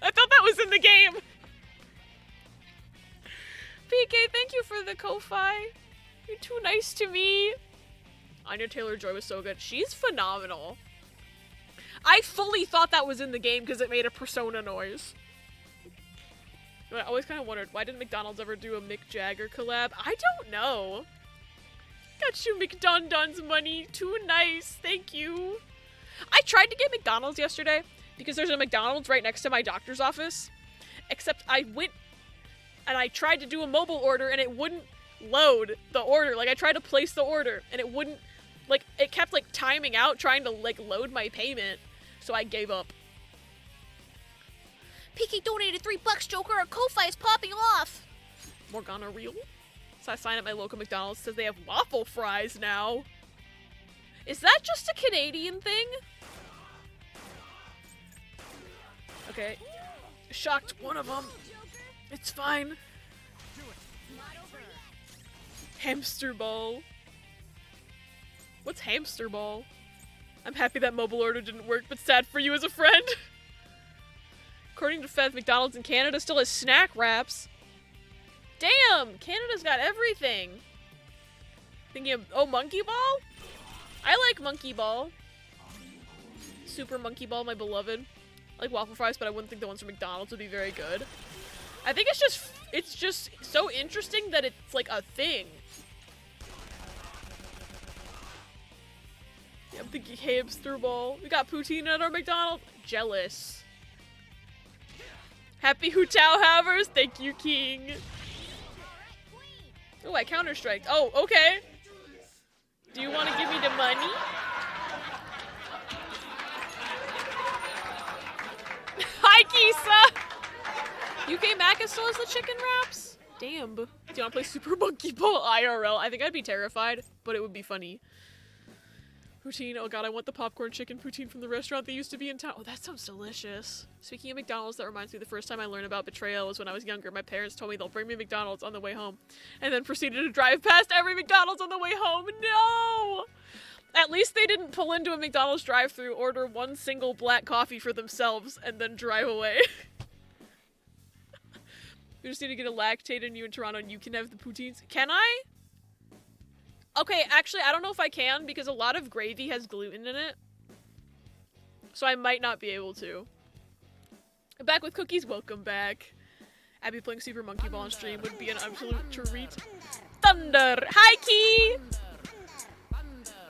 Speaker 1: I thought that was in the game. PK, thank you for the Ko-Fi. You're too nice to me. Anya Taylor-Joy was so good. She's phenomenal. I fully thought that was in the game because it made a Persona noise. But I always kind of wondered, why didn't McDonald's ever do a Mick Jagger collab? I don't know. Got you McDonald's money. Too nice. Thank you. I tried to get McDonald's yesterday because there's a McDonald's right next to my doctor's office. Except I went and I tried to do a mobile order and it wouldn't load the order. Like, I tried to place the order and it wouldn't, like, it kept, like, timing out trying to, like, load my payment. So I gave up.
Speaker 12: PK donated $3, Joker. Our Ko-Fi is popping off.
Speaker 1: Morgana real? So I sign up my local McDonald's. Says they have waffle fries now. Is that just a Canadian thing? Okay. Shocked one of them. It's fine. Hamster ball. What's hamster ball? I'm happy that mobile order didn't work, but sad for you as a friend. According to Fed, McDonald's in Canada still has snack wraps. Damn! Canada's got everything. Thinking of, oh, Monkey Ball? I like Monkey Ball. Super Monkey Ball, my beloved. I like waffle fries, but I wouldn't think the ones from McDonald's would be very good. I think it's just so interesting that it's like a thing. Yeah, I'm thinking hamster ball. We got poutine at our McDonald's. Jealous. Happy Hu Tao havers. Thank you, King. Oh, I counter-striked. Oh, okay. Do you want to give me the money? Hi, Kisa! UK Maca still has the chicken wraps? Damn. Do you want to play Super Monkey Ball IRL? I think I'd be terrified, but it would be funny. Poutine. Oh god, I want the popcorn chicken poutine from the restaurant that used to be in town. Oh, that sounds delicious. Speaking of McDonald's, that reminds me the first time I learned about betrayal was when I was younger. My parents told me they'll bring me McDonald's on the way home, and then proceeded to drive past every McDonald's on the way home. No! At least they didn't pull into a McDonald's drive-thru, order one single black coffee for themselves, and then drive away. We just need to get a lactate in you in Toronto and you can have the poutines. Can I? Okay, actually, I don't know if I can because a lot of gravy has gluten in it. So I might not be able to. Back with cookies, welcome back. Abby playing Super Monkey Ball on stream would be an absolute treat. Thunder! Hi, Key!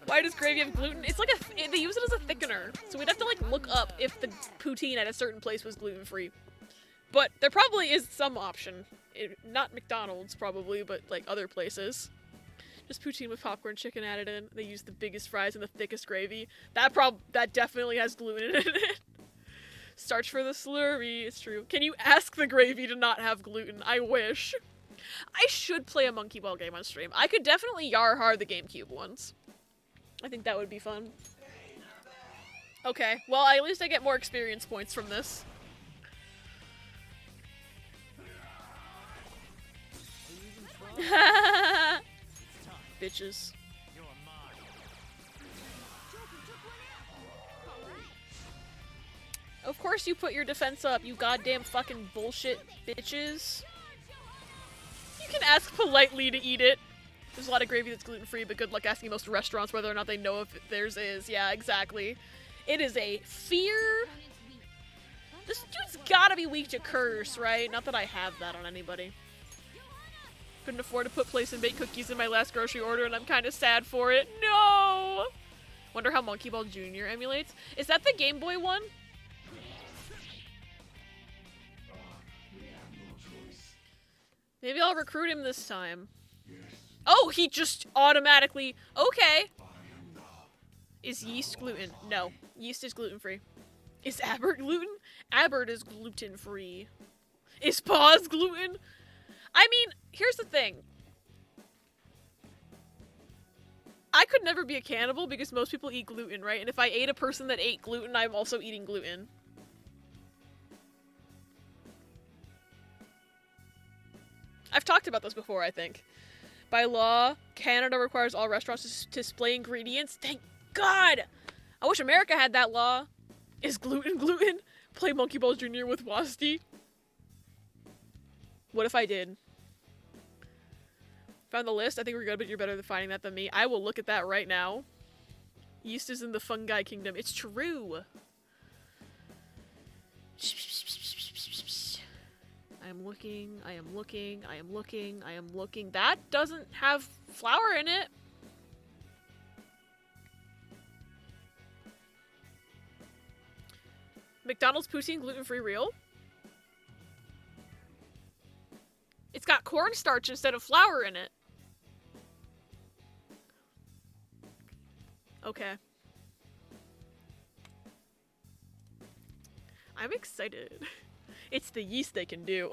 Speaker 1: Why does gravy have gluten? It's like they use it as a thickener. So we'd have to like look up if the poutine at a certain place was gluten-free. But there probably is some option. Not McDonald's, probably, but like other places. Just poutine with popcorn chicken added in. They use the biggest fries and the thickest gravy. That definitely has gluten in it. Starch for the slurry. It's true. Can you ask the gravy to not have gluten? I wish. I should play a Monkey Ball game on stream. I could definitely Yarhar the GameCube ones. I think that would be fun. Okay, well, at least I get more experience points from this. Bitches. Of course you put your defense up, you goddamn fucking bullshit bitches. You can ask politely to eat it. There's a lot of gravy that's gluten-free, but good luck asking most restaurants whether or not they know if theirs is. Yeah, exactly. It is a fear. This dude's gotta be weak to curse, right? Not that I have that on anybody. Couldn't afford to put place and bake cookies in my last grocery order, and I'm kind of sad for it. No! Wonder how Monkey Ball Jr. emulates. Is that the Game Boy one? Maybe I'll recruit him this time. Oh, he just automatically... Okay. Is yeast gluten? No. Yeast is gluten-free. Is Abert gluten? Abert is gluten-free. Is Paws gluten? I mean, here's the thing. I could never be a cannibal because most people eat gluten, right? And if I ate a person that ate gluten, I'm also eating gluten. I've talked about this before, I think. By law, Canada requires all restaurants to display ingredients. Thank God! I wish America had that law. Is gluten? Play Monkey Ball Jr. with Wasti. What if I did? Found the list? I think we're good, but you're better at finding that than me. I will look at that right now. Yeast is in the fungi kingdom. It's true. I am looking. That doesn't have flour in it. McDonald's poutine gluten-free real? It's got cornstarch instead of flour in it. Okay. I'm excited. It's the yeast they can do.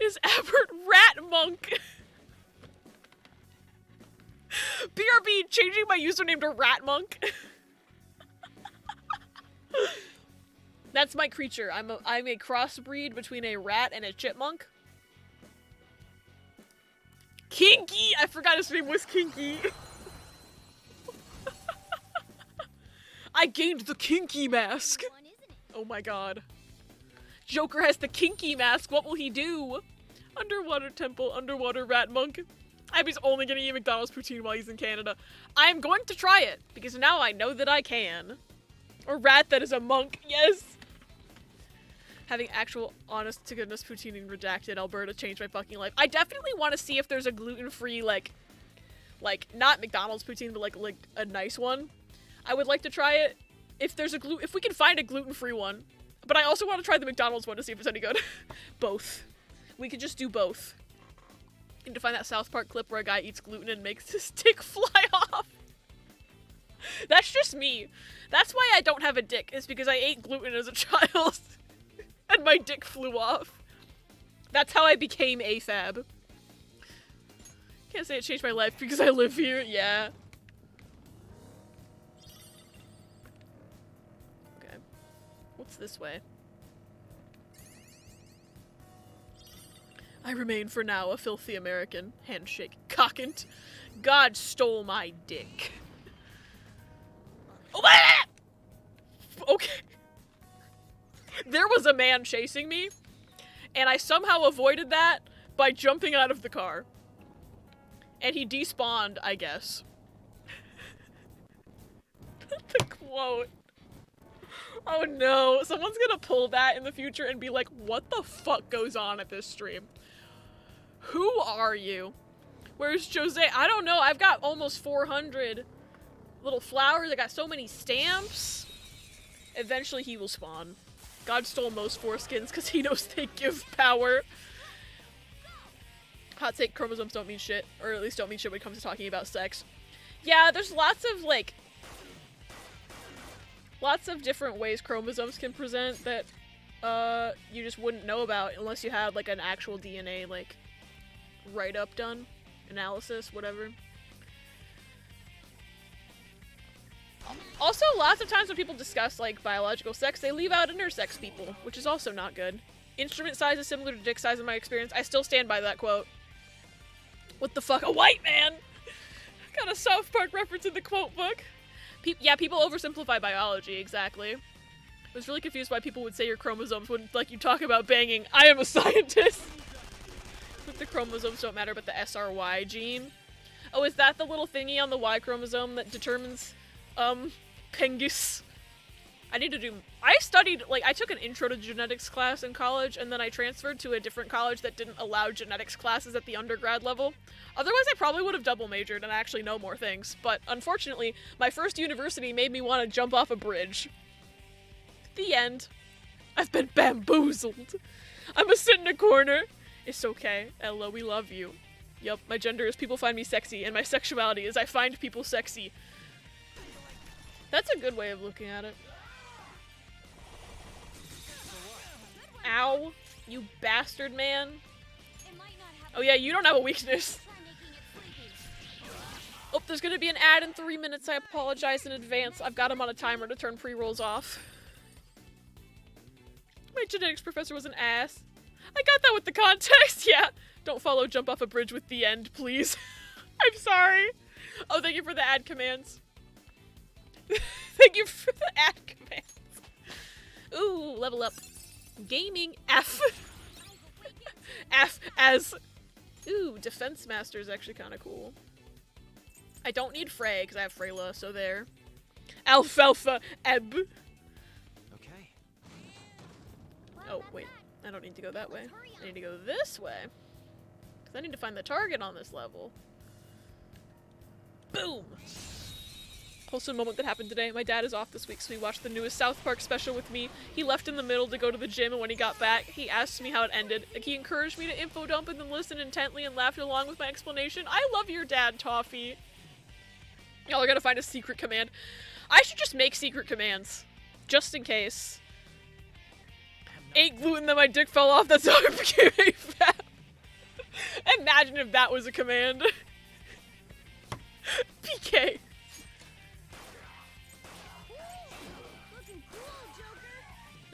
Speaker 1: Is Albert Rat Monk? BRB changing my username to Rat Monk. That's my creature. I'm a crossbreed between a rat and a chipmunk. Kinky! I forgot his name was Kinky. I gained the Kinky mask. Oh my god. Joker has the Kinky mask. What will he do? Underwater temple, underwater rat monk. Abby's only gonna eat McDonald's poutine while he's in Canada. I'm going to try it, because now I know that I can. A rat that is a monk, yes! Having actual honest-to-goodness poutine in redacted Alberta changed my fucking life. I definitely want to see if there's a gluten-free, like, not McDonald's poutine, but like a nice one. I would like to try it if we can find a gluten-free one. But I also want to try the McDonald's one to see if it's any good. Both. We could just do both. Need to find that South Park clip where a guy eats gluten and makes his dick fly off. That's just me. That's why I don't have a dick, is because I ate gluten as a child. And my dick flew off. That's how I became AFAB. Can't say it changed my life because I live here. Yeah. Okay. What's this way? I remain for now a filthy American. Handshake. Cockant. God stole my dick. Oh, okay. There was a man chasing me, and I somehow avoided that by jumping out of the car. And he despawned, I guess. The quote. Oh no, someone's gonna pull that in the future and be like, what the fuck goes on at this stream? Who are you? Where's Jose? I don't know, I've got almost 400 little flowers, I got so many stamps. Eventually he will spawn. God stole most foreskins because he knows they give power. Hot take, chromosomes don't mean shit. Or at least don't mean shit when it comes to talking about sex. Yeah, there's lots of, like, lots of different ways chromosomes can present that, you just wouldn't know about unless you had, like, an actual DNA, like, write-up done. Analysis, whatever. Also, lots of times when people discuss, like, biological sex, they leave out intersex people, which is also not good. Instrument size is similar to dick size in my experience. I still stand by that quote. What the fuck? A white man! Got a South Park reference in the quote book. Yeah, people oversimplify biology, exactly. I was really confused why people would say your chromosomes when, like, you talk about banging. I am a scientist! But the chromosomes don't matter, but the SRY gene. Oh, is that the little thingy on the Y chromosome that determines... Pengus. I studied, like, I took an intro to genetics class in college, and then I transferred to a different college that didn't allow genetics classes at the undergrad level. Otherwise, I probably would have double majored and actually know more things, but unfortunately, my first university made me want to jump off a bridge. The end. I've been bamboozled. I'm a sit in a corner. It's okay, Ella, we love you. Yup, my gender is people find me sexy, and my sexuality is I find people sexy. That's a good way of looking at it. Ow, you bastard man. Oh yeah, you don't have a weakness. Oh, there's gonna be an ad in 3 minutes. I apologize in advance. I've got him on a timer to turn pre-rolls off. My genetics professor was an ass. I got that with the context, yeah. Don't follow jump off a bridge with the end, please. I'm sorry. Oh, thank you for the ad commands. Thank you for the ad commands. Ooh, level up. Gaming F. F as... Ooh, Defense Master is actually kind of cool. I don't need Frey, because I have Freyla, so there. Alfalfa Ebb.
Speaker 5: Okay.
Speaker 1: Oh, wait. I don't need to go that way. I need to go this way. Because I need to find the target on this level. Boom! Wholesome moment that happened today. My dad is off this week, so he watched the newest South Park special with me. He left in the middle to go to the gym, and when he got back, he asked me how it ended. Like, he encouraged me to info dump and then listen intently and laughed along with my explanation. I love your dad, Toffee. Y'all are gonna find a secret command. I should just make secret commands. Just in case. Ate gluten, then my dick fell off, that's how I became fat. Imagine if that was a command. PK.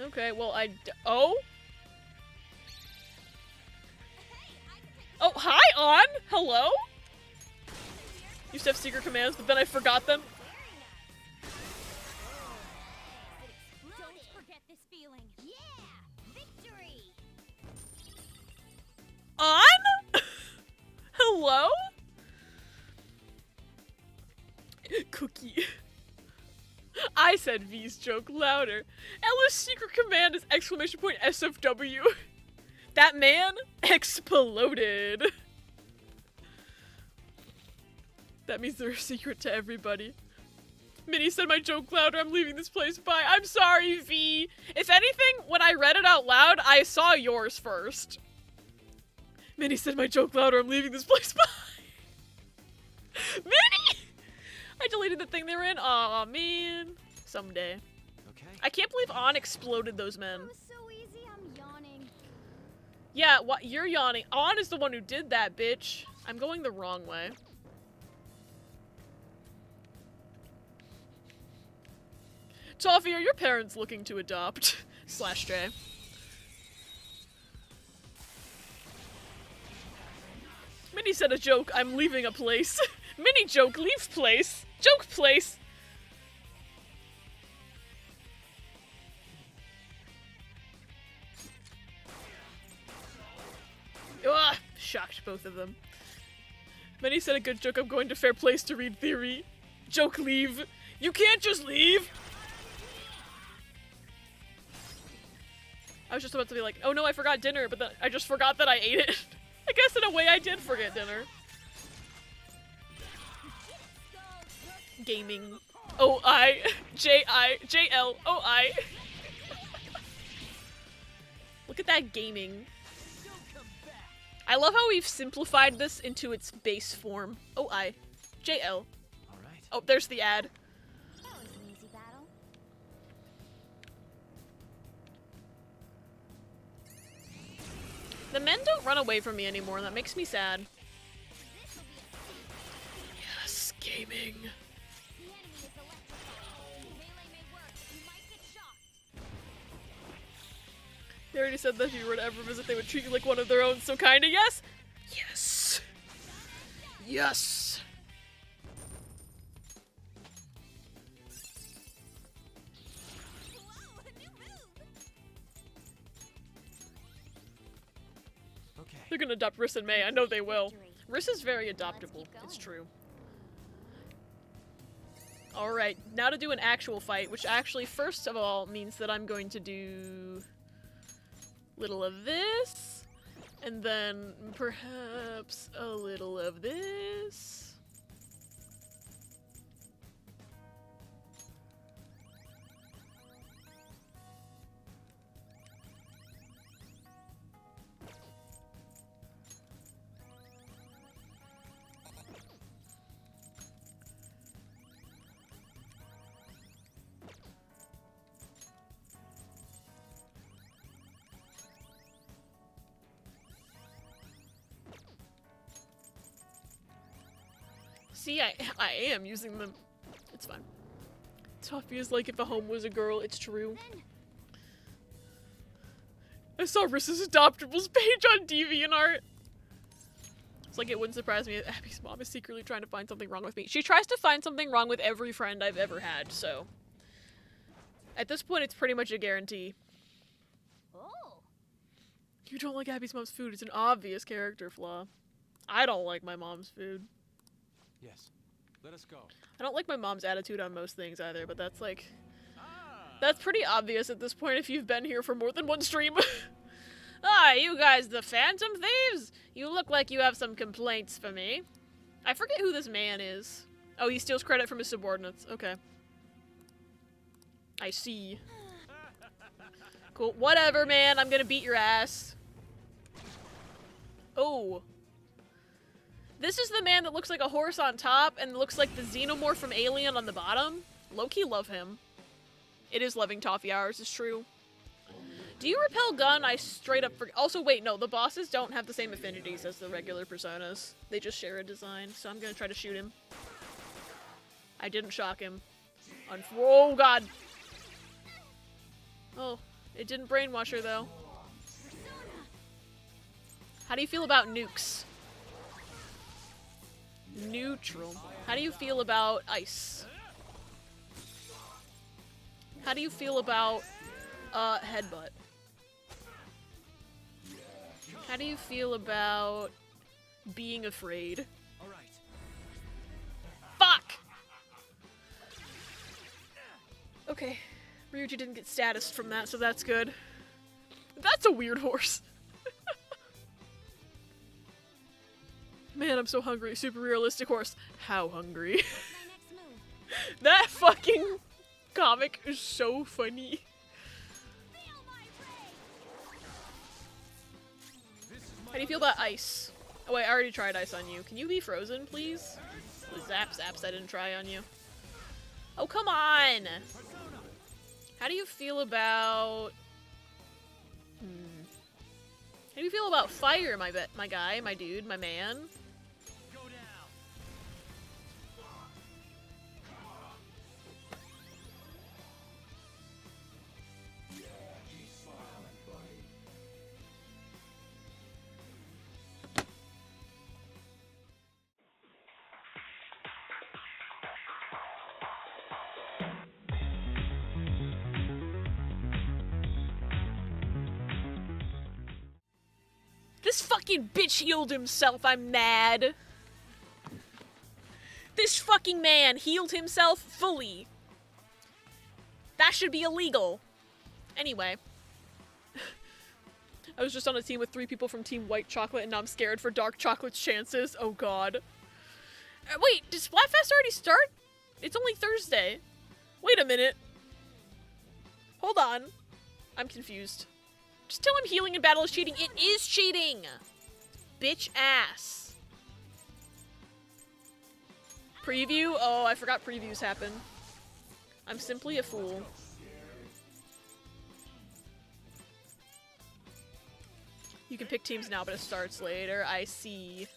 Speaker 1: Okay, well, oh? Oh, hi, On! Hello? Used to have secret commands, but then I forgot them.
Speaker 3: Don't forget this feeling. Yeah! Victory!
Speaker 1: On? Hello? Cookie. I said V's joke louder. Ella's secret command is exclamation point SFW. That man exploded. That means they're a secret to everybody. Minnie said my joke louder, I'm leaving this place, bye. I'm sorry, V. If anything, when I read it out loud, I saw yours first. Minnie said my joke louder, I'm leaving this place, bye. Minnie! I deleted the thing they were in. Aw, man. Someday.
Speaker 5: Okay.
Speaker 1: I can't believe On exploded those men.
Speaker 3: It was so easy, I'm yawning.
Speaker 1: Yeah, what? You're yawning. On is the one who did that, bitch. I'm going the wrong way. Toffee, are your parents looking to adopt? Slash J. Minnie said a joke, I'm leaving a place. Minnie joke, leave place. Joke place. Ugh, shocked both of them. Minnie said a good joke, I'm going to fair place to read theory. Joke, leave. You can't just leave. I was just about to be like, oh no, I forgot dinner, but then I just forgot that I ate it. I guess in a way I did forget dinner. Gaming. O-I. J-I. J-L-O-I. Look at that gaming. I love how we've simplified this into its base form. O-I. J-L.
Speaker 5: Alright.
Speaker 1: Oh, there's the ad.
Speaker 3: That was an easy battle.
Speaker 1: The men don't run away from me anymore, and that makes me sad. Yes, gaming.
Speaker 3: The enemy is electrified. Melee may work, but you might get shocked.
Speaker 1: They already said that if you were to ever visit, they would treat you like one of their own, so kinda yes? Yes! Yes!
Speaker 3: Whoa, a new move!
Speaker 5: Okay.
Speaker 1: They're gonna adopt Riss and May, I know they will. Riss is very adoptable, it's true. Alright, now to do an actual fight, which actually, first of all, means that I'm going to do little of this, and then perhaps a little of this. See, I am using them. It's fine. Toffee is like if a home was a girl, it's true. I saw Rissa's Adoptables page on DeviantArt. It's like, it wouldn't surprise me if Abby's mom is secretly trying to find something wrong with me. She tries to find something wrong with every friend I've ever had, so. At this point, it's pretty much a guarantee.
Speaker 3: Oh.
Speaker 1: You don't like Abby's mom's food. It's an obvious character flaw. I don't like my mom's food.
Speaker 6: Yes. Let us go.
Speaker 1: I don't like my mom's attitude on most things either, but that's like... That's pretty obvious at this point if you've been here for more than one stream. Ah, you guys, the Phantom Thieves? You look like you have some complaints for me. I forget who this man is. Oh, he steals credit from his subordinates. Okay. I see. Cool. Whatever, man. I'm gonna beat your ass. Oh. This is the man that looks like a horse on top and looks like the xenomorph from Alien on the bottom. Low-key love him. It is loving toffee hours, it's true. Do you repel gun? I straight up forget. Also, wait, no, the bosses don't have the same affinities as the regular personas. They just share a design, so I'm gonna try to shoot him. I didn't shock him. Oh, God. Oh, it didn't brainwash her, though. How do you feel about nukes? Neutral. How do you feel about ice? How do you feel about, headbutt? How do you feel about being afraid?
Speaker 6: All right.
Speaker 1: Fuck! Okay. Ryuji didn't get status from that, so that's good. That's a weird horse. Man, I'm so hungry. Super realistic horse. How hungry? That fucking comic is so funny. How do you feel about ice? Oh wait, I already tried ice on you. Can you be frozen, please? Zaps, I didn't try on you. Oh, come on! How do you feel about... How do you feel about fire, my guy, my dude, my man? This fucking bitch healed himself, I'm mad. This fucking man healed himself fully. That should be illegal. Anyway. I was just on a team with 3 people from Team White Chocolate and now I'm scared for Dark Chocolate's chances. Oh god. Wait, did Splatfest already start? It's only Thursday. Wait a minute. Hold on. I'm confused. Just tell him healing in battle is cheating. It is cheating! Bitch ass. Preview? Oh, I forgot previews happen. I'm simply a fool. You can pick teams now, but it starts later. I see.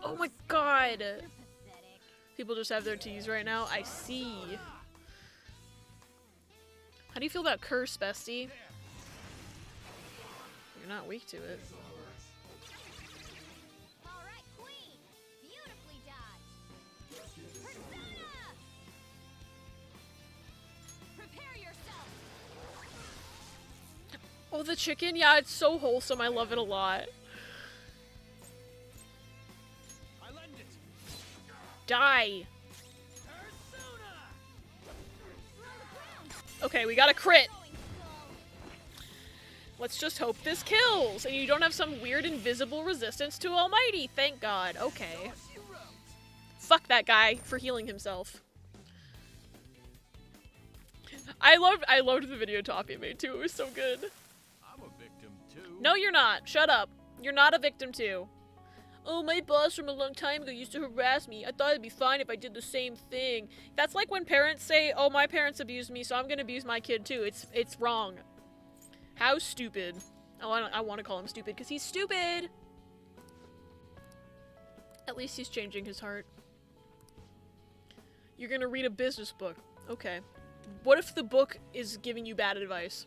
Speaker 1: Oh my god! People just have their teas right now. I see. How do you feel about curse, bestie? You're not weak to it.
Speaker 3: All right, queen. Beautifully done. Persona! Prepare yourself.
Speaker 1: Oh, the chicken? Yeah, it's so wholesome. I love it a lot. Die! Okay, we got a crit! Let's just hope this kills! And you don't have some weird invisible resistance to Almighty, thank god. Okay. Fuck that guy for healing himself. I loved the video Toppy made too, it was so good.
Speaker 6: I'm a victim too.
Speaker 1: No, you're not. Shut up. You're not a victim too. Oh, my boss from a long time ago used to harass me. I thought it'd be fine if I did the same thing. That's like when parents say, oh, my parents abused me, so I'm gonna abuse my kid too. It's wrong. How stupid. Oh, I want to call him stupid because he's stupid. At least he's changing his heart. You're gonna read a business book. Okay. What if the book is giving you bad advice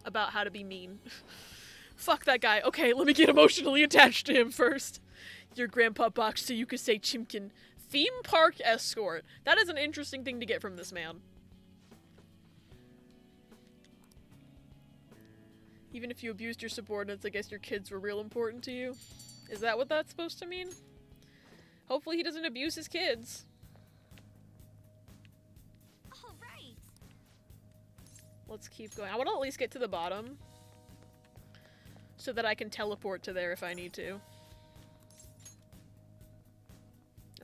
Speaker 1: about how to be mean? Fuck that guy. Okay, let me get emotionally attached to him first. Your grandpa boxed so you could say Chimkin. Theme park escort. That is an interesting thing to get from this man. Even if you abused your subordinates, I guess your kids were real important to you. Is that what that's supposed to mean? Hopefully he doesn't abuse his kids.
Speaker 3: All right.
Speaker 1: Let's keep going. I want to at least get to the bottom so that I can teleport to there if I need to.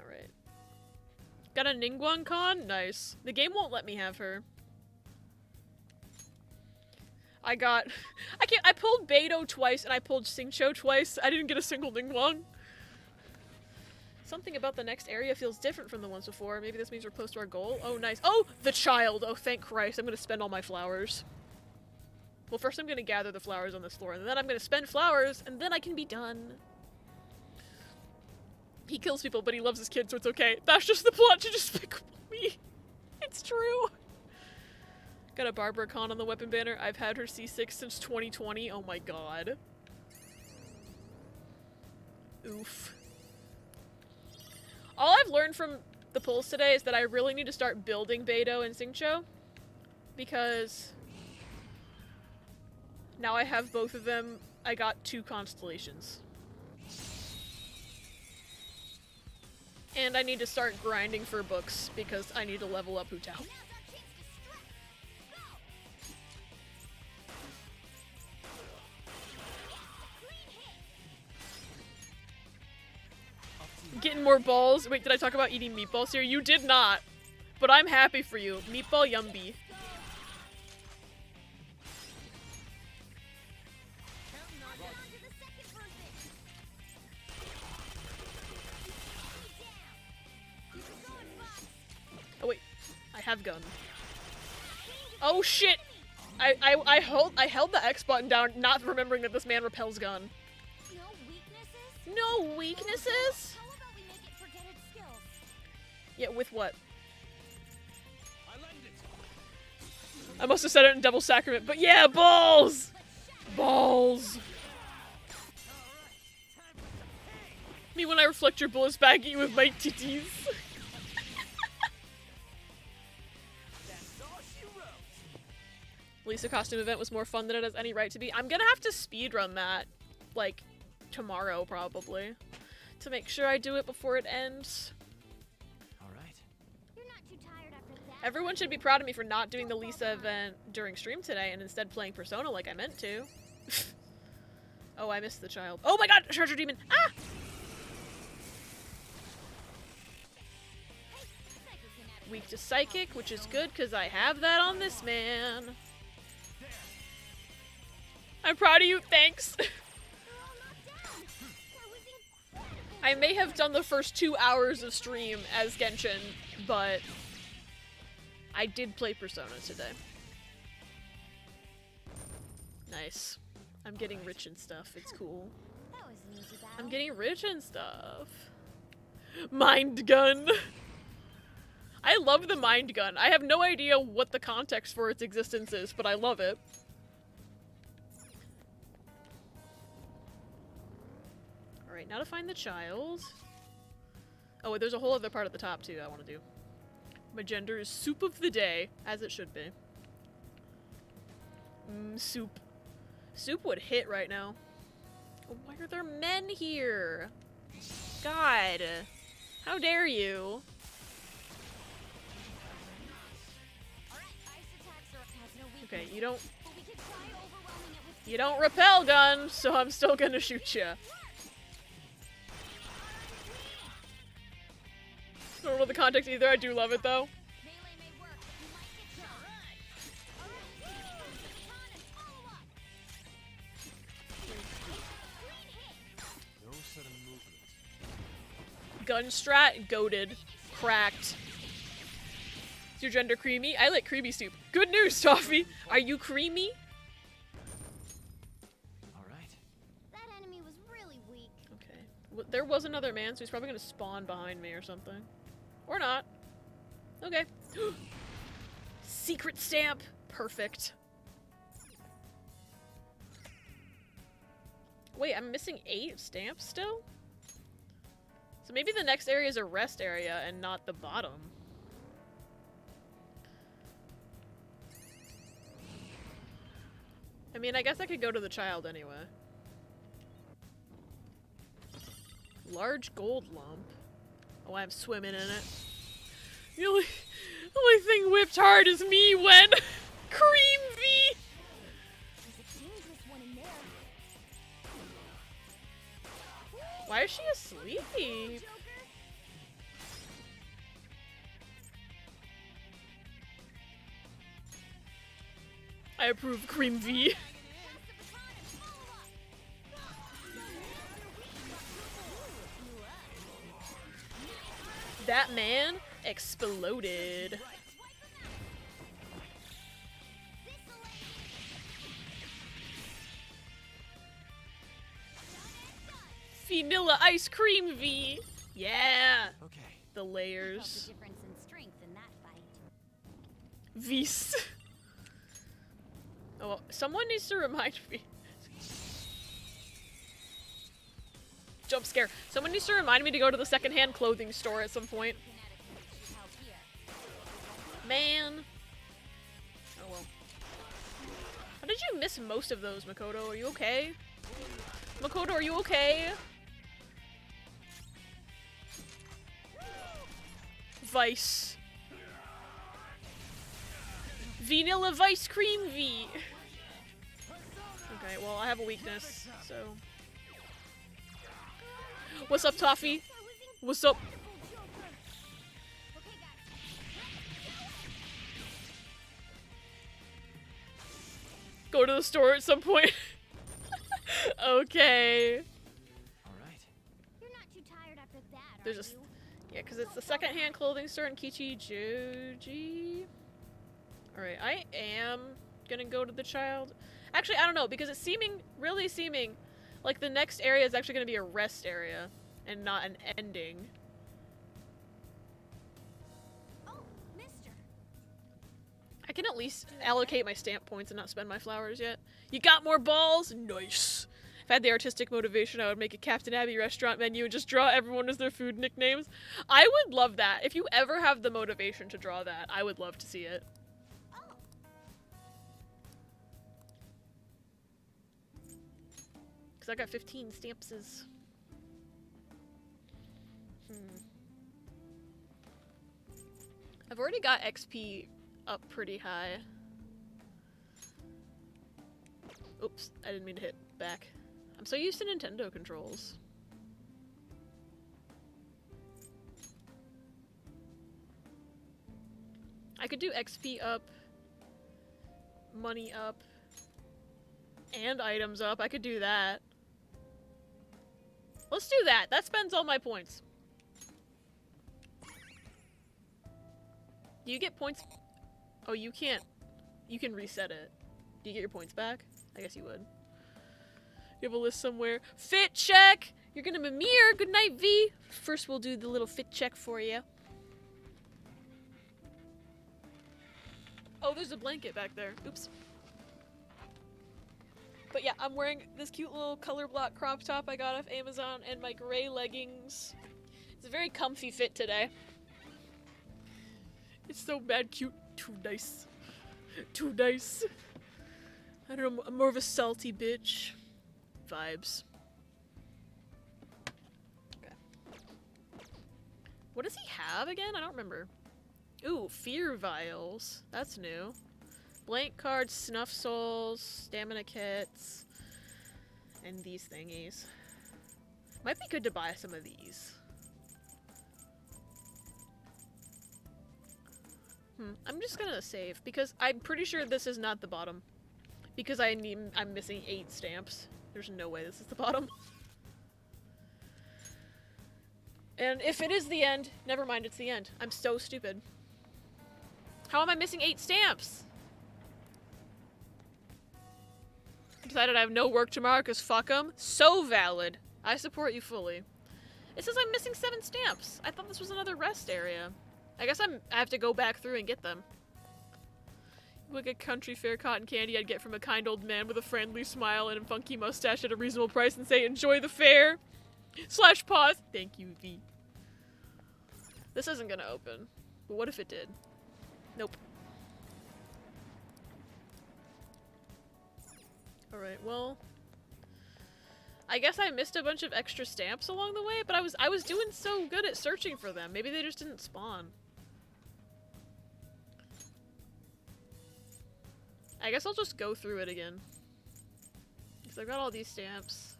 Speaker 1: Alright. Got a Ningguang Con? Nice. The game won't let me have her. I pulled Beidou twice and I pulled Xingqiu twice. I didn't get a single Ningguang. Something about the next area feels different from the ones before. Maybe this means we're close to our goal. Oh, nice. Oh, the child. Oh, thank Christ. I'm gonna spend all my flowers. Well, first I'm gonna gather the flowers on this floor, and then I'm gonna spend flowers, and then I can be done. He kills people, but he loves his kids, so it's okay. That's just the plot to Despicable Me. It's true. Got a Barbara Khan on the weapon banner. I've had her C6 since 2020. Oh my god. Oof. All I've learned from the polls today is that I really need to start building Beidou and Xingqiu, because now I have both of them. I got 2 constellations. And I need to start grinding for books because I need to level up Hu Tao. Getting more balls. Wait, did I talk about eating meatballs here? You did not. But I'm happy for you. Meatball yumby. Oh wait, I have gun. Oh shit! I held the X button down, not remembering that this man repels gun. No weaknesses?
Speaker 3: How about we make it forget its skills?
Speaker 1: Yeah, with what? I must have said it in Double Sacrament, but yeah, balls! Balls! Me when I reflect your bullets back at you with my titties. At least the costume event was more fun than it has any right to be. I'm gonna have to speedrun that, like, tomorrow probably, to make sure I do it before it ends.
Speaker 6: Alright.
Speaker 3: You're not too tired after that.
Speaker 1: Everyone should be proud of me for not doing the Lisa event during stream today and instead playing Persona like I meant to. Oh, I missed the child. Oh my god! Treasure Demon! Ah! Weak to Psychic, which is good because I have that on this man. I'm proud of you, thanks! I may have done the first 2 hours of stream as Genshin, but I did play Persona today. Nice. I'm getting rich and stuff, it's cool.
Speaker 3: That was an easy battle.
Speaker 1: I'm getting rich and stuff. Mind gun! I love the mind gun. I have no idea what the context for its existence is, but I love it. Alright, now to find the child. Oh, wait, there's a whole other part at the top, too, I want to do. My gender is soup of the day, as it should be. Soup. Soup would hit right now. Oh, why are there men here? God. How dare you? Okay, you don't repel gun, so I'm still gonna shoot you. I don't know the context either, I do love it though.
Speaker 6: No sudden movements.
Speaker 1: Gun strat, goated, cracked. Is your gender creamy? I like creamy soup. Good news, Toffee! Are you creamy?
Speaker 6: Alright.
Speaker 3: That enemy was really weak.
Speaker 1: Okay. There was another man, so he's probably gonna spawn behind me or something. Or not. Okay. Secret stamp. Perfect. Wait, I'm missing 8 stamps still? So maybe the next area is a rest area and not the bottom. I mean, I guess I could go to the child anyway. Large gold lump. Oh, I'm swimming in it. The only thing whipped hard is me when Cream V. Why is she asleep? I approve Cream V. That man exploded. Vanilla ice cream V. Yeah.
Speaker 6: Okay.
Speaker 1: The layers.
Speaker 3: The difference in strength in that fight.
Speaker 1: Vis. Oh, someone needs to remind me. Jump scare. Someone needs to remind me to go to the secondhand clothing store at some point. Man. Oh well. How did you miss most of those, Makoto? Are you okay? Makoto, are you okay? Vice. Vanilla Vice Cream V. Okay, well, I have a weakness, so. What's up, Toffee? What's up? Go to the store at some point. Okay.
Speaker 6: Alright.
Speaker 3: You're not too tired after that,
Speaker 1: There's just. Yeah, because it's the secondhand clothing store in Kichijoji. Alright, I am gonna go to the child. Actually, I don't know, because it's really seeming like the next area is actually gonna be a rest area and not an ending.
Speaker 3: Oh, mister.
Speaker 1: I can at least allocate my stamp points and not spend my flowers yet. You got more balls? Nice. If I had the artistic motivation, I would make a Captain Abby restaurant menu and just draw everyone as their food nicknames. I would love that. If you ever have the motivation to draw that, I would love to see it. Because I got 15 stampses. I've already got XP up pretty high. Oops, I didn't mean to hit back. I'm so used to Nintendo controls. I could do XP up, money up, and items up. I could do that. Let's do that. That spends all my points. Do you get points? Oh, you can't. You can reset it. Do you get your points back? I guess you would. You have a list somewhere. Fit check! You're gonna Mimir. Good night, V. First, we'll do the little fit check for you. Oh, there's a blanket back there. Oops. But yeah, I'm wearing this cute little color block crop top I got off Amazon and my gray leggings. It's a very comfy fit today. It's so bad cute. Too nice. Too nice. I don't know, I'm more of a salty bitch. Vibes. Okay. What does he have again? I don't remember. Ooh, fear vials. That's new. Blank cards, snuff souls, stamina kits, and these thingies. Might be good to buy some of these. I'm just gonna save because I'm pretty sure this is not the bottom. Because I'm missing 8 stamps. There's no way this is the bottom. And if it is the end, never mind, it's the end. I'm so stupid. How am I missing 8 stamps? Decided I have no work tomorrow because fuck them. So valid. I support you fully. It says I'm missing 7 stamps. I thought this was another rest area. I guess I have to go back through and get them. Like a country fair cotton candy I'd get from a kind old man with a friendly smile and a funky mustache at a reasonable price and say, enjoy the fair. / pause. Thank you, V. This isn't gonna open. But what if it did? Nope. Alright, well. I guess I missed a bunch of extra stamps along the way, but I was doing so good at searching for them. Maybe they just didn't spawn. I guess I'll just go through it again. Because I've got all these stamps.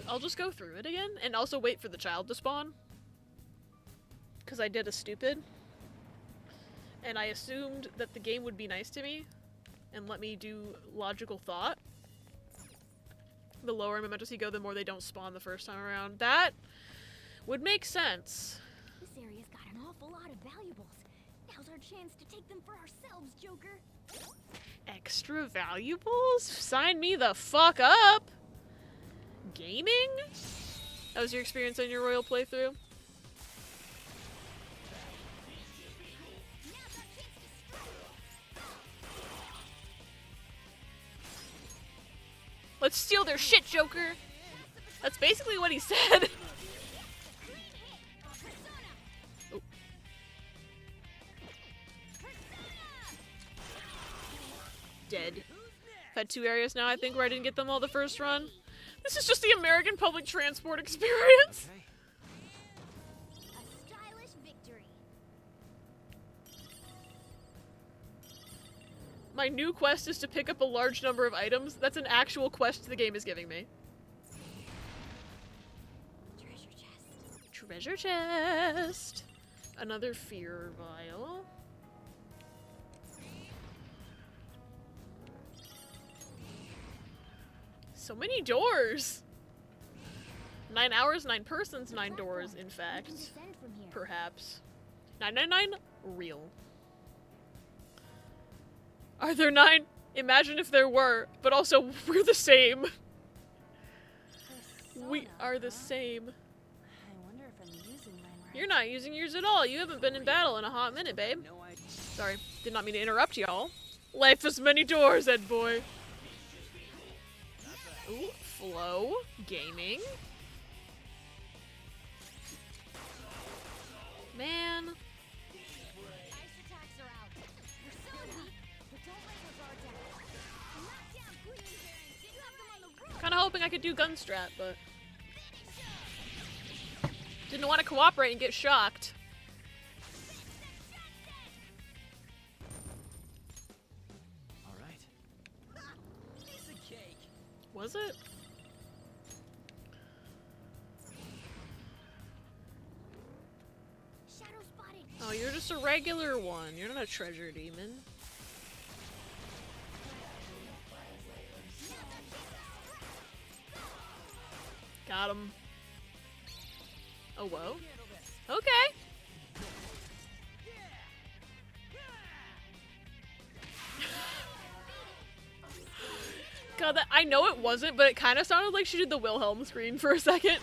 Speaker 1: I'll just go through it again and also wait for the child to spawn. Because I did a stupid. And I assumed that the game would be nice to me and let me do logical thought. The lower in Mementos you go, the more they don't spawn the first time around. That would make sense.
Speaker 3: This area's got an awful lot of valuables. Now's our chance to take them for ourselves, Joker.
Speaker 1: Extra valuables? Sign me the fuck up! Gaming? That was your experience on your royal playthrough? Let's steal their shit, Joker! That's basically what he said. Oh. Dead. I've had 2 areas now, I think, where I didn't get them all the first run. This is just the American public transport experience.
Speaker 6: Okay.
Speaker 3: A stylish victory.
Speaker 1: My new quest is to pick up a large number of items. That's an actual quest the game is giving me.
Speaker 3: Treasure chest.
Speaker 1: Treasure chest. Another fear vial. So many doors. 9 hours, 9 persons, 9 doors, in fact. Perhaps. 999? Real. Are there 9? Imagine if there were, but also we're the same. We are the same.
Speaker 4: I wonder if I'm using mine right.
Speaker 1: You're not using yours at all. You haven't been in battle in a hot minute, babe. Sorry, did not mean to interrupt y'all. Life has many doors, Ed boy. Ooh, flow. Gaming. Man.
Speaker 3: Ice attacks are out. Persona! But don't let your guard down. Knock down Queen Baron. You have them on the roof.
Speaker 1: Kinda hoping I could do gun strat, but didn't want to cooperate and get shocked.
Speaker 6: Alright.
Speaker 7: Piece of cake.
Speaker 1: Was it?
Speaker 3: Shadow spotted.
Speaker 1: Oh, you're just a regular one. You're not a treasure demon. Got him. Oh, whoa. Okay. God, that, I know it wasn't, but it kind of sounded like she did the Wilhelm scream for a second.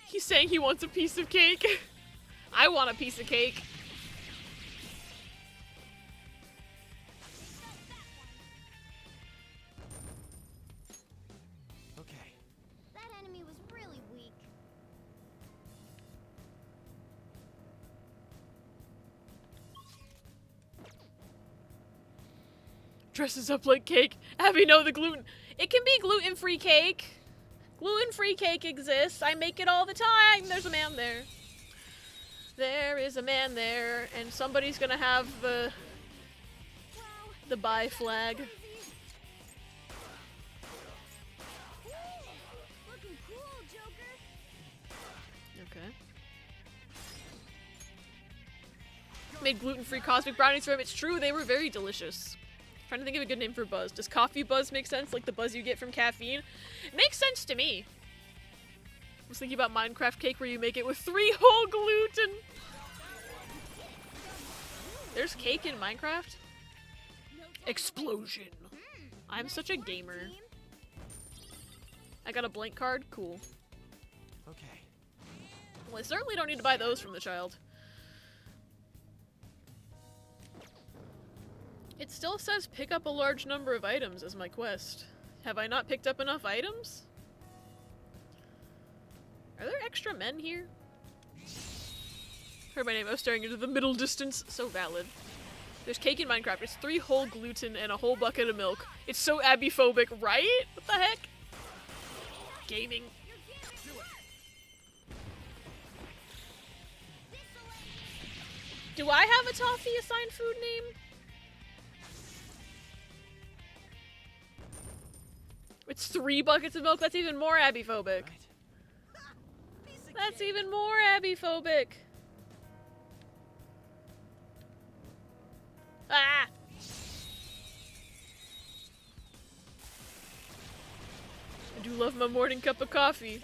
Speaker 1: He's saying he wants a piece of cake. I want a piece of cake.
Speaker 6: Okay.
Speaker 3: That enemy was really weak.
Speaker 1: Dresses up like cake. Abby, no, the gluten. It can be gluten-free cake. Gluten-free cake exists. I make it all the time. There's a man there. There is a man there, and somebody's gonna have the buy flag.
Speaker 3: Looking cool, Joker.
Speaker 1: Okay. Made gluten-free cosmic brownies for him. It's true, they were very delicious. Trying to think of a good name for buzz. Does coffee buzz make sense? Like the buzz you get from caffeine? It makes sense to me. I was thinking about Minecraft cake where you make it with 3 whole gluten. There's cake in Minecraft? Explosion. I'm such a gamer. I got a blank card? Cool.
Speaker 6: Okay.
Speaker 1: Well, I certainly don't need to buy those from the child. It still says pick up a large number of items as my quest. Have I not picked up enough items? Are there extra men here? Heard my name, I was staring into the middle distance. So valid. There's cake in Minecraft. It's 3 whole gluten and a whole bucket of milk. It's so Abby-phobic, right? What the heck? Gaming. Do I have a toffee assigned food name? It's 3 buckets of milk. That's even more Abby-phobic. That's even more Abby-phobic. Ah! I do love my morning cup of coffee.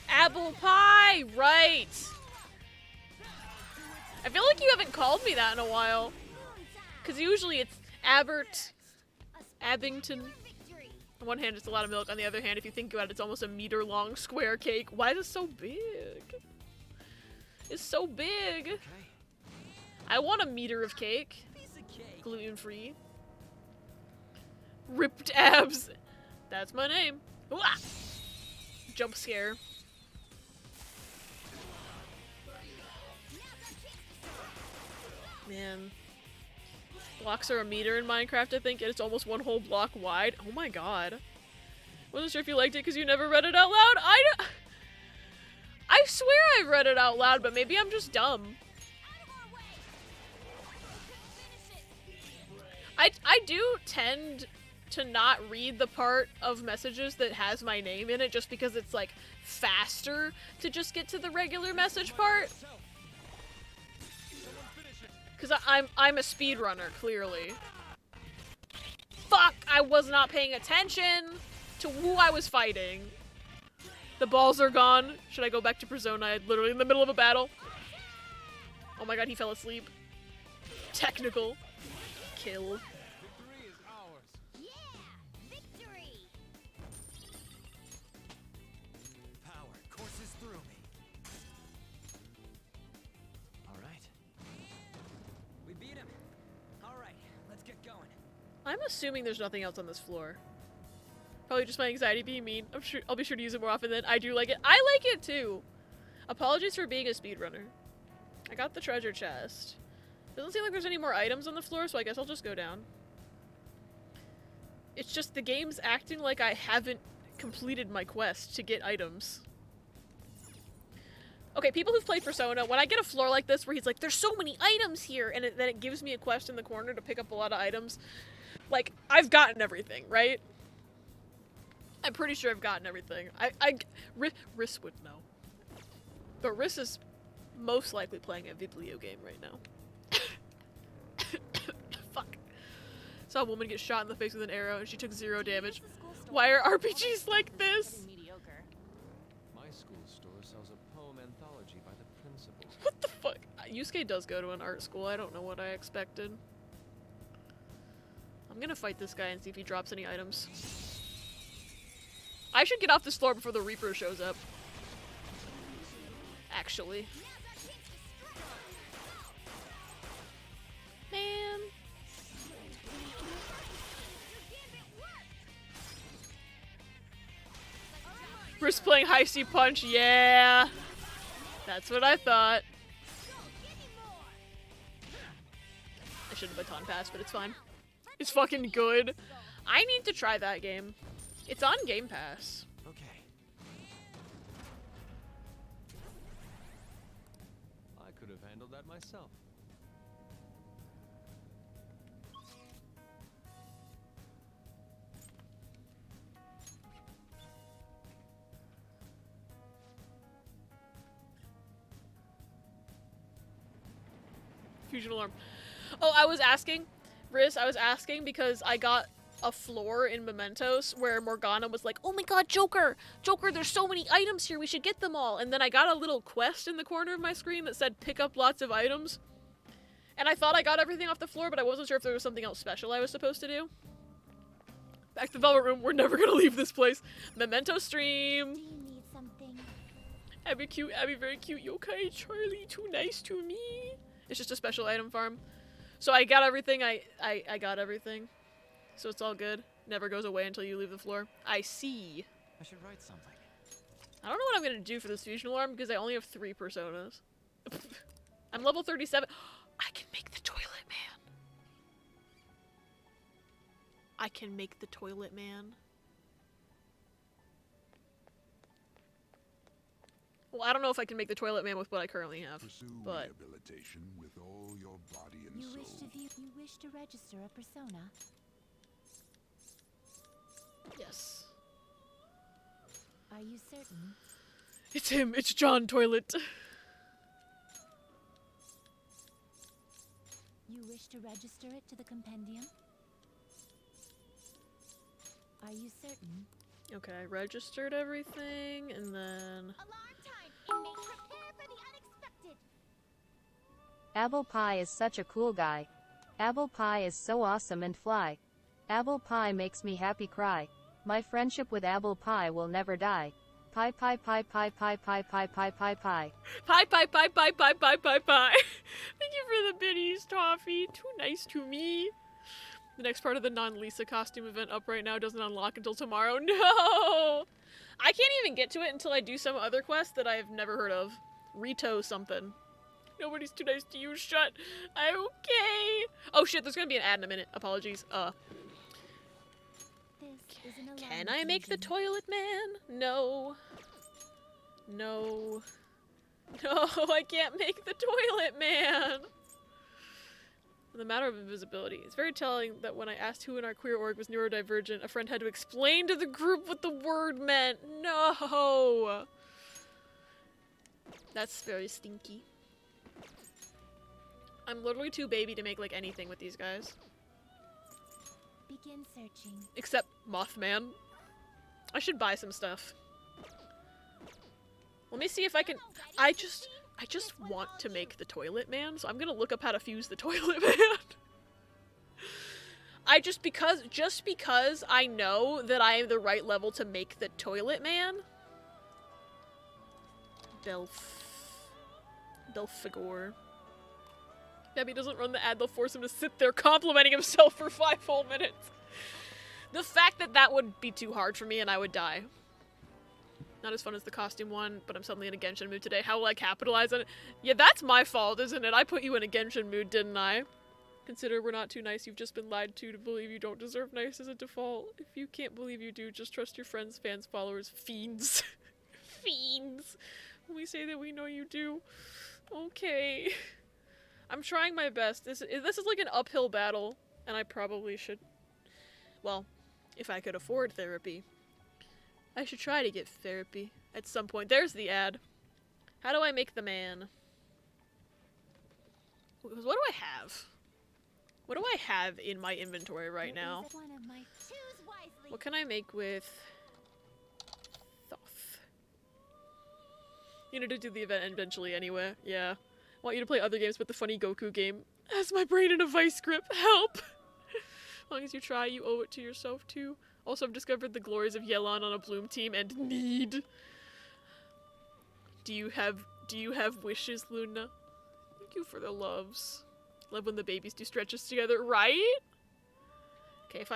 Speaker 1: Apple pie! Right! I feel like you haven't called me that in a while. Because usually it's Abington. On one hand, it's a lot of milk. On the other hand, if you think about it, it's almost a meter-long square cake. Why is it so big? It's so big. Okay. I want a meter of cake. Gluten-free. Ripped abs. That's my name. Ooh, ah! Jump scare. Man. Blocks are a meter in Minecraft, I think, and it's almost 1 whole block wide. Oh my god. Wasn't sure if you liked it because you never read it out loud. I swear I read it out loud, but maybe I'm just dumb. I do tend to not read the part of messages that has my name in it just because it's, like, faster to just get to the regular message part. Because I'm a speedrunner, clearly. Fuck! I was not paying attention to who I was fighting. The balls are gone. Should I go back to Persona? Literally in the middle of a battle. Oh my god, he fell asleep. Technical. Kill.
Speaker 3: Victory is ours. Yeah! Victory!
Speaker 6: Power courses through me. Alright.
Speaker 7: We beat him. Alright, let's get going.
Speaker 1: I'm assuming there's nothing else on this floor. Probably just my anxiety being mean. I'll be sure to use it more often than I do like it. I like it too! Apologies for being a speedrunner. I got the treasure chest. Doesn't seem like there's any more items on the floor, so I guess I'll just go down. It's just the game's acting like I haven't completed my quest to get items. Okay, people who've played Persona, when I get a floor like this where he's like, there's so many items here, and then it gives me a quest in the corner to pick up a lot of items, like, I've gotten everything, right? I'm pretty sure I've gotten everything. Riss would know. But Riss is most likely playing a video game right now. Fuck. Saw a woman get shot in the face with an arrow and she took 0 damage. Why are RPGs like this?
Speaker 6: My school store sells a poem anthology by the principal.
Speaker 1: What the fuck? Yusuke does go to an art school. I don't know what I expected. I'm gonna fight this guy and see if he drops any items. I should get off this floor before the Reaper shows up. Actually. Man. Bruce playing High C Punch, yeah. That's what I thought. I should have baton passed, but it's fine. It's fucking good. I need to try that game. It's on Game Pass.
Speaker 6: Okay. I could have handled that myself.
Speaker 1: Fusion alarm. Oh, I was asking, Riz, I was asking because I got a floor in Mementos where Morgana was like, oh my god, Joker! Joker, there's so many items here, we should get them all! And then I got a little quest in the corner of my screen that said pick up lots of items. And I thought I got everything off the floor, but I wasn't sure if there was something else special I was supposed to do. Back to the Velvet Room. We're never gonna leave this place. Memento stream.
Speaker 3: Do you need something?
Speaker 1: Abby cute. Abby very cute. Yokai Charlie too nice to me. It's just a special item farm. So I got everything. I got everything. So it's all good. Never goes away until you leave the floor. I see.
Speaker 7: I should write something.
Speaker 1: I don't know what I'm gonna do for this fusion alarm because I only have 3 personas. I'm level 37. I can make the toilet man. I can make the toilet man. Well, I don't know if I can make the toilet man with what I currently have.
Speaker 11: Pursue
Speaker 1: but
Speaker 11: rehabilitation with all your body and
Speaker 3: You
Speaker 11: soul.
Speaker 3: wish to register a persona?
Speaker 1: yes.
Speaker 3: Are you certain?
Speaker 1: It's him. It's John Toilet.
Speaker 3: You wish to register it to the compendium? Are you certain?
Speaker 1: Okay, I registered everything, and then...
Speaker 3: Alarm time! Inmates, prepare for the unexpected!
Speaker 2: Apple Pie is such a cool guy. Apple Pie is so awesome and fly. Apple Pie makes me happy cry. My friendship with Apple Pie will never die. Pie pie pie pie pie pie pie pie pie pie.
Speaker 1: Pie, pie, pie, pie, pie, pie, pie, pie. Thank you for the biddies, Toffee. Too nice to me. The next part of the non-Lisa costume event up right now doesn't unlock until tomorrow. No! I can't even get to it until I do some other quest that I've never heard of. Rito something. Nobody's too nice to you. Shut. Okay. Oh shit, there's gonna be an ad in a minute. Apologies. Can I make the toilet man? No. No. No, I can't make the toilet man! In the matter of invisibility, it's very telling that when I asked who in our queer org was neurodivergent, a friend had to explain to the group what the word meant. No! That's very stinky. I'm literally too baby to make, like, anything with these guys.
Speaker 3: Begin searching.
Speaker 1: Except Mothman. I should buy some stuff. Let me see if I can... I just want to make the toilet man, so I'm gonna look up how to fuse the toilet man. Just because I know that I am the right level to make the toilet man. Belphegor. Debbie doesn't run the ad, they'll force him to sit there complimenting himself for 5 whole minutes. The fact that that would be too hard for me and I would die. Not as fun as the costume one, but I'm suddenly in a Genshin mood today. How will I capitalize on it? Yeah, that's my fault, isn't it? I put you in a Genshin mood, didn't I? Consider we're not too nice. You've just been lied to believe you don't deserve nice as a default. If you can't believe you do, just trust your friends, fans, followers, fiends. Fiends. When we say that we know you do. Okay. I'm trying my best. This is like an uphill battle, and I probably should... Well, if I could afford therapy. I should try to get therapy at some point. There's the ad. How do I make the man? What do I have? What do I have in my inventory right now? What can I make with... Thoth? You know, to do the event eventually anyway. Yeah. I want you to play other games, but the funny Goku game has my brain in a vice grip. Help! As long as you try, you owe it to yourself too. Also, I've discovered the glories of Yelan on a Bloom team and need. Do you have wishes, Luna? Thank you for the loves. Love when the babies do stretches together, right? Okay, if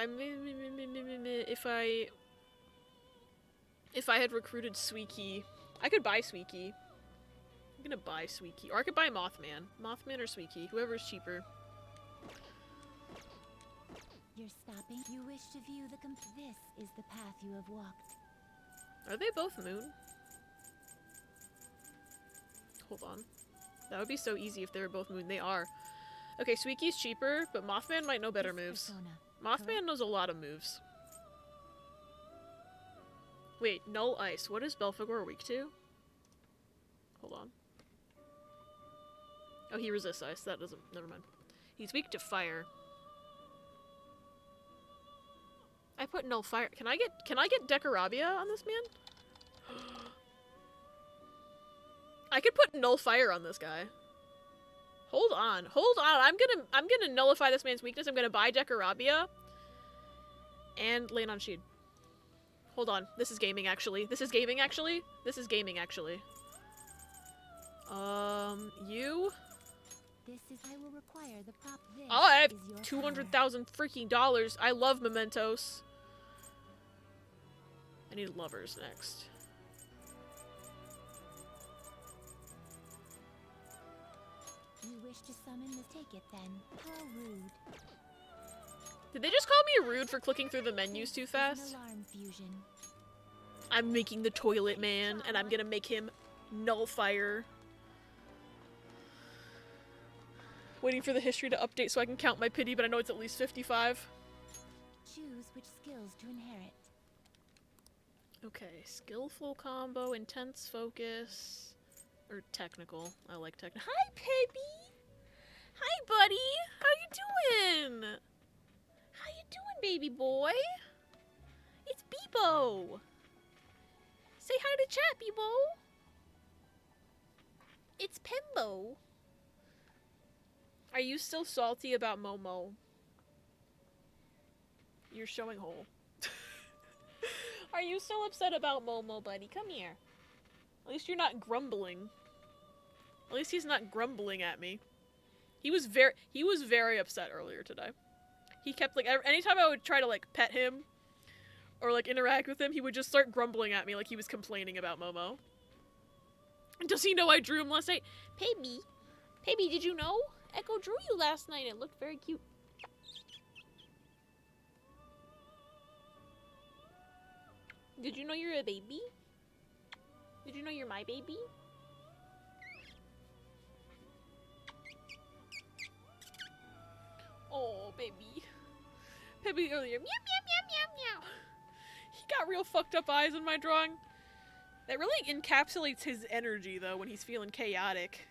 Speaker 1: I had recruited Suiki, I could buy Suiki. I'm gonna buy Suiki, or I could buy Mothman. Mothman or Suiki, whoever's cheaper.
Speaker 3: You're stopping? You wish to view the This is the path you have walked.
Speaker 1: Are they both moon? Hold on. That would be so easy if they were both moon. They are. Okay, Suiki's cheaper, but Mothman might know better moves. Mothman knows a lot of moves. Wait, Null Ice. What is Belphegor weak to? Hold on. Oh, he resists ice. That doesn't... Never mind. He's weak to fire. I put Null Fire. Can I get Decorabia on this man? I could put Null Fire on this guy. Hold on. I'm gonna nullify this man's weakness. I'm gonna buy Decorabia. And land on Sheed. Hold on. This is gaming, actually. This is gaming, actually. This is gaming, actually. You?
Speaker 3: This is I will require the prop. This
Speaker 1: Oh, I have
Speaker 3: is your
Speaker 1: 200,000 freaking dollars. I love Mementos. I need lovers next.
Speaker 3: You wish to summon this? Take it then. How rude.
Speaker 1: Did they just call me rude for clicking through the menus too fast?
Speaker 3: Alarm fusion.
Speaker 1: I'm making the toilet man, and I'm gonna make him nullfire. Waiting for the history to update so I can count my pity, but I know it's at least 55.
Speaker 3: Choose which skills to inherit.
Speaker 1: Okay, skillful combo, intense focus, or technical. I like technical. Hi, Pebby! Hi, buddy! How you doing? How you doing, baby boy? It's Bebo! Say hi to chat, Bebo! It's Pembo! Are you still salty about Momo? You're showing whole. Are you still upset about Momo, buddy? Come here. At least you're not grumbling. At least he's not grumbling at me. He was very upset earlier today. He kept, like, anytime I would try to, like, pet him or, like, interact with him, he would just start grumbling at me like he was complaining about Momo. Does he know I drew him last night? Pebby, did you know? Echo drew you last night. It looked very cute. Did you know you're a baby? Did you know you're my baby? Oh, baby. Pebby earlier. Meow, meow, meow, meow, meow. He got real fucked up eyes in my drawing. That really encapsulates his energy, though, when he's feeling chaotic.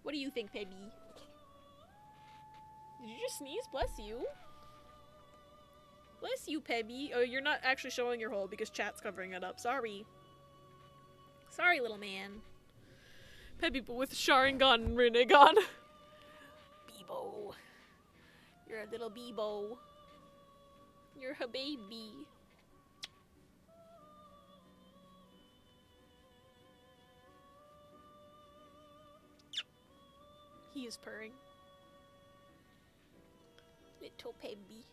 Speaker 1: What do you think, Pebby? Did you just sneeze? Bless you. Bless you, Pebby. Oh, you're not actually showing your hole because chat's covering it up. Sorry. Sorry, little man. Pebby, but with Sharingan and Rinnegan. Bebo. You're a little Bebo. You're a baby. He is purring. Little Pebby.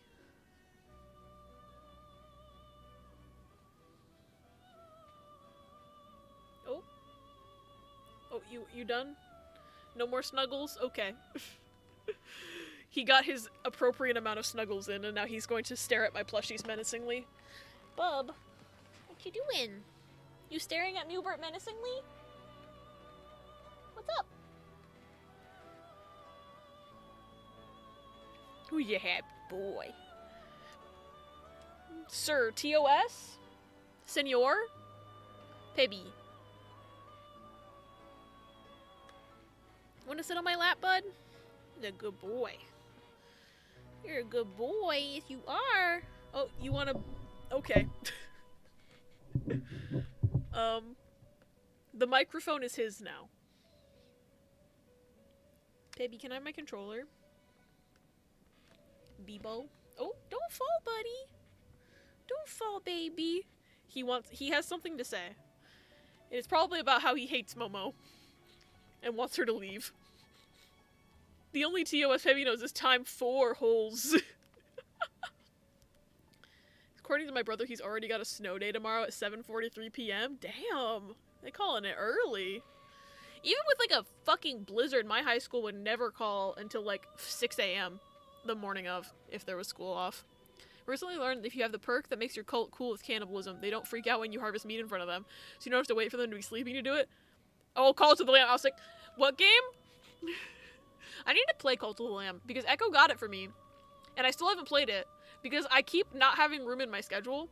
Speaker 1: Oh. Oh, you done? No more snuggles? Okay. He got his appropriate amount of snuggles in, and now he's going to stare at my plushies menacingly. Bub, what you doing? You staring at Mubert menacingly? What's up? Who you happy boy? Sir, TOS? Senor? Pebby. Wanna sit on my lap, bud? You're a good boy. You're a good boy if you are. Oh, you wanna... Okay. The microphone is his now. Pebby, can I have my controller? Bebo. Oh, don't fall, buddy. Don't fall, baby. He has something to say. It's probably about how he hates Momo. And wants her to leave. The only TOS Pebby knows is time 4 holes. According to my brother, he's already got a snow day tomorrow at 7:43 p.m. Damn. They calling it early. Even with like a fucking blizzard, my high school would never call until like 6 a.m. the morning of, if there was school off. Recently learned that if you have the perk that makes your cult cool with cannibalism, they don't freak out when you harvest meat in front of them. So you don't have to wait for them to be sleeping to do it. Oh, Call to the Lamb. I was like, what game? I need to play Call to the Lamb because Echo got it for me. And I still haven't played it because I keep not having room in my schedule.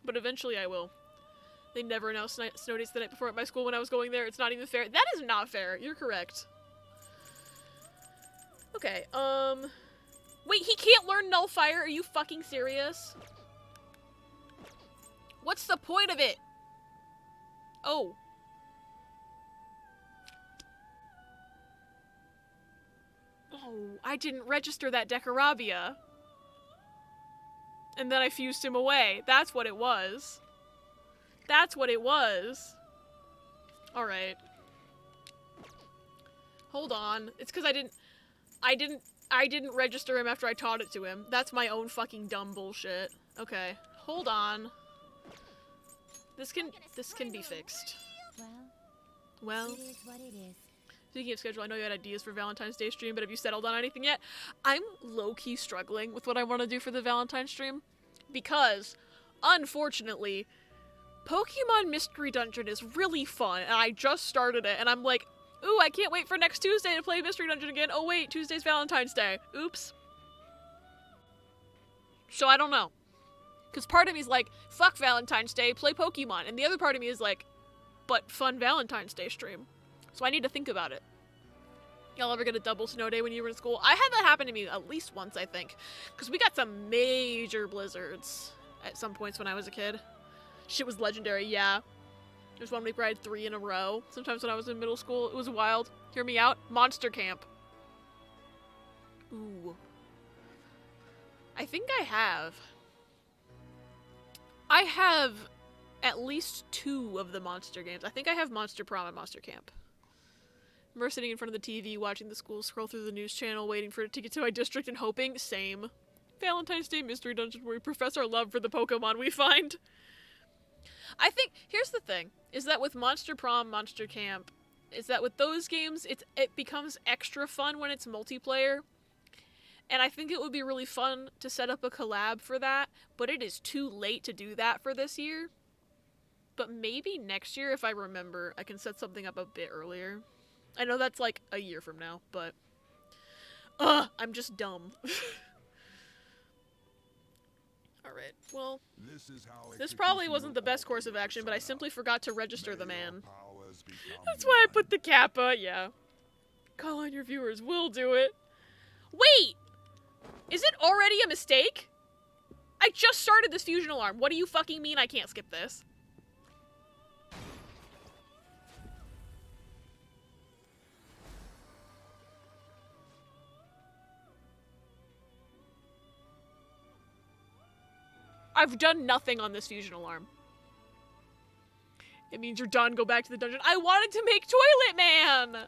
Speaker 1: But eventually I will. They never announced snow days the night before at my school when I was going there. It's not even fair. That is not fair. You're correct. Okay, wait, he can't learn Nullfire? Are you fucking serious? What's the point of it? Oh. Oh, I didn't register that Decorabia. And then I fused him away. That's what it was. That's what it was. Alright. Hold on. It's because I didn't register him after I taught it to him. That's my own fucking dumb bullshit. Okay. Hold on. This can be fixed. Well,
Speaker 3: it is what it is.
Speaker 1: Speaking of schedule, I know you had ideas for Valentine's Day stream, but have you settled on anything yet? I'm low-key struggling with what I want to do for the Valentine's stream. Because, unfortunately, Pokemon Mystery Dungeon is really fun, and I just started it, and I'm like, ooh, I can't wait for next Tuesday to play Mystery Dungeon again. Oh wait, Tuesday's Valentine's Day. Oops. So I don't know. Because part of me is like, fuck Valentine's Day, play Pokemon. And the other part of me is like, but fun Valentine's Day stream. So I need to think about it. Y'all ever get a double snow day when you were in school? I had that happen to me at least once, I think. Because we got some major blizzards at some points when I was a kid. Shit was legendary, yeah. There's one week where I had 3 in a row. Sometimes when I was in middle school, it was wild. Hear me out? Monster Camp. Ooh. I think I have. I have at least 2 of the monster games. I think I have Monster Prom and Monster Camp. I remember sitting in front of the TV, watching the school scroll through the news channel, waiting for it to get to my district and hoping. Same. Valentine's Day Mystery Dungeon where we profess our love for the Pokemon we find. I think, here's the thing, is that with Monster Prom, Monster Camp, is that with those games, it becomes extra fun when it's multiplayer. And I think it would be really fun to set up a collab for that, but it is too late to do that for this year. But maybe next year, if I remember, I can set something up a bit earlier. I know that's like a year from now, but... I'm just dumb. Alright, well... This probably wasn't the best course of action, but I simply forgot to register the man. That's why I put the kappa, yeah. Call on your viewers, we'll do it. Wait! Is it already a mistake? I just started this fusion alarm. What do you fucking mean I can't skip this? I've done nothing on this fusion alarm. It means you're done. Go back to the dungeon. I wanted to make Toilet Man!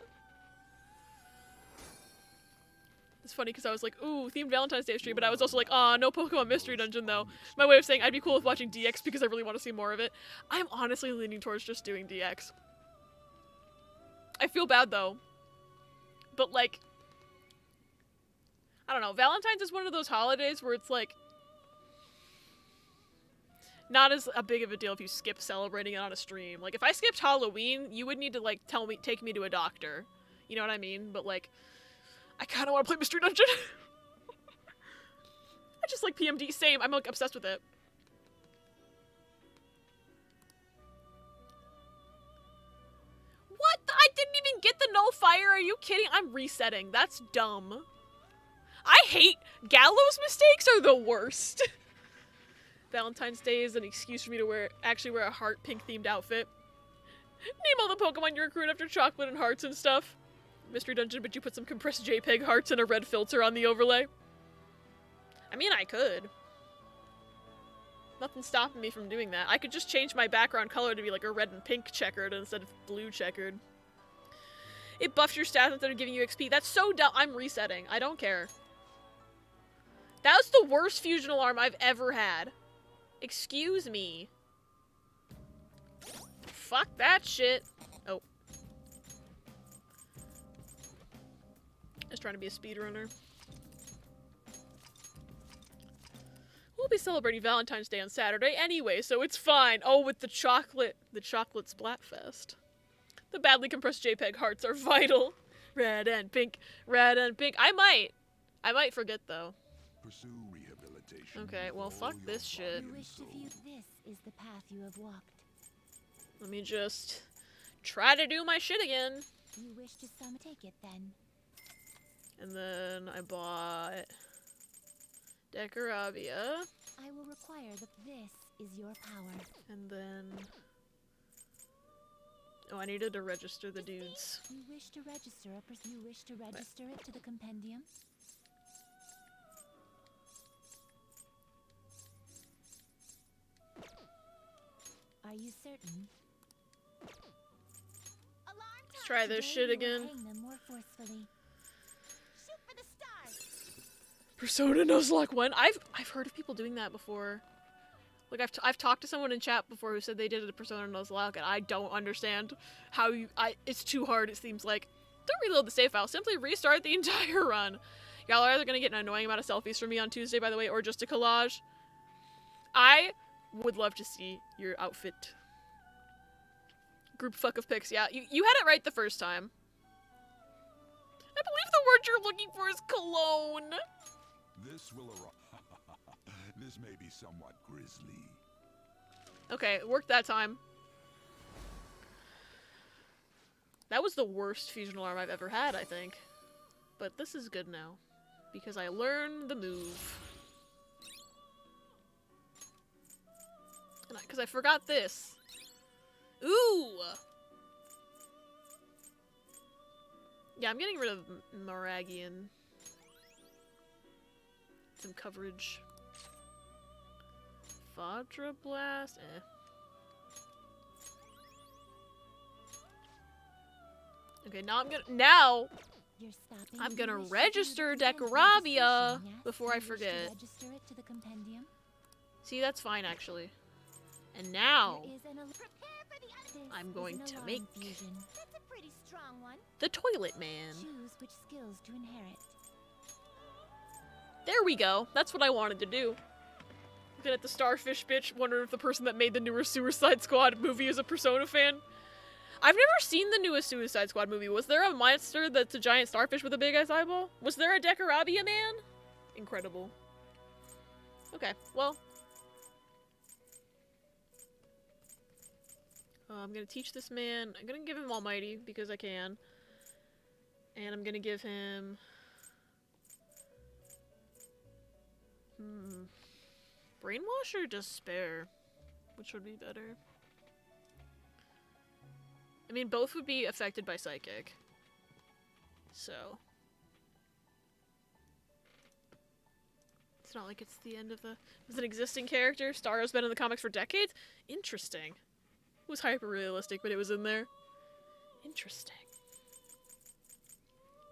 Speaker 1: It's funny because I was like, ooh, themed Valentine's Day stream, but I was also like, aw, no Pokemon Mystery Dungeon though. My way of saying I'd be cool with watching DX because I really want to see more of it. I'm honestly leaning towards just doing DX. I feel bad though. But like, I don't know, Valentine's is one of those holidays where it's like, not as a big of a deal if you skip celebrating it on a stream. Like, if I skipped Halloween, you would need to, like, take me to a doctor. You know what I mean? But, like, I kind of want to play Mystery Dungeon. I just like PMD. Same. I'm, like, obsessed with it. What? I didn't even get the no fire. Are you kidding? I'm resetting. That's dumb. I hate Gallows mistakes are the worst. Valentine's Day is an excuse for me to actually wear a heart pink themed outfit. Name all the Pokemon you recruit after chocolate and hearts and stuff. Mystery Dungeon, but you put some compressed JPEG hearts and a red filter on the overlay. I mean, I could. Nothing's stopping me from doing that. I could just change my background color to be like a red and pink checkered instead of blue checkered. It buffs your stats instead of giving you XP. That's so dumb. I'm resetting. I don't care. That was the worst fusion alarm I've ever had. Excuse me. Fuck that shit. Oh. Just trying to be a speedrunner. We'll be celebrating Valentine's Day on Saturday anyway, so it's fine. Oh, with the chocolate Splatfest. The badly compressed JPEG hearts are vital. Red and pink, red and pink. I might forget though.
Speaker 11: Pursue rehabilitation.
Speaker 1: Okay, well, fuck this shit.
Speaker 3: You wish to view this is the path you have walked.
Speaker 1: Let me just try to do my shit again.
Speaker 3: You wish to take it then.
Speaker 1: And then I bought Decoravia.
Speaker 3: I will require that this is your power.
Speaker 1: And then... oh, I needed to register the dudes.
Speaker 3: You wish to register it to the compendium? Are you certain?
Speaker 1: Let's try this shit again.
Speaker 3: Hang them more forcefully. Shoot for the stars.
Speaker 1: Persona Nuzlocke 1? I've heard of people doing that before. Like, I've talked to someone in chat before who said they did it at Persona Nuzlocke, and I don't understand how it's too hard, it seems like. Don't reload the save file, simply restart the entire run. Y'all are either gonna get an annoying amount of selfies from me on Tuesday, by the way, or just a collage. I would love to see your outfit. Group fuck of pics, yeah. You had it right the first time. I believe the word you're looking for is cologne.
Speaker 11: This will arrive. This may be somewhat grisly.
Speaker 1: Okay, it worked that time. That was the worst fusion alarm I've ever had, I think. But this is good now. Because I learned the move. Because I forgot this. Ooh! Yeah, I'm getting rid of Maragian. Some coverage. Vadra Blast? Eh. Okay, now I'm gonna register Decorabia before I forget. See, that's fine actually. And now I'm going to make the Toilet Man. There we go. That's what I wanted to do. Looking at the starfish bitch, wondering if the person that made the newer Suicide Squad movie is a Persona fan. I've never seen the newest Suicide Squad movie. Was there a monster that's a giant starfish with a big-ass eyeball? Was there a Decorabia man? Incredible. Okay, well. I'm gonna teach this man. I'm gonna give him Almighty, because I can. And I'm gonna give him... Brainwash or Despair? Which would be better? I mean, both would be affected by Psychic. So. It's not like it's the end of the... It's an existing character. Starro's been in the comics for decades? Interesting. It was hyper-realistic, but it was in there. Interesting.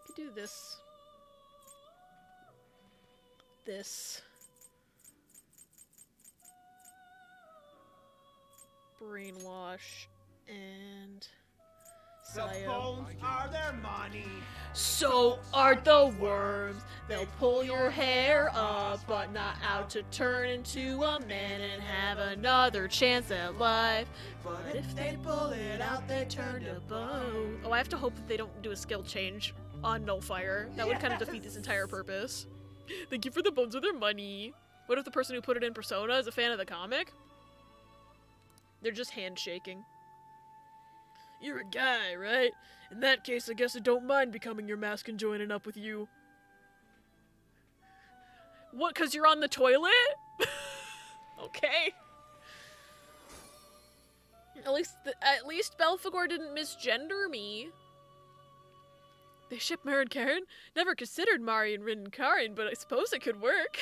Speaker 1: Could do this. This. Brainwash. And...
Speaker 13: The phones are their money.
Speaker 1: So are the worms. They'll pull your hair up, but not out to turn into a man and have another chance at life. But if they pull it out, they turn to bone. Oh, I have to hope that they don't do a skill change on Nullfire. That would kind of defeat this entire purpose. Thank you for the bones of their money. What if the person who put it in Persona is a fan of the comic? They're just handshaking. You're a guy, right? In that case, I guess I don't mind becoming your mask and joining up with you. What, 'cause you're on the toilet? Okay. At least Belphegor didn't misgender me. They ship Mare and Karen? Never considered Mari and Rin and Karen, but I suppose it could work.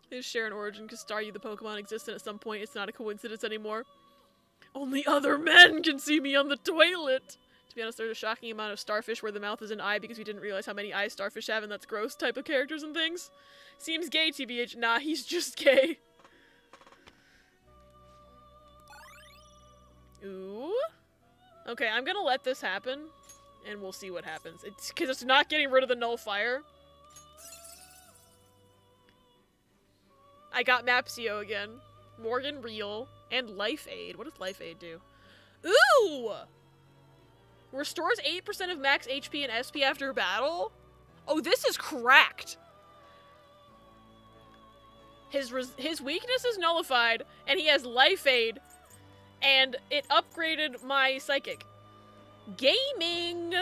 Speaker 1: They share an origin because Staryu the Pokemon existed at some point. It's not a coincidence anymore. Only other men can see me on the toilet! To be honest, there's a shocking amount of starfish where the mouth is an eye because we didn't realize how many eyes starfish have, and that's gross type of characters and things. Seems gay, TBH. Nah, he's just gay. Ooh. Okay, I'm gonna let this happen, and we'll see what happens. It's because it's not getting rid of the Nullfire. I got Mapsio again. Morgan Real. And Life Aid. What does Life Aid do? Ooh! Restores 8% of max HP and SP after battle? Oh, this is cracked! His weakness is nullified, and he has Life Aid, and it upgraded my Psychic. Gaming!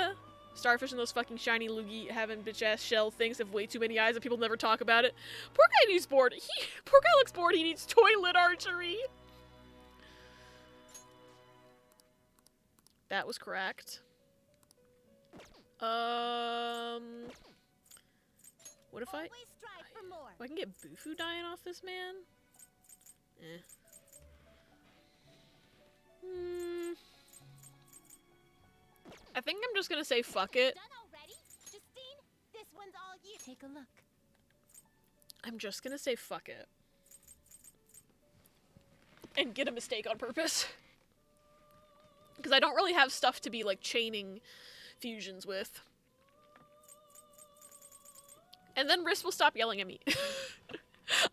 Speaker 1: Starfish and those fucking shiny loogie having bitch-ass shell things have way too many eyes and people never talk about it. Poor guy needs bored. Poor guy looks bored. He needs toilet archery. That was correct. What if I can get Bufu dying off this man? Eh. I think I'm just gonna say fuck it.
Speaker 3: Done already? Justine, this one's all you.
Speaker 4: Take a look.
Speaker 1: I'm just gonna say fuck it. And get a mistake on purpose. Because I don't really have stuff to be, like, chaining fusions with. And then Riss will stop yelling at me.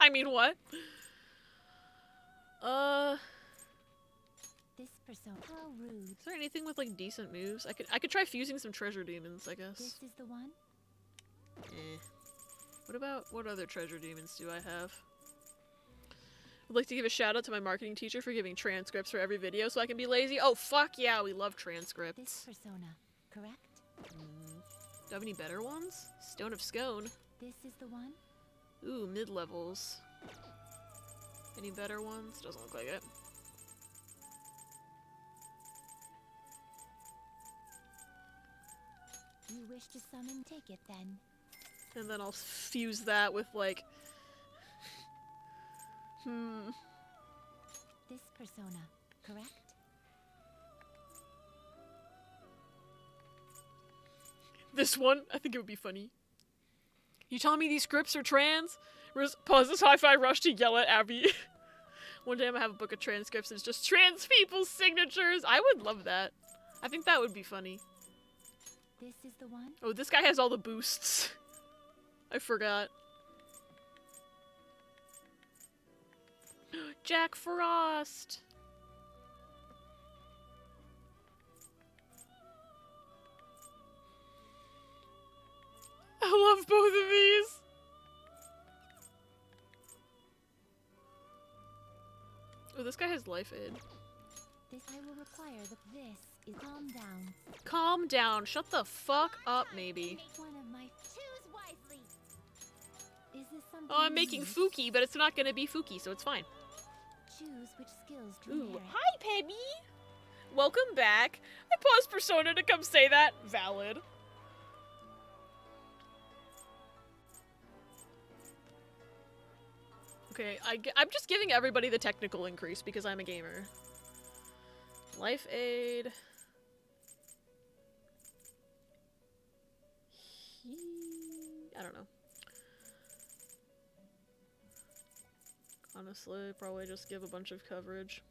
Speaker 1: I mean, what?
Speaker 4: This persona. How rude.
Speaker 1: Is there anything with, like, decent moves? I could try fusing some treasure demons, I guess.
Speaker 4: This is the one?
Speaker 1: What other treasure demons do I have? I'd like to give a shout out to my marketing teacher for giving transcripts for every video so I can be lazy. Oh, fuck yeah, we love transcripts.
Speaker 4: This persona, correct?
Speaker 1: Do you have any better ones? Stone of Scone.
Speaker 4: This is the one?
Speaker 1: Ooh, mid-levels. Any better ones? Doesn't look like it.
Speaker 4: You wish to summon? Take it then.
Speaker 1: And then I'll fuse that with, like...
Speaker 4: This persona, correct?
Speaker 1: This one? I think it would be funny. You telling me these scripts are trans? Pause this hi-fi rush to yell at Abby. One day I'm gonna have a book of transcripts and it's just trans people's signatures. I would love that. I think that would be funny.
Speaker 4: This is the one?
Speaker 1: Oh, this guy has all the boosts. I forgot. Jack Frost! I love both of these! Oh, this guy has life aid.
Speaker 4: This I will require this is calm down.
Speaker 1: Calm down. Shut the fuck up, maybe.
Speaker 4: One of my choose wisely. Is this something?
Speaker 1: Oh, I'm making Fuki, but it's not gonna be Fuki, so it's fine.
Speaker 4: Choose which skills to
Speaker 1: Ooh,
Speaker 4: inherit.
Speaker 1: hi, Pebby! Welcome back. I paused Persona to come say that. Valid. Okay, I'm just giving everybody the technical increase because I'm a gamer. Life aid. I don't know. Honestly, probably just give a bunch of coverage.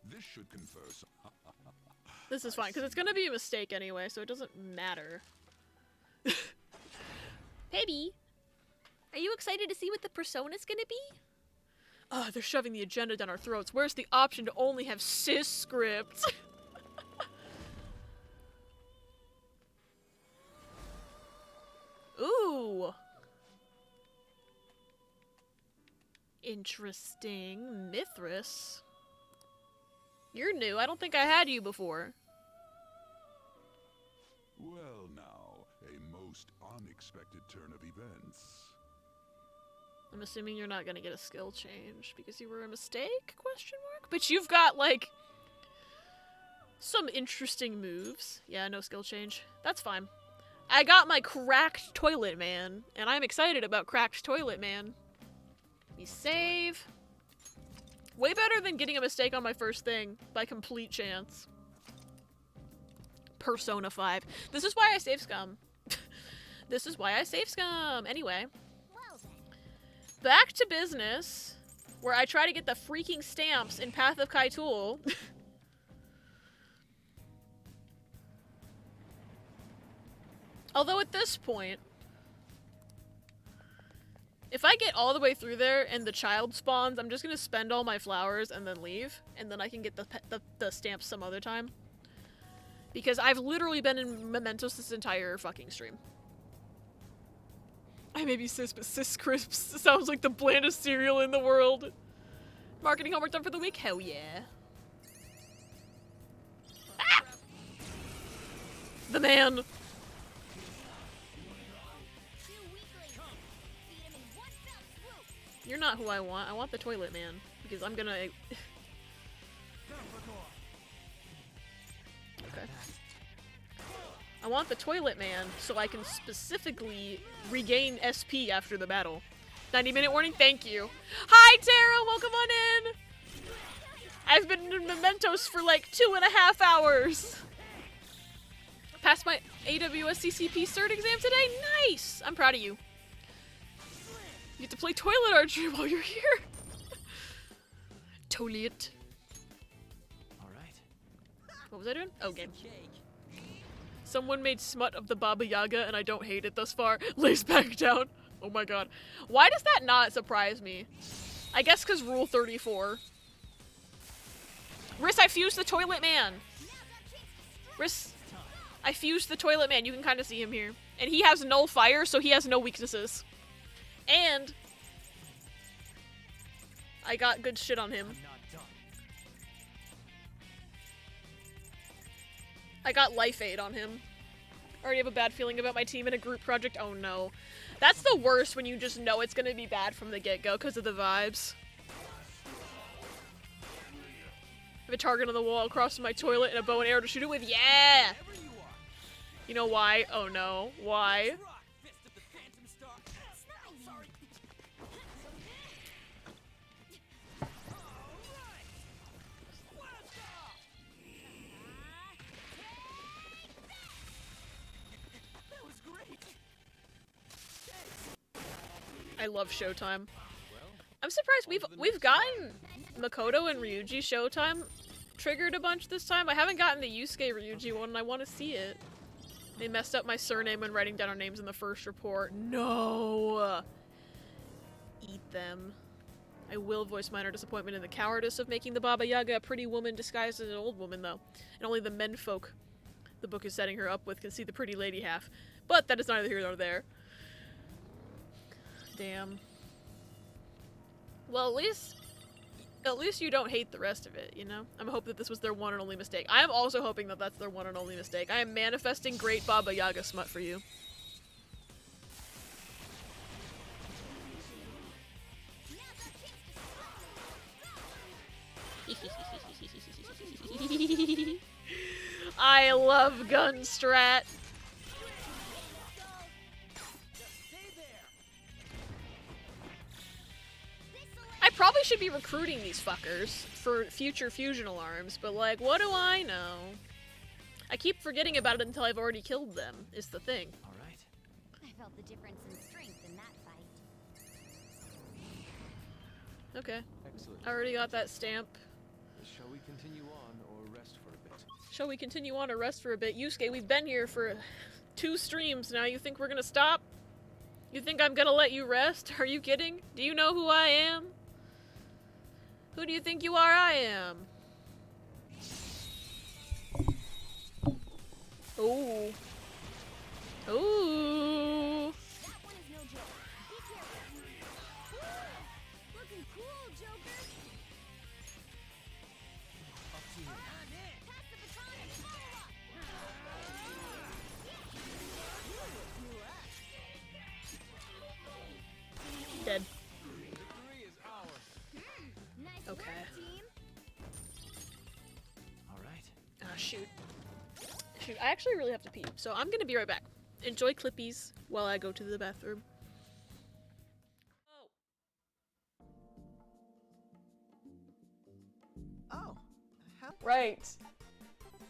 Speaker 11: This should confer some.
Speaker 1: This is fine, because it's gonna be a mistake anyway, so it doesn't matter. Baby! Are you excited to see what the persona's gonna be? Oh, they're shoving the agenda down our throats. Where's the option to only have cis scripts? Ooh! Interesting. Mithras. You're new. I don't think I had you before.
Speaker 11: Well now, a most unexpected turn of events.
Speaker 1: I'm assuming you're not gonna get a skill change because you were a mistake? Question mark? But you've got, like, some interesting moves. Yeah, no skill change. That's fine. I got my Cracked Toilet Man, and I'm excited about Cracked Toilet Man. We save. Way better than getting a mistake on my first thing by complete chance. Persona 5. This is why I save scum. This is why I save scum. Anyway. Back to business, where I try to get the freaking stamps in Path of Kaitul. Although at this point, if I get all the way through there and the child spawns, I'm just gonna spend all my flowers and then leave, and then I can get the stamps some other time. Because I've literally been in Mementos this entire fucking stream. I may be cis, but cis crisps sounds like the blandest cereal in the world. Marketing homework done for the week? Hell yeah. Ah! The man. You're not who I want. I want the toilet man. Because I'm gonna... Okay. I want the toilet man so I can specifically regain SP after the battle. 90-minute warning, thank you. Hi, Tara, welcome on in. I've been in Mementos for like 2.5 hours. Passed my AWS CCP cert exam today. Nice. I'm proud of you. You get to play toilet archery while you're here. Toilet.
Speaker 6: All right.
Speaker 1: What was I doing? Oh, game. Someone made smut of the Baba Yaga and I don't hate it thus far. Lays back down. Oh my god. Why does that not surprise me? I guess because Rule 34. Riss, I fused the toilet man. Riss, I fused the toilet man. You can kind of see him here. And he has null fire, so he has no weaknesses. And I got good shit on him. I got life aid on him. I already have a bad feeling about my team in a group project. Oh no. That's the worst when you just know it's gonna be bad from the get-go because of the vibes. I have a target on the wall across from my toilet and a bow and arrow to shoot it with. Yeah! You know why? Oh no. Why? I love Showtime. I'm surprised we've gotten Makoto and Ryuji Showtime triggered a bunch this time. I haven't gotten the Yusuke Ryuji one and I want to see it. They messed up my surname when writing down our names in the first report. No! Eat them. I will voice minor disappointment in the cowardice of making the Baba Yaga a pretty woman disguised as an old woman, though. And only the menfolk the book is setting her up with can see the pretty lady half. But that is neither here nor there. Damn. Well, at least you don't hate the rest of it, you know? I'm hoping that this was their one and only mistake. I am also hoping that that's their one and only mistake. I am manifesting great Baba Yaga smut for you. I love gun strat. I probably should be recruiting these fuckers for future fusional arms, but like, what do I know? I keep forgetting about it until I've already killed them, is the thing.
Speaker 6: Alright.
Speaker 3: I felt the difference in strength in that fight.
Speaker 1: Okay.
Speaker 6: Excellent.
Speaker 1: I already got that stamp.
Speaker 6: Shall we continue on or rest for a bit?
Speaker 1: Shall we continue on or rest for a bit? Yusuke, we've been here for 2 streams now. You think we're gonna stop? You think I'm gonna let you rest? Are you kidding? Do you know who I am? Who do you think you are? I am. Ooh. Ooh.
Speaker 3: That one is no joke. Be careful. Woo! Looking cool, Joker.
Speaker 7: Up to you.
Speaker 3: Pass the baton and follow up.
Speaker 1: Dead.
Speaker 7: Victory is ours.
Speaker 3: Nice
Speaker 1: Okay.
Speaker 3: work, team.
Speaker 6: Alright.
Speaker 1: Ah, shoot. Shoot, I actually really have to pee, so I'm gonna be right back. Enjoy Clippies while I go to the bathroom.
Speaker 13: Oh.
Speaker 1: Right.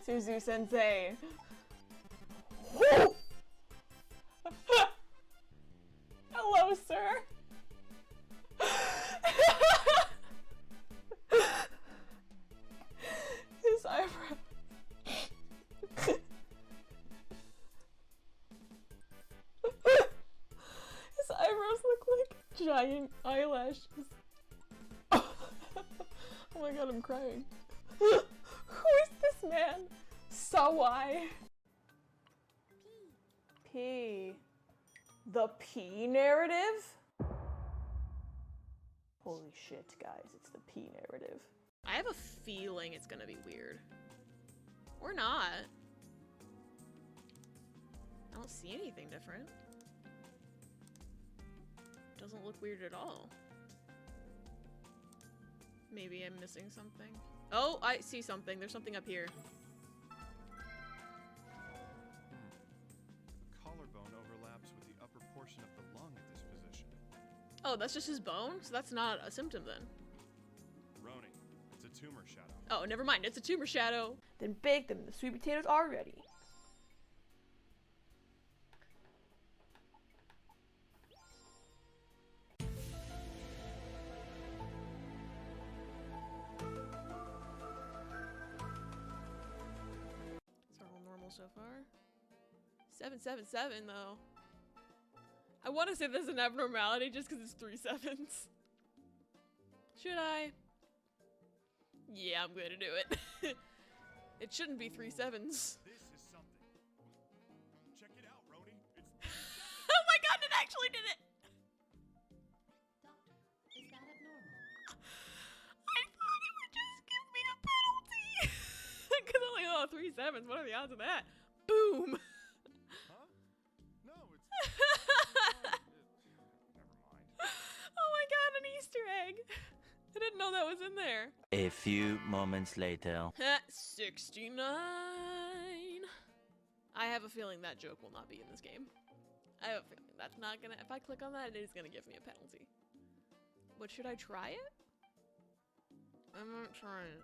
Speaker 1: Suzu Sensei. Hello, sir. His eyebrow. His eyebrows look like giant eyelashes. Oh my god, I'm crying. Who is this man? Sawai. P. The P narrative? Holy shit, guys, it's the P narrative. I have a feeling it's gonna be weird. Or not. I don't see anything different. Doesn't look weird at all. Maybe I'm missing something. Oh, I see something. There's something up here.
Speaker 8: The collarbone overlaps with the upper portion of the lung at this position.
Speaker 1: Oh, that's just his bone? So that's not a symptom then.
Speaker 8: Roni, it's a tumor shadow.
Speaker 1: Oh, never mind. It's a tumor shadow.
Speaker 14: Then bake them. The sweet potatoes are ready.
Speaker 1: It's all normal so far. 777 though. I want to say there's an abnormality just because it's 3 sevens. Should I? Yeah, I'm going to do it. It shouldn't be 3 sevens.
Speaker 8: This is something. Check it out, Roni. It's
Speaker 1: Oh my god, it actually did it!
Speaker 9: Doctor, is that abnormal?
Speaker 1: I thought it would just give me a penalty! Because I'm like, oh, 3 sevens, what are the odds of that? Boom!
Speaker 8: Huh? No, it's
Speaker 1: Oh my god, an Easter egg! I didn't know that was in there.
Speaker 15: A few moments later.
Speaker 1: 69. I have a feeling that joke will not be in this game. I have a feeling that's not gonna. If I click on that, it is gonna give me a penalty. But should I try it? I'm not trying it.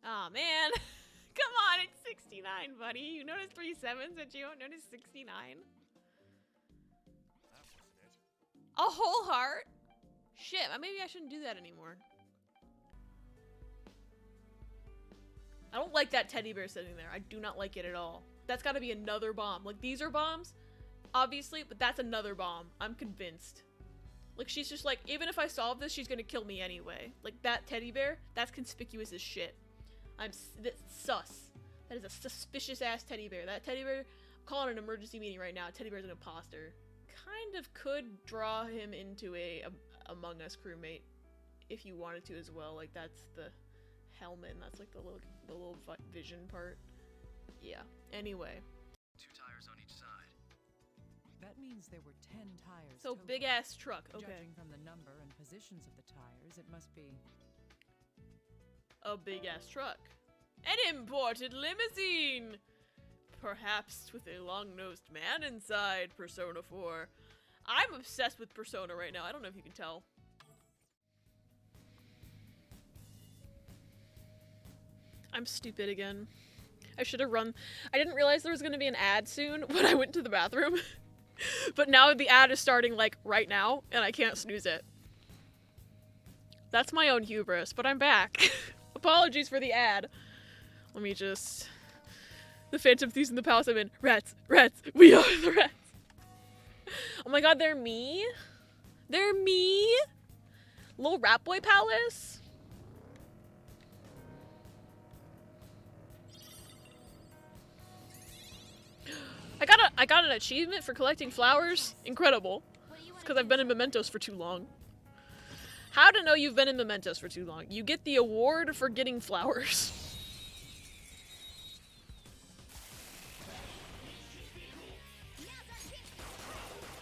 Speaker 1: Aw, man. Come on, it's 69, buddy. You noticed 3 sevens, but you don't notice 69?
Speaker 8: that wasn't it.
Speaker 1: A whole heart? Shit, maybe I shouldn't do that anymore. I don't like that teddy bear sitting there. I do not like it at all. That's gotta be another bomb. Like, these are bombs, obviously, but that's another bomb. I'm convinced. Like, she's just like, even if I solve this, she's gonna kill me anyway. Like, that teddy bear, that's conspicuous as shit. That's sus. That is a suspicious-ass teddy bear. That teddy bear, I'm calling an emergency meeting right now. Teddy bear's an imposter. Kind of could draw him into a Among Us crewmate if you wanted to as well. Like, that's the helmet, and that's like the little vision part. Yeah. Anyway.
Speaker 6: 2 tires on each side.
Speaker 16: That means there were 10 tires.
Speaker 1: So
Speaker 16: total.
Speaker 1: big ass truck. Okay.
Speaker 16: Judging from the number and positions of the tires, it must be
Speaker 1: a big ass truck. An imported limousine! Perhaps with a long-nosed man inside, Persona 4. I'm obsessed with Persona right now. I don't know if you can tell. I'm stupid again. I should have run. I didn't realize there was going to be an ad soon when I went to the bathroom. But now the ad is starting, like, right now, and I can't snooze it. That's my own hubris, but I'm back. Apologies for the ad. Let me just... The Phantom Thieves in the Palace I'm in. Rats! Rats! We are the rats! Oh my god, they're me? They're me? Little Rat Boy Palace? I got an achievement for collecting flowers. Incredible. Because I've been in Mementos for too long. How to know you've been in Mementos for too long? You get the award for getting flowers.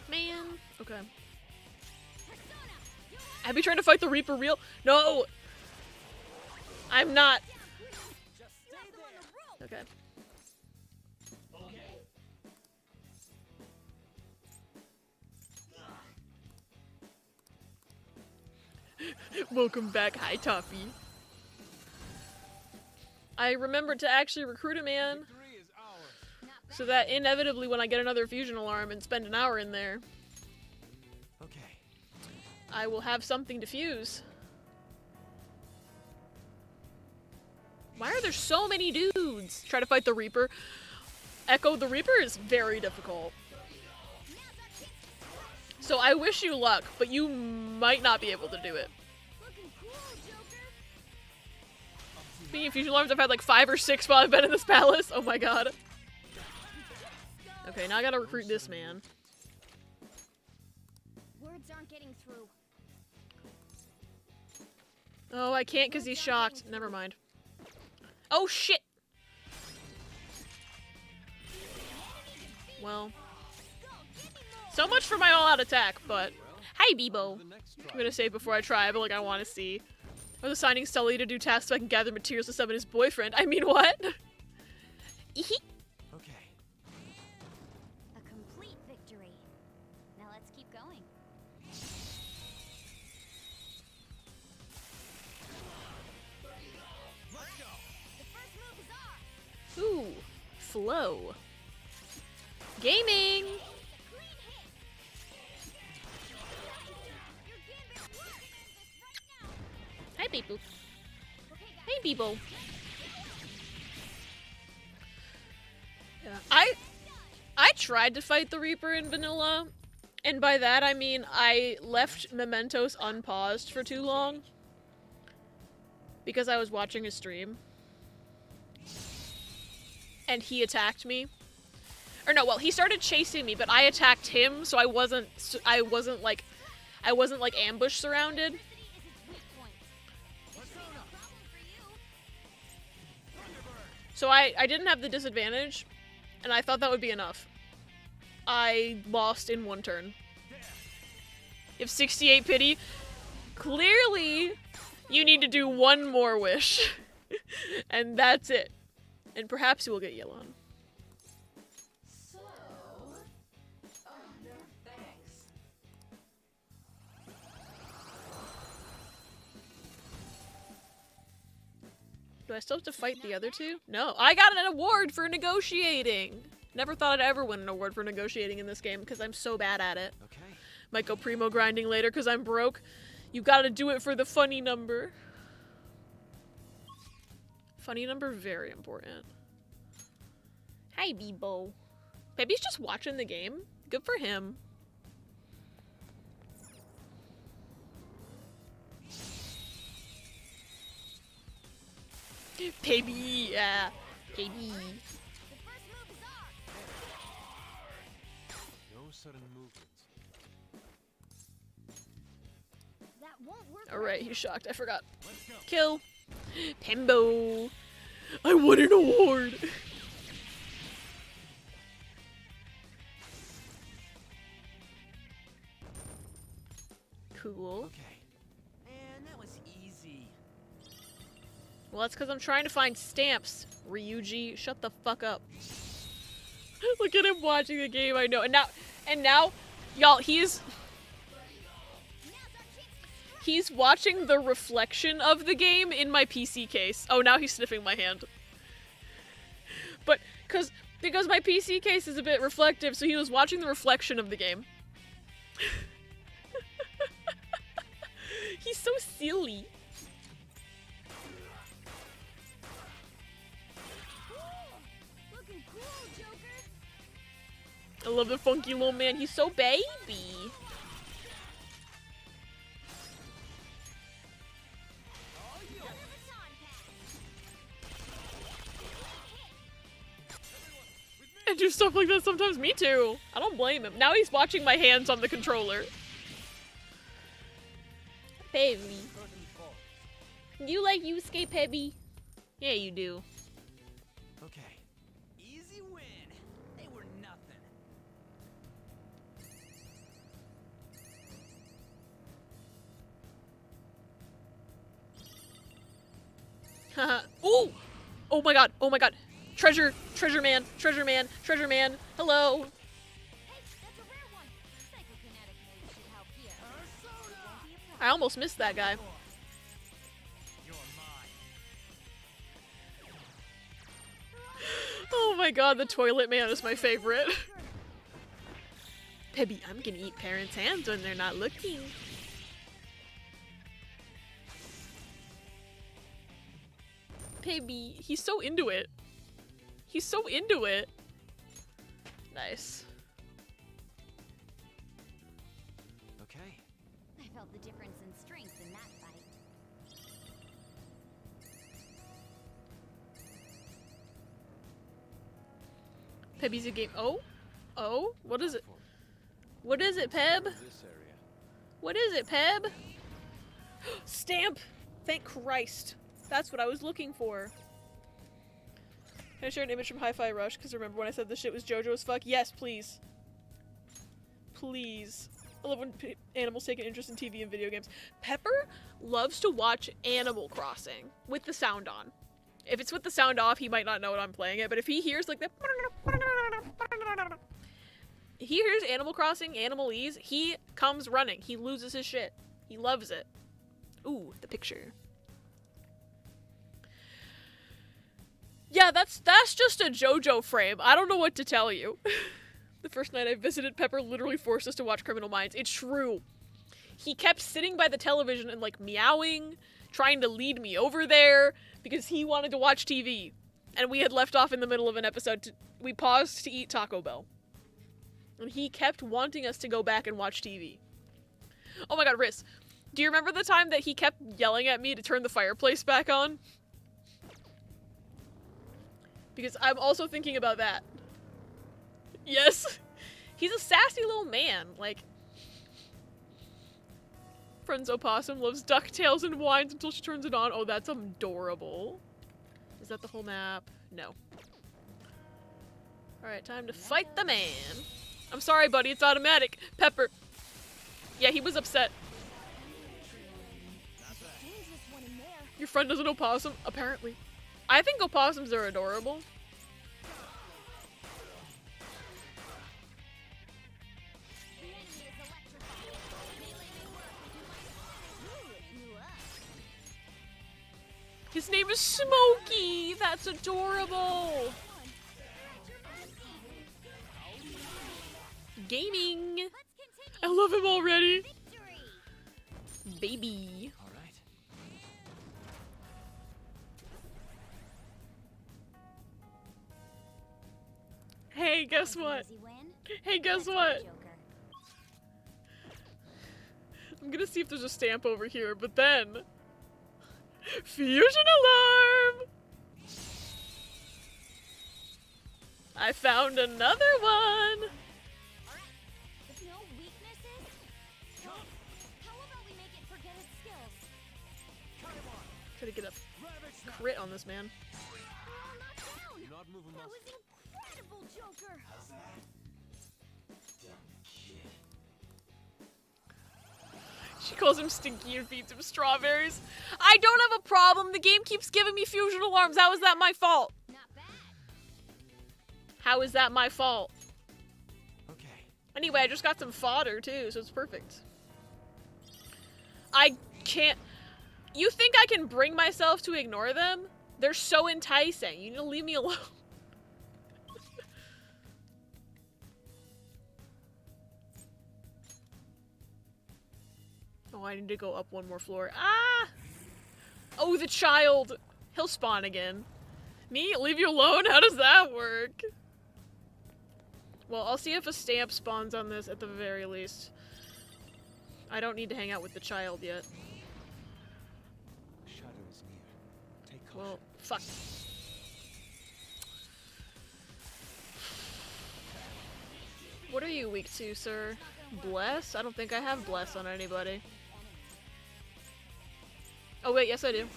Speaker 1: Man. Okay. Abby trying to fight the Reaper real? No! I'm not. Okay. Welcome back, Hi Toffee. I remembered to actually recruit a man, so that inevitably when I get another fusion alarm and spend an hour in there,
Speaker 6: Okay.
Speaker 1: I will have something to fuse. Why are there so many dudes? Try to fight the Reaper. Echo the Reaper is very difficult. So I wish you luck, but you might not be able to do it. Speaking of fusion alarms, I've had like 5 or 6 while I've been in this palace. Oh my god. Okay, now I gotta recruit this man.
Speaker 3: Words aren't getting through.
Speaker 1: Oh, I can't because he's shocked. Never mind. Oh shit! Well. So much for my all-out attack, but... Hi, Bebo! I'm gonna say before I try, but like I want to see. I was assigning Sully to do tasks so I can gather materials to summon his boyfriend. I mean, what?
Speaker 6: Okay.
Speaker 3: A complete victory. Now let's keep going.
Speaker 1: flow. Gaming! Hi, people. Hey, people. Yeah. I tried to fight the Reaper in vanilla, and by that I mean I left Mementos unpaused for too long because I was watching his stream. And he attacked me. Or no, well, he started chasing me, but I attacked him, so I wasn't like ambush surrounded. So I didn't have the disadvantage, and I thought that would be enough. I lost in one turn. You have 68 pity. Clearly, you need to do one more wish. And that's it. And perhaps you will get Yelon.
Speaker 9: So, oh, no thanks.
Speaker 1: Do I still have to fight the other two? No. I got an award for negotiating! Never thought I'd ever win an award for negotiating in this game because I'm so bad at it.
Speaker 6: Okay.
Speaker 1: Might go primo grinding later because I'm broke. You gotta do it for the funny number. Funny number, very important. Hi, Bebo. Baby's just watching the game. Good for him. Baby, yeah. Baby.
Speaker 6: No sudden movements.
Speaker 3: That won't work.
Speaker 1: Alright, he's shocked. I forgot. Kill. Pimbo. I won an award. Cool.
Speaker 7: Okay. And that was easy.
Speaker 1: Well, that's because I'm trying to find stamps. Ryuji, shut the fuck up. Look at him watching the game, I know. And now, y'all, he's watching the reflection of the game in my PC case. Oh, now he's sniffing my hand. But, because my PC case is a bit reflective, so he was watching the reflection of the game. He's so silly.
Speaker 3: Looking cool, Joker.
Speaker 1: I love the funky little man. He's so baby. I do stuff like that sometimes. Me too. I don't blame him. Now he's watching my hands on the controller. Baby. You like Yusuke, Pebby? Yeah, you do.
Speaker 7: Okay. Easy win. They were nothing.
Speaker 1: Haha. Ooh! Oh my god, oh my god. Treasure man, treasure man, treasure man. Hello.
Speaker 3: Hey, that's a rare one. Psychokinetic moves should help here.
Speaker 1: I almost missed that guy. Oh my god, the toilet man is my favorite. Pebby, I'm gonna eat parents' hands when they're not looking. Pebby, he's so into it. He's so into it. Nice.
Speaker 6: Okay.
Speaker 3: I felt the difference in strength in that fight.
Speaker 1: Pebby's a game. Oh? Oh? What is it? What is it, Peb? What is it, Peb? Stamp! Thank Christ. That's what I was looking for. Can I share an image from Hi-Fi Rush? Because remember when I said this shit was JoJo as fuck? Yes, please. Please. I love when animals take an interest in TV and video games. Pepper loves to watch Animal Crossing with the sound on. If it's with the sound off, he might not know what I'm playing it, but if he hears like the he hears Animal Crossing, Animalese, he comes running. He loses his shit. He loves it. Ooh, the picture. Yeah, Yeah, that's just a JoJo frame. I don't know what to tell you. The first night I visited, Pepper literally forced us to watch Criminal Minds. It's true. He kept sitting by the television and, like, meowing, trying to lead me over there, because he wanted to watch TV. And we had left off in the middle of an episode. We paused to eat Taco Bell. And he kept wanting us to go back and watch TV. Oh my god, Riz. Do you remember the time that he kept yelling at me to turn the fireplace back on? Because I'm also thinking about that. Yes. He's a sassy little man. Like, Friend's Opossum loves DuckTales and whines until she turns it on. Oh, that's adorable. Is that the whole map? No. Alright, time to fight the man. I'm sorry, buddy. It's automatic. Pepper. Yeah, he was upset. Your friend doesn't opossum? Apparently. I think opossums are adorable. His name is Smokey! That's adorable! Gaming! I love him already! Baby. Hey, guess what? Hey, guess what? I'm gonna see if there's a stamp over here, but then... Fusion alarm! I found another one! Try to get a crit on this man.
Speaker 3: That was incredible, Joker!
Speaker 1: She calls him stinky and feeds him strawberries. I don't have a problem. The game keeps giving me fusion alarms. How is that my fault?
Speaker 3: Not bad.
Speaker 1: How is that my fault?
Speaker 6: Okay.
Speaker 1: Anyway, I just got some fodder too, so it's perfect. I can't... You think I can bring myself to ignore them? They're so enticing. You need to leave me alone. Oh, I need to go up one more floor. Ah! Oh, the child! He'll spawn again. Me? Leave you alone? How does that work? Well, I'll see if a stamp spawns on this at the very least. I don't need to hang out with the child yet.
Speaker 6: The shadow is near. Take caution.
Speaker 1: Well, fuck. What are you weak to, sir? Bless? I don't think I have bless on anybody. Oh wait, yes I do.
Speaker 3: Looking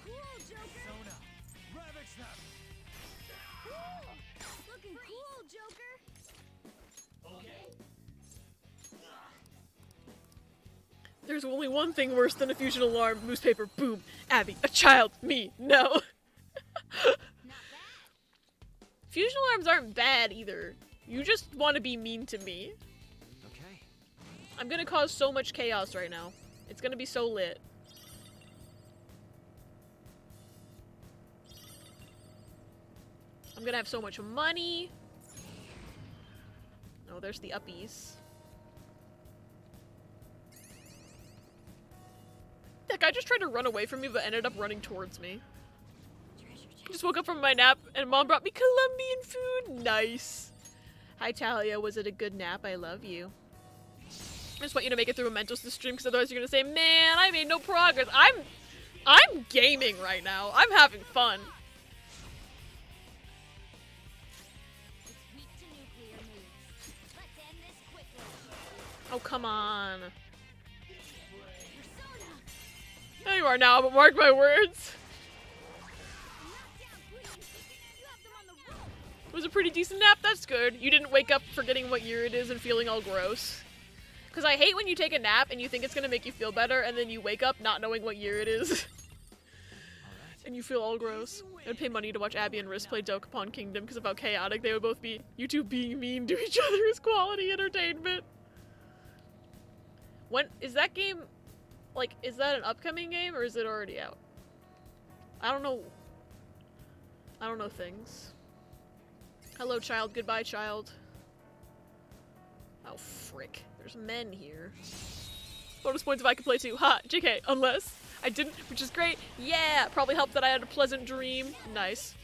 Speaker 3: cool, Joker! Looking cool, Joker!
Speaker 1: There's only one thing worse than a fusion alarm. Newspaper, boom. Abby, a child, me, no. Fusion alarms aren't bad either. You just want to be mean to me.
Speaker 6: Okay.
Speaker 1: I'm gonna cause so much chaos right now. It's gonna be so lit. I'm gonna have so much money. Oh, there's the uppies. That guy just tried to run away from me but ended up running towards me. I just woke up from my nap and mom brought me Colombian food. Nice. Hi Talia, was it a good nap? I love you. I just want you to make it through Mementos this stream because otherwise you're gonna say, man, I made no progress. I'm gaming right now. I'm having fun.
Speaker 3: It's weak to nuclear moves. Let's end this quickly.
Speaker 1: Oh, come on.
Speaker 3: Persona!
Speaker 1: There you are now, but mark my words.
Speaker 3: Knockdown, please! You have them on the rope!
Speaker 1: It was a pretty decent nap, that's good. You didn't wake up forgetting what year it is and feeling all gross. Because I hate when you take a nap and you think it's going to make you feel better and then you wake up not knowing what year it is. And you feel all gross. I'd pay money to watch Abby and Riz play Dokapon Kingdom because of how chaotic they would both be. You two being mean to each other is quality entertainment. When is that game? Like, is that an upcoming game or is it already out? I don't know. I don't know things. Hello, child. Goodbye, child. Oh, frick. There's men here. Bonus points if I could play too. Ha! JK. Unless I didn't, which is great. Yeah! Probably helped that I had a pleasant dream. Nice.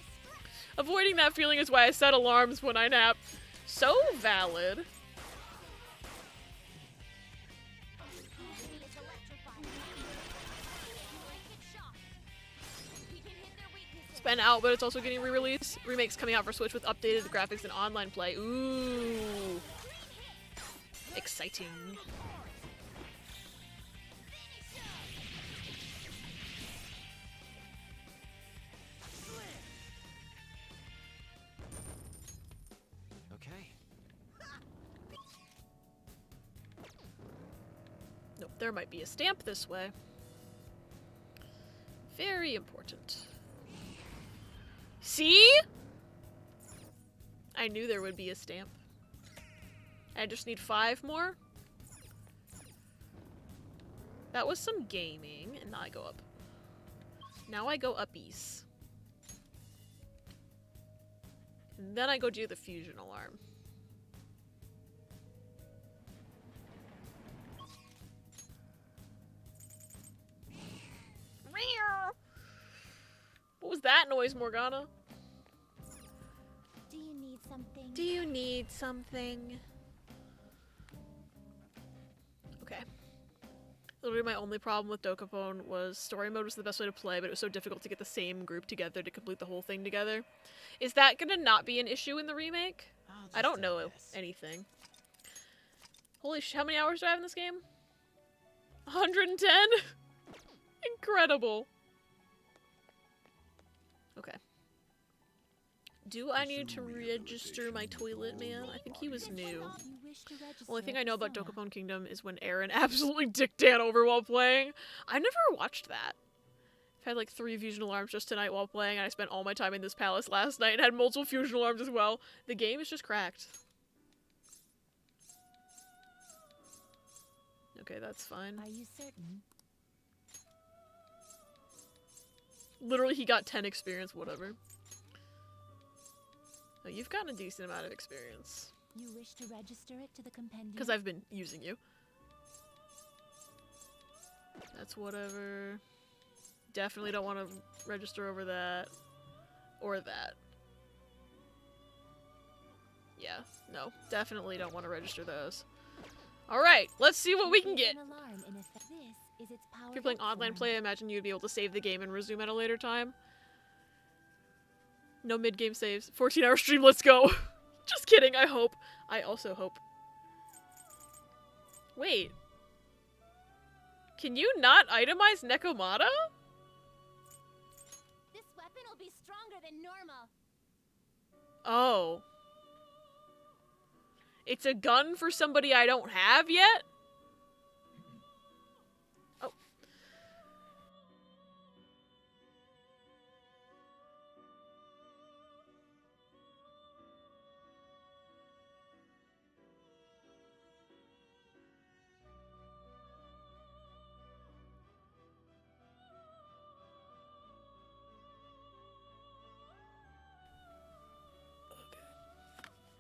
Speaker 1: Avoiding that feeling is why I set alarms when I nap. So valid. It's been out, but it's also getting re-released. Remakes coming out for Switch with updated graphics and online play. Ooh. Exciting.
Speaker 6: Okay.
Speaker 1: Nope, there might be a stamp this way. Very important. See? I knew there would be a stamp. I just need 5 more. That was some gaming, and now I go up. Now I go uppies. And then I go do the fusion alarm. What was that noise, Morgana?
Speaker 4: Do you need something?
Speaker 1: Do you need something? Okay. Literally my only problem with Dokapon was story mode was the best way to play, but it was so difficult to get the same group together to complete the whole thing together. Is that gonna not be an issue in the remake? I don't know anything. Holy sh! How many hours do I have in this game? 110? Incredible. Okay. Do I need to register my toilet man? I think he was new. Only thing I know about Dokapon Kingdom is when Aaron absolutely dicked Dan over while playing. I never watched that. I've had like 3 fusion alarms just tonight while playing, and I spent all my time in this palace last night and had multiple fusion alarms as well. The game is just cracked. Okay, that's fine.
Speaker 4: Are you certain?
Speaker 1: Literally, he got 10 experience, whatever. Oh, you've gotten a decent amount of experience.
Speaker 4: You wish to register it to the compendium?
Speaker 1: Because I've been using you. That's whatever. Definitely don't want to register over that. Or that. Yeah, no. Definitely don't want to register those. Alright, let's see what we can get. If you're playing online play, I imagine you'd be able to save the game and resume at a later time. No mid-game saves. 14-hour stream, let's go! Just kidding, I hope. I also hope. Wait. Can you not itemize Nekomata?
Speaker 4: This weapon will be stronger than normal.
Speaker 1: Oh. It's a gun for somebody I don't have yet? Oh.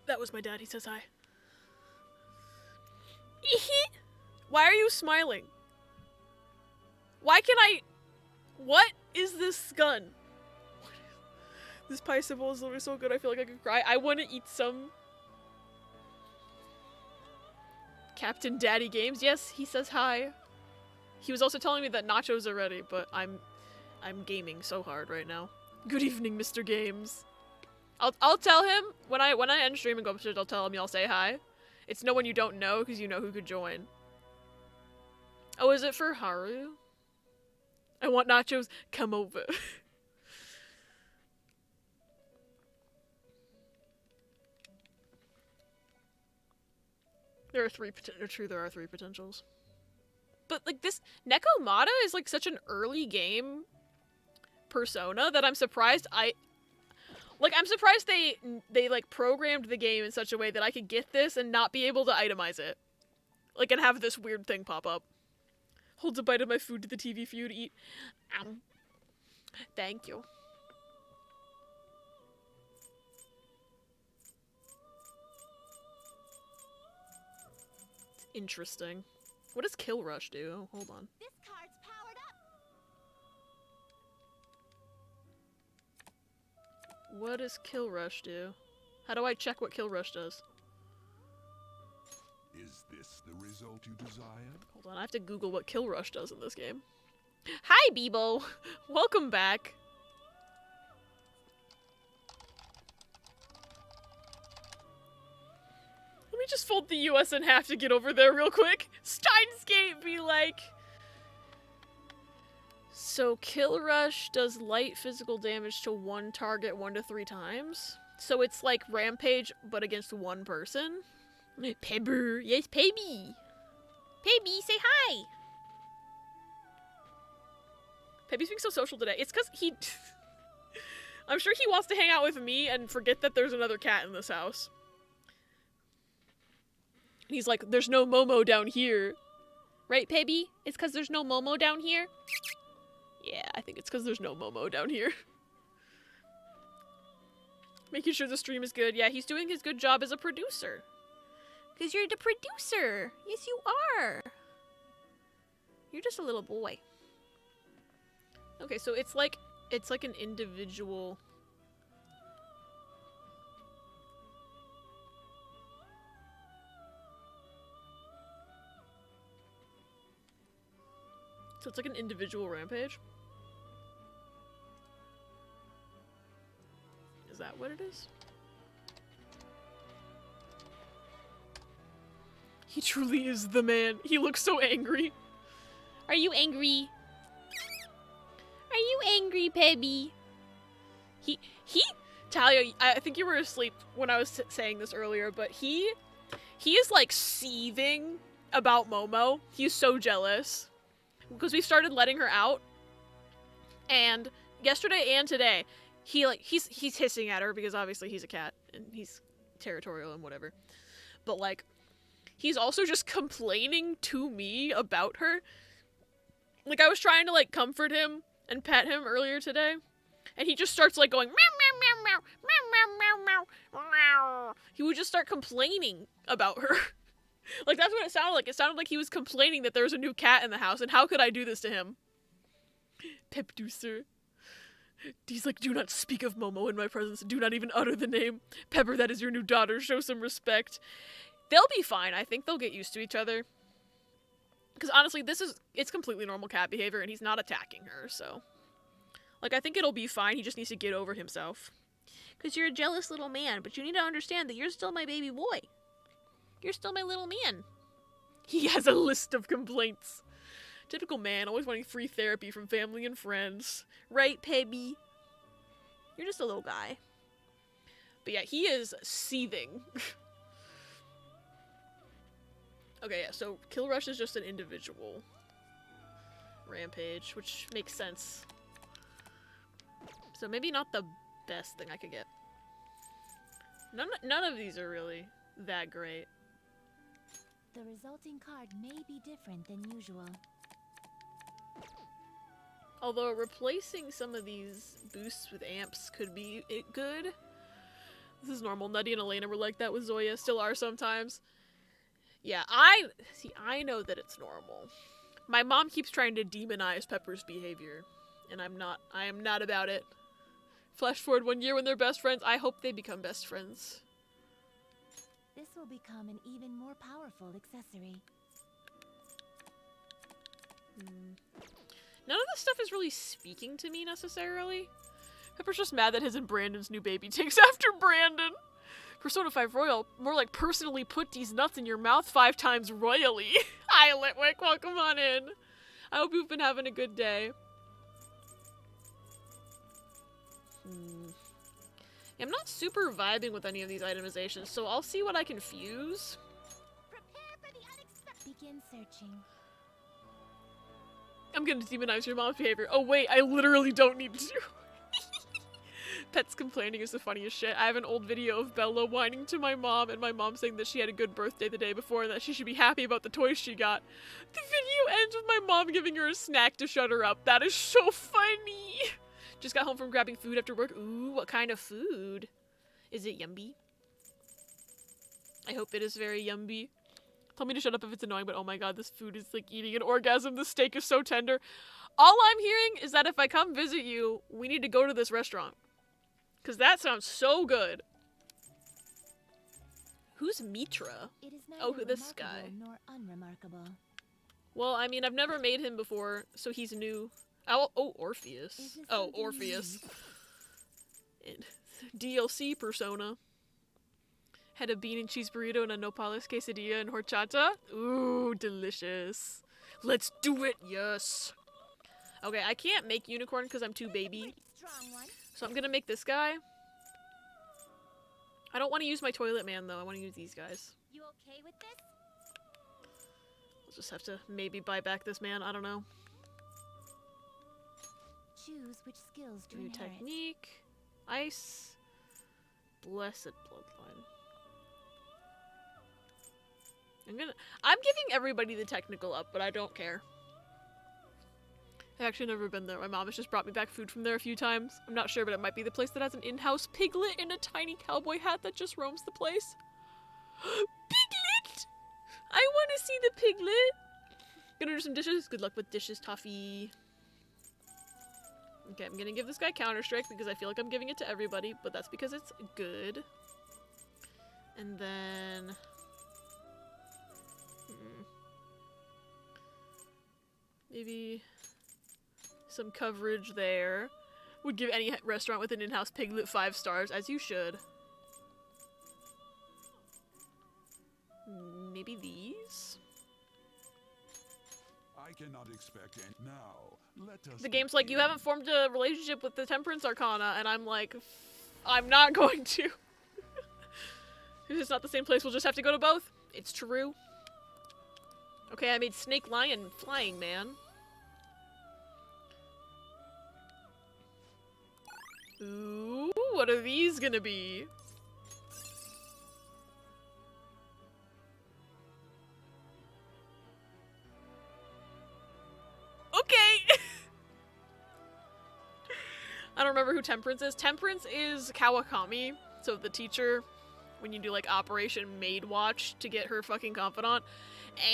Speaker 1: That was my dad, he says hi. Why are you smiling? Why can I... What is this gun? This pie symbol is literally so good, I feel like I could cry. I want to eat some. Captain Daddy Games, yes, he says hi. He was also telling me that nachos are ready, but I'm gaming so hard right now. Good evening, Mr. Games. I'll tell him when I end stream and go upstairs. I'll tell him y'all say hi. It's no one you don't know because you know who could join. Oh, is it for Haru? I want nachos. Come over. There are 3 there are 3 potentials. But like this Nekomata is like such an early game persona that I'm surprised I'm surprised they like programmed the game in such a way that I could get this and not be able to itemize it. Like and have this weird thing pop up. Holds a bite of my food to the TV for you to eat. Thank you. It's interesting. What does Kill Rush do? Oh, hold on.
Speaker 4: This card's powered up.
Speaker 1: What does Kill Rush do? How do I check what Kill Rush does?
Speaker 11: Is this the result you desire?
Speaker 1: Hold on, I have to Google what Kill Rush does in this game. Hi, Bebo! Welcome back. Let me just fold the US in half to get over there real quick. Steinsgate be like... So Kill Rush does light physical damage to one target 1 to 3 times. So it's like Rampage, but against one person. Pebber, yes, Pebby. Pebby, say hi. Pebby's being so social today. It's because he... I'm sure he wants to hang out with me and forget that there's another cat in this house. And he's like, there's no Momo down here. Right, Pebby? It's because there's no Momo down here? Yeah, I think it's because there's no Momo down here. Making sure the stream is good. Yeah, he's doing his good job as a producer. Because you're the producer. Yes, you are. You're just a little boy. Okay, so it's like an individual... So it's like an individual rampage? Is that what it is? He truly is the man. He looks so angry. Are you angry? Are you angry, Pebby? Talia, I think you were asleep when I was saying this earlier, but he is like seething about Momo. He's so jealous. Because we started letting her out, and yesterday and today, he's hissing at her because obviously he's a cat and he's territorial and whatever. But like, he's also just complaining to me about her. Like, I was trying to like comfort him and pet him earlier today, and he just starts like going meow meow meow meow meow meow meow meow. He would just start complaining about her. Like, that's what it sounded like. It sounded like he was complaining that there was a new cat in the house, and how could I do this to him? Pepducer. He's like, do not speak of Momo in my presence. Do not even utter the name. Pepper, that is your new daughter. Show some respect. They'll be fine. I think they'll get used to each other. Because honestly, it's completely normal cat behavior, and he's not attacking her, so. Like, I think it'll be fine. He just needs to get over himself. Because you're a jealous little man, but you need to understand that you're still my baby boy. You're still my little man. He has a list of complaints. Typical man, always wanting free therapy from family and friends. Right, Pebby? You're just a little guy. But yeah, he is seething. Okay, yeah, so Kill Rush is just an individual rampage, which makes sense. So maybe not the best thing I could get. None of these are really that great.
Speaker 4: The resulting card may be different than usual.
Speaker 1: Although replacing some of these boosts with amps could be good. This is normal. Nutty and Elena were like that with Zoya. Still are sometimes. Yeah, I know that it's normal. My mom keeps trying to demonize Pepper's behavior. And I am not about it. Flash forward 1 year when they're best friends. I hope they become best friends.
Speaker 4: This will become an even more powerful accessory.
Speaker 1: None of this stuff is really speaking to me necessarily. Pepper's just mad that his and Brandon's new baby takes after Brandon. Persona 5 Royal, more like personally put these nuts in your mouth 5 times royally. Hi, Litwick, welcome on in. I hope you've been having a good day. I'm not super vibing with any of these itemizations, so I'll see what I can fuse.
Speaker 4: Prepare for the unexpected. Begin searching.
Speaker 1: I'm gonna demonize your mom's behavior. Oh wait, I literally don't need to. Pets complaining is the funniest shit. I have an old video of Bella whining to my mom, and my mom saying that she had a good birthday the day before and that she should be happy about the toys she got. The video ends with my mom giving her a snack to shut her up. That is so funny. Just got home from grabbing food after work. Ooh, what kind of food? Is it yummy? I hope it is very yummy. Tell me to shut up if it's annoying, but oh my god, this food is like eating an orgasm. The steak is so tender. All I'm hearing is that if I come visit you, we need to go to this restaurant. Because that sounds so good. Who's Mitra? Oh, this guy.
Speaker 4: Nor unremarkable.
Speaker 1: Well, I mean, I've never made him before, so he's new. Oh, Orpheus. Oh, Orpheus. And DLC persona. Had a bean and cheese burrito and a nopales quesadilla and horchata. Ooh, delicious. Let's do it, yes. Okay, I can't make unicorn because I'm too baby. So I'm gonna make this guy. I don't want to use my toilet man though. I want to use these guys.
Speaker 3: You okay with this?
Speaker 1: I'll just have to maybe buy back this man. I don't know.
Speaker 4: Choose which skills to
Speaker 1: New
Speaker 4: inherit.
Speaker 1: technique. Ice. Blessed bloodline. I'm giving everybody the technical up, but I don't care. I've actually never been there. My mom has just brought me back food from there a few times. I'm not sure, but it might be the place that has an in-house piglet in a tiny cowboy hat that just roams the place. Piglet! I want to see the piglet! Gonna do some dishes. Good luck with dishes, Toffee. Okay, I'm gonna give this guy Counter-Strike because I feel like I'm giving it to everybody, but that's because it's good. And then... maybe some coverage there. Would give any restaurant with an in-house piglet 5 stars, as you should. Maybe these?
Speaker 11: I cannot expect any now. Let us
Speaker 1: The game's like, you haven't formed a relationship with the Temperance Arcana, and I'm like, I'm not going to. If it's not the same place, we'll just have to go to both. It's true. Okay, I made Snake Lion Flying Man. Ooh, what are these gonna be? Okay! I don't remember who Temperance is. Temperance is Kawakami, so the teacher, when you do like Operation Maid Watch to get her fucking confidant.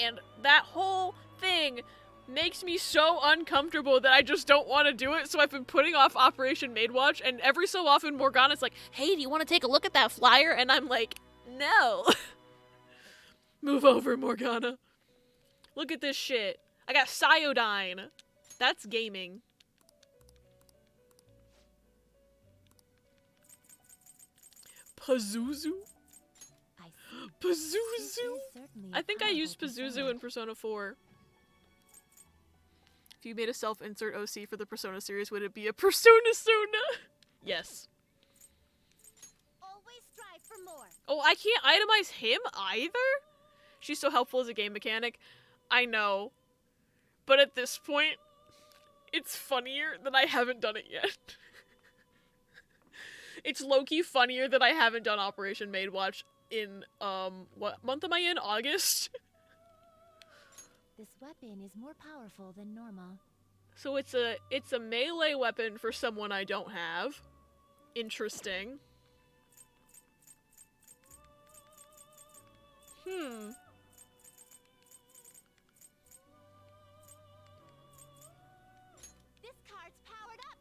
Speaker 1: And that whole thing makes me so uncomfortable that I just don't want to do it, so I've been putting off Operation Maid Watch, and every so often Morgana's like, hey, do you want to take a look at that flyer? And I'm like, no. Move over, Morgana. Look at this shit. I got Cyodyne. That's gaming. Pazuzu? Pazuzu? I think I used Pazuzu in Persona 4. If you made a self-insert OC for the Persona series, would it be a Persona Sona? Yes.
Speaker 3: Always strive for more.
Speaker 1: Oh, I can't itemize him either? She's so helpful as a game mechanic. I know. But at this point, it's funnier that I haven't done it yet. It's low-key funnier that I haven't done Operation Maid Watch in, what month am I in? August?
Speaker 4: This weapon is more powerful than normal.
Speaker 1: So it's a melee weapon for someone I don't have. Interesting.
Speaker 3: This card's powered up.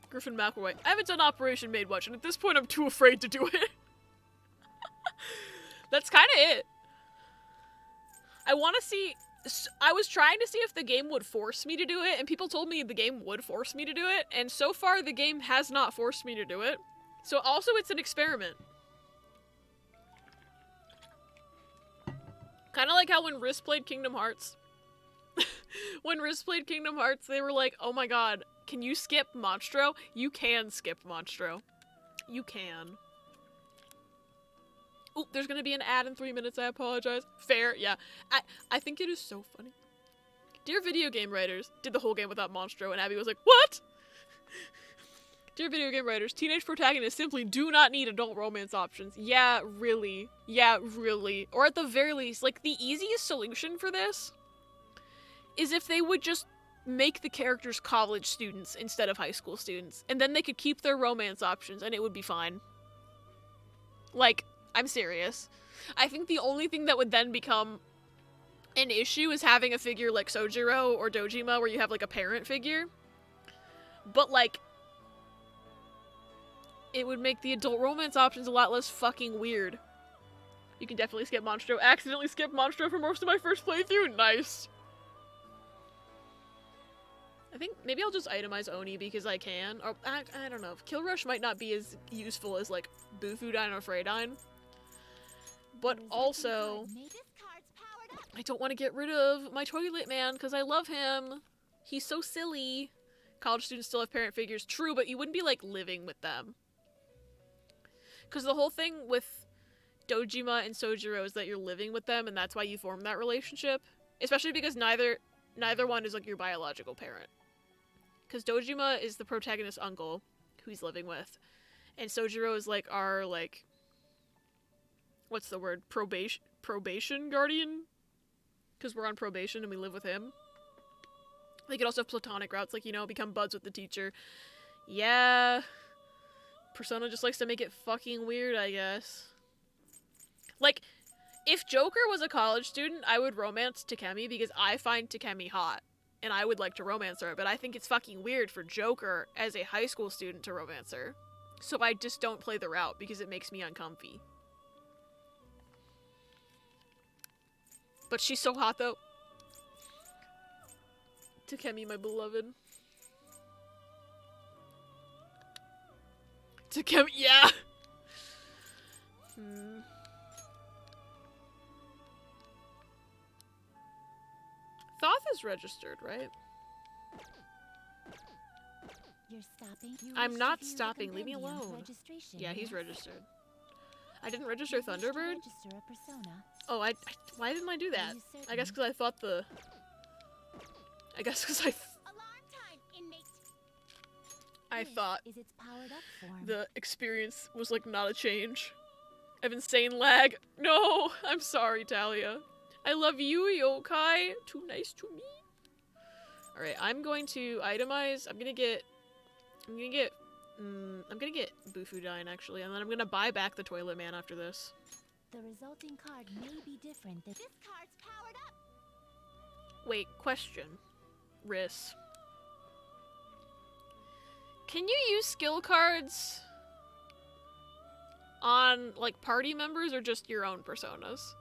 Speaker 1: Griffin McElroy. I haven't done Operation Maid Watch, and at this point I'm too afraid to do it. That's kind of it. I want to see... I was trying to see if the game would force me to do it, and people told me the game would force me to do it, and so far the game has not forced me to do it. So also it's an experiment. Kind of like how when Riz played Kingdom Hearts. When Riz played Kingdom Hearts, they were like, oh my god, can you skip Monstro? You can skip Monstro. You can. Oh, there's gonna be an ad in 3 minutes, I apologize. Fair, yeah. I think it is so funny. Dear video game writers, did the whole game without Monstro, and Abby was like, what? Dear video game writers, teenage protagonists simply do not need adult romance options. Yeah, really. Yeah, really. Or at the very least, like, the easiest solution for this is if they would just make the characters college students instead of high school students. And then they could keep their romance options and it would be fine. Like, I'm serious. I think the only thing that would then become an issue is having a figure like Sojiro or Dojima where you have, like, a parent figure. But, like, it would make the adult romance options a lot less fucking weird. You can definitely skip Monstro. Accidentally skipped Monstro for most of my first playthrough. Nice. I think maybe I'll just itemize Oni because I can. Or, I don't know. Kill Rush might not be as useful as, like, Bufudine or Freydine. But also, I don't want to get rid of my Toilet Man because I love him. He's so silly. College students still have parent figures. True, but you wouldn't be, like, living with them. Because the whole thing with Dojima and Sojiro is that you're living with them, and that's why you form that relationship. Especially because neither one is, like, your biological parent. Because Dojima is the protagonist's uncle, who he's living with. And Sojiro is, like, our, like, what's the word? Probation guardian? Because we're on probation and we live with him. They could also have platonic routes, like, you know, become buds with the teacher. Yeah. Persona just likes to make it fucking weird, I guess. Like, if Joker was a college student, I would romance Takemi because I find Takemi hot. And I would like to romance her, but I think it's fucking weird for Joker as a high school student to romance her. So I just don't play the route because it makes me uncomfy. But she's so hot, though. Takemi, my beloved. Takemi, yeah! Thoth is registered, right?
Speaker 4: You're stopping?
Speaker 1: I'm not stopping. Leave me alone. Yeah, he's registered. I didn't register Thunderbird? Oh, why didn't I do that? I guess because I thought I thought the experience was, like, not a change. I have insane lag. No! I'm sorry, Talia. I love you, yokai. Too nice to me. Alright, I'm going to itemize. I'm gonna get Bufudine, actually, and then I'm gonna buy back the Toilet Man after this.
Speaker 4: The resulting card may be different. This card's powered up.
Speaker 1: Wait, question. Riss. Can you use skill cards on, like, party members or just your own personas?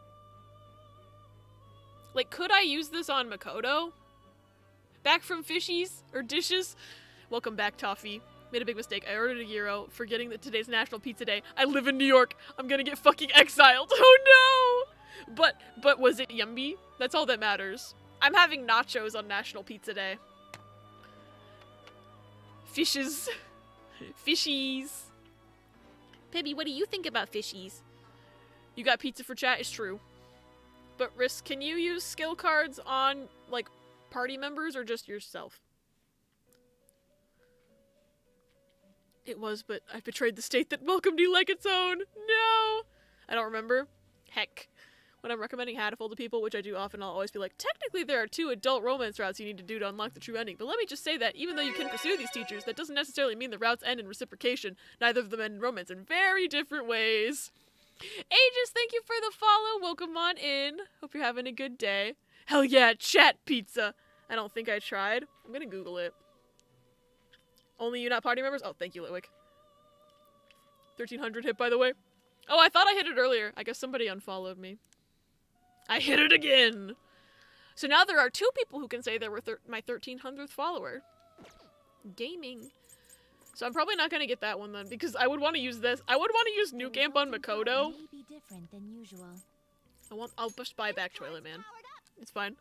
Speaker 1: Like, could I use this on Makoto? Back from Fishies? Or Dishes? Welcome back, Toffee. Made a big mistake. I ordered a gyro, forgetting that today's National Pizza Day. I live in New York. I'm gonna get fucking exiled. Oh no! But was it yummy? That's all that matters. I'm having nachos on National Pizza Day. Fishes. Fishies. Pebby, what do you think about fishies? You got pizza for chat? It's true. But Risk, can you use skill cards on, like, party members or just yourself? It was, but I betrayed the state that welcomed you like its own. No! I don't remember. Heck. When I'm recommending Hatful to people, which I do often, I'll always be like, technically there are 2 adult romance routes you need to do to unlock the true ending. But let me just say that even though you can pursue these teachers, that doesn't necessarily mean the routes end in reciprocation. Neither of them end in romance in very different ways. Aegis, thank you for the follow. Welcome on in. Hope you're having a good day. Hell yeah, chat pizza. I don't think I tried. I'm gonna Google it. Only you, not party members? Oh, thank you, Litwick. 1300 hit, by the way. Oh, I thought I hit it earlier. I guess somebody unfollowed me. I hit it again! So now there are 2 people who can say they were my 1300th follower. Gaming. So I'm probably not gonna get that one then, because I would want to use this. I would want to use New Camp on Makoto. I'll just buy back Toilet Man. It's fine.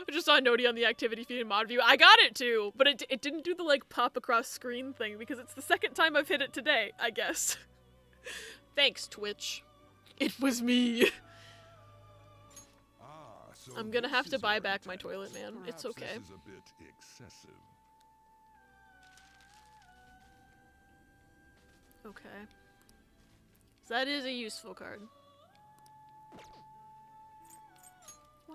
Speaker 1: I just saw Nodi on the activity feed in mod view. I got it too, but it didn't do the, like, pop across screen thing because it's the 2nd time I've hit it today, I guess. Thanks, Twitch. It was me.
Speaker 11: So
Speaker 1: I'm gonna have to buy back my Toilet Man. It's okay.
Speaker 11: This is a bit excessive.
Speaker 1: Okay. So that is a useful card.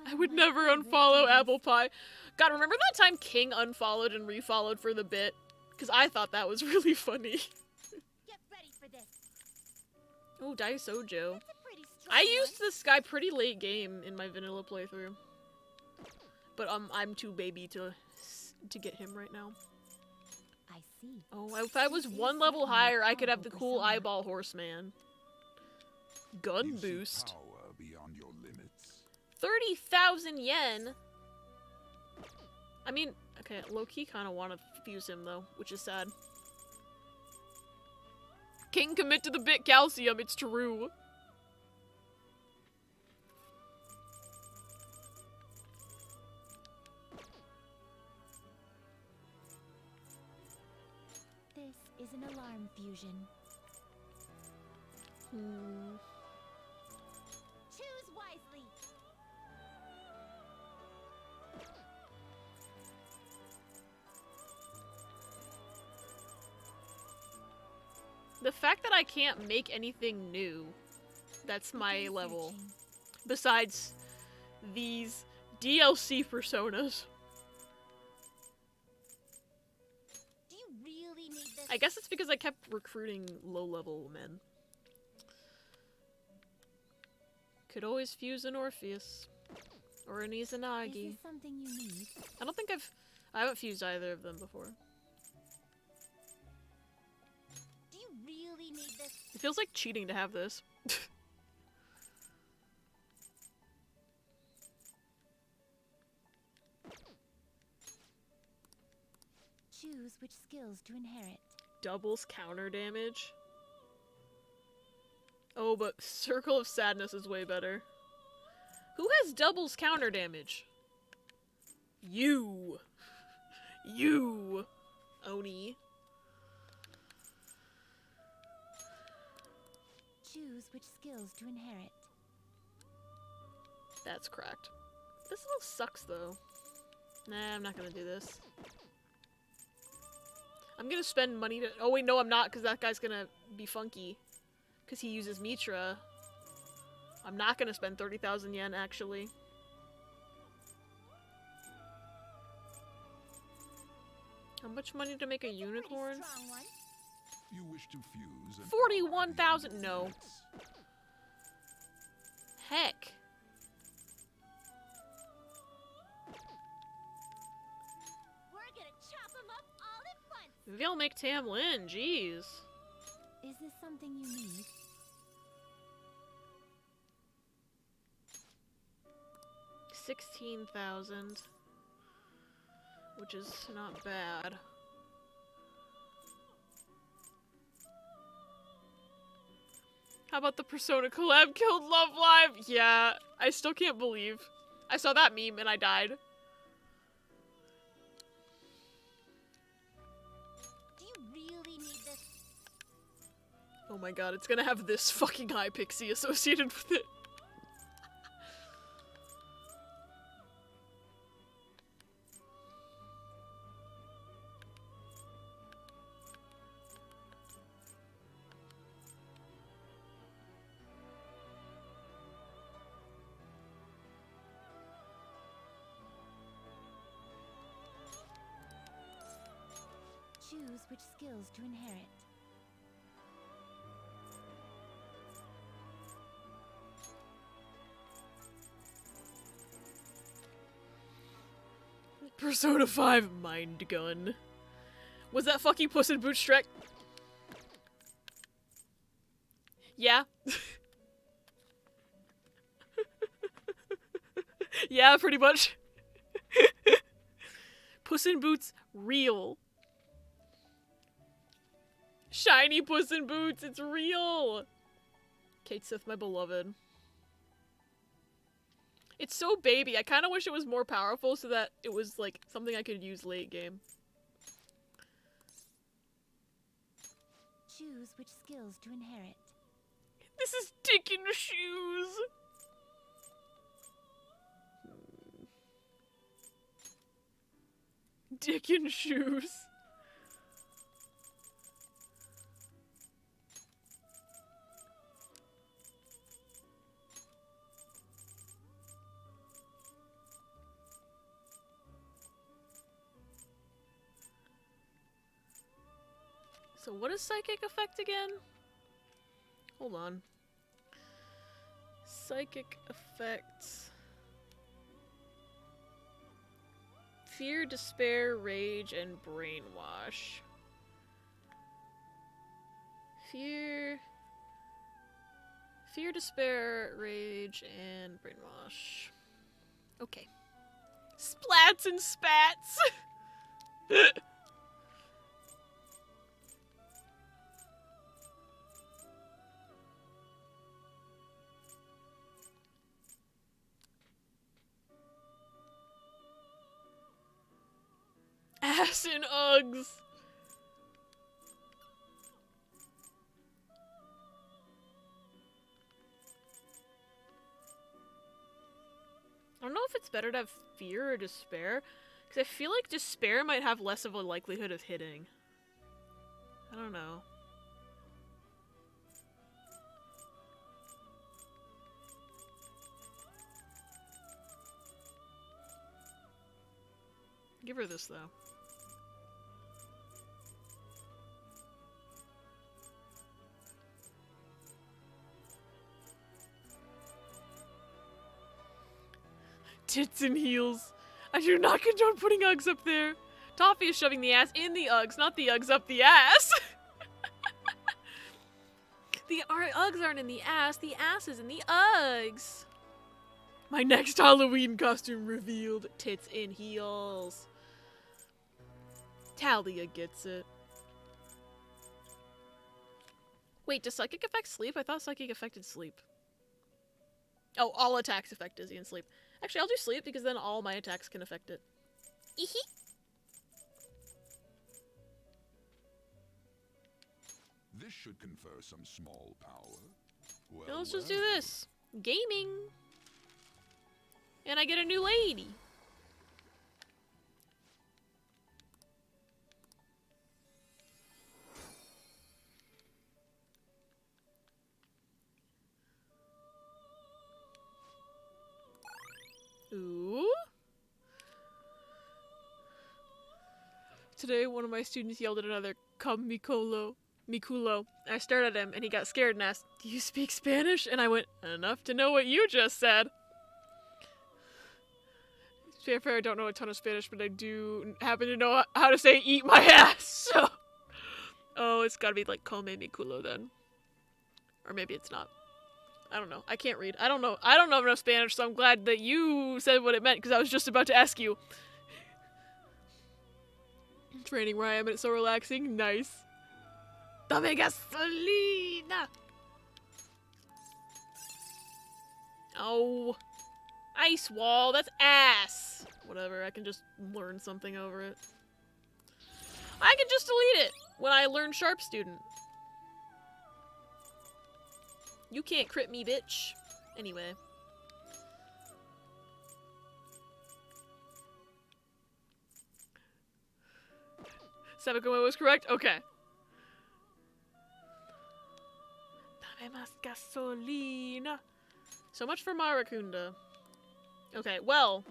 Speaker 1: I would never unfollow Apple Pie. God, remember that time King unfollowed and refollowed for the bit? Because I thought that was really funny.
Speaker 3: Get ready for this.
Speaker 1: Oh, Daisojo. I used this guy pretty late game in my vanilla playthrough. But I'm too baby to get him right now.
Speaker 4: I see.
Speaker 1: Oh, if I was one level higher, I could have the cool eyeball horseman. Gun boost.
Speaker 11: Power beyond your limits.
Speaker 1: 30,000 yen? I mean, okay, low-key kind of want to fuse him, though, which is sad. King commit to the bit calcium, it's true.
Speaker 4: This is an alarm fusion.
Speaker 3: Choose wisely.
Speaker 1: The fact that I can't make anything new, that's my level. Besides these DLC personas.
Speaker 3: Do you really need this?
Speaker 1: I guess it's because I kept recruiting low-level men. Could always fuse an Orpheus. Or an Izanagi.
Speaker 4: Is this something you need?
Speaker 1: I don't think I haven't fused either of them before.
Speaker 3: Do you really need this?
Speaker 1: It feels like cheating to have this.
Speaker 4: Choose which skills to inherit.
Speaker 1: Doubles counter damage. Oh, but Circle of Sadness is way better. Who has doubles counter damage? You. You. Oni.
Speaker 4: Choose which skills to inherit.
Speaker 1: That's cracked. This little sucks, though. Nah, I'm not gonna do this. I'm gonna spend money to- oh wait, no I'm not, because that guy's gonna be funky. Because he uses Mitra. I'm not gonna spend 30,000 yen, actually. How much money to make a unicorn?
Speaker 11: You wish to fuse and
Speaker 1: 41,000? No. Heck.
Speaker 3: We're gonna chop them up all at once.
Speaker 1: Maybe I'll make Tamlin, jeez.
Speaker 4: Is this something you need?
Speaker 1: $16,000. Which is not bad. How about the Persona collab killed Love Live? Yeah, I still can't believe. I saw that meme and I died.
Speaker 3: Do you really need this?
Speaker 1: Oh my god, it's gonna have this fucking high pixie associated with it.
Speaker 4: Choose which skills to inherit.
Speaker 1: Persona 5 Mind Gun. Was that fucking Puss in Boots Shrek? Yeah. Yeah, pretty much. Puss in Boots real. Shiny Puss in Boots, it's real! Kate Sith, my beloved. It's so baby. I kind of wish it was more powerful so that it was, like, something I could use late game.
Speaker 4: Choose which skills to inherit.
Speaker 1: This is Dick in Shoes! Dick in Shoes. So what is psychic effect again? Hold on. Psychic effects. Fear, despair, rage, and brainwash. Fear, despair, rage, and brainwash. Okay. Splats and spats! Ass and Uggs! I don't know if it's better to have fear or despair, because I feel like despair might have less of a likelihood of hitting. I don't know. Give her this, though. Tits and heels. I do not condone putting Uggs up there. Toffee is shoving the ass in the Uggs, not the Uggs up the ass. The Uggs aren't in the ass is in the Uggs. My next Halloween costume revealed. Tits and heels. Talia gets it. Wait, does psychic affect sleep? I thought psychic affected sleep. Oh, all attacks affect Dizzy and sleep. Actually, I'll do sleep because then all my attacks can affect it.
Speaker 11: This should confer some small power. Well,
Speaker 1: Now let's just do this. Gaming. And I get a new lady. Ooh. Today, one of my students yelled at another, "Come, Mikulo." I stared at him, and he got scared and asked, "Do you speak Spanish?" And I went, "Enough to know what you just said." To be fair, I don't know a ton of Spanish, but I do happen to know how to say "eat my ass," so... Oh, it's gotta be like, "Come, mi culo," then. Or maybe it's not. I don't know. I can't read. I don't know enough Spanish, so I'm glad that you said what it meant, because I was just about to ask you. Training where I am, and it's so relaxing. Nice. Dame gasolina! Oh. Ice wall, that's ass! Whatever, I can just learn something over it. I can just delete it when I learn Sharp Student. You can't crit me, bitch. Anyway. Sabakuma was correct? Okay. Dame más gasolina. So much for Marakunda. Okay, well.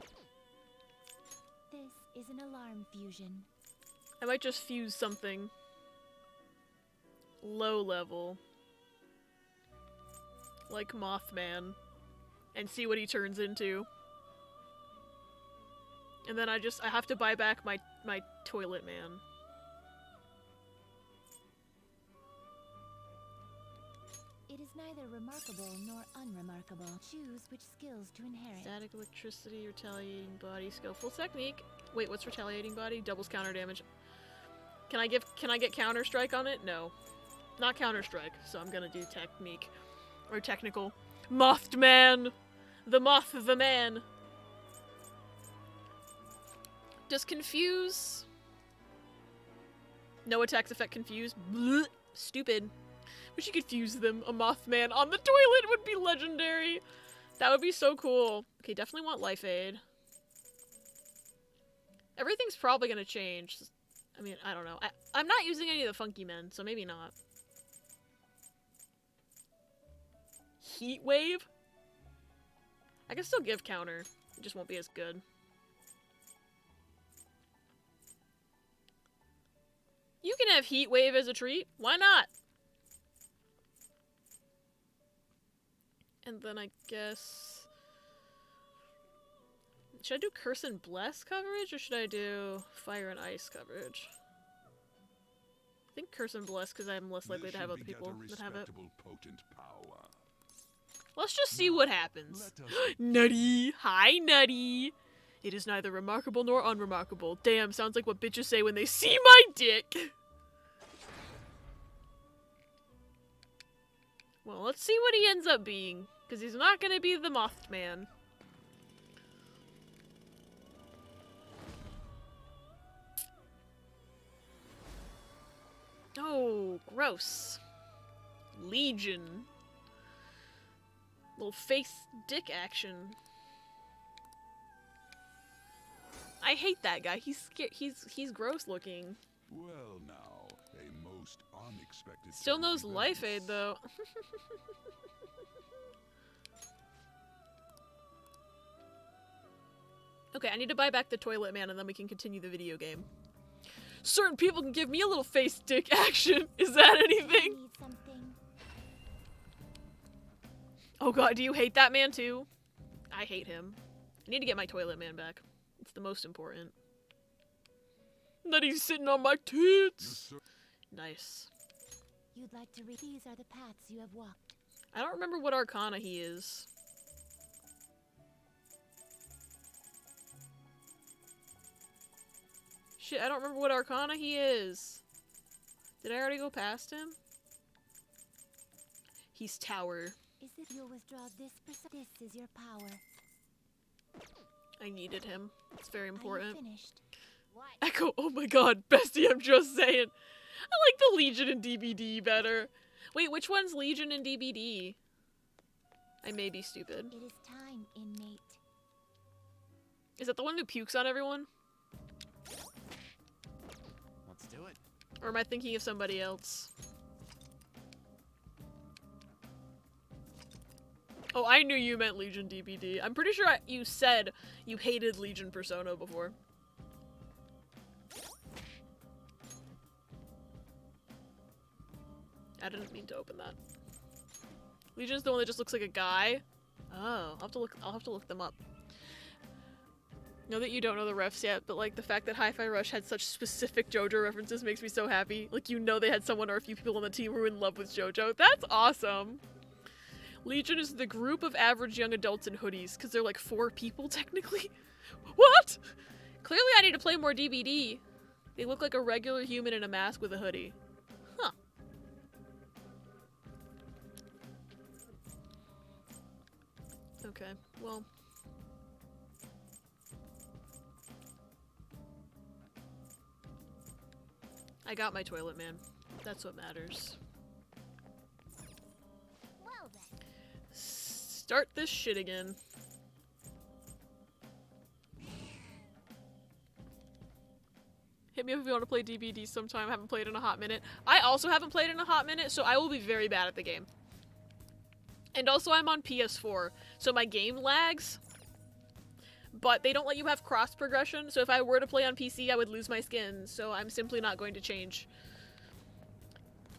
Speaker 4: This is an alarm fusion.
Speaker 1: I might just fuse something. Low level. Like Mothman. And see what he turns into. And then I have to buy back my Toilet Man.
Speaker 4: It is neither remarkable nor unremarkable. Choose which skills to inherit.
Speaker 1: Static electricity, retaliating body, skillful technique. Wait, what's retaliating body? Doubles counter damage. Can I get counter strike on it? No. Not counter strike, so I'm gonna do technique. Or technical. Mothed man! The moth, the man! Does confuse... No attacks affect confuse. Blech. Stupid. Wish you could fuse them. A Mothman on the toilet would be legendary. That would be so cool. Okay, definitely want Life Aid. Everything's probably gonna change. I mean, I don't know. I'm not using any of the funky men, so maybe not. Heat Wave? I can still give counter. It just won't be as good. You can have Heat Wave as a treat. Why not? And then I guess... Should I do Curse and Bless coverage, or should I do Fire and Ice coverage? I think Curse and Bless, because I'm less likely to have other people that have it. Let's just see what happens. Nutty! Hi, Nutty! It is neither remarkable nor unremarkable. Damn, sounds like what bitches say when they see my dick! Well, let's see what he ends up being, because he's not gonna be the Mothman. Oh, gross. Legion. Little face dick action. I hate that guy. He's gross looking.
Speaker 11: Well now, a most unexpected.
Speaker 1: Still knows Life Aid though. Okay, I need to buy back the Toilet Man and then we can continue the video game. Certain people can give me a little face dick action. Is that anything? Oh god, do you hate that man too? I hate him. I need to get my Toilet Man back. It's the most important. That he's sitting on my tits! Nice.
Speaker 4: You'd like to read. These are the paths you have walked.
Speaker 1: I don't remember what Arcana he is. Shit, I don't remember what Arcana he is. Did I already go past him? He's Tower.
Speaker 4: Is it you'll withdraw this? This is your power.
Speaker 1: I needed him. It's very important.
Speaker 4: Finished.
Speaker 1: Echo, oh my god, bestie, I'm just saying. I like the Legion and DBD better. Wait, which one's Legion and DBD? I may be stupid.
Speaker 4: It is time, inmate.
Speaker 1: Is that the one who pukes on everyone?
Speaker 6: Let's do it.
Speaker 1: Or am I thinking of somebody else? Oh, I knew you meant Legion DBD. I'm pretty sure you said you hated Legion Persona before. I didn't mean to open that. Legion's the one that just looks like a guy. Oh, I'll have to look them up. Know that you don't know the refs yet, but like the fact that Hi-Fi Rush had such specific JoJo references makes me so happy. Like, you know they had someone or a few people on the team who were in love with JoJo. That's awesome! Legion is the group of average young adults in hoodies, because they're like 4 people technically. What? Clearly I need to play more DBD. They look like a regular human in a mask with a hoodie. Huh. Okay, well. I got my Toilet Man. That's what matters.
Speaker 4: Well then.
Speaker 1: Start this shit again. Hit me up if you want to play DBD sometime. I haven't played in a hot minute. I also haven't played in a hot minute, so I will be very bad at the game. And also I'm on PS4, so my game lags. But they don't let you have cross progression, so if I were to play on PC, I would lose my skin, so I'm simply not going to change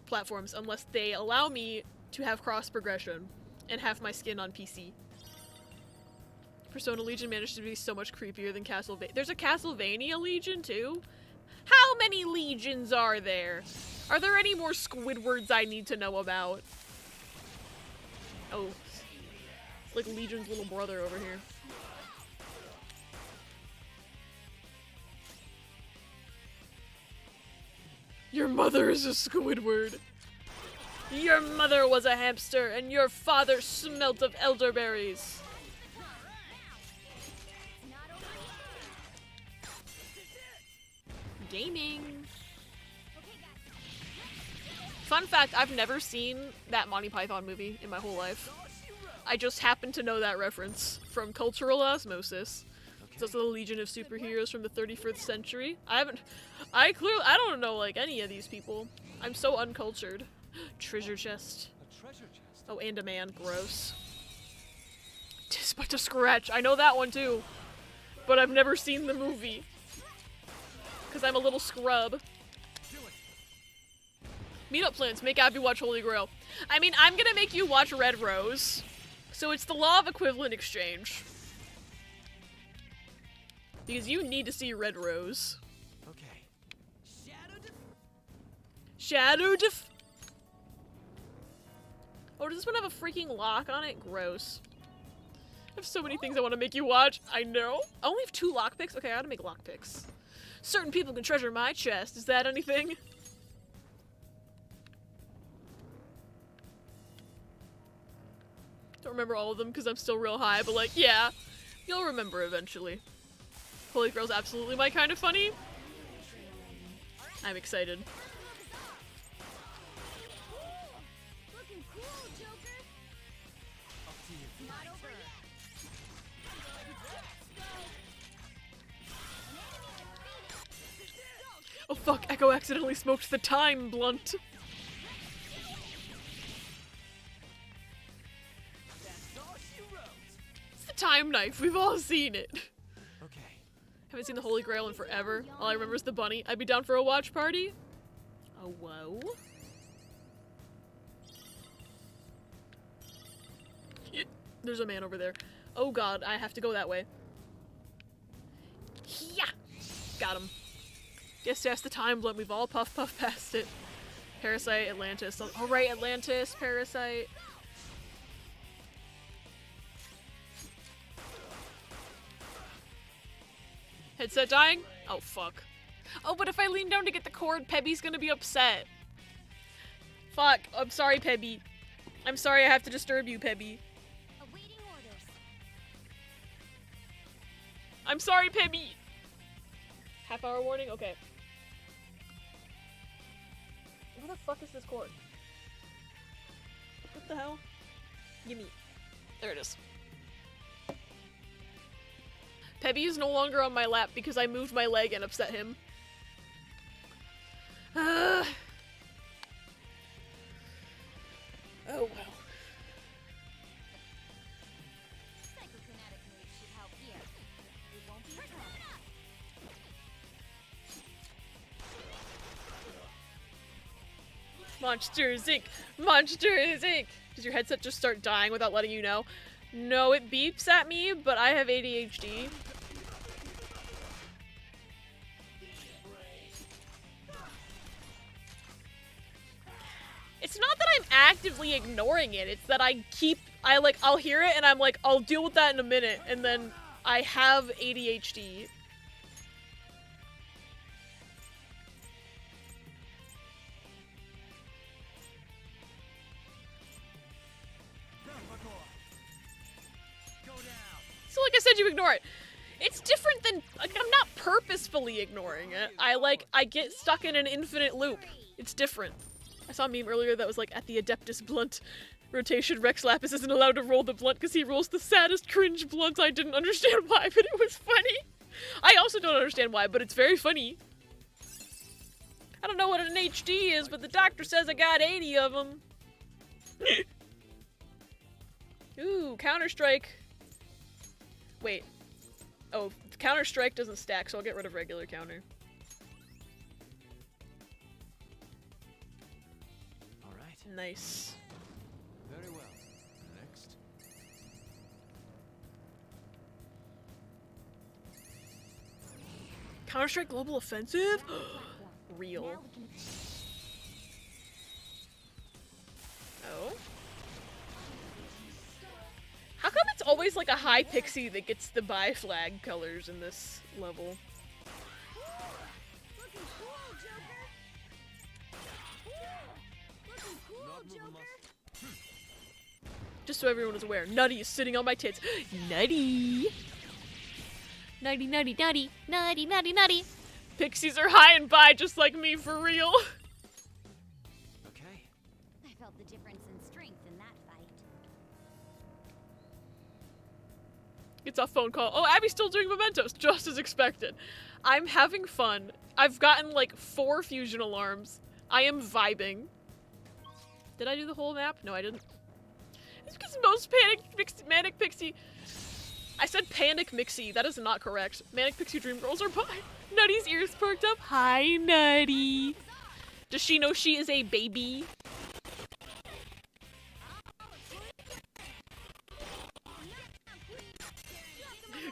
Speaker 1: platforms unless they allow me to have cross progression and have my skin on PC. Persona Legion managed to be so much creepier than Castlevania. There's a Castlevania Legion too? How many legions are there? Are there any more Squidwards I need to know about? Oh. It's like Legion's little brother over here. Your mother is a Squidward. Your mother was a hamster, and your father smelt of elderberries. Gaming. Fun fact, I've never seen that Monty Python movie in my whole life. I just happen to know that reference from cultural osmosis. It's also the Legion of Superheroes from the 31st century. I don't know like any of these people. I'm so uncultured. Treasure chest.
Speaker 6: A treasure chest.
Speaker 1: Oh, and a man. Gross. Tis but a scratch. I know that one too. But I've never seen the movie. Because I'm a little scrub. Meetup plans. Make Abby watch Holy Grail. I mean, I'm gonna make you watch Red Rose. So it's the law of equivalent exchange. Because you need to see Red Rose.
Speaker 7: Okay.
Speaker 1: Shadow Oh, does this one have a freaking lock on it? Gross. I have so many things I want to make you watch. I know. I only have 2 lockpicks? Okay, I gotta make lockpicks. Certain people can treasure my chest. Is that anything? Don't remember all of them because I'm still real high, but like, yeah. You'll remember eventually. Holy Grail's absolutely my kind of funny. I'm excited.
Speaker 3: Looking cool, Joker. Not over yet.
Speaker 1: Oh fuck, Echo accidentally smoked the time blunt. It's the time knife, we've all seen it.
Speaker 7: Okay.
Speaker 1: Haven't seen the Holy Grail in forever. All I remember is the bunny. I'd be down for a watch party. Oh, whoa. There's a man over there. Oh god, I have to go that way. Yeah! Got him. Yes, the time blunt. We've all puff past it. Parasite, Atlantis. Oh, right, Atlantis, Parasite. Headset dying? Oh, fuck. Oh, but if I lean down to get the cord, Pebby's gonna be upset. Fuck. I'm sorry, Pebby. I'm sorry I have to disturb you, Pebby.
Speaker 3: Awaiting orders.
Speaker 1: I'm sorry, Pebby. Half-hour warning? Okay. Where the fuck is this cord? What the hell? Gimme. There it is. Pebby is no longer on my lap because I moved my leg and upset him. Oh well.
Speaker 3: Psychokinetic moves should help here. We won't be
Speaker 1: Monsters Inc. Monsters Inc. Does your headset just start dying without letting you know? No, it beeps at me, but I have ADHD. It's not that I'm actively ignoring it, it's that I'll hear it and I'm like, I'll deal with that in a minute, and then I have ADHD. So like I said, you ignore it. It's different than, like, I'm not purposefully ignoring it. I get stuck in an infinite loop. It's different. I saw a meme earlier that was like, at the Adeptus blunt rotation, Rex Lapis isn't allowed to roll the blunt because he rolls the saddest cringe blunt. I didn't understand why, but it was funny. I also don't understand why, but it's very funny. I don't know what an HD is, but the doctor says I got 80 of them. Ooh, Counter-Strike. Wait. Oh, Counter-Strike doesn't stack, so I'll get rid of regular counter.
Speaker 7: Alright.
Speaker 1: Nice.
Speaker 6: Very well. Next.
Speaker 1: Counter-Strike Global Offensive? Real. Oh? How come it's always like a high pixie that gets the buy flag colors in this level?
Speaker 3: Looking cool, Joker.
Speaker 1: Just so everyone is aware, Nutty is sitting on my tits. Nutty! Nutty, nutty, nutty, nutty, nutty, nutty. Pixies are high and by just like me, for real.
Speaker 7: Okay.
Speaker 3: I felt the difference in strength in that fight.
Speaker 1: Gets a phone call. Oh, Abby's still doing Mementos, just as expected. I'm having fun. I've gotten like 4 fusion alarms. I am vibing. Did I do the whole map? No, I didn't. It's because most Manic Pixie... I said Panic Mixie. That is not correct. Manic Pixie Dream Girls are by. Nutty's ears perked up. Hi, Nutty. Does she know she is a baby?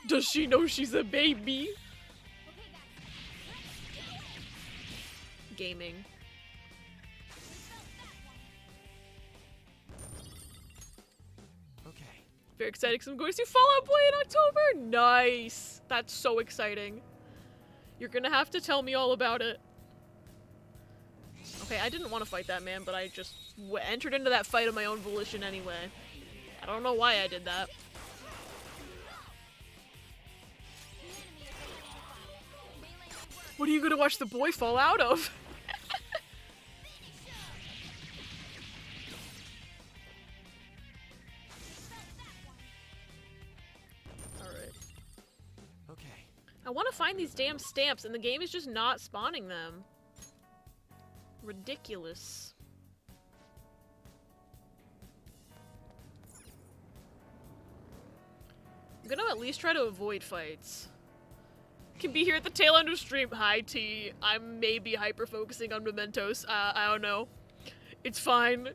Speaker 1: Does she know she's a baby? Gaming.
Speaker 6: Okay.
Speaker 1: Very excited because I'm going to see Fall Out Boy in October. Nice. That's so exciting. You're gonna have to tell me all about it. Okay, I didn't want to fight that man, but I just entered into that fight of my own volition anyway. I don't know why I did that. What are you gonna watch the boy fall out of? Alright.
Speaker 6: Okay.
Speaker 1: I want to find these damn stamps, and the game is just not spawning them. Ridiculous. I'm gonna at least try to avoid fights. Can be here at the tail end of stream. Hi, T. I'm maybe hyper-focusing on Mementos. I don't know. It's fine.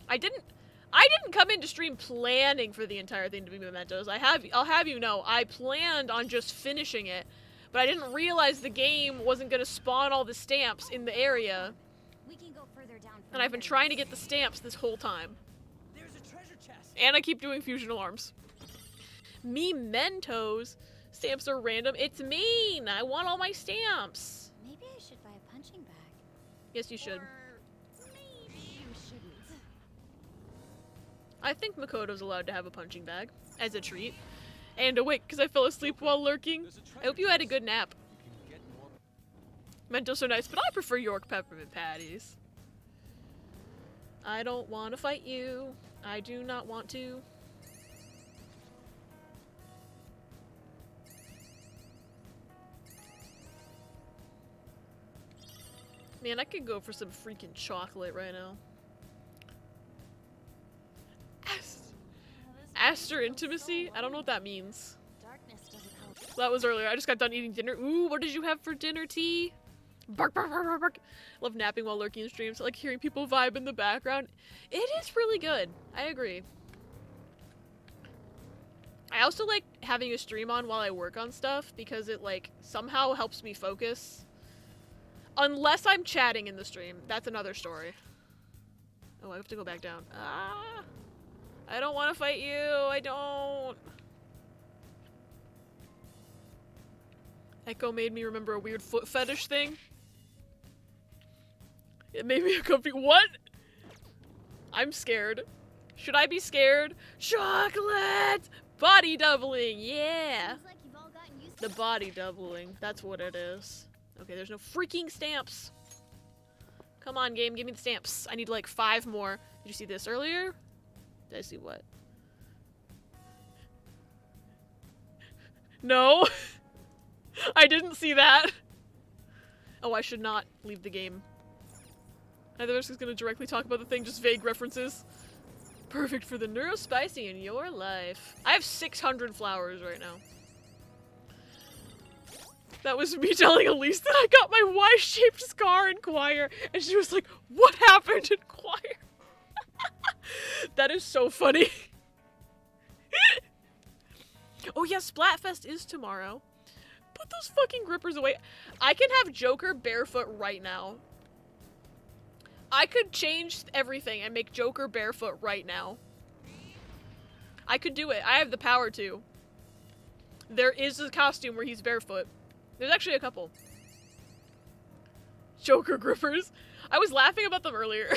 Speaker 1: I didn't come into stream planning for the entire thing to be Mementos. I'll have you know, I planned on just finishing it, but I didn't realize the game wasn't gonna spawn all the stamps in the area.
Speaker 3: We can go further down.
Speaker 1: And I've been trying to get the stamps this whole time.
Speaker 7: There's a treasure chest.
Speaker 1: And I keep doing fusion alarms. Mementos. Stamps are random. It's mean. I want all my stamps.
Speaker 3: Maybe I should buy a punching bag.
Speaker 1: Yes, you should.
Speaker 3: Maybe you shouldn't.
Speaker 1: I think Makoto's allowed to have a punching bag as a treat. And awake because I fell asleep while lurking. I hope you had a good nap. Mentos are nice, but I prefer York peppermint patties. I don't want to fight you. I do not want to. Man, I could go for some freaking chocolate right now. Aster intimacy? I don't know what that means.
Speaker 3: Darkness doesn't help.
Speaker 1: That was earlier. I just got done eating dinner. Ooh, what did you have for dinner, T? Bark, bark, bark, bark, bark. Love napping while lurking in streams. I like hearing people vibe in the background. It is really good. I agree. I also like having a stream on while I work on stuff because it, like, somehow helps me focus. Unless I'm chatting in the stream. That's another story. Oh, I have to go back down. Ah! I don't want to fight you. I don't. Echo made me remember a weird foot fetish thing. It made me uncomfortable. What? I'm scared. Should I be scared? Chocolate! Body doubling, yeah!
Speaker 3: Like you've all gotten used
Speaker 1: The body doubling. That's what it is. Okay, there's no freaking stamps. Come on, game, give me the stamps. I need like 5 more. Did you see this earlier? Did I see what? No! I didn't see that! Oh, I should not leave the game. Either of us is gonna directly talk about the thing, just vague references. Perfect for the neurospicy in your life. I have 600 flowers right now. That was me telling Elise that I got my Y-shaped scar in choir, and she was like, what happened in choir? That is so funny. Oh yeah, Splatfest is tomorrow. Put those fucking grippers away. I can have Joker barefoot right now. I could change everything and make Joker barefoot right now. I could do it. I have the power to. There is a costume where he's barefoot. There's actually a couple. Joker grippers. I was laughing about them earlier.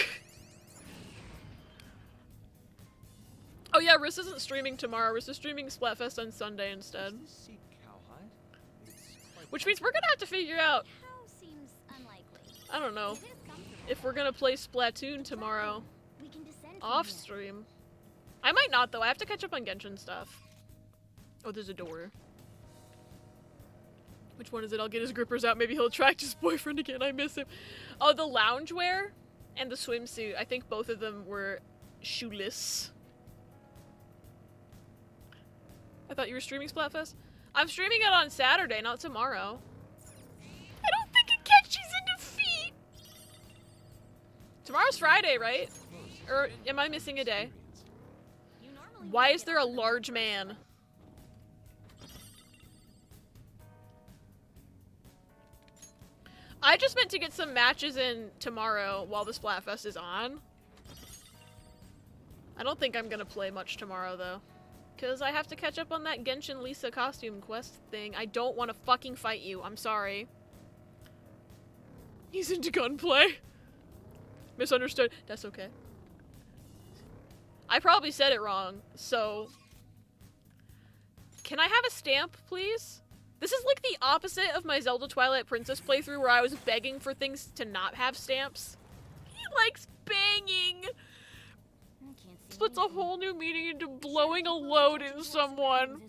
Speaker 1: Oh yeah, Riss isn't streaming tomorrow. Riss is streaming Splatfest on Sunday instead. Which means we're gonna have to figure out,
Speaker 3: How seems unlikely.
Speaker 1: I don't know,
Speaker 3: It is comfortable.
Speaker 1: if we're gonna play Splatoon tomorrow
Speaker 3: We can descend from
Speaker 1: off
Speaker 3: here.
Speaker 1: stream. I might not though. I have to catch up on Genshin stuff. Oh, there's a door. Which one is it? I'll get his grippers out. Maybe he'll attract his boyfriend again. I miss him. Oh, the loungewear and the swimsuit. I think both of them were shoeless. I thought you were streaming Splatfest? I'm streaming it on Saturday, not tomorrow. I don't think it catch Tomorrow's Friday, right? Or am I missing a day? Why is there a large man? I just meant to get some matches in tomorrow while the Splatfest is on. I don't think I'm gonna play much tomorrow, though. Because I have to catch up on that Genshin Lisa costume quest thing. I don't want to fucking fight you. I'm sorry. He's into gunplay. Misunderstood. That's okay. I probably said it wrong, so... Can I have a stamp, please? This is like the opposite of my Zelda Twilight Princess playthrough where I was begging for things to not have stamps. He likes banging! Splits a whole new meaning into blowing a load in someone.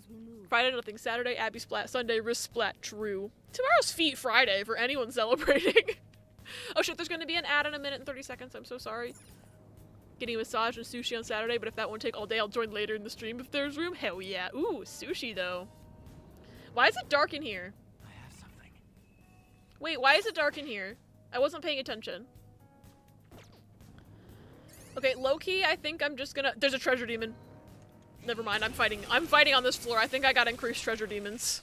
Speaker 1: Friday nothing, Saturday Abby Splat, Sunday wrist splat, true. Tomorrow's Feet Friday for anyone celebrating. Oh shit, there's gonna be an ad in a minute and 30 seconds, I'm so sorry. Getting a massage and sushi on Saturday, but if that won't take all day, I'll join later in the stream if there's room. Hell yeah. Ooh, sushi though. Why is it dark in here?
Speaker 15: I have something.
Speaker 1: Wait, why is it dark in here? I wasn't paying attention. Okay, low-key, I think I'm just gonna- There's a treasure demon. Never mind, I'm fighting on this floor. I think I got increased treasure demons.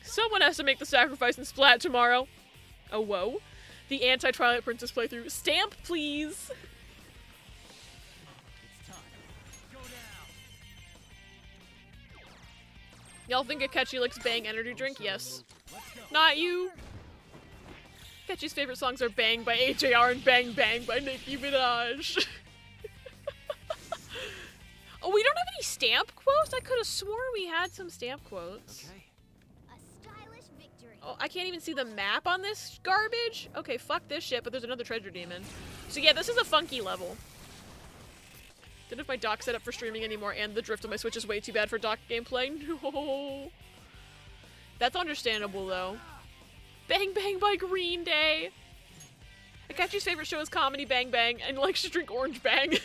Speaker 1: Someone has to make the sacrifice and splat tomorrow. Oh, whoa. The anti-Twilight Princess playthrough. Stamp, please! Y'all think Akechi likes Bang energy drink? Yes. Not you! Akechi's favorite songs are Bang by AJR and Bang Bang by Nicki Minaj. Oh, we don't have any stamp quotes? I could have sworn we had some stamp quotes.
Speaker 15: Okay.
Speaker 1: Oh, I can't even see the map on this garbage? Okay, fuck this shit, but there's another treasure demon. So yeah, this is a funky level. Didn't have my dock set up for streaming anymore, and the drift on my Switch is way too bad for dock gameplay. No. That's understandable, though. Bang Bang by Green Day. Akechi's favorite show is Comedy Bang Bang, and likes to drink Orange Bang.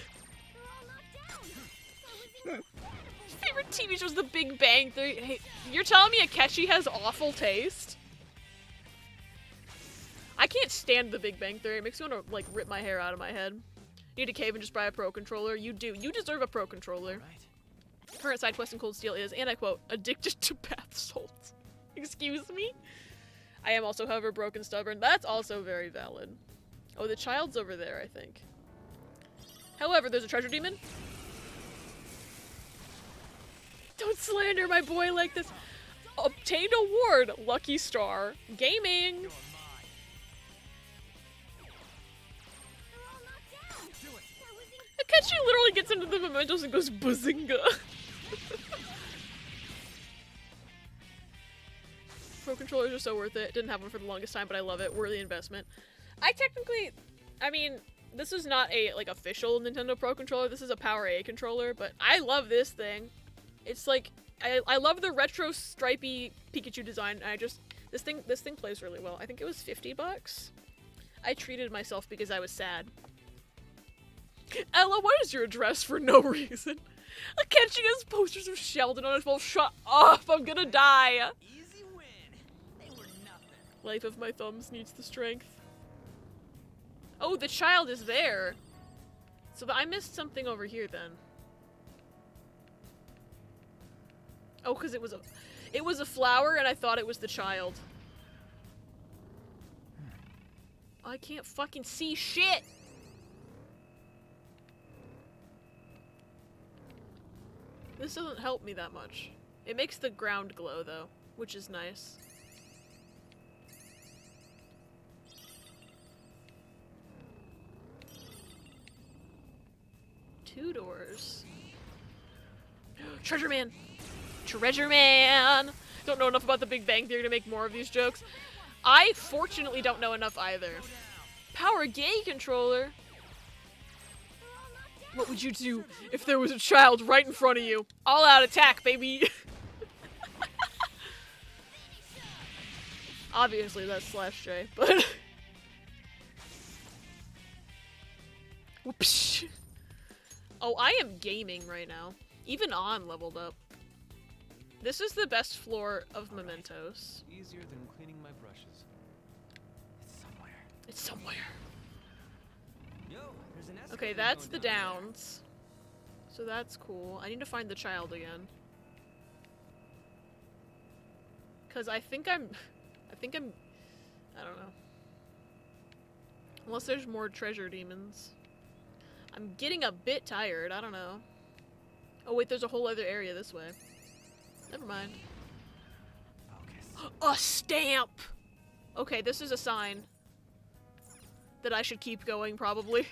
Speaker 1: Favorite TV show is The Big Bang Theory. Hey, you're telling me Akechi has awful taste? I can't stand The Big Bang Theory. It makes me want to, like, rip my hair out of my head. Need to cave and just buy a pro controller. You do. You deserve a pro controller. Right. Current side quest in Cold Steel is, and I quote, addicted to bath salts. Excuse me? I am also, however, broken stubborn. That's also very valid. Oh, the child's over there, I think. However, there's a treasure demon. Don't slander my boy like this. Obtained award, Lucky Star. Gaming. Akechi literally gets into the Mementos and goes bazinga. Pro controllers are so worth it. Didn't have one for the longest time, but I love it. Worthy investment. I mean, this is not a, like, official Nintendo Pro controller. This is a Power A controller, but I love this thing. It's like, I love the retro stripy Pikachu design. This thing plays really well. I think it was $50. I treated myself because I was sad. Ella, what is your address for no reason? Akechi has posters of Sheldon on his wall. Shut up! I'm gonna die!
Speaker 7: Easy win. They were nothing.
Speaker 1: Life of my thumbs needs the strength. Oh, the child is there! So I missed something over here then. Oh, because it was a flower and I thought it was the child. I can't fucking see shit! This doesn't help me that much. It makes the ground glow, though, which is nice. Two doors. Treasure Man! Treasure Man! Don't know enough about the Big Bang Theory to make more of these jokes. I, fortunately, don't know enough either. Power Gay Controller? What would you do if there was a child right in front of you? All out attack, baby! Obviously, that's Slash J, but... Whoops. Oh, I am gaming right now. Even On leveled up. This is the best floor of Mementos.
Speaker 6: Easier than cleaning my brushes.
Speaker 15: It's somewhere.
Speaker 1: It's somewhere. Okay, that's the downs. So that's cool. I need to find the child again. Cause I think I'm, I don't know. Unless there's more treasure demons. I'm getting a bit tired, I don't know. Oh wait, there's a whole other area this way. Never mind. A stamp! Okay, this is a sign that I should keep going, probably.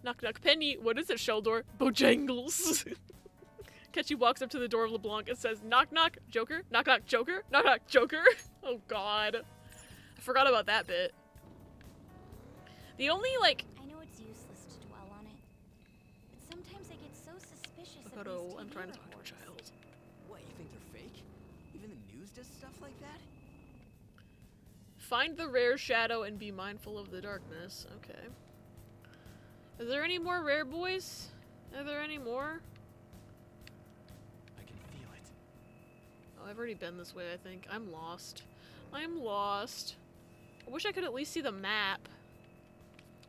Speaker 1: Knock knock, Penny. What is it, Sheldor? Bojangles. Ketchy walks up to the door of LeBlanc and says, knock knock, Joker? Knock knock, Joker? Knock knock, Joker? Oh god. I forgot about that bit. The only, like...
Speaker 4: I know it's useless to dwell on it, but sometimes I get so suspicious of
Speaker 1: Photo,
Speaker 4: these
Speaker 1: I'm
Speaker 4: TV
Speaker 1: trying to find a
Speaker 4: reports.
Speaker 7: What,
Speaker 1: child.
Speaker 7: you think they're fake? Even the news does stuff like that?
Speaker 1: Find the rare shadow and be mindful of the darkness. Okay. Is there any more rare boys? Are there any more?
Speaker 7: I can feel it.
Speaker 1: Oh, I've already been this way, I think. I'm lost. I'm lost. I wish I could at least see the map.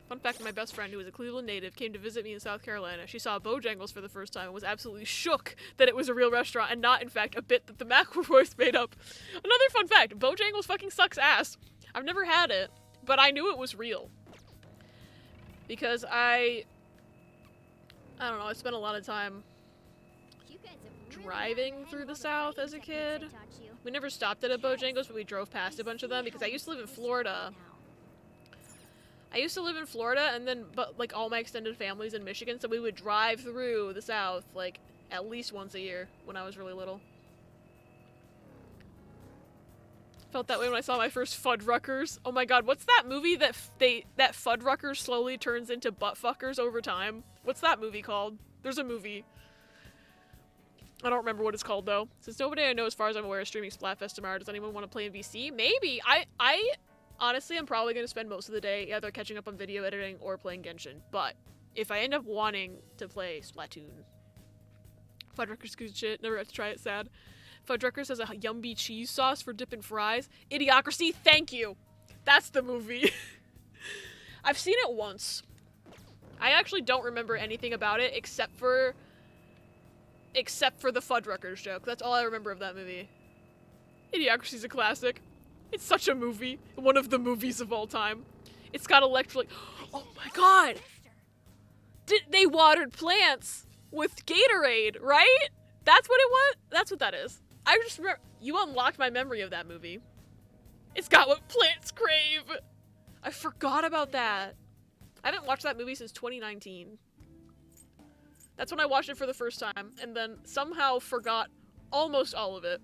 Speaker 1: Fun fact, my best friend, who is a Cleveland native, came to visit me in South Carolina. She saw Bojangles for the first time and was absolutely shook that it was a real restaurant and not, in fact, a bit that the McElroys made up. Another fun fact, Bojangles fucking sucks ass. I've never had it, but I knew it was real. Because I don't know, I spent a lot of time driving through the South as a kid. We never stopped at a Bojangles, but we drove past a bunch of them because I used to live in Florida. And then, but like all my extended family's in Michigan, so we would drive through the South like at least once a year when I was really little. Felt that way when I saw my first Fuddruckers. Oh my god, what's that movie that that Fuddruckers slowly turns into buttfuckers over time? What's that movie called? There's a movie. I don't remember what it's called though. Since nobody I know as far as I'm aware is streaming Splatfest tomorrow, does anyone want to play in VC? Maybe. I honestly am probably going to spend most of the day either catching up on video editing or playing Genshin. But if I end up wanting to play Splatoon, Fuddruckers good shit. Never have to try it, sad. Fuddruckers has a yummy cheese sauce for dipping fries. Idiocracy, thank you. That's the movie. I've seen it once. I actually don't remember anything about it except for the Fuddruckers joke. That's all I remember of that movie. Idiocracy's a classic. It's such a movie. One of the movies of all time. It's got electrolyte. Oh my god! They watered plants with Gatorade, right? That's what it was? That's what that is. I just remember, you unlocked my memory of that movie. It's got what plants crave! I forgot about that. I haven't watched that movie since 2019. That's when I watched it for the first time, and then somehow forgot almost all of it.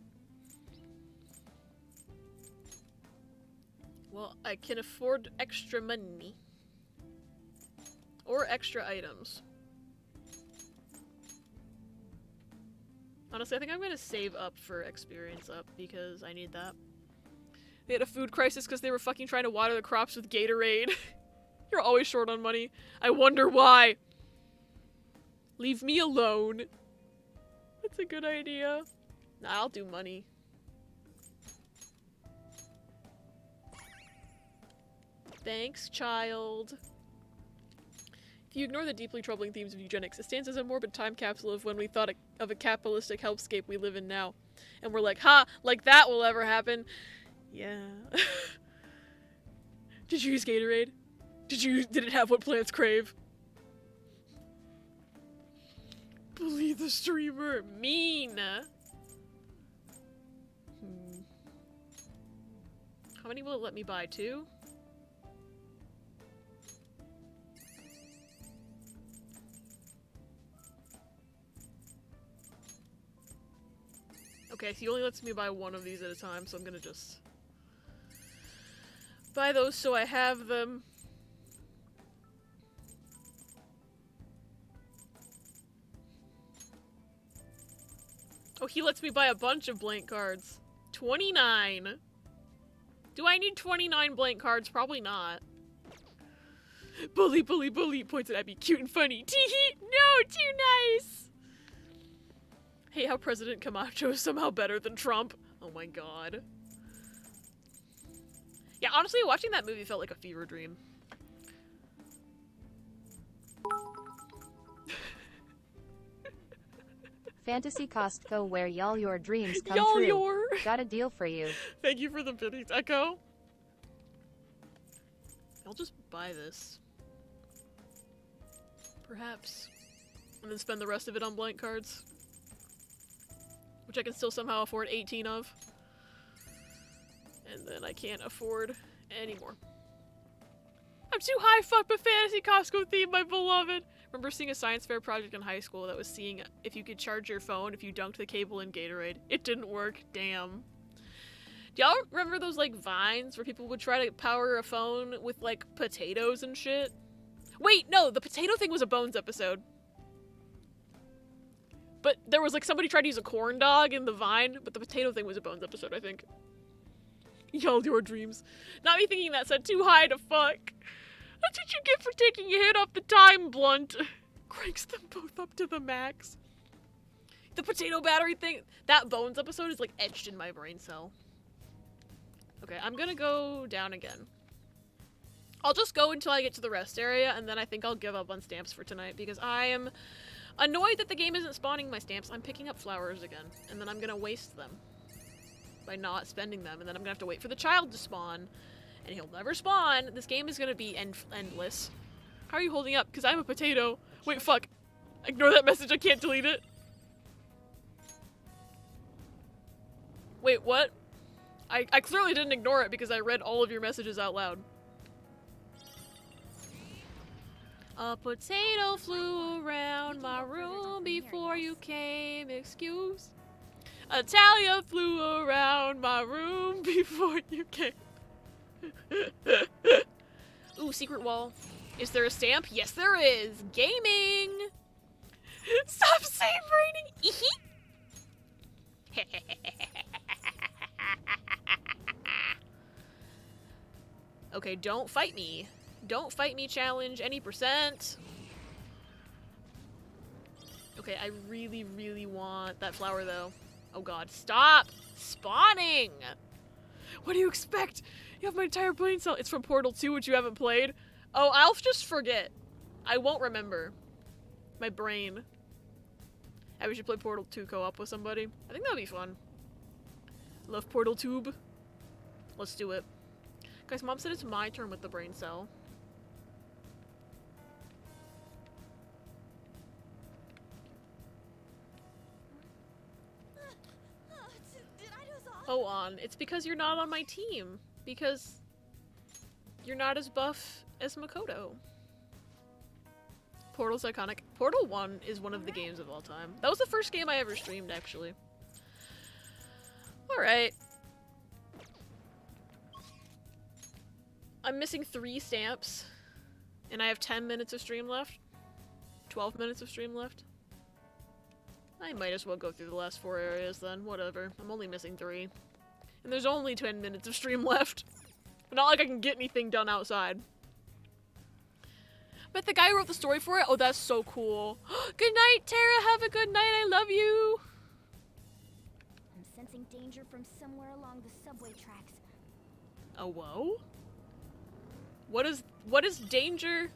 Speaker 1: Well, I can afford extra money. Or extra items. Honestly, I think I'm gonna save up for experience up because I need that. They had a food crisis because they were fucking trying to water the crops with Gatorade. You're always short on money. I wonder why. Leave me alone. That's a good idea. Nah, I'll do money. Thanks, child. If you ignore the deeply troubling themes of eugenics, it stands as a morbid time capsule of when we thought of a capitalistic hellscape we live in now. And we're like, ha, like that will ever happen. Yeah. Did you use Gatorade? Did it have what plants crave? Bully the streamer. Mean. How many will it let me buy? 2? Okay, he only lets me buy 1 of these at a time, so I'm gonna just buy those so I have them. Oh, he lets me buy a bunch of blank cards. 29. Do I need 29 blank cards? Probably not. Bully, bully, bully, points at Abby. Cute and funny. Teehee! No, too nice! Hey, how President Camacho is somehow better than Trump. Oh my god. Yeah, honestly, watching that movie felt like a fever dream.
Speaker 2: Fantasy Costco where y'all your dreams come
Speaker 1: Y'all
Speaker 2: true.
Speaker 1: your.
Speaker 2: Got a deal for you.
Speaker 1: Thank you for the pity, Echo. I'll just buy this. Perhaps. And then spend the rest of it on blank cards. Which I can still somehow afford 18 of. And then I can't afford any more. I'm too high fuck but fantasy Costco theme, my beloved! Remember seeing a science fair project in high school that was seeing if you could charge your phone if you dunked the cable in Gatorade. It didn't work. Damn. Do y'all remember those, like, vines where people would try to power a phone with, like, potatoes and shit? Wait, no, the potato thing was a Bones episode. But there was, like, somebody tried to use a corn dog in the vine, but the potato thing was a Bones episode, I think. Y'all your dreams. Not me thinking that said too high to fuck. That's what you get for taking a hit off the time blunt. Cranks them both up to the max. The potato battery thing, that Bones episode is like etched in my brain cell. Okay, I'm gonna go down again. I'll just go until I get to the rest area, and then I think I'll give up on stamps for tonight, because I am annoyed that the game isn't spawning my stamps. I'm picking up flowers again, and then I'm gonna waste them by not spending them, and then I'm gonna have to wait for the child to spawn, and he'll never spawn. This game is gonna be endless. How are you holding up? Because I'm a potato. Wait, fuck. Ignore that message, I can't delete it. Wait, what? I clearly didn't ignore it because I read all of your messages out loud. A potato flew around my room before you came, excuse. A Talia flew around my room before you came. Ooh, secret wall. Is there a stamp? Yes, there is. Gaming! Stop save rating! Okay, don't fight me. Don't fight me challenge any %. Okay, I really, really want that flower though. Oh god, stop spawning! What do you expect? You have my entire brain cell. It's from Portal 2, which you haven't played. Oh, I'll just forget. I won't remember. My brain. Hey, we should play Portal 2 co-op with somebody. I think that would be fun. Love Portal Tube. Let's do it. Guys, Mom said it's my turn with the brain cell. Hold on. It's because you're not on my team. Because you're not as buff as Makoto. Portal's iconic. Portal 1 is one of the games of all time. That was the first game I ever streamed, actually. Alright. I'm missing 3 stamps. And I have 10 minutes of stream left. 12 minutes of stream left. I might as well go through the last 4 areas then. Whatever. I'm only missing 3. And there's only 10 minutes of stream left. Not like I can get anything done outside. But the guy who wrote the story for it, oh, that's so cool. Good night, Tara. Have a good night. I love you.
Speaker 3: I'm sensing danger from somewhere along the subway tracks.
Speaker 1: Oh, whoa? What is danger?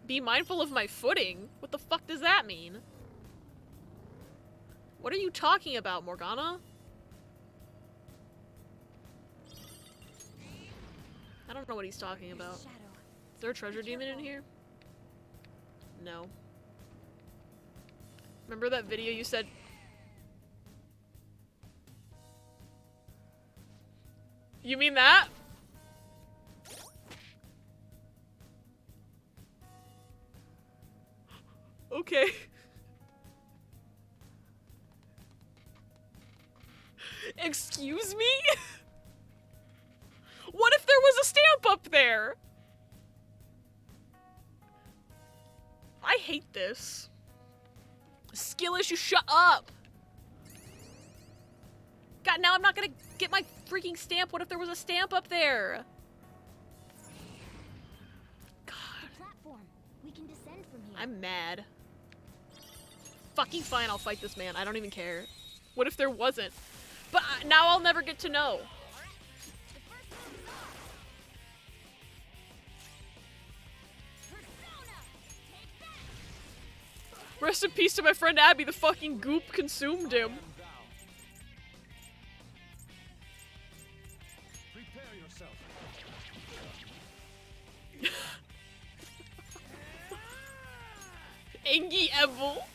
Speaker 1: Be mindful of my footing? What the fuck does that mean? What are you talking about, Morgana? I don't know what he's talking about. Is there a treasure demon in here? No. Remember that video you said... You mean that? Okay. Excuse me? What if there was a stamp up there? I hate this. Skill issue, shut up! God, now I'm not gonna get my freaking stamp. What if there was a stamp up there? God.
Speaker 3: Platform. We can descend from here.
Speaker 1: I'm mad. Fucking fine, I'll fight this man. I don't even care. What if there wasn't? But now I'll never get to know. Rest in peace to my friend Abby, the fucking goop consumed him.
Speaker 8: Prepare yourself.
Speaker 1: Engi Evil.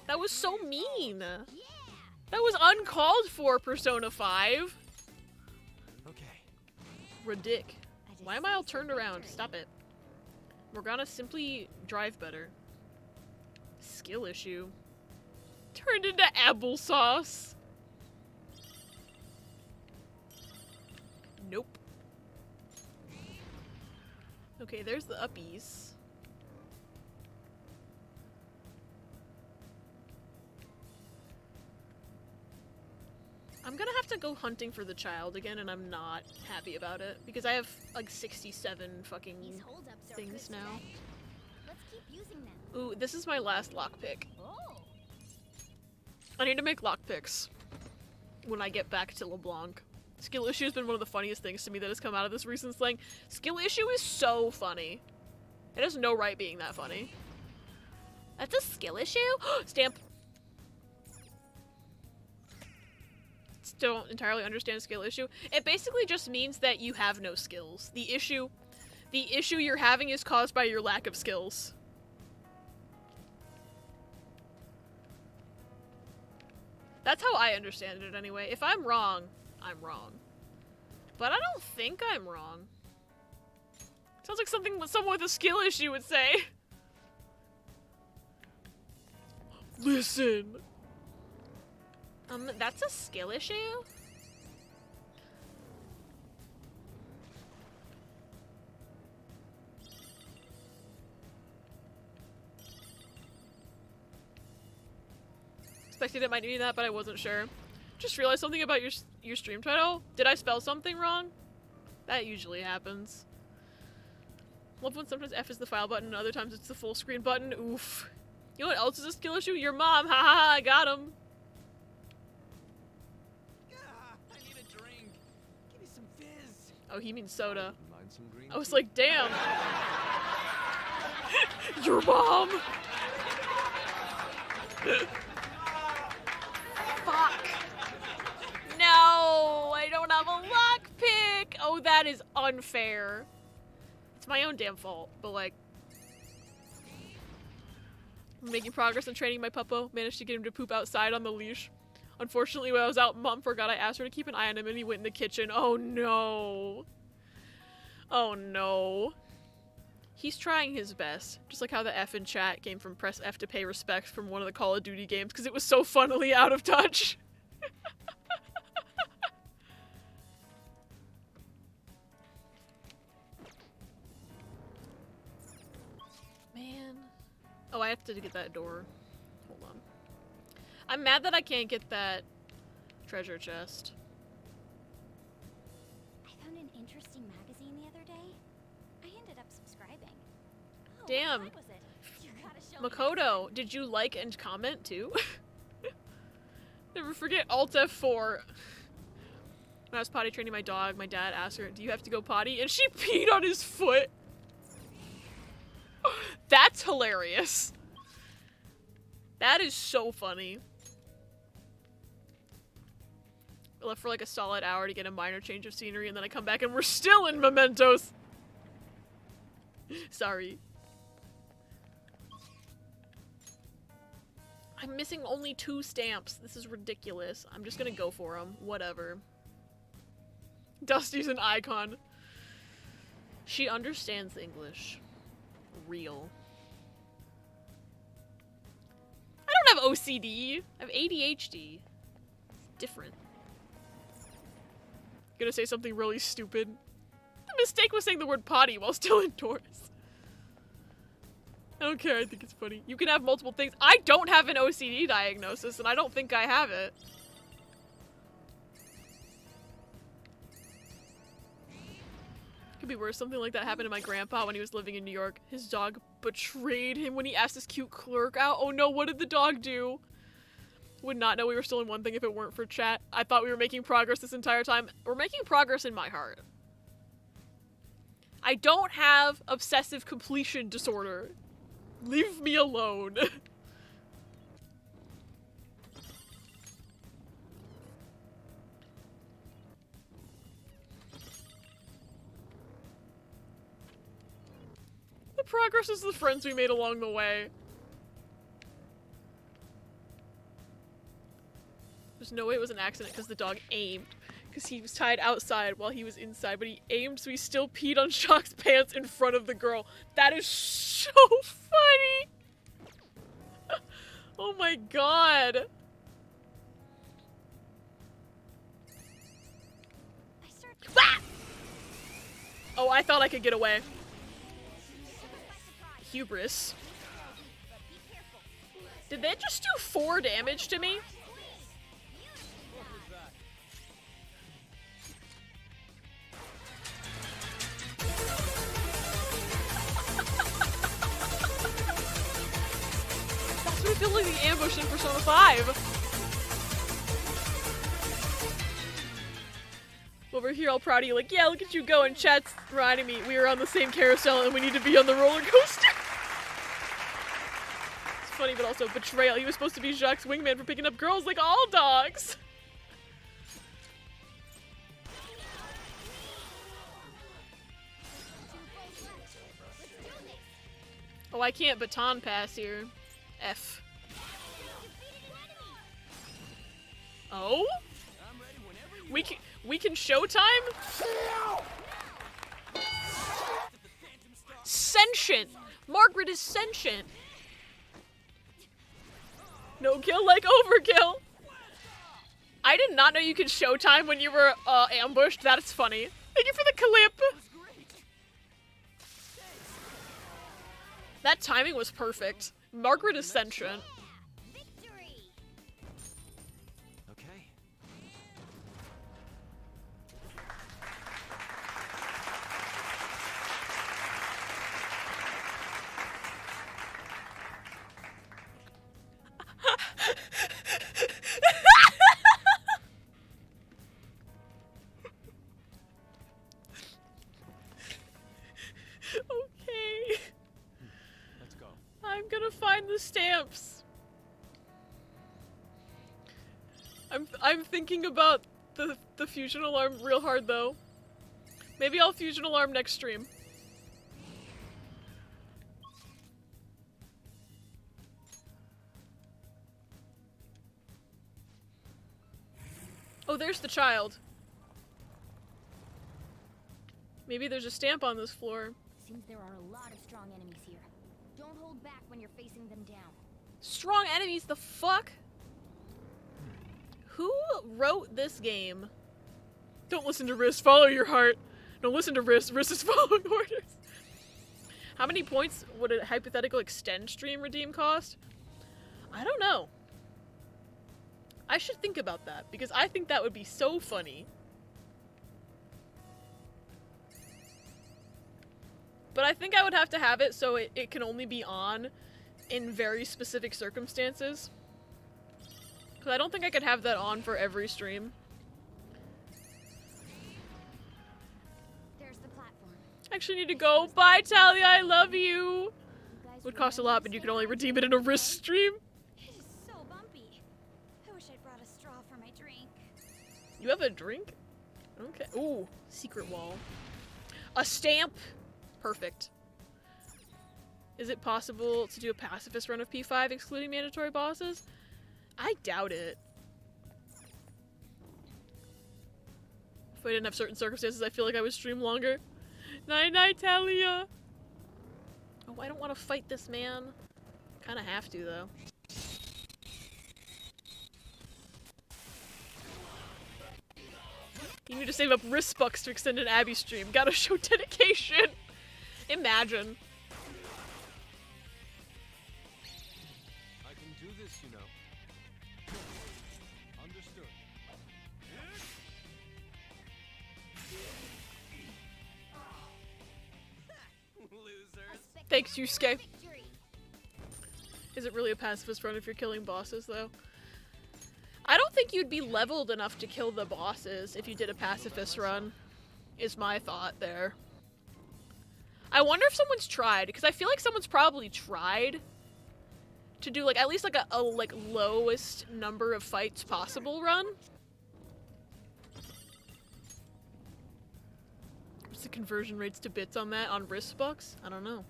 Speaker 1: That was so mean. That was uncalled for, Persona 5.
Speaker 6: Okay.
Speaker 1: Ridic. Why am I all turned around? Stop it. Morgana, simply drive better. Skill issue. Turned into applesauce. Nope. Okay, there's the uppies. I'm gonna have to go hunting for the child again, and I'm not happy about it because I have like 67 fucking things now.
Speaker 3: Let's keep using them.
Speaker 1: Ooh, this is my last lockpick.
Speaker 3: Oh.
Speaker 1: I need to make lockpicks when I get back to LeBlanc. Skill issue has been one of the funniest things to me that has come out of this recent slang. Skill issue is so funny. It has no right being that funny. That's a skill issue? Stamp. Still don't entirely understand skill issue. It basically just means that you have no skills. The issue you're having is caused by your lack of skills. That's how I understand it anyway. If I'm wrong, I'm wrong. But I don't think I'm wrong. Sounds like something someone with a skill issue would say. Listen. That's a skill issue? Expected it might need that, but I wasn't sure. Just realized something about your stream title. Did I spell something wrong? That usually happens. Love when sometimes F is the file button and other times it's the full screen button. Oof. You know what else is a skill issue? Your mom. Ha ha, I got him.
Speaker 7: I need a drink. Give me some fizz.
Speaker 1: Oh, he means soda.
Speaker 6: Mind some green
Speaker 1: I was
Speaker 6: tea?
Speaker 1: like, damn. Your mom. Fuck. No, I don't have a lockpick. Oh, that is unfair. It's my own damn fault, but like, I'm making progress in training my puppo. Managed to get him to poop outside on the leash. Unfortunately, when I was out, Mom forgot I asked her to keep an eye on him and he went in the kitchen. Oh no. Oh no. He's trying his best. Just like how the F in chat came from press F to pay respect from one of the Call of Duty games because it was so funnily out of touch. Man. Oh, I have to get that door. Hold on. I'm mad that I can't get that treasure chest.
Speaker 3: I found an interesting magazine the other day. I ended up subscribing. Oh,
Speaker 1: Damn.
Speaker 3: what was it? You gotta show me
Speaker 1: Makoto, did you like and comment too? Never forget Alt F4. When I was potty training my dog, my dad asked her, "Do you have to go potty?" And she peed on his foot. That's hilarious. That is so funny. I left for like a solid hour to get a minor change of scenery, and then I come back and we're still in Mementos. Sorry. I'm missing only 2 stamps. This is ridiculous. I'm just gonna go for them. Whatever. Dusty's an icon. She understands English. Real. I don't have OCD. I have ADHD. It's different. Gonna say something really stupid. The mistake was saying the word potty while still indoors. I don't care, I think it's funny. You can have multiple things. I don't have an OCD diagnosis, and I don't think I have it. Could be worse. Something like that happened to my grandpa when he was living in New York. His dog betrayed him when he asked his cute clerk out. Oh no, what did the dog do? Would not know we were still in one thing if it weren't for chat. I thought we were making progress this entire time. We're making progress in my heart. I don't have obsessive completion disorder. Leave me alone. progress as the friends we made along the way. There's no way it was an accident because the dog aimed. Because he was tied outside while he was inside, but he aimed so he still peed on Shock's pants in front of the girl. That is so funny! Oh my god! Ah! Oh, I thought I could get away. Hubris. Did they just do 4 damage to me? That's what I feel like the ambush in Persona 5. Over here all proud of you, like, yeah, look at you go, and chat's riding me. We are on the same carousel and we need to be on the roller coaster. It's funny, but also betrayal. He was supposed to be Jacques' wingman for picking up girls like all dogs. Oh, I can't baton pass here. F. Oh? We can showtime? Sentient! Margaret is sentient! No kill like overkill! I did not know you could showtime when you were ambushed. That is funny. Thank you for the clip! That timing was perfect. Margaret is sentient. Okay.
Speaker 6: Let's go.
Speaker 1: I'm gonna find the stamps. I'm thinking about the fusion alarm real hard though. Maybe I'll fusion alarm next stream. Oh, there's the child. Maybe there's a stamp on this floor.
Speaker 3: Seems there are a lot of strong enemies here. Don't hold back when you're facing them down.
Speaker 1: Strong enemies, the fuck? Who wrote this game? Don't listen to Riss, follow your heart. Don't listen to Riss, Riss is following orders. How many points would a hypothetical extend stream redeem cost? I don't know. I should think about that, because I think that would be so funny. But I think I would have to have it so it can only be on in very specific circumstances. Because I don't think I could have that on for every stream.
Speaker 3: There's the platform.
Speaker 1: I actually need to go. Bye, Talia, I love you! Would cost a lot, but you can only redeem it in a Riss stream.
Speaker 3: It is so bumpy. I wish I'd brought a straw for my drink.
Speaker 1: You have a drink? Okay. Ooh, secret wall. A stamp! Perfect. Is it possible to do a pacifist run of P5 excluding mandatory bosses? I doubt it. If I didn't have certain circumstances, I feel like I would stream longer. Night-night, Talia! Oh, I don't want to fight this man. Kinda have to, though. You need to save up wrist bucks to extend an Abby stream. Gotta show dedication! Imagine.
Speaker 6: I can do this, you know. Understood.
Speaker 7: Losers.
Speaker 1: Thanks, Yusuke. Is it really a pacifist run if you're killing bosses, though? I don't think you'd be leveled enough to kill the bosses if you did a pacifist run, is my thought there. I wonder if someone's tried, because I feel like someone's probably tried to do like at least like a like lowest number of fights possible run. What's the conversion rates to bits on that on wrist bucks? I don't know.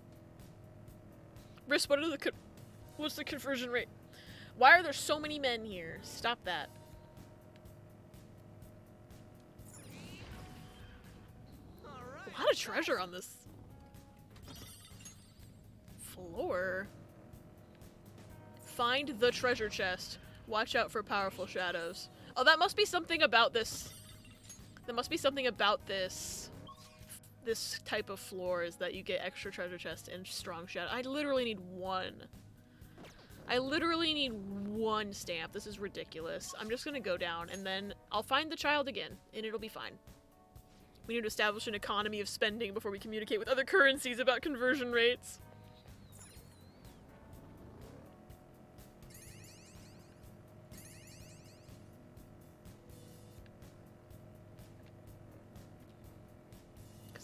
Speaker 1: Risk, what's the conversion rate? Why are there so many men here? Stop that. A lot of treasure on this floor. Find the treasure chest. Watch out for powerful shadows. Oh, that must be something about this. There must be something about this type of floor is that you get extra treasure chests and strong shadow. I literally need one. I literally need one stamp. This is ridiculous. I'm just gonna go down and then I'll find the child again and it'll be fine. We need to establish an economy of spending before we communicate with other currencies about conversion rates.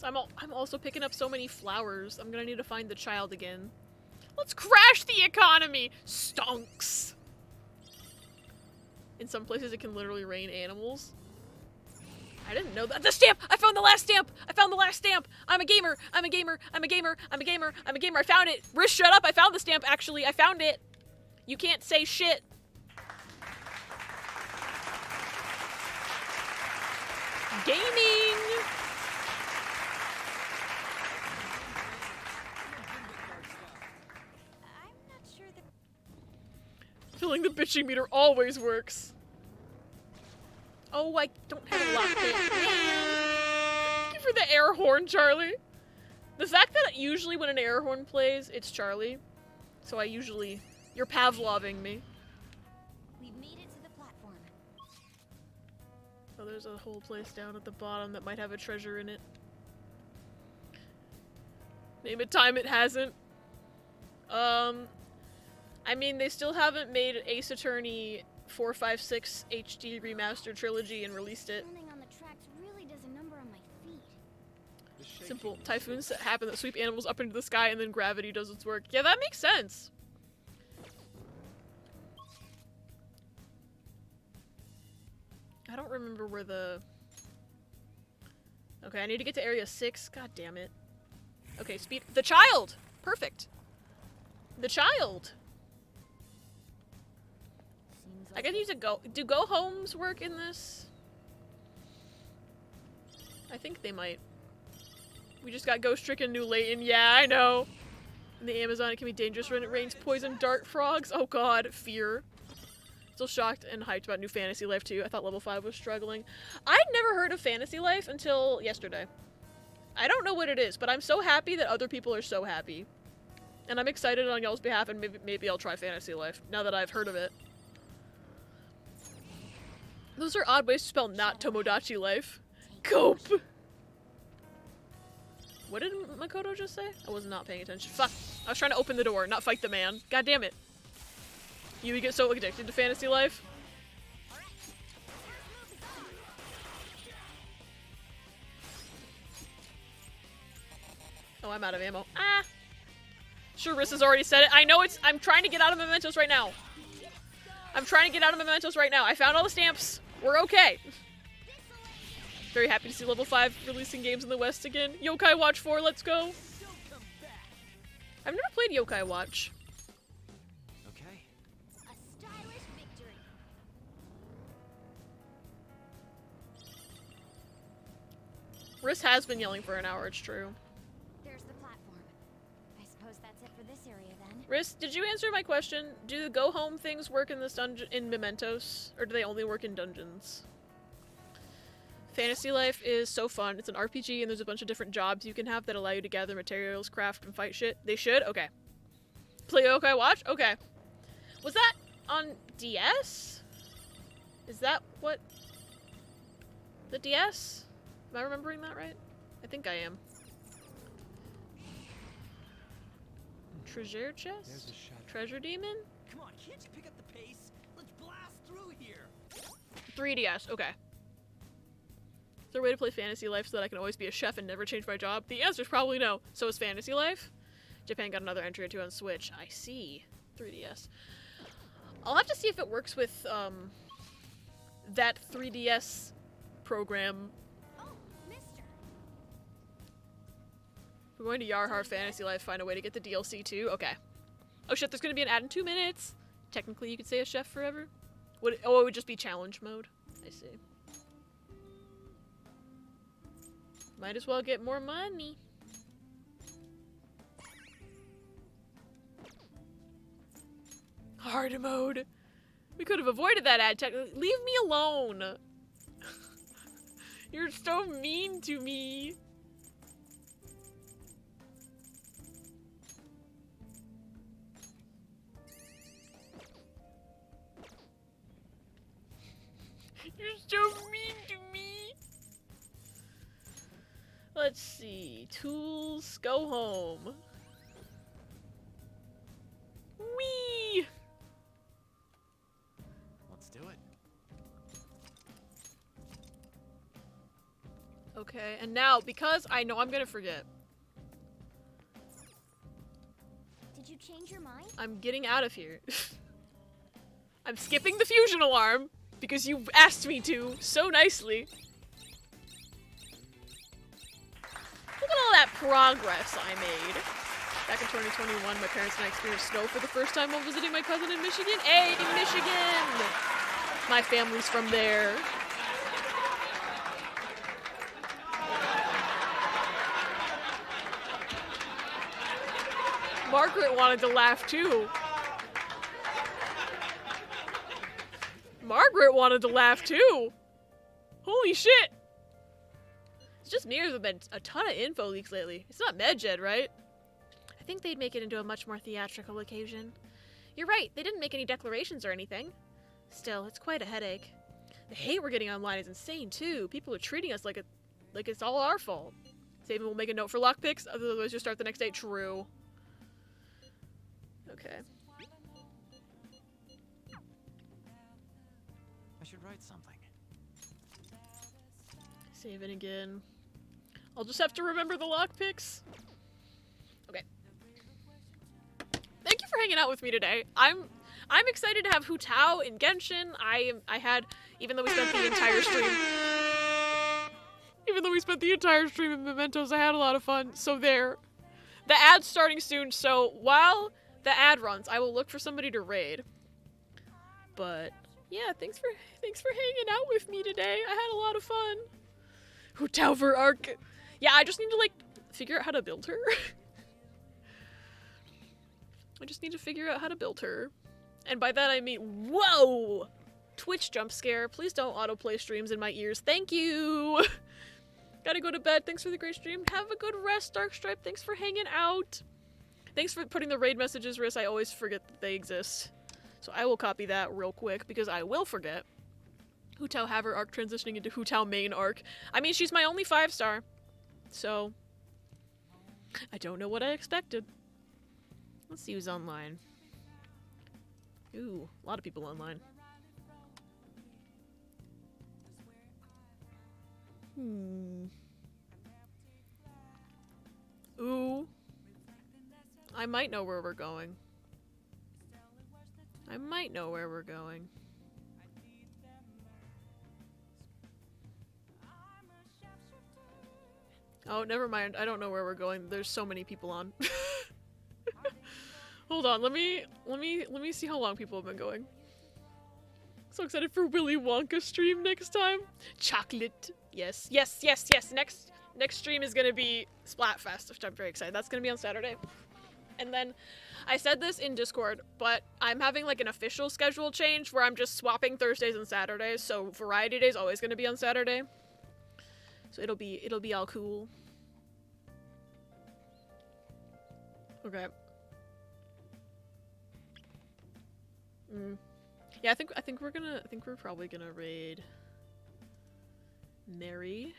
Speaker 1: I'm also picking up so many flowers. I'm gonna need to find the child again. Let's crash the economy! Stonks! In some places it can literally rain animals. I didn't know that. The stamp! I found the last stamp! I found the last stamp! I'm a gamer! I'm a gamer! I'm a gamer! I'm a gamer! I'm a gamer! I found it! Rish, shut up! I found the stamp, actually! I found it! You can't say shit! Gaming! Filling the bitching meter always works. Oh, I don't have a lockpick. Thank you for the air horn, Charlie. The fact that usually when an air horn plays, it's Charlie. So I usually... You're Pavloving me.
Speaker 4: We've made it to the platform.
Speaker 1: Oh, there's a whole place down at the bottom that might have a treasure in it. Name it time it hasn't. I mean, they still haven't made Ace Attorney 456 HD Remastered Trilogy and released it.
Speaker 4: Running on the tracks really does a number on my feet.
Speaker 1: Simple. Typhoons happen that sweep animals up into the sky and then gravity does its work. Yeah, that makes sense. I don't remember where the... Okay, I need to get to area 6. God damn it. Okay, speed. The child! Perfect. The child! I gotta use a go. Do go homes work in this? I think they might. We just got ghost stricken New Layton. Yeah, I know. In the Amazon, it can be dangerous when it rains poison dart frogs. Oh god, fear. Still shocked and hyped about New Fantasy Life 2. I thought level 5 was struggling. I'd never heard of Fantasy Life until yesterday. I don't know what it is, but I'm so happy that other people are so happy. And I'm excited on y'all's behalf, and maybe I'll try Fantasy Life now that I've heard of it. Those are odd ways to spell not Tomodachi Life. Cope! What did Makoto just say? I was not paying attention. Fuck. I was trying to open the door, not fight the man. God damn it. You get so addicted to Fantasy Life. Oh, I'm out of ammo. Ah! Sure, Riss has already said it. I know it's- I'm trying to get out of Mementos right now. I'm trying to get out of Mementos right now. I found all the stamps. We're okay. Very happy to see level 5 releasing games in the West again. Yokai Watch 4, let's go. I've never played Yokai Watch.
Speaker 6: Okay.
Speaker 4: A stylish victory.
Speaker 1: Riss has been yelling for an hour, it's true.
Speaker 4: There's the platform. I suppose that's it for this area then.
Speaker 1: Riss, did you answer my question? Do the go home things work in this dungeon in Mementos, or do they only work in dungeons? Fantasy Life is so fun. It's an RPG and there's a bunch of different jobs you can have that allow you to gather materials, craft, and fight shit. They should? Okay. Play Yokai Watch? Okay. Was that on DS? Is that what? The DS? Am I remembering that right? I think I am. Treasure chest? Treasure demon?
Speaker 7: Come on, can't you pick up the pace? Let's blast through here.
Speaker 1: 3DS, okay. Is there a way to play Fantasy Life so that I can always be a chef and never change my job? The answer is probably no. So is Fantasy Life? Japan got another entry or two on Switch. I see. 3DS. I'll have to see if it works with, that 3DS program.
Speaker 4: Oh, mister.
Speaker 1: We're going to Yarhar Fantasy Life, find a way to get the DLC too? Okay. Oh shit, there's gonna be an ad in 2 minutes. Technically, you could say a chef forever. Oh, it would just be challenge mode. I see. Might as well get more money. Hard mode. We could have avoided that ad. Leave me alone. You're so mean to me. You're so mean to me. Let's see. Tools, go home. Whee!
Speaker 6: Let's do it.
Speaker 1: Okay, and now, because I know I'm gonna forget.
Speaker 3: Did you change your mind?
Speaker 1: I'm getting out of here. I'm skipping the fusion alarm because you asked me to so nicely. Look at all that progress I made. Back in 2021, my parents and I experienced snow for the first time while visiting my cousin in Michigan. Hey, Michigan! My family's from there. Margaret wanted to laugh too. Margaret wanted to laugh too. Holy shit. It's just me, there's been a ton of info leaks lately. It's not MedJed, right? I think they'd make it into a much more theatrical occasion. You're right, they didn't make any declarations or anything. Still, it's quite a headache. The hate we're getting online is insane too. People are treating us like it's all our fault. Saving will make a note for lockpicks, otherwise you'll start the next day. True. Okay.
Speaker 6: I should write something.
Speaker 1: Save it again. I'll just have to remember the lockpicks. Okay. Thank you for hanging out with me today. I'm excited to have Hu Tao in Genshin. I had, even though we spent the entire stream in Mementos, I had a lot of fun. So there. The ad's starting soon, so while the ad runs, I will look for somebody to raid. But yeah, thanks for hanging out with me today. I had a lot of fun. Hu Tao for Arc. Yeah, I just need to like figure out how to build her. I just need to figure out how to build her. And by that I mean, whoa! Twitch jump scare. Please don't autoplay streams in my ears. Thank you! Gotta go to bed. Thanks for the great stream. Have a good rest, Darkstripe. Thanks for hanging out. Thanks for putting the raid messages, Riss. I always forget that they exist. So I will copy that real quick because I will forget. Hu Tao have her arc transitioning into Hu Tao main arc. I mean, she's my only 5-star. So I don't know what I expected. Let's see who's online. Ooh, a lot of people online. Ooh. I might know where we're going. Oh, never mind. I don't know where we're going. There's so many people on. Hold on, let me see how long people have been going. So excited for Willy Wonka stream next time. Chocolate. Yes. Next stream is gonna be Splatfest, which I'm very excited. That's gonna be on Saturday. And then I said this in Discord, but I'm having like an official schedule change where I'm just swapping Thursdays and Saturdays, so Variety Day is always gonna be on Saturday. So it'll be all cool. Okay. Yeah, I think we're probably gonna raid Mary.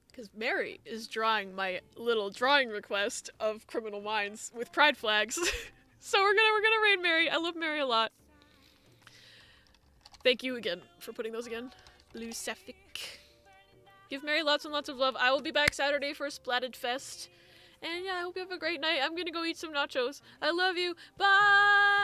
Speaker 1: Because Mary is drawing my little drawing request of Criminal Minds with pride flags. So we're gonna raid Mary. I love Mary a lot. Thank you again for putting those again. Blue Sephic. Give Mary lots and lots of love. I will be back Saturday for Splatted Fest. And yeah, I hope you have a great night. I'm gonna go eat some nachos. I love you. Bye!